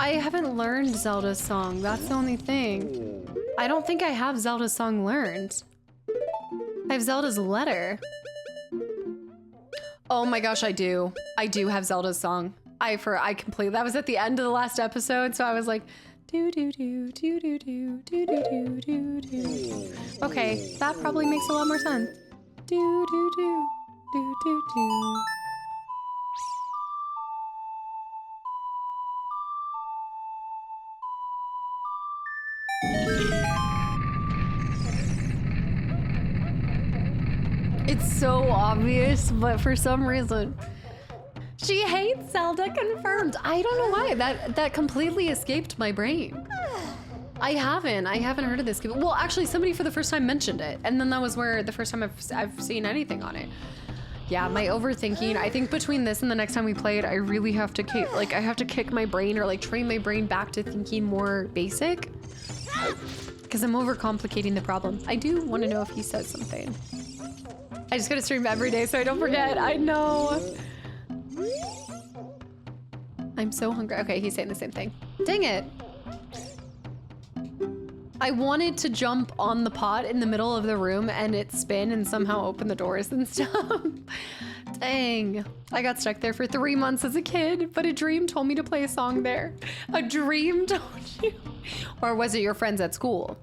I haven't learned Zelda's song. That's the only thing. I don't think I have Zelda's song learned. I have Zelda's letter. Oh my gosh, I do. I do have Zelda's song. I completely, that was at the end of the last episode, so I was like, do do do do do do do do do do. Okay, that probably makes a lot more sense. Do do do do do do. It's so obvious, but for some reason, she hates Zelda, confirmed. I don't know why, that completely escaped my brain. I haven't heard of this game. Well, actually, somebody for the first time mentioned it, and then that was where the first time I've seen anything on it. Yeah, my overthinking, I think between this and the next time we play it, I really have to kick my brain or like train my brain back to thinking more basic. Because I'm overcomplicating the problem. I do want to know if he says something. I just gotta stream every day so I don't forget. I know. I'm so hungry. Okay, he's saying the same thing. Dang it. I wanted to jump on the pot in the middle of the room and it spin and somehow open the doors and stuff. Dang. I got stuck there for 3 months as a kid, but a dream told me to play a song there. A dream told you? Or was it your friends at school?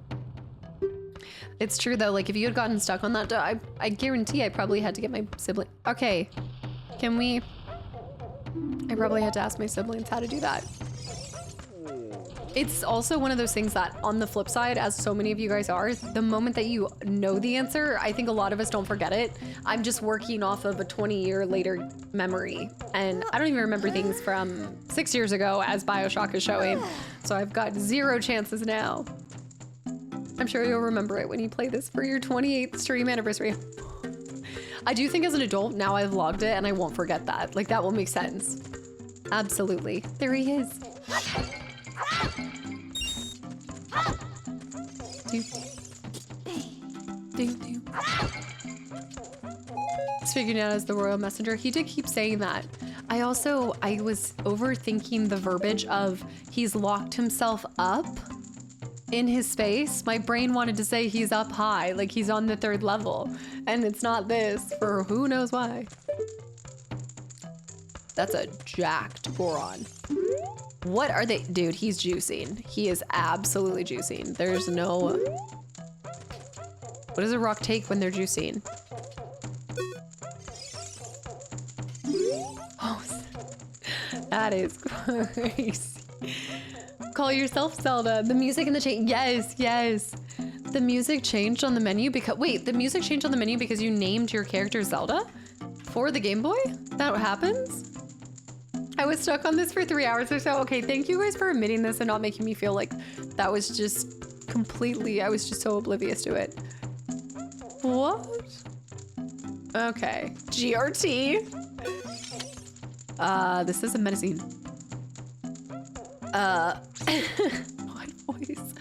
It's true though, like if you had gotten stuck on that, I guarantee I probably had to get my sibling. Okay, can we? I probably had to ask my siblings how to do that. It's also one of those things that on the flip side, as so many of you guys are, the moment that you know the answer, I think a lot of us don't forget it. I'm just working off of a 20-year later memory. And I don't even remember things from 6 years ago as BioShock is showing. So I've got 0 chances now. I'm sure you'll remember it when you play this for your 28th stream anniversary. I do think as an adult, now I've logged it and I won't forget that. Like that will make sense. Absolutely. There he is. He's figuring out as the royal messenger. He did keep saying that. I was overthinking the verbiage of he's locked himself up in his space. My brain wanted to say he's up high, like he's on the 3rd level, and it's not this for who knows why. That's a jacked Goron. What are they? Dude, he's juicing. He is absolutely juicing. There's no... What does a rock take when they're juicing? Oh, that is crazy. Call yourself Zelda. The music in the chain. Yes, yes. The music changed on the menu because... Wait, the music changed on the menu because you named your character Zelda? For the Game Boy? That happens? I was stuck on this for 3 hours or so. Okay, thank you guys for admitting this and not making me feel like that was just completely... I was just so oblivious to it. What? Okay. GRT. This is a menacing. What voice?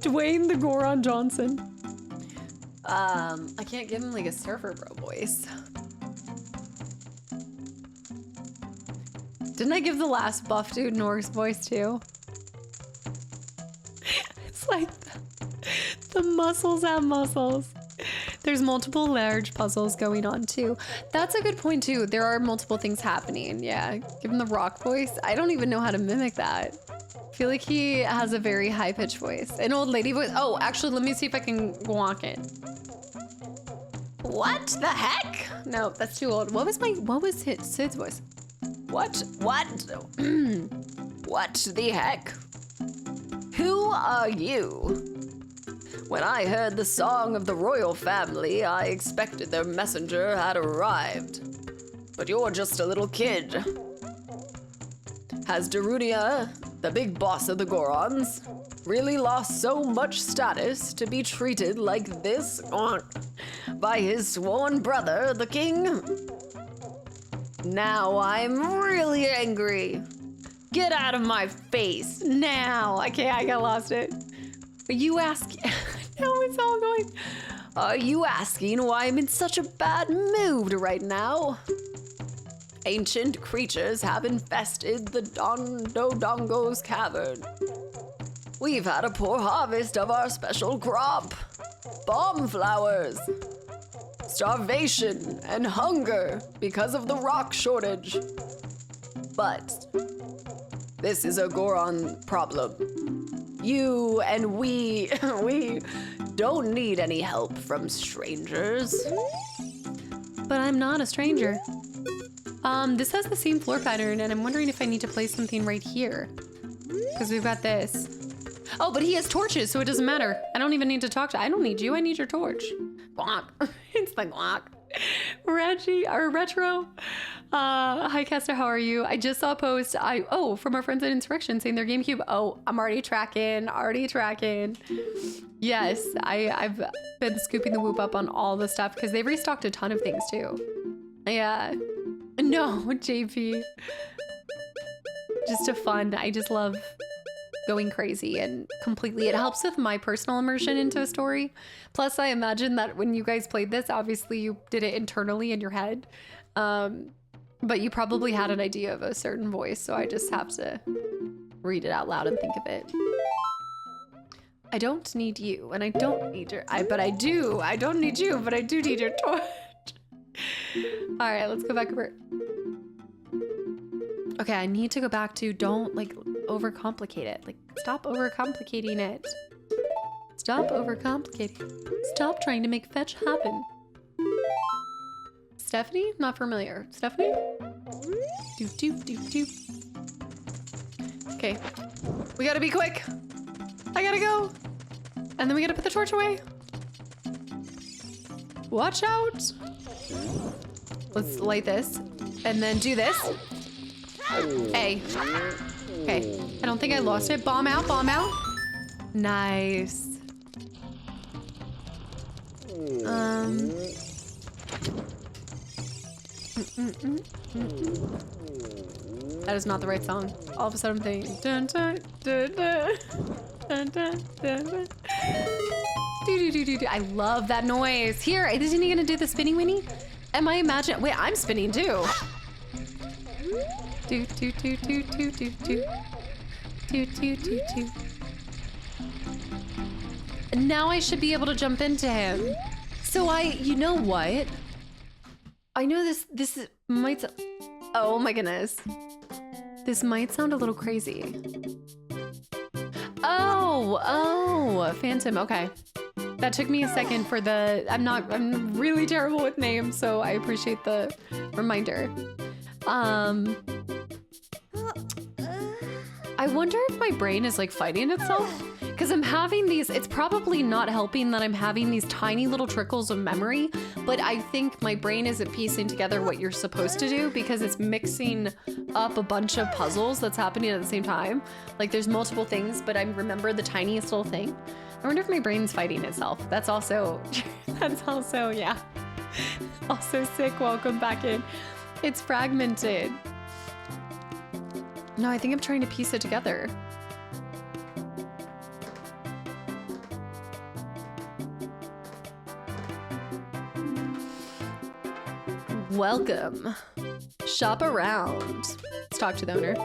Dwayne the Goron Johnson. I can't give him like a surfer bro voice. Didn't I give the last buff dude Nor's voice too? It's like the muscles have muscles. There's multiple large puzzles going on too. That's a good point too. There are multiple things happening. Yeah, give him the rock voice. I don't even know how to mimic that. I feel like he has a very high pitched voice. An old lady voice. Oh, actually, let me see if I can walk it. What the heck? No, that's too old. What was Sid's voice? What? What the heck? Who are you? When I heard the song of the royal family, I expected their messenger had arrived. But you're just a little kid. Has Darunia, the big boss of the Gorons, really lost so much status to be treated like this by his sworn brother, the king? Now I'm really angry. Get out of my face now. I got lost it. Are you asking? Now it's all going. Are you asking why I'm in such a bad mood right now? Ancient creatures have infested the Dondodongo's cavern. We've had a poor harvest of our special crop. Bomb flowers. Starvation and hunger because of the rock shortage. But this is a Goron problem. You and we don't need any help from strangers. But I'm not a stranger. This has the same floor pattern, and I'm wondering if I need to place something right here. Because we've got this. Oh, but he has torches, so it doesn't matter. I don't even need to talk to. I don't need you. I need your torch. Guac. It's the guac. Reggie or Retro. Hi Kester, how are you? I just saw a post. From our friends at Insurrection saying their GameCube. Oh, I'm already tracking. Yes, I've been scooping the whoop up on all the stuff because they've restocked a ton of things too. Yeah. No, JP. Just a fun. I just love going crazy and completely. It helps with my personal immersion into a story. Plus, I imagine that when you guys played this, obviously you did it internally in your head. But you probably had an idea of a certain voice, so I just have to read it out loud and think of it. I don't need you, and I don't need your... I don't need you, but I do need your torch. All right, let's go back over. Okay, I need to go back to don't, like, overcomplicate it. Like, stop overcomplicating it. Stop overcomplicating. Stop trying to make fetch happen. Stephanie? Not familiar. Stephanie? Do. Okay. We gotta be quick. I gotta go. And then we gotta put the torch away. Watch out. Let's light this. And then do this. Hey. Okay. I don't think I lost it. Bomb out, bomb out. Nice. That is not the right song. All of a sudden I'm thinking dun dun dun dun dun dun dun dun. Do. I love that noise. Here, isn't he gonna do the spinning winnie? Am I imagining? Wait, I'm spinning too. Do. Now I should be able to jump into him. So you know what? I know this might, oh my goodness. This might sound a little crazy. Oh, Phantom, okay. That took me a second for I'm really terrible with names, so I appreciate the reminder. I wonder if my brain is like fighting itself. Because I'm having these, it's probably not helping that I'm having these tiny little trickles of memory, but I think my brain isn't piecing together what you're supposed to do because it's mixing up a bunch of puzzles that's happening at the same time. Like there's multiple things, but I remember the tiniest little thing. I wonder if my brain's fighting itself. That's also, yeah. Also sick, welcome back in. It's fragmented. No, I think I'm trying to piece it together. Welcome. Shop around. Let's talk to the owner.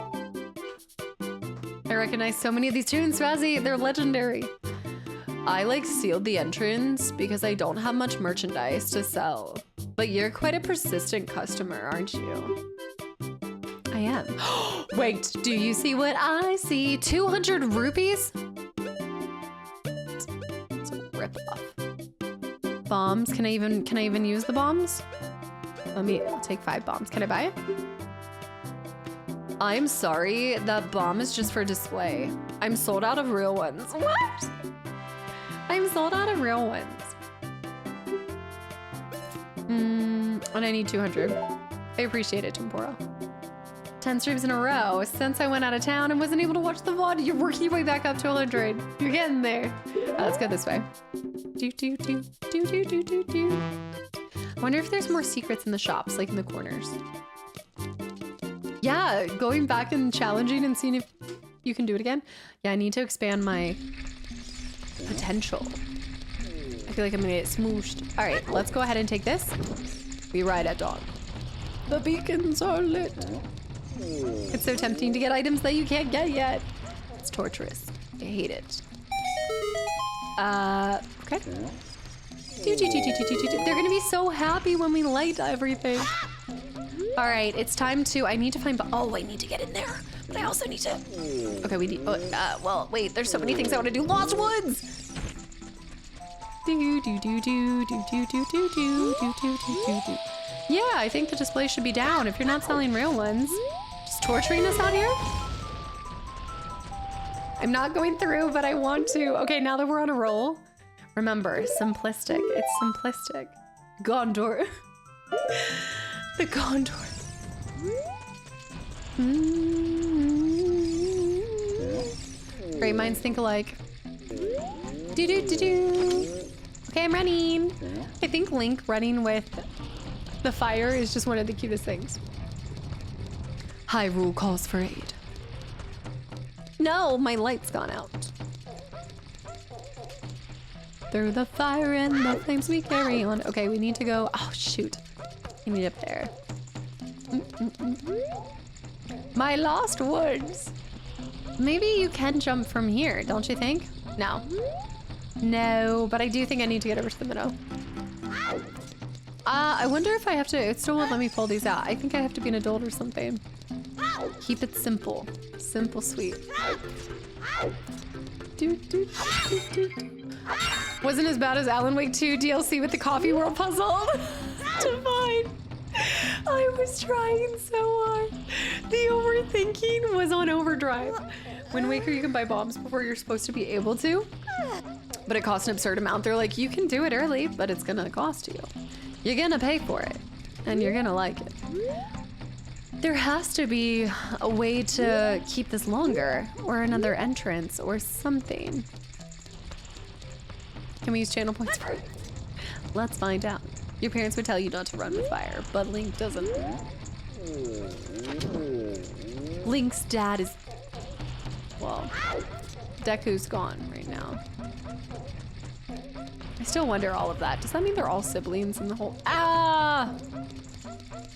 I recognize so many of these tunes, Razzie. They're legendary. I sealed the entrance because I don't have much merchandise to sell. But you're quite a persistent customer, aren't you? I am. Wait, do you see what I see? 200 rupees? It's a rip-off. Bombs? Can I even use the bombs? I'll take 5 bombs. Can I buy it? I'm sorry, that bomb is just for display. I'm sold out of real ones. What? I'm sold out of real ones. And I need 200. I appreciate it, Tempora. 10 streams in a row since I went out of town and wasn't able to watch the VOD. You're working your way back up to 100. You're getting there. Let's go this way. I wonder if there's more secrets in the shops, like in the corners. Yeah, going back and challenging and seeing if you can do it again. Yeah, I need to expand my potential. I feel like I'm gonna get smooshed. All right, let's go ahead and take this. We ride at dawn. The beacons are lit. It's so tempting to get items that you can't get yet. It's torturous. I hate it. Okay. They're gonna be so happy when we light everything. All right, it's time to, I need to find, oh, I need to get in there. But I also need to, okay, we need, well, wait, there's so many things I want to do. Lost Woods! Yeah, I think the display should be down if you're not selling real ones. Just torturing us out here? I'm not going through, but I want to. Okay, now that we're on a roll, remember, simplistic. It's simplistic. Gondor. The Gondor. Great minds think alike. Okay, I'm running. I think Link running with the fire is just one of the cutest things. Hyrule calls for aid. No, my light's gone out. Through the fire and the flames we carry on. Okay, we need to go. Oh, shoot. I need up there. My lost woods. Maybe you can jump from here, don't you think? No. No, but I do think I need to get over to the minnow. I wonder if I have to, it still won't let me pull these out. I think I have to be an adult or something. Keep it simple. Simple, sweet. Wasn't as bad as Alan Wake 2 DLC with the coffee world puzzle. Divine. I was trying so hard. The overthinking was on overdrive. Wind Waker, you can buy bombs before you're supposed to be able to, but it costs an absurd amount. They're like, you can do it early, but it's gonna cost you. You're gonna pay for it, and you're gonna like it. There has to be a way to keep this longer, or another entrance, or something. Can we use channel points for it? Let's find out. Your parents would tell you not to run with fire, but Link doesn't. Link's dad is, well, Deku's gone right now. I still wonder all of that. Does that mean they're all siblings in the whole, ah!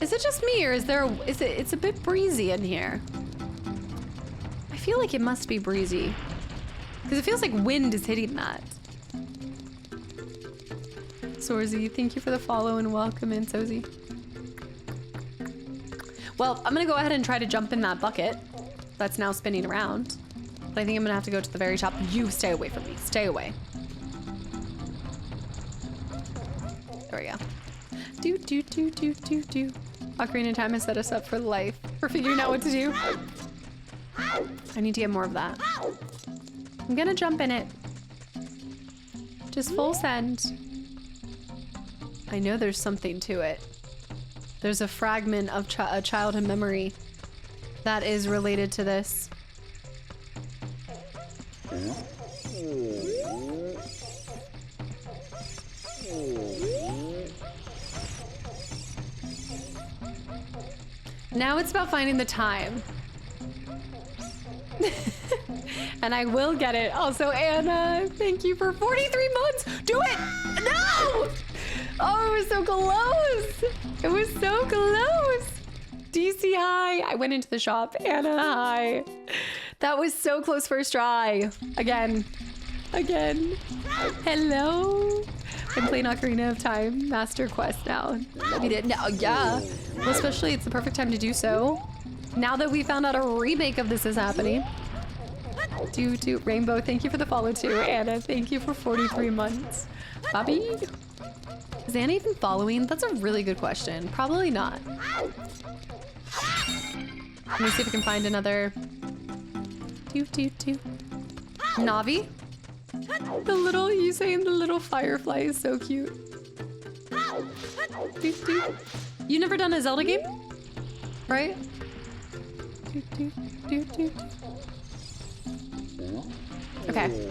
Is it just me, or is there, it's a bit breezy in here. I feel like it must be breezy, because it feels like wind is hitting that. Sorzy, thank you for the follow and welcome in, Sozy. Well, I'm gonna go ahead and try to jump in that bucket that's now spinning around. But I think I'm gonna have to go to the very top. You stay away from me, stay away. There we go. Ocarina of Time has set us up for life. We're figuring out what to do. I need to get more of that. I'm gonna jump in it. Just full send. I know there's something to it. There's a fragment of a childhood memory that is related to this. Now it's about finding the time. And I will get it. Also, Anna, thank you for 43 months. Do it! No! Oh, it was so close. It was so close. DC, hi. I went into the shop. Anna, hi. That was so close first try. Again. Hello. I'm playing Ocarina of Time Master Quest now. We did. No, yeah. Well, especially it's the perfect time to do so. Now that we found out a remake of this is happening. Rainbow, thank you for the follow too. Anna, thank you for 43 months. Bobby? Is Anna even following? That's a really good question. Probably not. Let me see if we can find another. Navi? The little, you saying the little firefly is so cute. You never done a Zelda game? Right? Okay.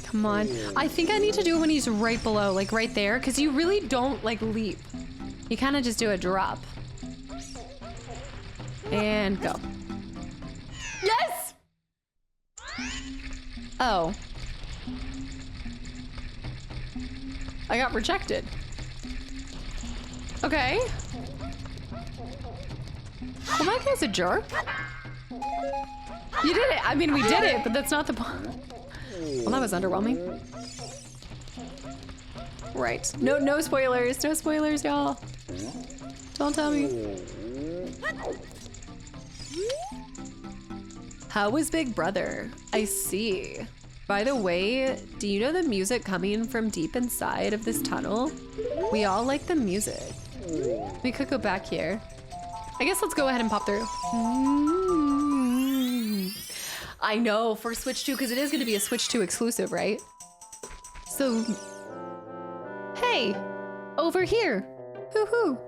Come on. I think I need to do it when he's right below, like right there, because you really don't like leap. You kind of just do a drop. And go. Yes! Oh. I got rejected. Okay. Well, that guy's a jerk. You did it. I mean, we did it, but that's not the point. Well, that was underwhelming. Right. No spoilers. No spoilers, y'all. Don't tell me. How was Big Brother? I see. By the way, do you know the music coming from deep inside of this tunnel? We all like the music. We could go back here. I guess let's go ahead and pop through. I know, for Switch 2, because it is going to be a Switch 2 exclusive, right? So, hey, over here. Hoo-hoo.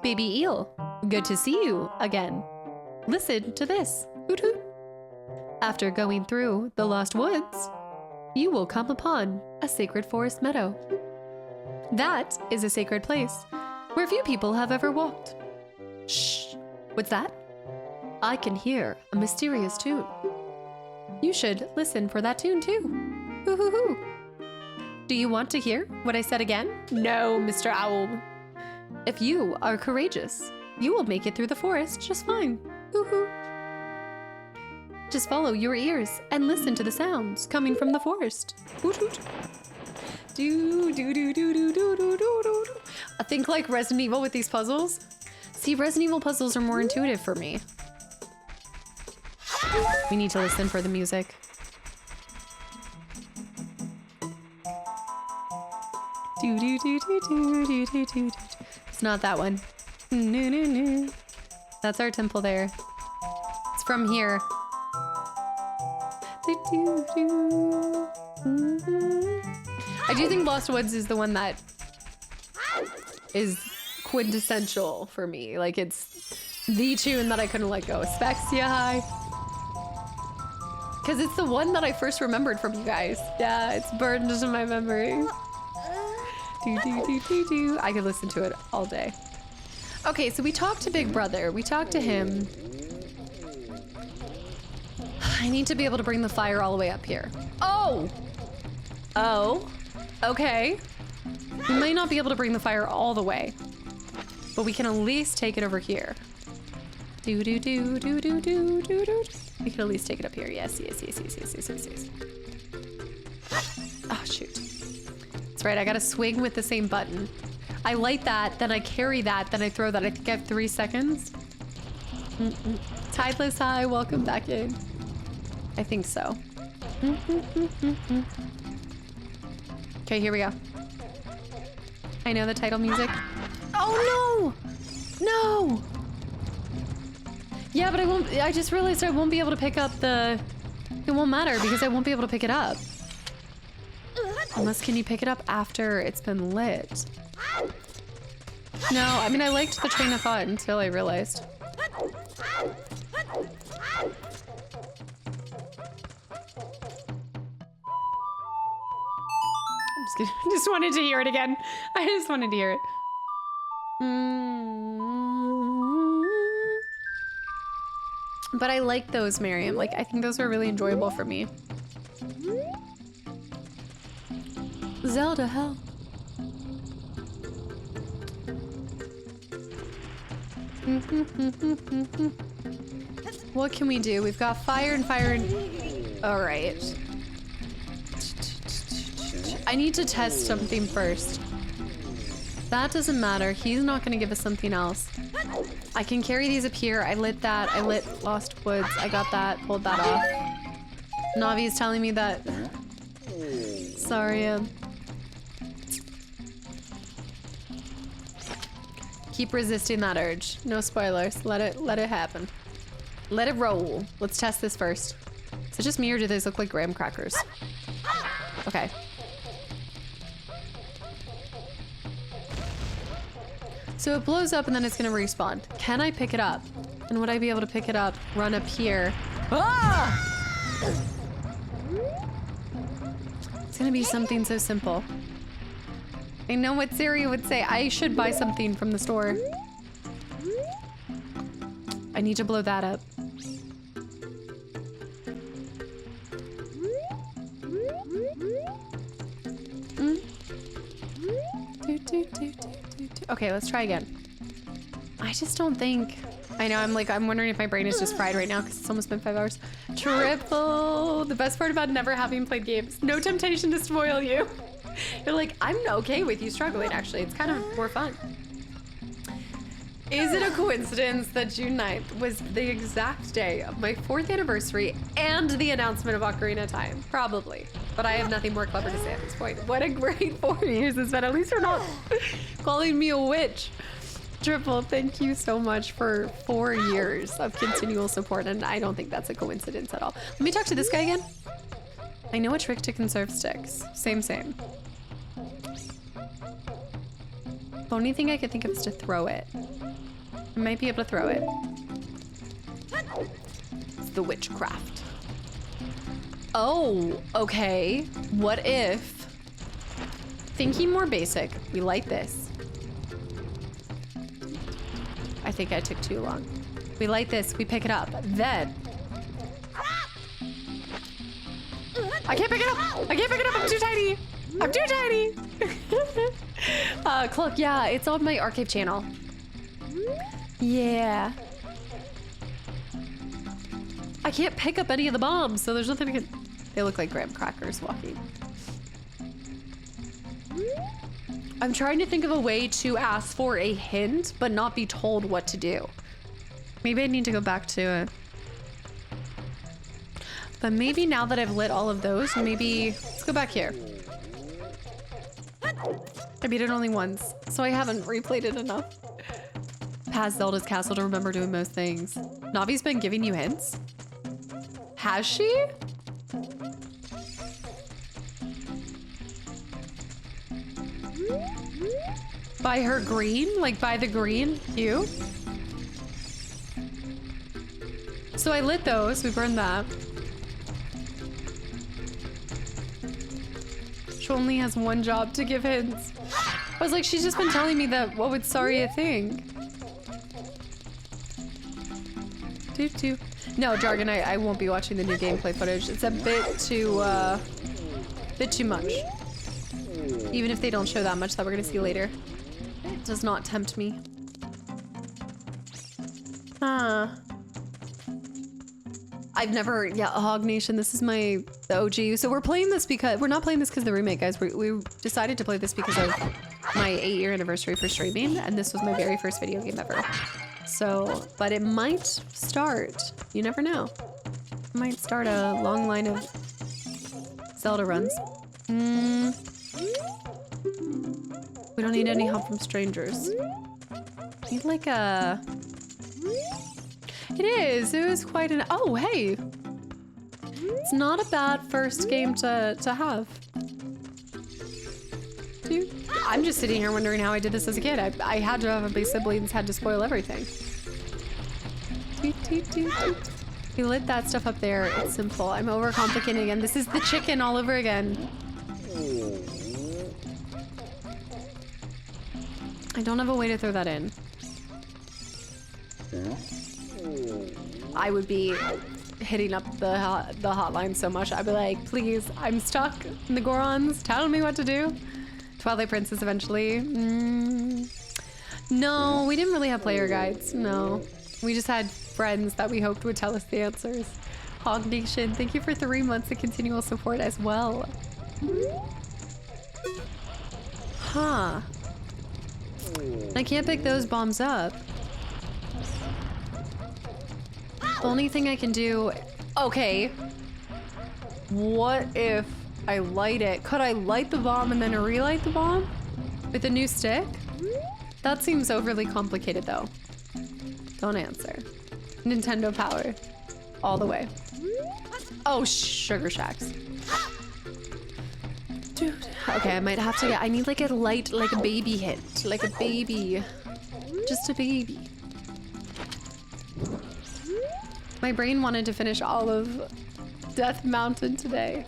Baby eel, good to see you again. Listen to this. Hoot hoot. After going through the Lost Woods, you will come upon a sacred forest meadow. That is a sacred place where few people have ever walked. Shh, what's that? I can hear a mysterious tune. You should listen for that tune too. Hoo hoo hoo. Do you want to hear what I said again? No, Mr. Owl. If you are courageous, you will make it through the forest just fine. Hoo hoo. Just follow your ears and listen to the sounds coming from the forest. Hoot hoot. Do do do do do do do do do. I think like Resident Evil with these puzzles. See, Resident Evil puzzles are more intuitive for me. We need to listen for the music. Do do do do do do do do. It's not that one. No no no. That's our temple there. It's from here. I do think Lost Woods is the one that is quintessential for me. Like, it's the tune that I couldn't let go. Spexia High. Because it's the one that I first remembered from you guys. Yeah, it's burned into my memory. I could listen to it all day. Okay, so we talked to Big Brother. We talked to him. I need to be able to bring the fire all the way up here. Oh! Oh. Okay. We might not be able to bring the fire all the way, but we can at least take it over here. Do do do do do do do do. We can at least take it up here. Yes, yes, yes, yes, yes, yes, yes, yes. Oh, shoot. That's right, I gotta swing with the same button. I light that, then I carry that, then I throw that. I think I have 3 seconds. Tideless High, welcome back in. I think so. Okay, here we go. I know the title music. Oh no! No! Yeah, but I won't, I just realized I won't be able to pick up the, it won't matter because I won't be able to pick it up. Unless, can you pick it up after it's been lit? No, I mean, I liked the train of thought until I realized. I just wanted to hear it again. I just wanted to hear it. But I like those, Miriam. Like, I think those were really enjoyable for me. Zelda, help. What can we do? We've got fire and fire and... All right. I need to test something first. That doesn't matter. He's not going to give us something else. I can carry these up here. I lit that. I lit Lost Woods. I got that. Pulled that off. Navi is telling me that. Sorry. Keep resisting that urge. No spoilers. Let it happen. Let it roll. Let's test this first. Is it just me or do these look like graham crackers? Okay. So it blows up and then it's gonna respawn. Can I pick it up? And would I be able to pick it up, run up here? Ah! It's gonna be something so simple. I know what Siri would say. I should buy something from the store. I need to blow that up. Okay, let's try again. I just don't think I know, I'm wondering if my brain is just fried right now because it's almost been 5 hours. Triple. The best part about never having played games, no temptation to spoil you. You're like, I'm okay with you struggling, actually. It's kind of more fun. Is it a coincidence that June 9th was the exact day of my 4th anniversary and the announcement of Ocarina of Time? Probably. But I have nothing more clever to say at this point. What a great 4 years it's been. At least you're not calling me a witch. Triple, thank you so much for 4 years of continual support, and I don't think that's a coincidence at all. Let me talk to this guy again. I know a trick to conserve sticks. Same. The only thing I could think of is to throw it. I might be able to throw it. It's the witchcraft. Oh, okay. What if, thinking more basic, we light this. I think I took too long. We light this, we pick it up, then. I can't pick it up! I can't pick it up, I'm too tiny! I'm too tiny! Cloak, yeah, it's on my archive channel. Yeah. I can't pick up any of the bombs, so there's nothing I can... They look like graham crackers walking. I'm trying to think of a way to ask for a hint, but not be told what to do. Maybe I need to go back to it. But maybe now that I've lit all of those, maybe... Let's go back here. I beat it only once, so I haven't replayed it enough. Past Zelda's castle to remember doing most things. Navi's been giving you hints? Has she? By her green? Like by the green hue? So I lit those, we burned that. She only has one job to give hints. I was like, she's just been telling me that what would Saria think? No, Jargon, I won't be watching the new gameplay footage. It's a bit too much. Even if they don't show that much that we're gonna see later. It does not tempt me. I've never, Hog Nation, this is the OG. So we're playing this because, we're not playing this because of the remake, guys. We decided to play this because of my 8-year anniversary for streaming, and this was my very first video game ever. So, but it might start, you never know. It might start a long line of Zelda runs. We don't need any help from strangers. Need like a... It was quite an... Oh, hey! It's not a bad first game to have. Dude, I'm just sitting here wondering how I did this as a kid. I had to have my siblings, had to spoil everything. We lit that stuff up there. It's simple. I'm overcomplicating again. This is the chicken all over again. I don't have a way to throw that in. I would be hitting up the hotline so much. I'd be like, please, I'm stuck in the Gorons. Tell me what to do. Twilight Princess eventually. No, we didn't really have player guides. No. We just had friends that we hoped would tell us the answers. Hog Nation, thank you for 3 months of continual support as well. Huh. I can't pick those bombs up. The only thing I can do... Okay. What if I light it? Could I light the bomb and then relight the bomb? With a new stick? That seems overly complicated though. Don't answer. Nintendo power. All the way. Oh, Sugar Shacks. Dude. Okay, I might have to get... I need like a light, like a baby hit. Like a baby. Just a baby. My brain wanted to finish all of Death Mountain today.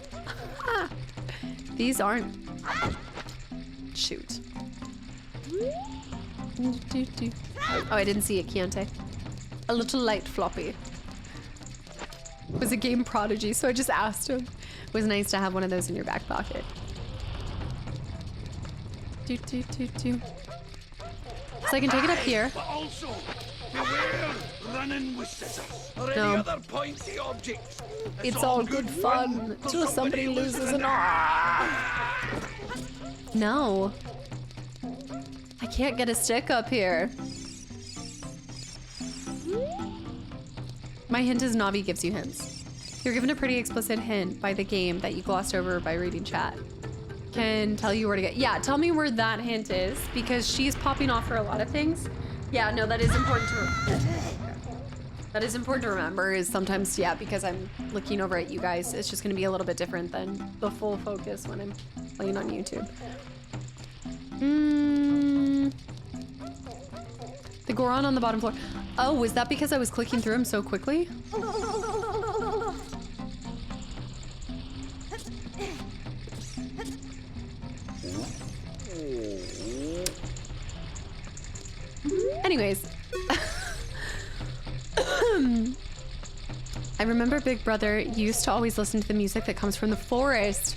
These aren't... Shoot. Oh, I didn't see it, Chiante. A little light floppy. Was a game prodigy, so I just asked him. It was nice to have one of those in your back pocket. So I can take it up here. But also, beware running with scissors or any No. other pointy object. It's all good fun till somebody loses an arm. No. I can't get a stick up here. My hint is Navi gives you hints. You're given a pretty explicit hint by the game that you glossed over by reading chat. Can tell you where to get. Yeah, tell me where that hint is because she's popping off for a lot of things. Yeah, no, that is important to remember is sometimes, yeah, because I'm looking over at you guys, it's just gonna be a little bit different than the full focus when I'm playing on YouTube. The Goron on the bottom floor. Oh, was that because I was clicking through him so quickly? Anyways. I remember Big Brother used to always listen to the music that comes from the forest.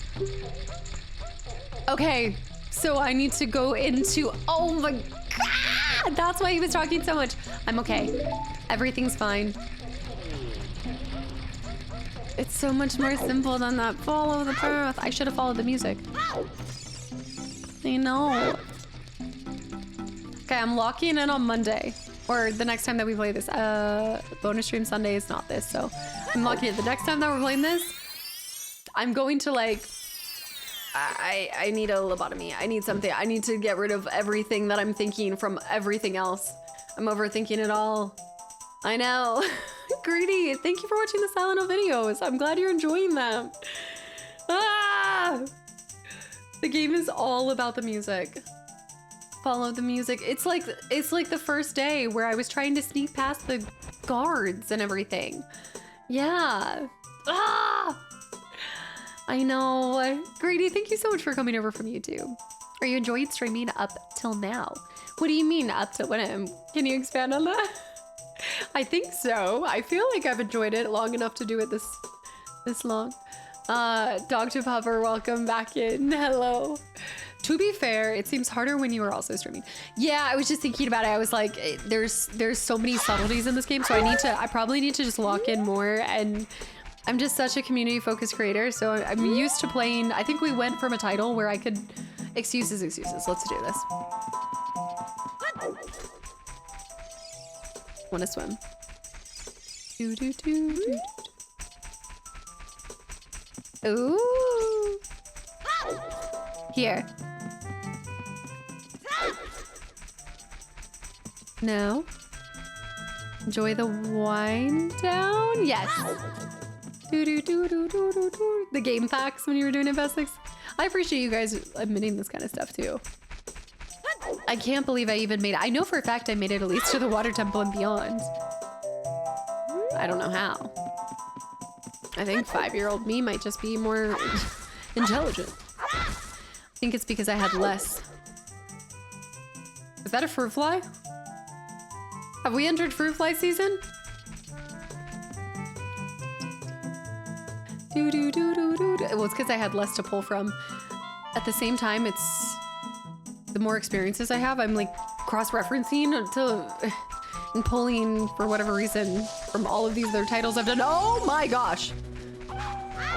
Okay, so I need to go into, oh my God, that's why he was talking so much. I'm okay, everything's fine. It's so much more simple than that. Follow the path. I should have followed the music. I know. Okay, I'm locking in on Monday. Or the next time that we play this. Bonus stream Sunday is not this, so I'm locking it. The next time that we're playing this, I'm going to like, I need a lobotomy. I need something. I need to get rid of everything that I'm thinking from everything else. I'm overthinking it all. I know. Greedy, thank you for watching the Silent Hill videos. I'm glad you're enjoying them. Ah! The game is all about the music. Follow the music. It's like the first day where I was trying to sneak past the guards and everything. Yeah. Ah! I know. Greedy, thank you so much for coming over from YouTube. Are you enjoying streaming up till now? What do you mean up till when? Can you expand on that? I think so. I feel like I've enjoyed it long enough to do it this long. Dr. Pupper, welcome back in. Hello. To be fair, it seems harder when you are also streaming. Yeah, I was just thinking about it. I was like, there's so many subtleties in this game, so I probably need to just lock in more. And I'm just such a community-focused creator, so I'm used to playing. I think we went from a title where I could excuses. Let's do this. Want to swim? Ooh. Here. No. Enjoy the wind down? Yes. The game facts when you were doing it, Best 6. I appreciate you guys admitting this kind of stuff too. I can't believe I even made it. I know for a fact I made it at least to the water temple and beyond. I don't know how. I think 5-year-old me might just be more intelligent. I think it's because I had less. Is that a fruit fly? Have we entered fruit fly season? Well, it's because I had less to pull from. At the same time, it's the more experiences I have, I'm like cross-referencing and pulling for whatever reason from all of these other titles I've done. Oh my gosh.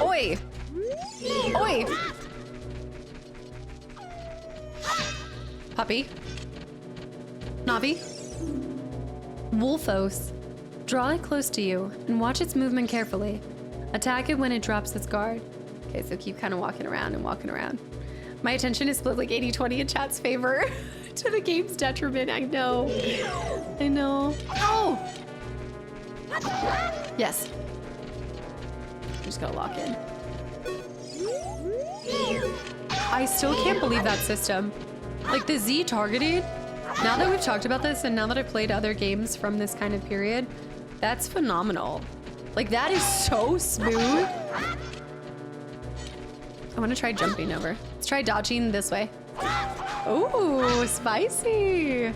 Oi. Oi. Puppy. Navi. Wolfos. Draw it close to you and watch its movement carefully. Attack it when it drops its guard. Okay, so keep kind of walking around and walking around. My attention is split like 80-20 in chat's favor to the game's detriment. I know. I know. Oh! Yes. Just gotta lock in. I still can't believe that system. Like the Z targeting, now that we've talked about this and now that I've played other games from this kind of period, that's phenomenal. Like that is so smooth. I want to try jumping over. Let's try dodging this way. Ooh, spicy.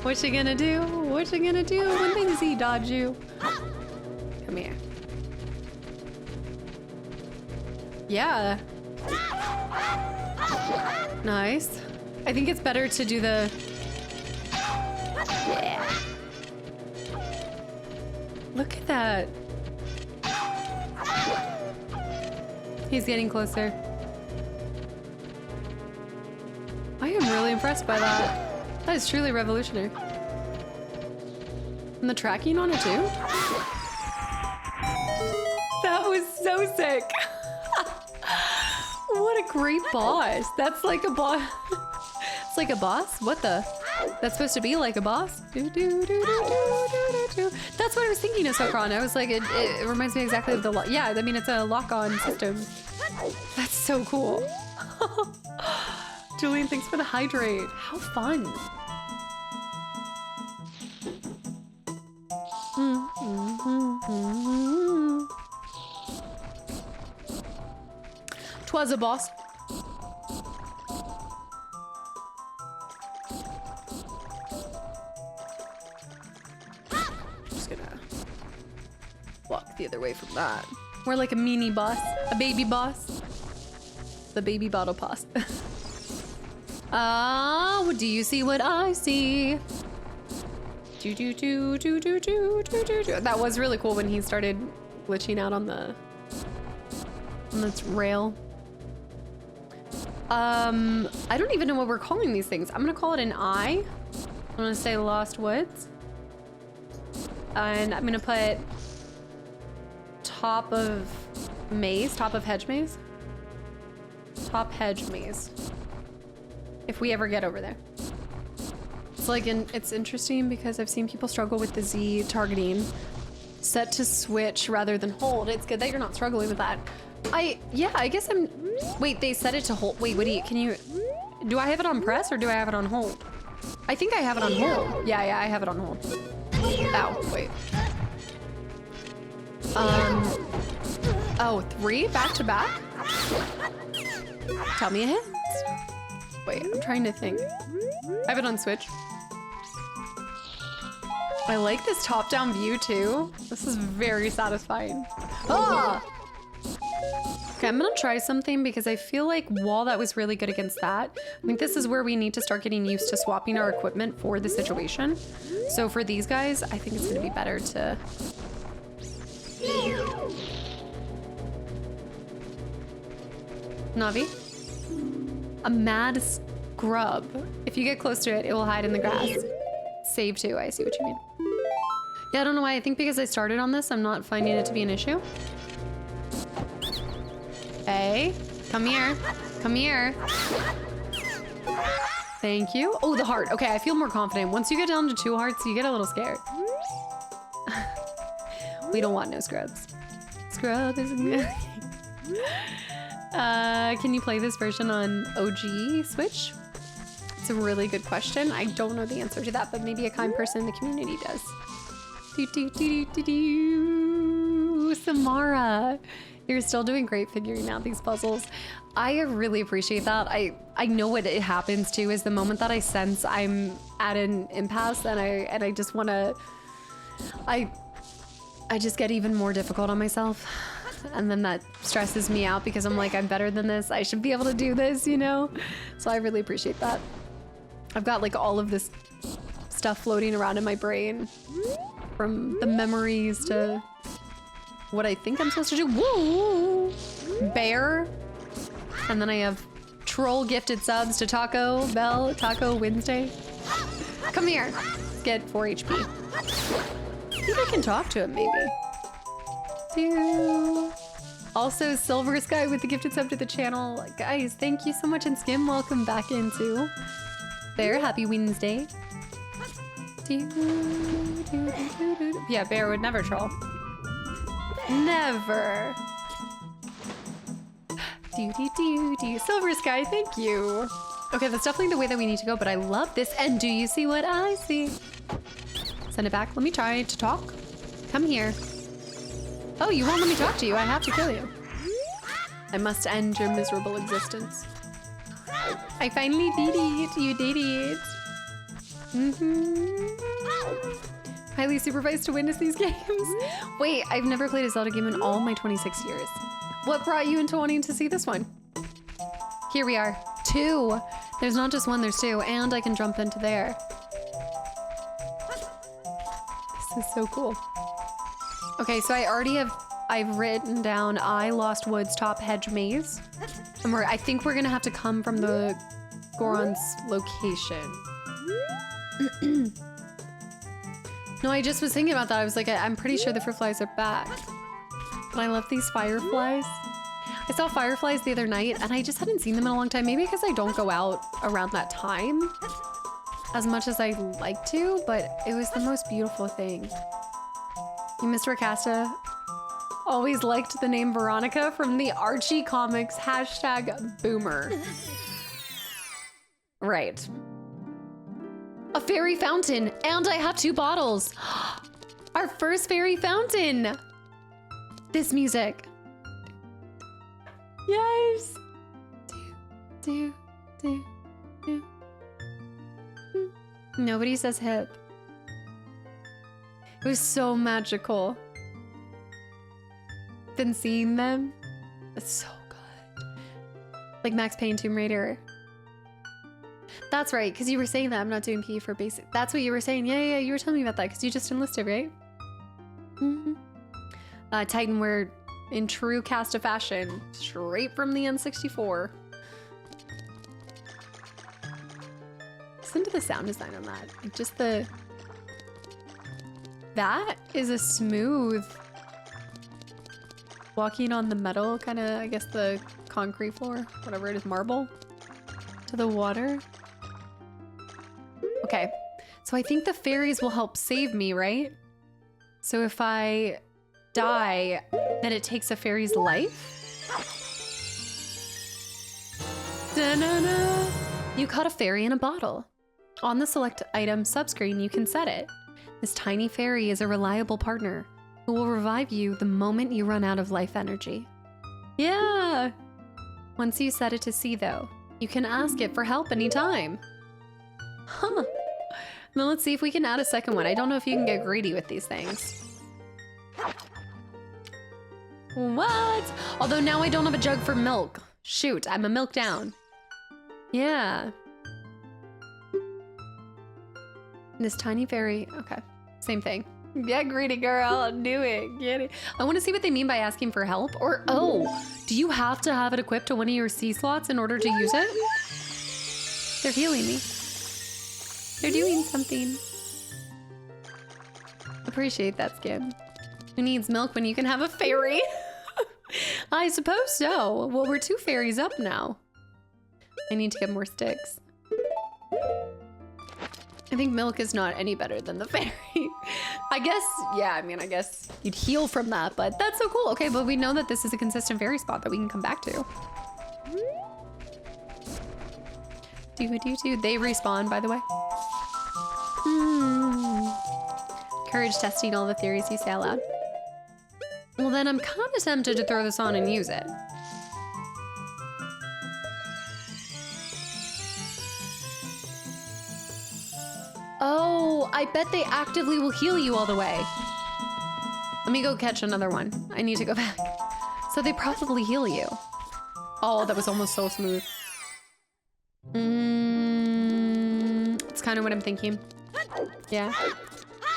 What you gonna do? What you gonna do when they Z dodge you? Come here. Yeah. Nice. I think it's better to do the... Yeah. Look at that. He's getting closer. I am really impressed by that. That is truly revolutionary. And the tracking on it too? That was so sick. What a great boss. That's like a boss. It's like a boss? What the? That's supposed to be like a boss? Do, do, do, do, do, do, do. That's what I was thinking of Sokron. I was like, it reminds me exactly of the lock. Yeah, I mean, it's a lock-on system. That's so cool. Julian, thanks for the hydrate. How fun. Twas a boss. Just gonna walk the other way from that. We're like a mini boss, a baby boss. The baby bottle boss. Do you see what I see? Do, do, do, do, do, do, do, do, do. That was really cool when he started glitching out on this rail. I don't even know what we're calling these things. I'm gonna call it an eye. I'm gonna say Lost Woods. And I'm gonna put top of maze, top of hedge maze. Top hedge maze. If we ever get over there. It's like, it's interesting because I've seen people struggle with the Z targeting. Set to switch rather than hold. It's good that you're not struggling with that. Yeah, I guess I'm, wait, they set it to hold. Wait, what do I have it on press or do I have it on hold? I think I have it on hold. Yeah, I have it on hold. Ow, wait. Oh, 3 back to back? Tell me a hint. Wait, I'm trying to think. I have it on switch. I like this top-down view too. This is very satisfying. Ah! Okay, I'm gonna try something because I feel like while that was really good against that, I think this is where we need to start getting used to swapping our equipment for the situation. So for these guys, I think it's gonna be better to... Navi? A mad scrub. If you get close to it, it will hide in the grass. Save too, I see what you mean. Yeah, I don't know why. I think because I started on this, I'm not finding it to be an issue. Hey, come here. Come here. Thank you. Oh, the heart. Okay, I feel more confident. Once you get down to 2 hearts, you get a little scared. We don't want no scrubs. Scrub is good. Can you play this version on OG Switch? It's a really good question. I don't know the answer to that, but maybe a kind person in the community does. Samara, you're still doing great figuring out these puzzles. I really appreciate that. I know what it happens too is the moment that I sense I'm at an impasse and I just want to, I just get even more difficult on myself. And then that stresses me out because I'm like, I'm better than this. I should be able to do this, you know? So I really appreciate that. I've got like all of this stuff floating around in my brain from the memories to what I think I'm supposed to do. Woo! Bear. And then I have troll gifted subs to Taco Bell, Taco Wednesday. Come here. Let's get 4 HP. I think I can talk to him maybe. Also, Silver Sky with the gifted sub to the channel. Guys, thank you so much. And Skim, welcome back into Bear. Happy Wednesday. Yeah, Bear would never troll. Never. Silver Sky, thank you. Okay, that's definitely the way that we need to go, but I love this. And do you see what I see? Send it back. Let me try to talk. Come here. Oh, you won't let me talk to you. I have to kill you. I must end your miserable existence. I finally did it. You did it. Highly supervised to witness these games. Wait, I've never played a Zelda game in all my 26 years. What brought you into wanting to see this one? Here we are. 2. There's not just 1, there's 2. And I can jump into there. This is so cool. Okay, so I've written down I Lost Woods top hedge maze. And I think we're gonna have to come from the Goron's location. No, I just was thinking about that. I was like, I'm pretty sure the fruit flies are back. But I love these fireflies. I saw fireflies the other night and I just hadn't seen them in a long time. Maybe because I don't go out around that time as much as I like to, but it was the most beautiful thing. You, Mr. Casta, always liked the name Veronica from the Archie comics #boomer. Right. A fairy fountain, and I have 2 bottles. Our first fairy fountain. This music. Yes. Do. Nobody says hip. It was so magical. Been seeing them. It's so good. Like Max Payne Tomb Raider. That's right, because you were saying that I'm not doing PE for basic. That's what you were saying. Yeah, you were telling me about that because you just enlisted, right? Titan, we're in true Casta fashion, straight from the N64. Listen to the sound design on that. Like just the... That is a smooth... Walking on the metal, kind of, I guess the concrete floor, whatever it is, marble, to the water. Okay, so I think the fairies will help save me, right? So if I die, then it takes a fairy's life? Da-na-na. You caught a fairy in a bottle. On the select item subscreen, you can set it. This tiny fairy is a reliable partner who will revive you the moment you run out of life energy. Yeah! Once you set it to sea, though, you can ask it for help anytime. Huh. Now let's see if we can add a second one. I don't know if you can get greedy with these things. What? Although now I don't have a jug for milk. Shoot, I'm a milk down. Yeah. This tiny fairy, okay, same thing. Get greedy, girl, do it, get it. I want to see what they mean by asking for help. Or, oh, do you have to have it equipped to one of your sea slots in order to use it? They're healing me. They're doing something. Appreciate that, Skim. Who needs milk when you can have a fairy? I suppose so. Well, we're 2 fairies up now. I need to get more sticks. I think milk is not any better than the fairy. I guess, yeah, I mean, I guess you'd heal from that, but that's so cool. Okay, but we know that this is a consistent fairy spot that we can come back to. They respawn, by the way. Courage testing all the theories you say out loud. Well, then I'm kind of tempted to throw this on and use it. Oh, I bet they actively will heal you all the way. Let me go catch another one. I need to go back. So they probably heal you. Oh, that was almost so smooth. It's kind of what I'm thinking. Yeah.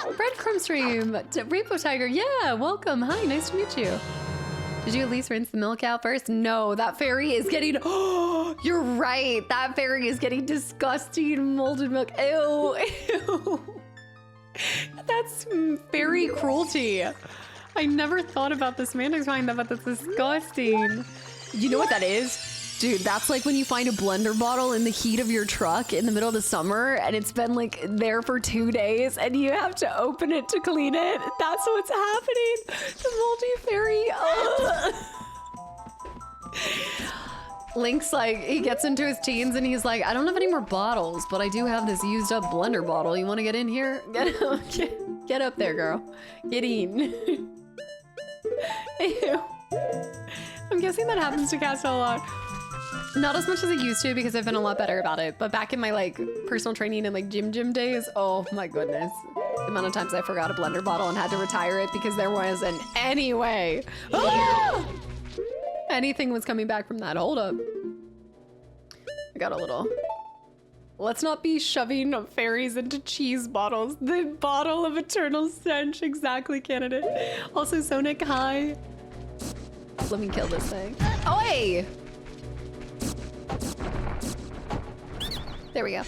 Breadcrumb stream. Repo Tiger. Yeah, welcome. Hi, nice to meet you. Did you at least rinse the milk out first? No, that fairy is getting... Oh, you're right. That fairy is getting disgusting molded milk. Ew, ew. That's fairy cruelty. I never thought about the semantics behind that, but that's disgusting. You know what that is? Dude, that's like when you find a blender bottle in the heat of your truck in the middle of the summer and it's been like there for 2 days and you have to open it to clean it. That's what's happening. The moldy fairy. Ugh. Link's like, he gets into his teens and he's like, I don't have any more bottles, but I do have this used up blender bottle. You want to get in here? Get up there, girl. Get in. Ew. I'm guessing that happens to Casta a lot. Not as much as I used to because I've been a lot better about it. But back in my like personal training and like gym days, oh my goodness. The amount of times I forgot a blender bottle and had to retire it because there wasn't any way. Ah! Anything was coming back from that. Hold up. I got a little Let's not be shoving fairies into cheese bottles. The bottle of eternal stench, exactly, candidate. Also, Sonic, hi. Let me kill this thing. Oi! There we go.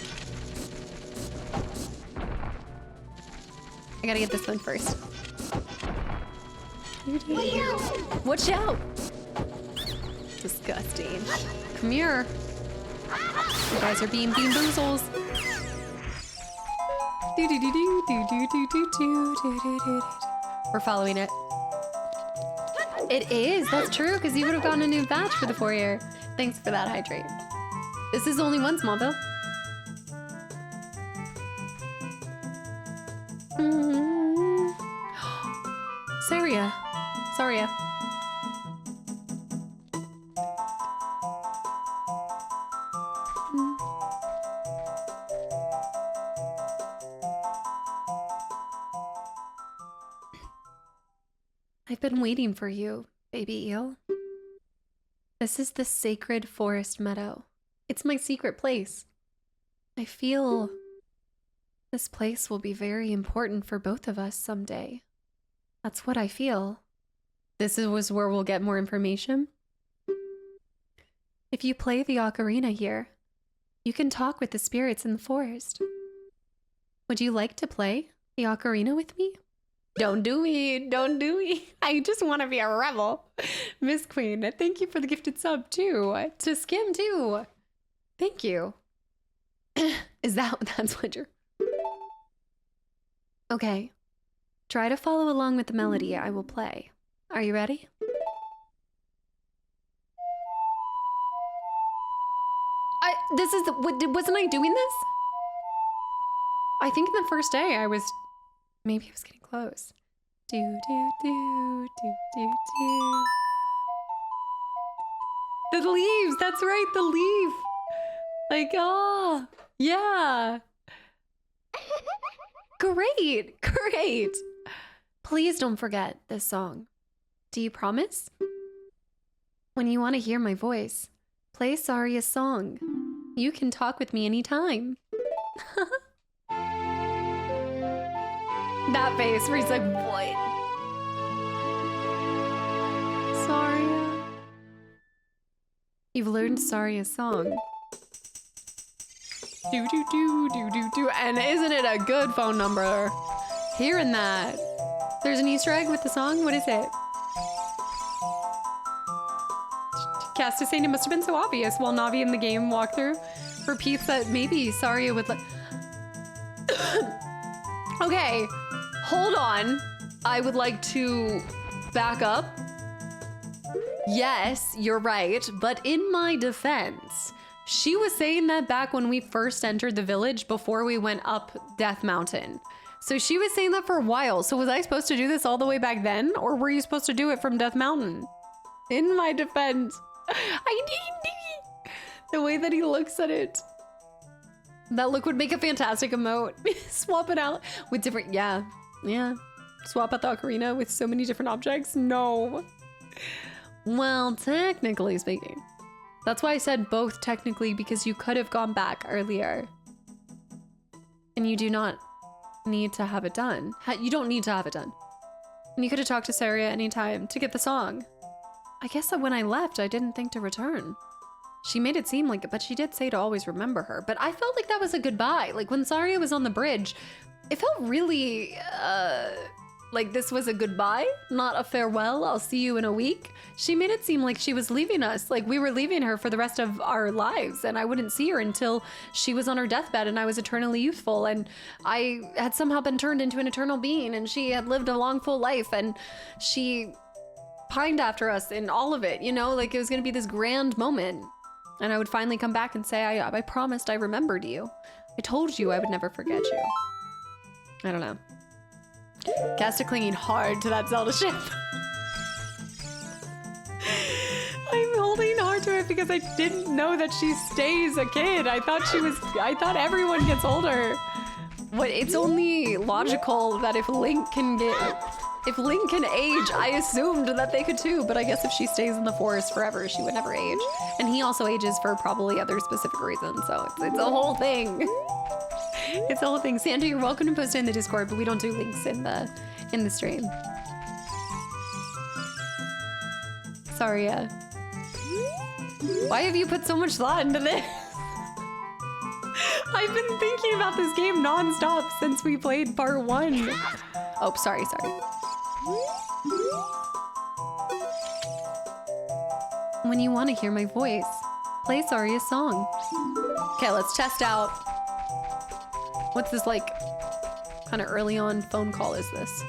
I gotta get this one first. Watch out! Disgusting. Come here. You guys are being bean boozles. We're following it. It is, that's true, because you would have gotten a new badge for the 4-year. Thanks for that, Hydrate. This is only one Smallville. Saria. Saria. I've been waiting for you, baby eel. This is the sacred forest meadow. It's my secret place. I feel this place will be very important for both of us someday. That's what I feel. This is where we'll get more information. If you play the ocarina here, you can talk with the spirits in the forest. Would you like to play the ocarina with me? Don't do me, don't do me. I just want to be a rebel. Miss Queen, thank you for the gifted sub too. To Skim too. Thank you. That's what you're... Okay. Try to follow along with the melody I will play. Are you ready? Wasn't I doing this? I think the first day I was... Maybe I was getting close. Do, do, do, do, do, do. The leaves, that's right, the leaf. Like, oh, yeah. Great, great. Please don't forget this song. Do you promise? When you want to hear my voice, play Saria's song. You can talk with me anytime. That face where he's like, what? Saria. You've learned Saria's song. Do do do do do do. And isn't it a good phone number? Hearing that. There's an Easter egg with the song. What is it? Cast is saying it must have been so obvious while Navi in the game walkthrough repeats that maybe Saria would like. Okay, hold on. I would like to back up. Yes, you're right, but in my defense, she was saying that back when we first entered the village before we went up Death Mountain. So she was saying that for a while. So was I supposed to do this all the way back then? Or were you supposed to do it from Death Mountain? In my defense, the way that he looks at it. That look would make a fantastic emote. Swap it out with different, yeah. Swap out the ocarina with so many different objects? No. Well, technically speaking. That's why I said both technically, because you could have gone back earlier. And you do not need to have it done. You don't need to have it done. And you could have talked to Saria anytime to get the song. I guess that when I left, I didn't think to return. She made it seem like it, but she did say to always remember her. But I felt like that was a goodbye. Like when Saria was on the bridge, it felt really, like this was a goodbye, not a farewell. I'll see you in a week. She made it seem like she was leaving us, like we were leaving her for the rest of our lives, and I wouldn't see her until she was on her deathbed and I was eternally youthful and I had somehow been turned into an eternal being and she had lived a long, full life and she pined after us in all of it, you know, like it was gonna be this grand moment. And I would finally come back and say, I promised I remembered you. I told you I would never forget you. I don't know. Casta clinging hard to that Zelda ship. I'm holding hard to it because I didn't know that she stays a kid. I thought everyone gets older. What? It's only logical that if Link can get If Link can age, I assumed that they could too, but I guess if she stays in the forest forever, she would never age. And he also ages for probably other specific reasons, so it's a whole thing. It's a whole thing. Santa, you're welcome to post it in the Discord, but we don't do links in the stream. Sorry, why have you put so much thought into this? I've been thinking about this game non-stop since we played part 1. Oh, sorry. When you want to hear my voice, play Saria's song. Okay, let's test out. What's this, like, kind of early on phone call is this?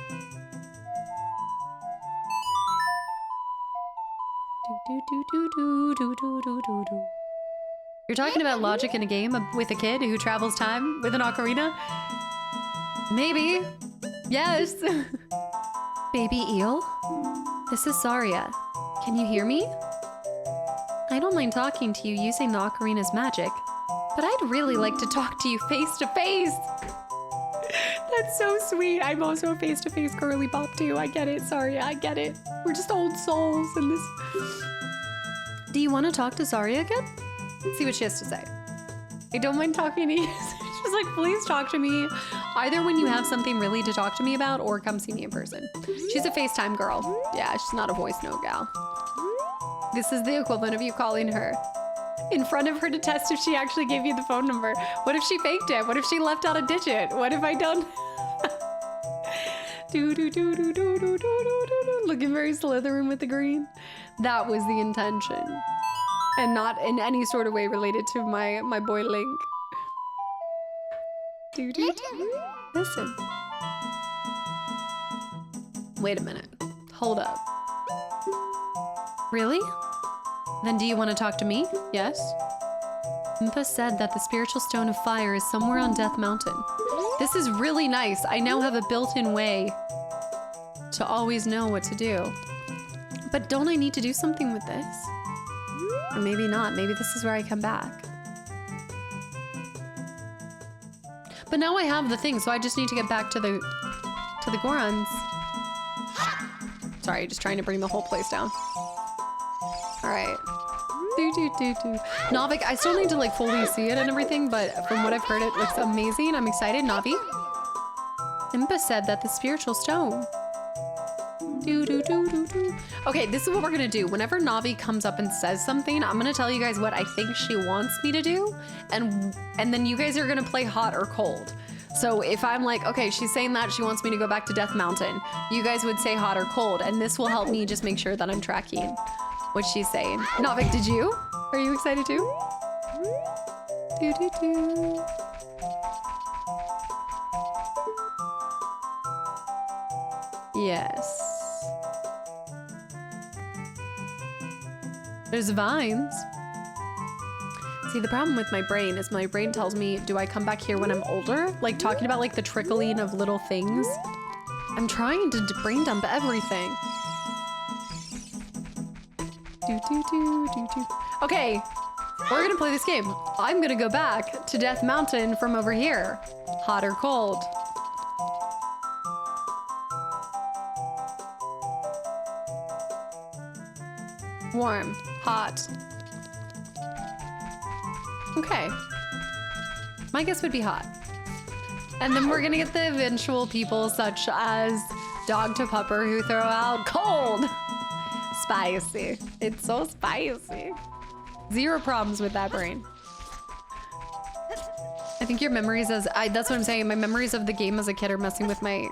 You're talking about logic in a game with a kid who travels time with an ocarina? Maybe. Yes. Baby eel? This is Saria. Can you hear me? I don't mind talking to you using the ocarina's magic, but I'd really like to talk to you face to face. That's so sweet. I'm also a face-to-face girly pop too. I get it. Sorry, I get it. We're just old souls in this. Do you want to talk to Saria again? Let's see what she has to say. I don't mind talking to you. She's like, please talk to me. Either when you have something really to talk to me about or come see me in person. She's a FaceTime girl. Yeah, she's not a voice note gal. This is the equivalent of you calling her in front of her to test if she actually gave you the phone number. What if she faked it? What if she left out a digit? What if I don't? Looking very Slytherin with the green. That was the intention. And not in any sort of way related to my boy Link. Listen. Wait a minute. Hold up. Really? Then do you want to talk to me? Yes? Mpa said that the spiritual stone of fire is somewhere on Death Mountain. This is really nice. I now have a built-in way to always know what to do. But don't I need to do something with this? Or maybe not. Maybe this is where I come back. But now I have the thing, so I just need to get back to the Gorons. Sorry, just trying to bring the whole place down. All right. Navik, I still need to like fully see it and everything, but from what I've heard, it looks amazing. I'm excited. Navi. Impa said that the spiritual stone. Okay, this is what we're gonna do. Whenever Navi comes up and says something, I'm gonna tell you guys what I think she wants me to do, and then you guys are gonna play hot or cold. So if I'm like, okay, she's saying that she wants me to go back to Death Mountain, you guys would say hot or cold, and this will help me just make sure that I'm tracking what she's saying. Navik, did you? Are you excited too? Yes. There's vines. See, the problem with my brain is my brain tells me, do I come back here when I'm older? Like talking about like the trickling of little things. I'm trying to brain dump everything. Okay, we're gonna play this game. I'm gonna go back to Death Mountain from over here. Hot or cold? Warm, hot. Okay. My guess would be hot. And then we're gonna get the eventual people such as Dog to Pupper who throw out cold. Spicy. It's so spicy. Zero problems with that brain. I think your memories that's what I'm saying. My memories of the game as a kid are messing with my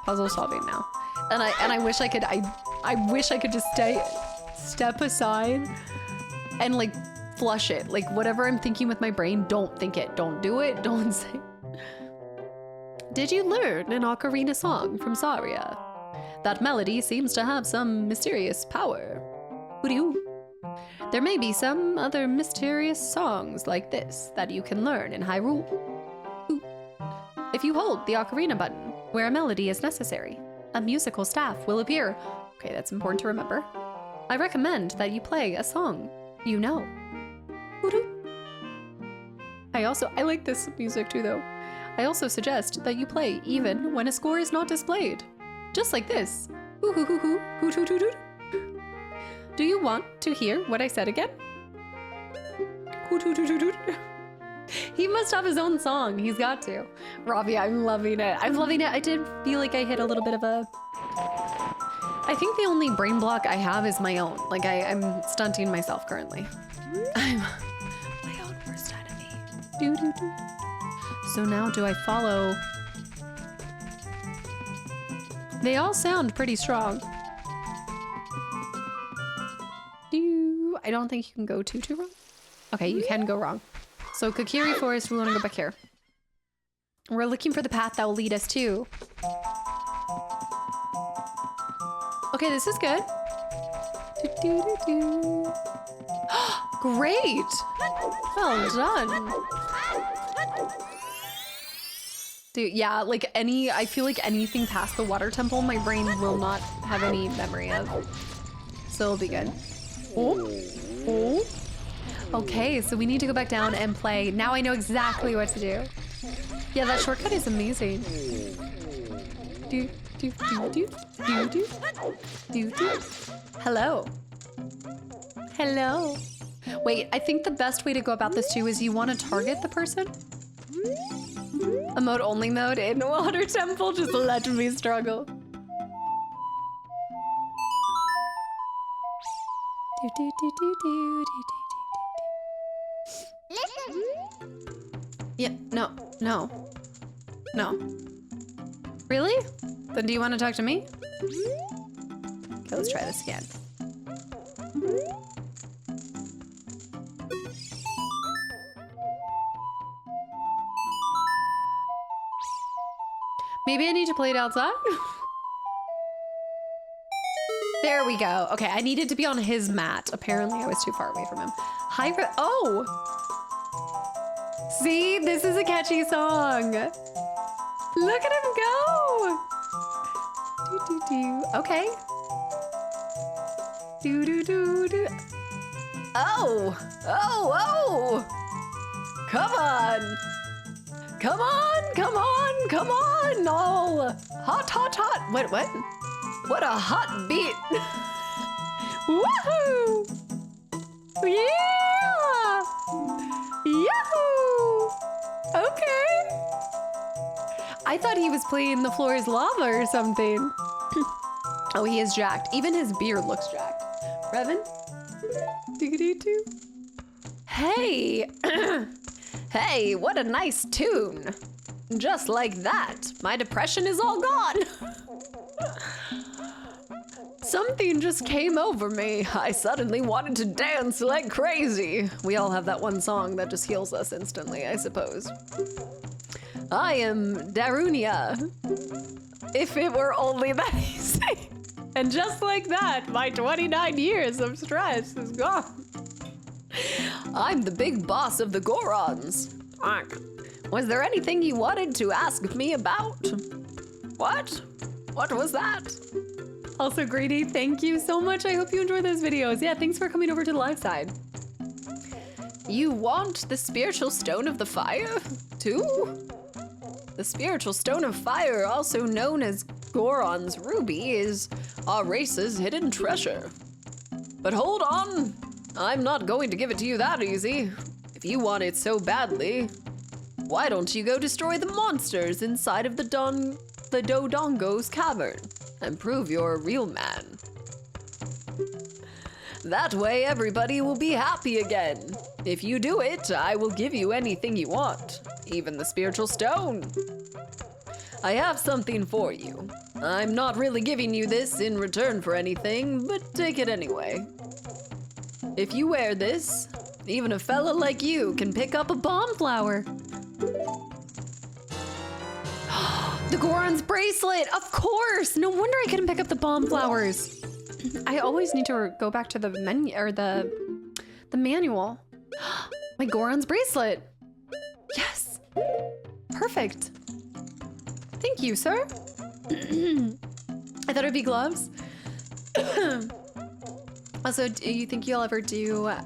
puzzle solving now. And I wish I could just step aside and like flush it. Like whatever I'm thinking with my brain, don't think it. Don't do it. Don't say. Did you learn an ocarina song from Saria? That melody seems to have some mysterious power. Hoo-dee-hoo. There may be some other mysterious songs like this that you can learn in Hyrule. Ooh. If you hold the ocarina button where a melody is necessary, a musical staff will appear. Okay, that's important to remember. I recommend that you play a song you know. I like this music too though. I also suggest that you play even when a score is not displayed. Just like this. Ooh, hoo, hoo, hoo, hoot, hoot, hoot, hoot. Do you want to hear what I said again? Hoot, hoot, hoot, hoot, hoot. He must have his own song. He's got to. Robbie, I'm loving it. I'm loving it. I did feel like I hit a little bit of a... I think the only brain block I have is my own. Like I'm stunting myself currently. I'm my own worst enemy. Doo, doo, doo. So now do I follow? They all sound pretty strong. I don't think you can go too wrong. Okay, you can go wrong. So Kokiri Forest, we want to go back here. We're looking for the path that will lead us to. Okay, this is good. Great! Well done. Dude, yeah, like I feel like anything past the water temple, my brain will not have any memory of. So it'll be good. Oh. Oh. Okay, so we need to go back down and play. Now I know exactly what to do. Yeah, that shortcut is amazing. Do, do, do, do, do, do, do, do. Hello. Hello. Wait, I think the best way to go about this too is you want to target the person. Emote only mode in water temple, just let me struggle. Do, do, do, do, do, do, do. Yeah, no. No. Really? Then do you want to talk to me? Okay, let's try this again. Maybe I need to play it outside? There we go. Okay, I needed to be on his mat. Apparently I was too far away from him. Hi, oh! See, this is a catchy song. Look at him go! Do, do, do. Okay. Do, do, do, do. Oh! Oh, oh! Come on! Come on, come on, come on! Oh! Hot, hot, hot! What? What a hot beat! Woohoo! Yeah! Yahoo! Okay. I thought he was playing The Floor is Lava or something. Oh, he is jacked. Even his beard looks jacked. Revan? Doo-doo-doo. Hey! Hey, what a nice tune. Just like that, my depression is all gone. Something just came over me. I suddenly wanted to dance like crazy. We all have that one song that just heals us instantly, I suppose. I am Darunia. If it were only that easy. And just like that, my 29 years of stress is gone. I'm the big boss of the Gorons. Was there anything you wanted to ask me about? What? What was that? Also, Grady, thank you so much. I hope you enjoy those videos. Yeah, thanks for coming over to the live side. You want the spiritual stone of the fire, too? The spiritual stone of fire, also known as Goron's ruby, is our race's hidden treasure. But hold on, I'm not going to give it to you that easy. If you want it so badly, why don't you go destroy the monsters inside of the Dodongo's cavern and prove you're a real man? That way everybody will be happy again. If you do it, I will give you anything you want, even the spiritual stone. I have something for you. I'm not really giving you this in return for anything, but take it anyway. If you wear this, even a fella like you can pick up a bomb flower. The Goron's bracelet, of course! No wonder I couldn't pick up the bomb flowers. I always need to go back to the menu or the manual. My Goron's bracelet. Yes. Perfect. Thank you, sir. I thought it'd be gloves. Also, do you think you'll ever do a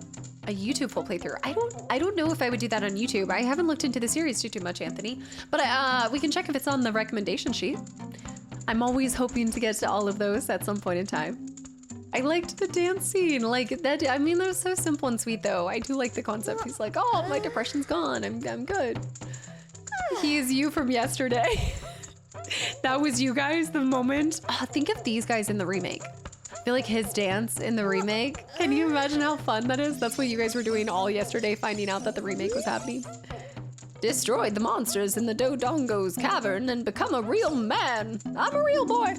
YouTube full playthrough? I don't know if I would do that on YouTube. I haven't looked into the series too much, Anthony. But we can check if it's on the recommendation sheet. I'm always hoping to get to all of those at some point in time. I liked the dance scene, like that. I mean, that was so simple and sweet, though. I do like the concept. He's like, "Oh, my depression's gone. I'm good." He is you from yesterday. That was you guys. The moment. Oh, think of these guys in the remake. I feel like his dance in the remake. Can you imagine how fun that is? That's what you guys were doing all yesterday, finding out that the remake was happening. Destroyed the monsters in the Dodongo's cavern and become a real man. I'm a real boy.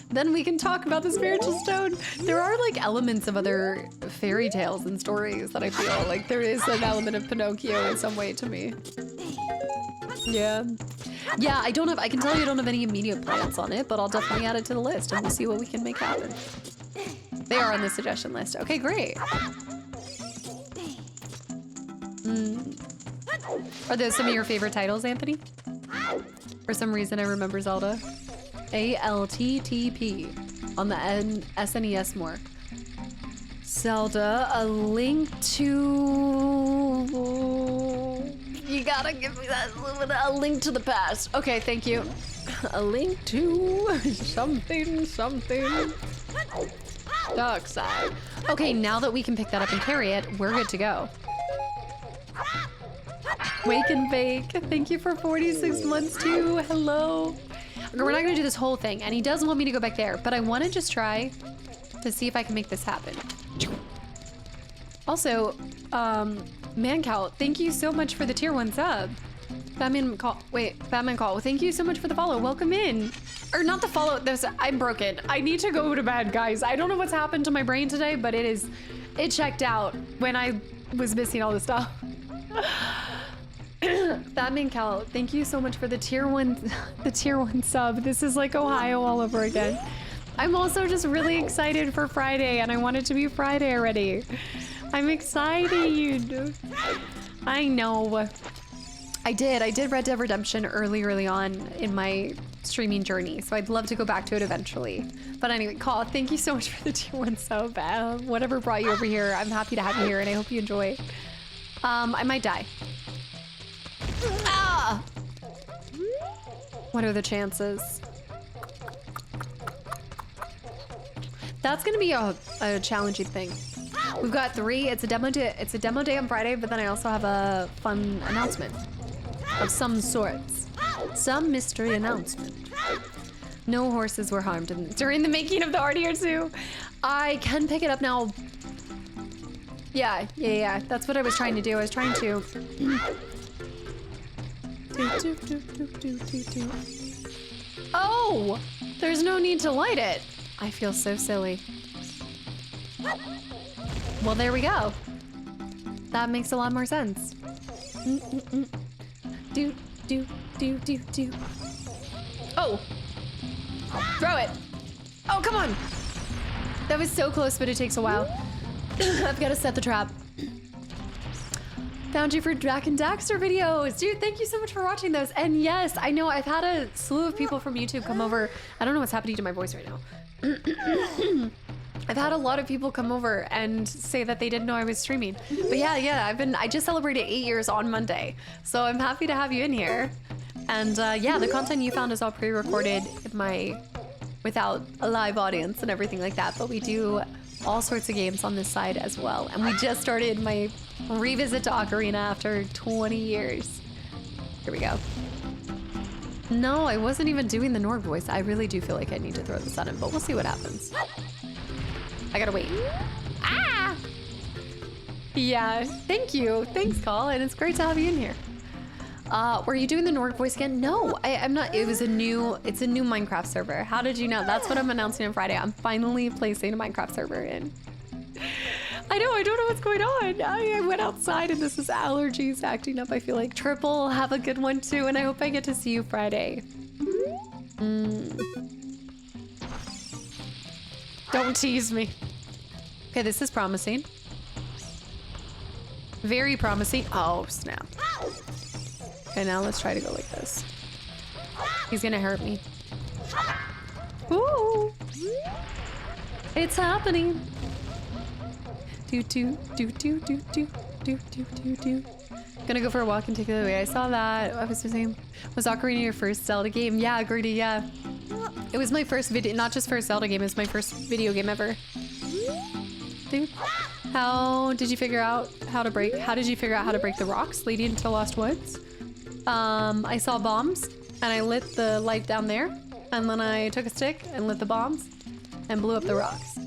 Then we can talk about the spiritual stone. There are like elements of other fairy tales and stories that I feel like there is an element of Pinocchio in some way to me. Yeah. Yeah, I can tell you I don't have any immediate plans on it, but I'll definitely add it to the list and we'll see what we can make happen. They are on the suggestion list. Okay, great. Are those some of your favorite titles, Anthony? For some reason, I remember Zelda. ALTTP on the SNES more. Zelda, A Link to... You gotta give me that A Link to the Past. Okay, thank you. A Link to something. Dark side. Okay, now that we can pick that up and carry it, we're good to go. Wake and Bake, thank you for 46 months too. Hello. Okay, we're not gonna do this whole thing, and he does want me to go back there, but I want to just try to see if I can make this happen. Also, Mancow, thank you so much for the tier 1 sub. Batman Call, thank you so much for the follow. Welcome in. Or not the follow, I'm broken. I need to go to bed, guys. I don't know what's happened to my brain today, but it checked out when I was missing all this stuff. Batman Cal, thank you so much for the tier 1 sub. This is like Ohio all over again. I'm also just really excited for Friday, and I want it to be Friday already. I'm excited. I know. I did Red Dead Redemption early on in my streaming journey, so I'd love to go back to it eventually. But anyway, Call, thank you so much for the tier 1 sub. Whatever brought you over here, I'm happy to have you here, and I hope you enjoy. I might die. Ah! What are the chances? That's gonna be a challenging thing. We've got 3. It's a demo day on Friday, but then I also have a fun announcement of some sorts. Some mystery announcement. No horses were harmed during the making of the RDR2. I can pick it up now. Yeah. That's what I was trying to do. I was trying to. Oh! There's no need to light it. I feel so silly. Well, there we go. That makes a lot more sense. Do. Oh! Throw it! Oh, come on! That was so close, but it takes a while. I've got to set the trap. Found you for Drac and Daxter videos. Dude, thank you so much for watching those. And yes, I know I've had a slew of people from YouTube come over. I don't know what's happening to my voice right now. I've had a lot of people come over and say that they didn't know I was streaming. But yeah, I just celebrated 8 years on Monday. So I'm happy to have you in here. And yeah, the content you found is all pre-recorded without a live audience and everything like that. But we do all sorts of games on this side as well. And we just started my revisit to Ocarina after 20 years. Here we go. No, I wasn't even doing the Nord voice. I really do feel like I need to throw this at him, but we'll see what happens. I gotta wait. Ah! Yeah, thank you. Thanks, Colin. It's great to have you in here. Were you doing the Nord voice again? No, I'm not. It's a new Minecraft server. How did you know? That's what I'm announcing on Friday. I'm finally placing a Minecraft server in. I know, I don't know what's going on. I went outside and this is allergies acting up. I feel like Triple, have a good one too. And I hope I get to see you Friday. Don't tease me. Okay, this is promising. Very promising. Oh, snap. Okay, now let's try to go like this. He's gonna hurt me. Ooh! It's happening. Do. Gonna go for a walk and take it away. I saw that. I was just saying, was Ocarina your first Zelda game? Yeah, Gertie, yeah. It was my first video, not just first Zelda game, it was my first video game ever. Dude, how did you figure out how to break the rocks leading into Lost Woods? I saw bombs and I lit the light down there, and then I took a stick and lit the bombs and blew up the rocks.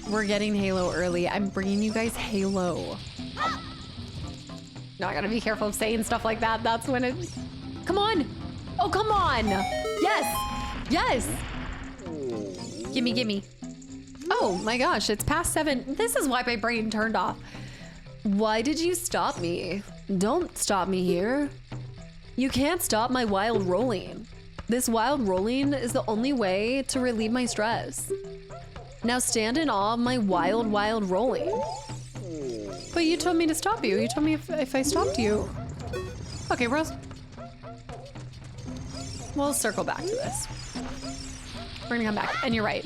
We're getting Halo early. I'm bringing you guys Halo. No, I gotta be careful of saying stuff like that. That's when it... Come on! Oh, come on! Yes! Yes! Gimme, gimme. Oh my gosh, it's past 7. This is why my brain turned off. Why did you stop me? Don't stop me here. You can't stop my wild rolling. This wild rolling is the only way to relieve my stress. Now stand in awe of my wild, wild rolling. But you told me to stop you. You told me if I stopped you. Okay, we'll circle back to this. We're gonna come back, and you're right.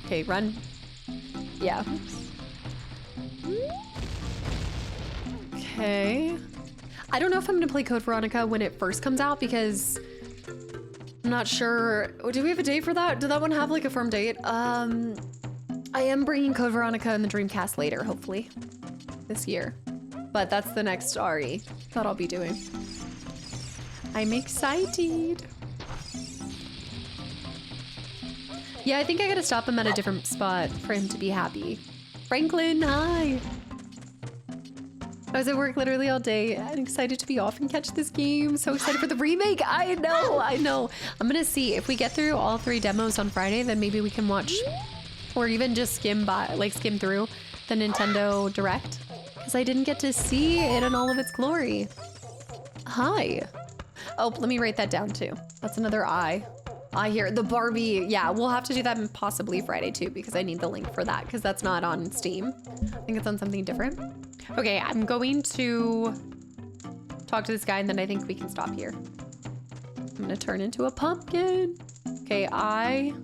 Okay, run. Yeah. Okay. I don't know if I'm gonna play Code Veronica when it first comes out because I'm not sure. Do we have a date for that? Did that one have like a firm date? I am bringing Code Veronica and the Dreamcast later, hopefully, this year. But that's the next RE that I'll be doing. I'm excited. Yeah, I think I gotta stop him at a different spot for him to be happy. Franklin, hi. I was at work literally all day and excited to be off and catch this game. So excited for the remake. I know. I'm gonna see if we get through all 3 demos on Friday, then maybe we can watch or even just skim through the Nintendo Direct, because I didn't get to see it in all of its glory. Hi. Oh, let me write that down too. That's another I. I hear the Barbie. Yeah, we'll have to do that possibly Friday too, because I need the link for that, because that's not on Steam. I think it's on something different. Okay, I'm going to talk to this guy and then I think we can stop here. I'm gonna turn into a pumpkin. Okay, I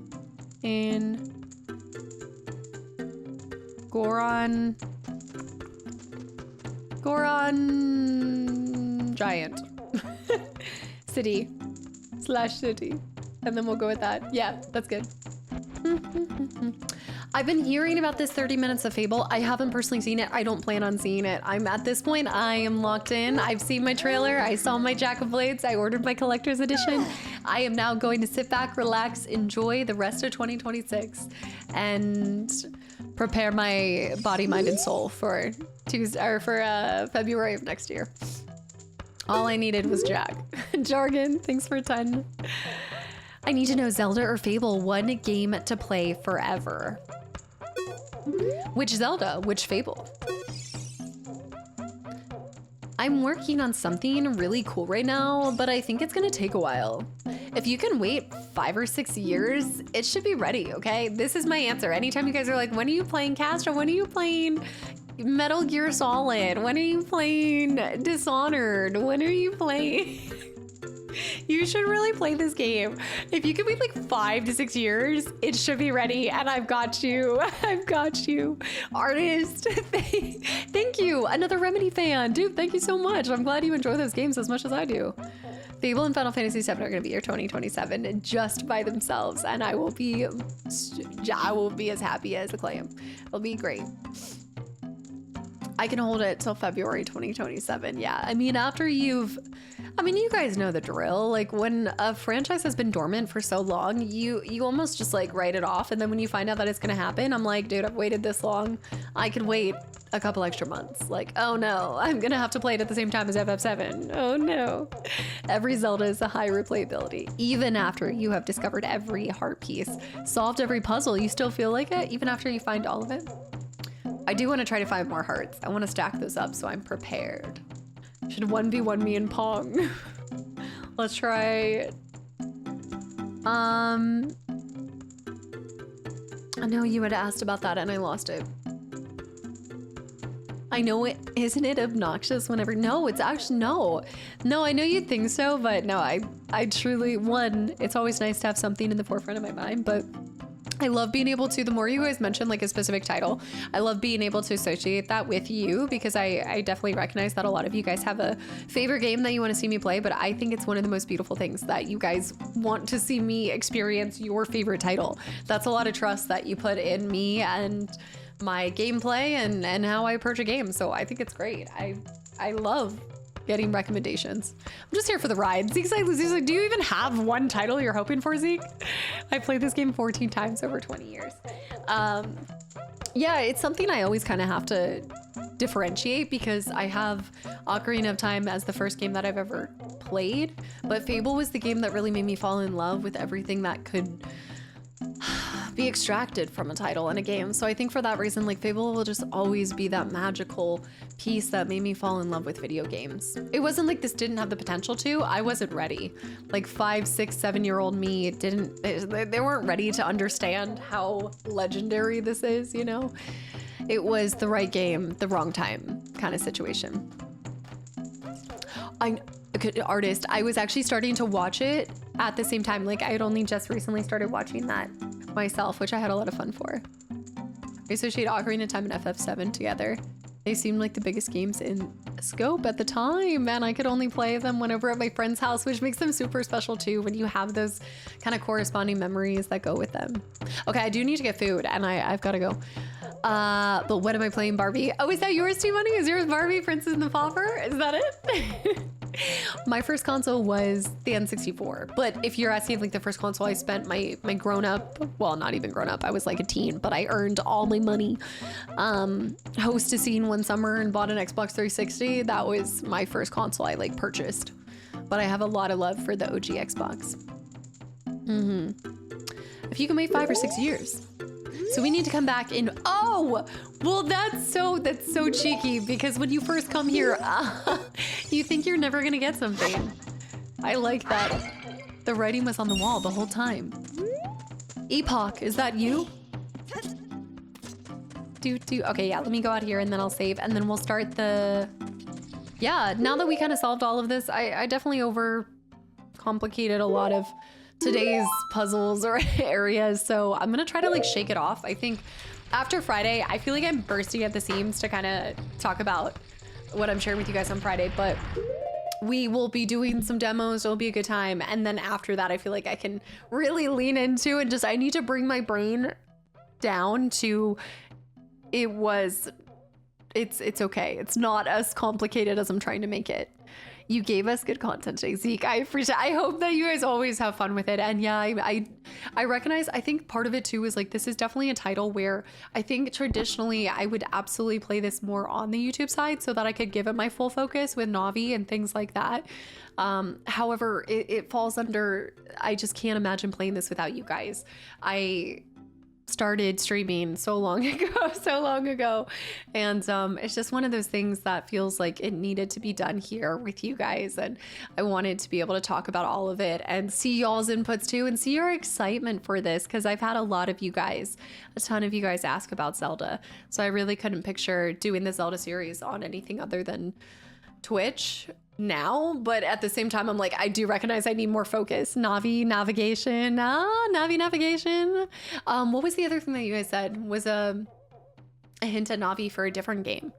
in Goron Giant City/city. And then we'll go with that. Yeah, that's good. I've been hearing about this 30 Minutes of Fable. I haven't personally seen it. I don't plan on seeing it. I'm at this point, I am locked in. I've seen my trailer. I saw my Jack of Blades. I ordered my collector's edition. I am now going to sit back, relax, enjoy the rest of 2026, and prepare my body, mind, and soul for February of next year. All I needed was Jack. Jargon, thanks for 10. I need to know Zelda or Fable, one game to play forever. Which Zelda? Which Fable? I'm working on something really cool right now, but I think it's gonna take a while. If you can wait 5 or 6 years, it should be ready, okay? This is my answer. Anytime you guys are like, when are you playing Castro? When are you playing Metal Gear Solid? When are you playing Dishonored? When are you playing... You should really play this game. If you can wait like 5 to 6 years, it should be ready, and I've got you. I've got you. Artist, thank you. Another Remedy fan. Dude, thank you so much. I'm glad you enjoy those games as much as I do. Fable and Final Fantasy VII are gonna be your 2027 just by themselves, and I will be as happy as a clam. It'll be great. I can hold it till February 2027. Yeah, I mean, you guys know the drill. Like, when a franchise has been dormant for so long, you almost just like write it off. And then when you find out that it's gonna happen, I'm like, dude, I've waited this long. I could wait a couple extra months. Like, oh no, I'm gonna have to play it at the same time as FF7. Oh no. Every Zelda is a high replayability. Even after you have discovered every heart piece, solved every puzzle, you still feel like it, even after you find all of it. I do want to try to find more hearts. I want to stack those up so I'm prepared. Should 1v1 me and Pong. Let's try. I know you had asked about that and I lost it. I know it. Isn't it obnoxious whenever? No, it's actually, no. No, I know you'd think so, but no, I truly, it's always nice to have something in the forefront of my mind, but I love being able to, the more you guys mention like a specific title, I love being able to associate that with you, because I definitely recognize that a lot of you guys have a favorite game that you want to see me play, but I think it's one of the most beautiful things that you guys want to see me experience your favorite title. That's a lot of trust that you put in me and my gameplay and how I approach a game. So I think it's great. I love getting recommendations. I'm just here for the ride. Zeke's like, do you even have one title you're hoping for, Zeke? I played this game 14 times over 20 years. Yeah, it's something I always kind of have to differentiate, because I have Ocarina of Time as the first game that I've ever played, but Fable was the game that really made me fall in love with everything that could be extracted from a title in a game. So I think for that reason, like, Fable will just always be that magical piece that made me fall in love with video games. It wasn't like this didn't have the potential to. I wasn't ready. Like 5, 6, 7-year-old me they weren't ready to understand how legendary this is, you know? It was the right game, the wrong time kind of situation. Artist, I was actually starting to watch it at the same time. Like, I had only just recently started watching that myself, which I had a lot of fun for. I associate Ocarina of Time and FF7 together. They seemed like the biggest games in scope at the time, and I could only play them whenever at my friend's house, which makes them super special too, when you have those kind of corresponding memories that go with them. Okay, I do need to get food, and I've got to go. But what am I playing, Barbie? Oh, is that yours, T-Money? Is yours Barbie, Princess and the Pauper? Is that it? My first console was the N64, but if you're asking like the first console I spent my grown up, well, not even grown up, I was like a teen, but I earned all my money, hostessing one summer and bought an Xbox 360. That was my first console I like purchased, but I have a lot of love for the OG Xbox. If you can wait 5 or 6 years. So we need to come back in. Oh, well, that's so cheeky, because when you first come here, you think you're never gonna get something. I like that. The writing was on the wall the whole time. Epoch, is that you? Okay, yeah, let me go out here and then I'll save, and then we'll start the... Yeah, now that we kind of solved all of this, I definitely overcomplicated a lot of today's puzzles or areas, so I'm gonna try to like shake it off. I think after Friday, I feel like I'm bursting at the seams to kind of talk about what I'm sharing with you guys on Friday, but we will be doing some demos. It'll be a good time, and then after that, I feel like I can really lean into and I need to bring my brain down to it's okay. It's not as complicated as I'm trying to make it. You gave us good content today, Zeke. I appreciate it. I hope that you guys always have fun with it. And yeah, I recognize, I think part of it too is like, this is definitely a title where I think traditionally I would absolutely play this more on the YouTube side so that I could give it my full focus with Navi and things like that. However, it falls under, I just can't imagine playing this without you guys. I started streaming so long ago, and it's just one of those things that feels like it needed to be done here with you guys, and I wanted to be able to talk about all of it and see y'all's inputs too, and see your excitement for this, because I've had a ton of you guys ask about Zelda, so I really couldn't picture doing the Zelda series on anything other than Twitch now, but at the same time I'm like, I do recognize I need more focus. Navi navigation. What was the other thing that you guys said was a hint at Navi for a different game?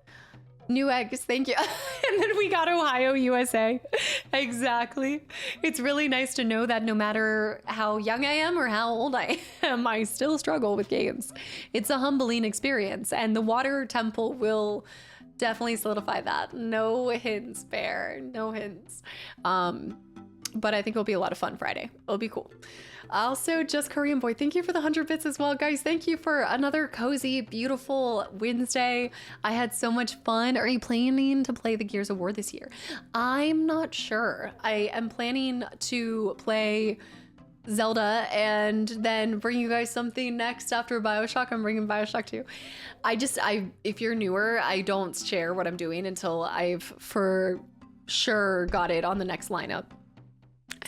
New eggs, thank you. And then we got Ohio, USA. Exactly. It's really nice to know that no matter how young I am or how old I am, I still struggle with games. It's a humbling experience, and the water temple will definitely solidify that. No hints, Bear. No hints. But I think it'll be a lot of fun Friday. It'll be cool. Also, Just Korean Boy, thank you for the 100 bits as well, guys. Thank you for another cozy, beautiful Wednesday. I had so much fun. Are you planning to play the Gears of War this year? I'm not sure. I am planning to play Zelda and then bring you guys something next after BioShock. I'm bringing BioShock 2. If you're newer, I don't share what I'm doing until I've for sure got it on the next lineup.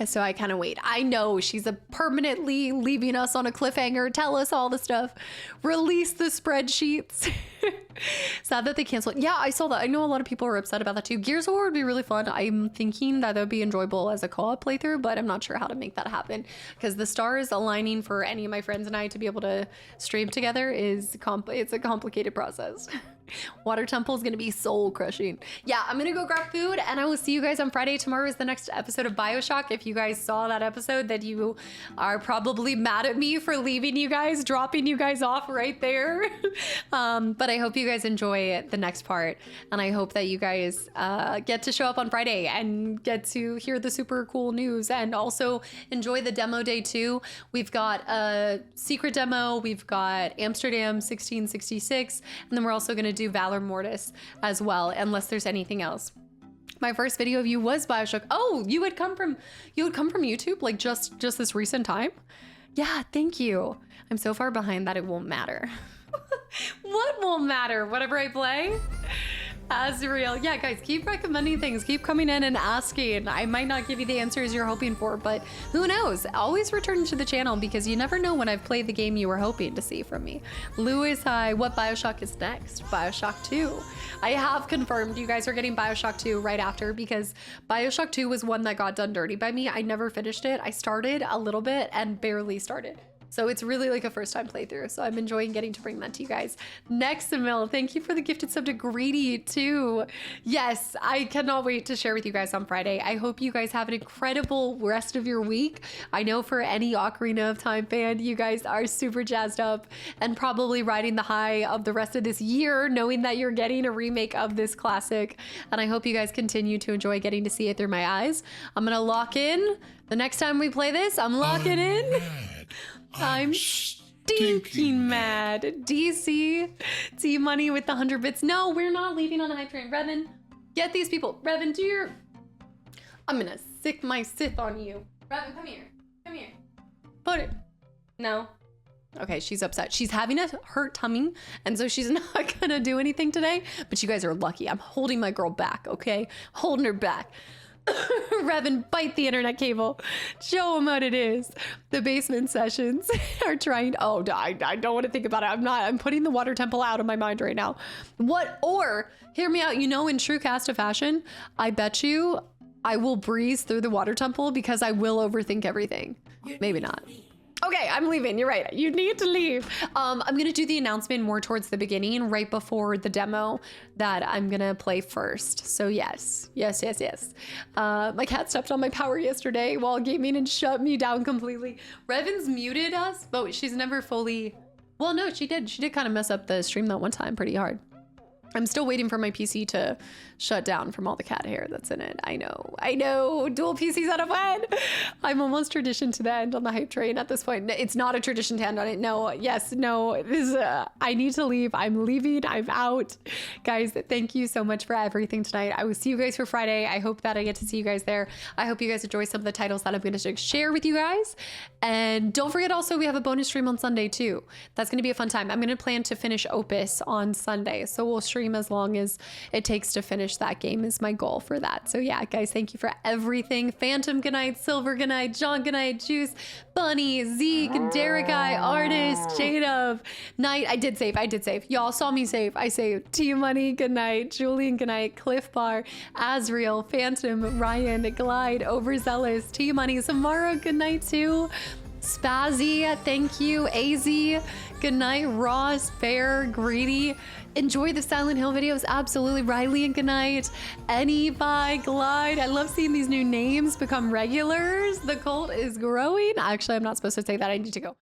So I kind of wait. I know she's permanently leaving us on a cliffhanger. Tell us all the stuff. Release the spreadsheets. Sad that they canceled. Yeah, I saw that. I know a lot of people are upset about that too. Gears of War would be really fun. I'm thinking that would be enjoyable as a co-op playthrough, but I'm not sure how to make that happen because the stars aligning for any of my friends and I to be able to stream together is it's a complicated process. Water Temple is going to be soul crushing. Yeah, I'm going to go grab food and I will see you guys on Friday. Tomorrow is the next episode of BioShock. If you guys saw that episode, that you are probably mad at me for leaving you guys, dropping you guys off right there. But I hope you guys enjoy the next part. And I hope that you guys get to show up on Friday and get to hear the super cool news and also enjoy the demo day too. We've got a secret demo. We've got Amsterdam 1666. And then we're also going to do Valor Mortis as well, unless there's anything else. My first video of you was BioShock. Oh, you had come from YouTube like just this recent time? Yeah, thank you. I'm so far behind that it won't matter. What won't matter? Whatever I play? Azrael. Yeah, guys, keep recommending things. Keep coming in and asking. I might not give you the answers you're hoping for, but who knows? Always return to the channel because you never know when I've played the game you were hoping to see from me. Lewis, hi. What BioShock is next? BioShock 2. I have confirmed you guys are getting BioShock 2 right after because BioShock 2 was one that got done dirty by me. I never finished it. I started a little bit and barely started. So it's really like a first time playthrough. So I'm enjoying getting to bring that to you guys. Next, Emil, thank you for the gifted sub to Greedy too. Yes, I cannot wait to share with you guys on Friday. I hope you guys have an incredible rest of your week. I know for any Ocarina of Time fan, you guys are super jazzed up and probably riding the high of the rest of this year, knowing that you're getting a remake of this classic. And I hope you guys continue to enjoy getting to see it through my eyes. I'm gonna lock in. The next time we play this, I'm locking in. I'm stinking mad. DC, T-Money with the 100 bits. No, we're not leaving on a hype train. Revan, get these people. Revan, do your... I'm gonna sick my Sith on you. Revan, come here. Come here. Put it. No. Okay, she's upset. She's having a hurt tummy, and so she's not gonna do anything today, but you guys are lucky. I'm holding my girl back, okay? Holding her back. Revan, bite the internet cable. Show them what it is. The basement sessions are trying. Oh, I don't want to think about it. I'm putting the water temple out of my mind right now. What? Or hear me out. You know, in true Casta fashion, I bet you I will breeze through the water temple because I will overthink everything. Maybe not. Okay, I'm leaving. You're right. You need to leave. I'm going to do the announcement more towards the beginning, right before the demo that I'm going to play first. So yes. My cat stepped on my power yesterday while gaming and shut me down completely. Revan's muted us, but she's never fully... Well, no, she did. She did kind of mess up the stream that one time pretty hard. I'm still waiting for my PC to shut down from all the cat hair that's in it. I know, dual PCs out of one. I'm almost tradition to the end on the hype train at this point. It's not a tradition to end on it. No, yes, no, this is, I need to leave. I'm leaving, I'm out. Guys, thank you so much for everything tonight. I will see you guys for Friday. I hope that I get to see you guys there. I hope you guys enjoy some of the titles that I'm going to share with you guys. And don't forget also, we have a bonus stream on Sunday too. That's going to be a fun time. I'm going to plan to finish Opus on Sunday. So we'll stream as long as it takes to finish that game is my goal for that. So yeah, guys, thank you for everything. Phantom, good night. Silver, good night. John, good night. Juice, Bunny, Zeke, Derek, Artist, Jadov, Night. I did save. Y'all saw me save. I saved. T-Money, good night. Julian, good night. Cliff Bar, Azrael, Phantom, Ryan, Glide, Overzealous, T-Money, Samara, good night too. Spazzy, thank you. AZ, good night. Ross, Bear, Greedy. Enjoy the Silent Hill videos. Absolutely. Riley, and good night. Any by Glide. I love seeing these new names become regulars. The cult is growing. Actually, I'm not supposed to say that. I need to go.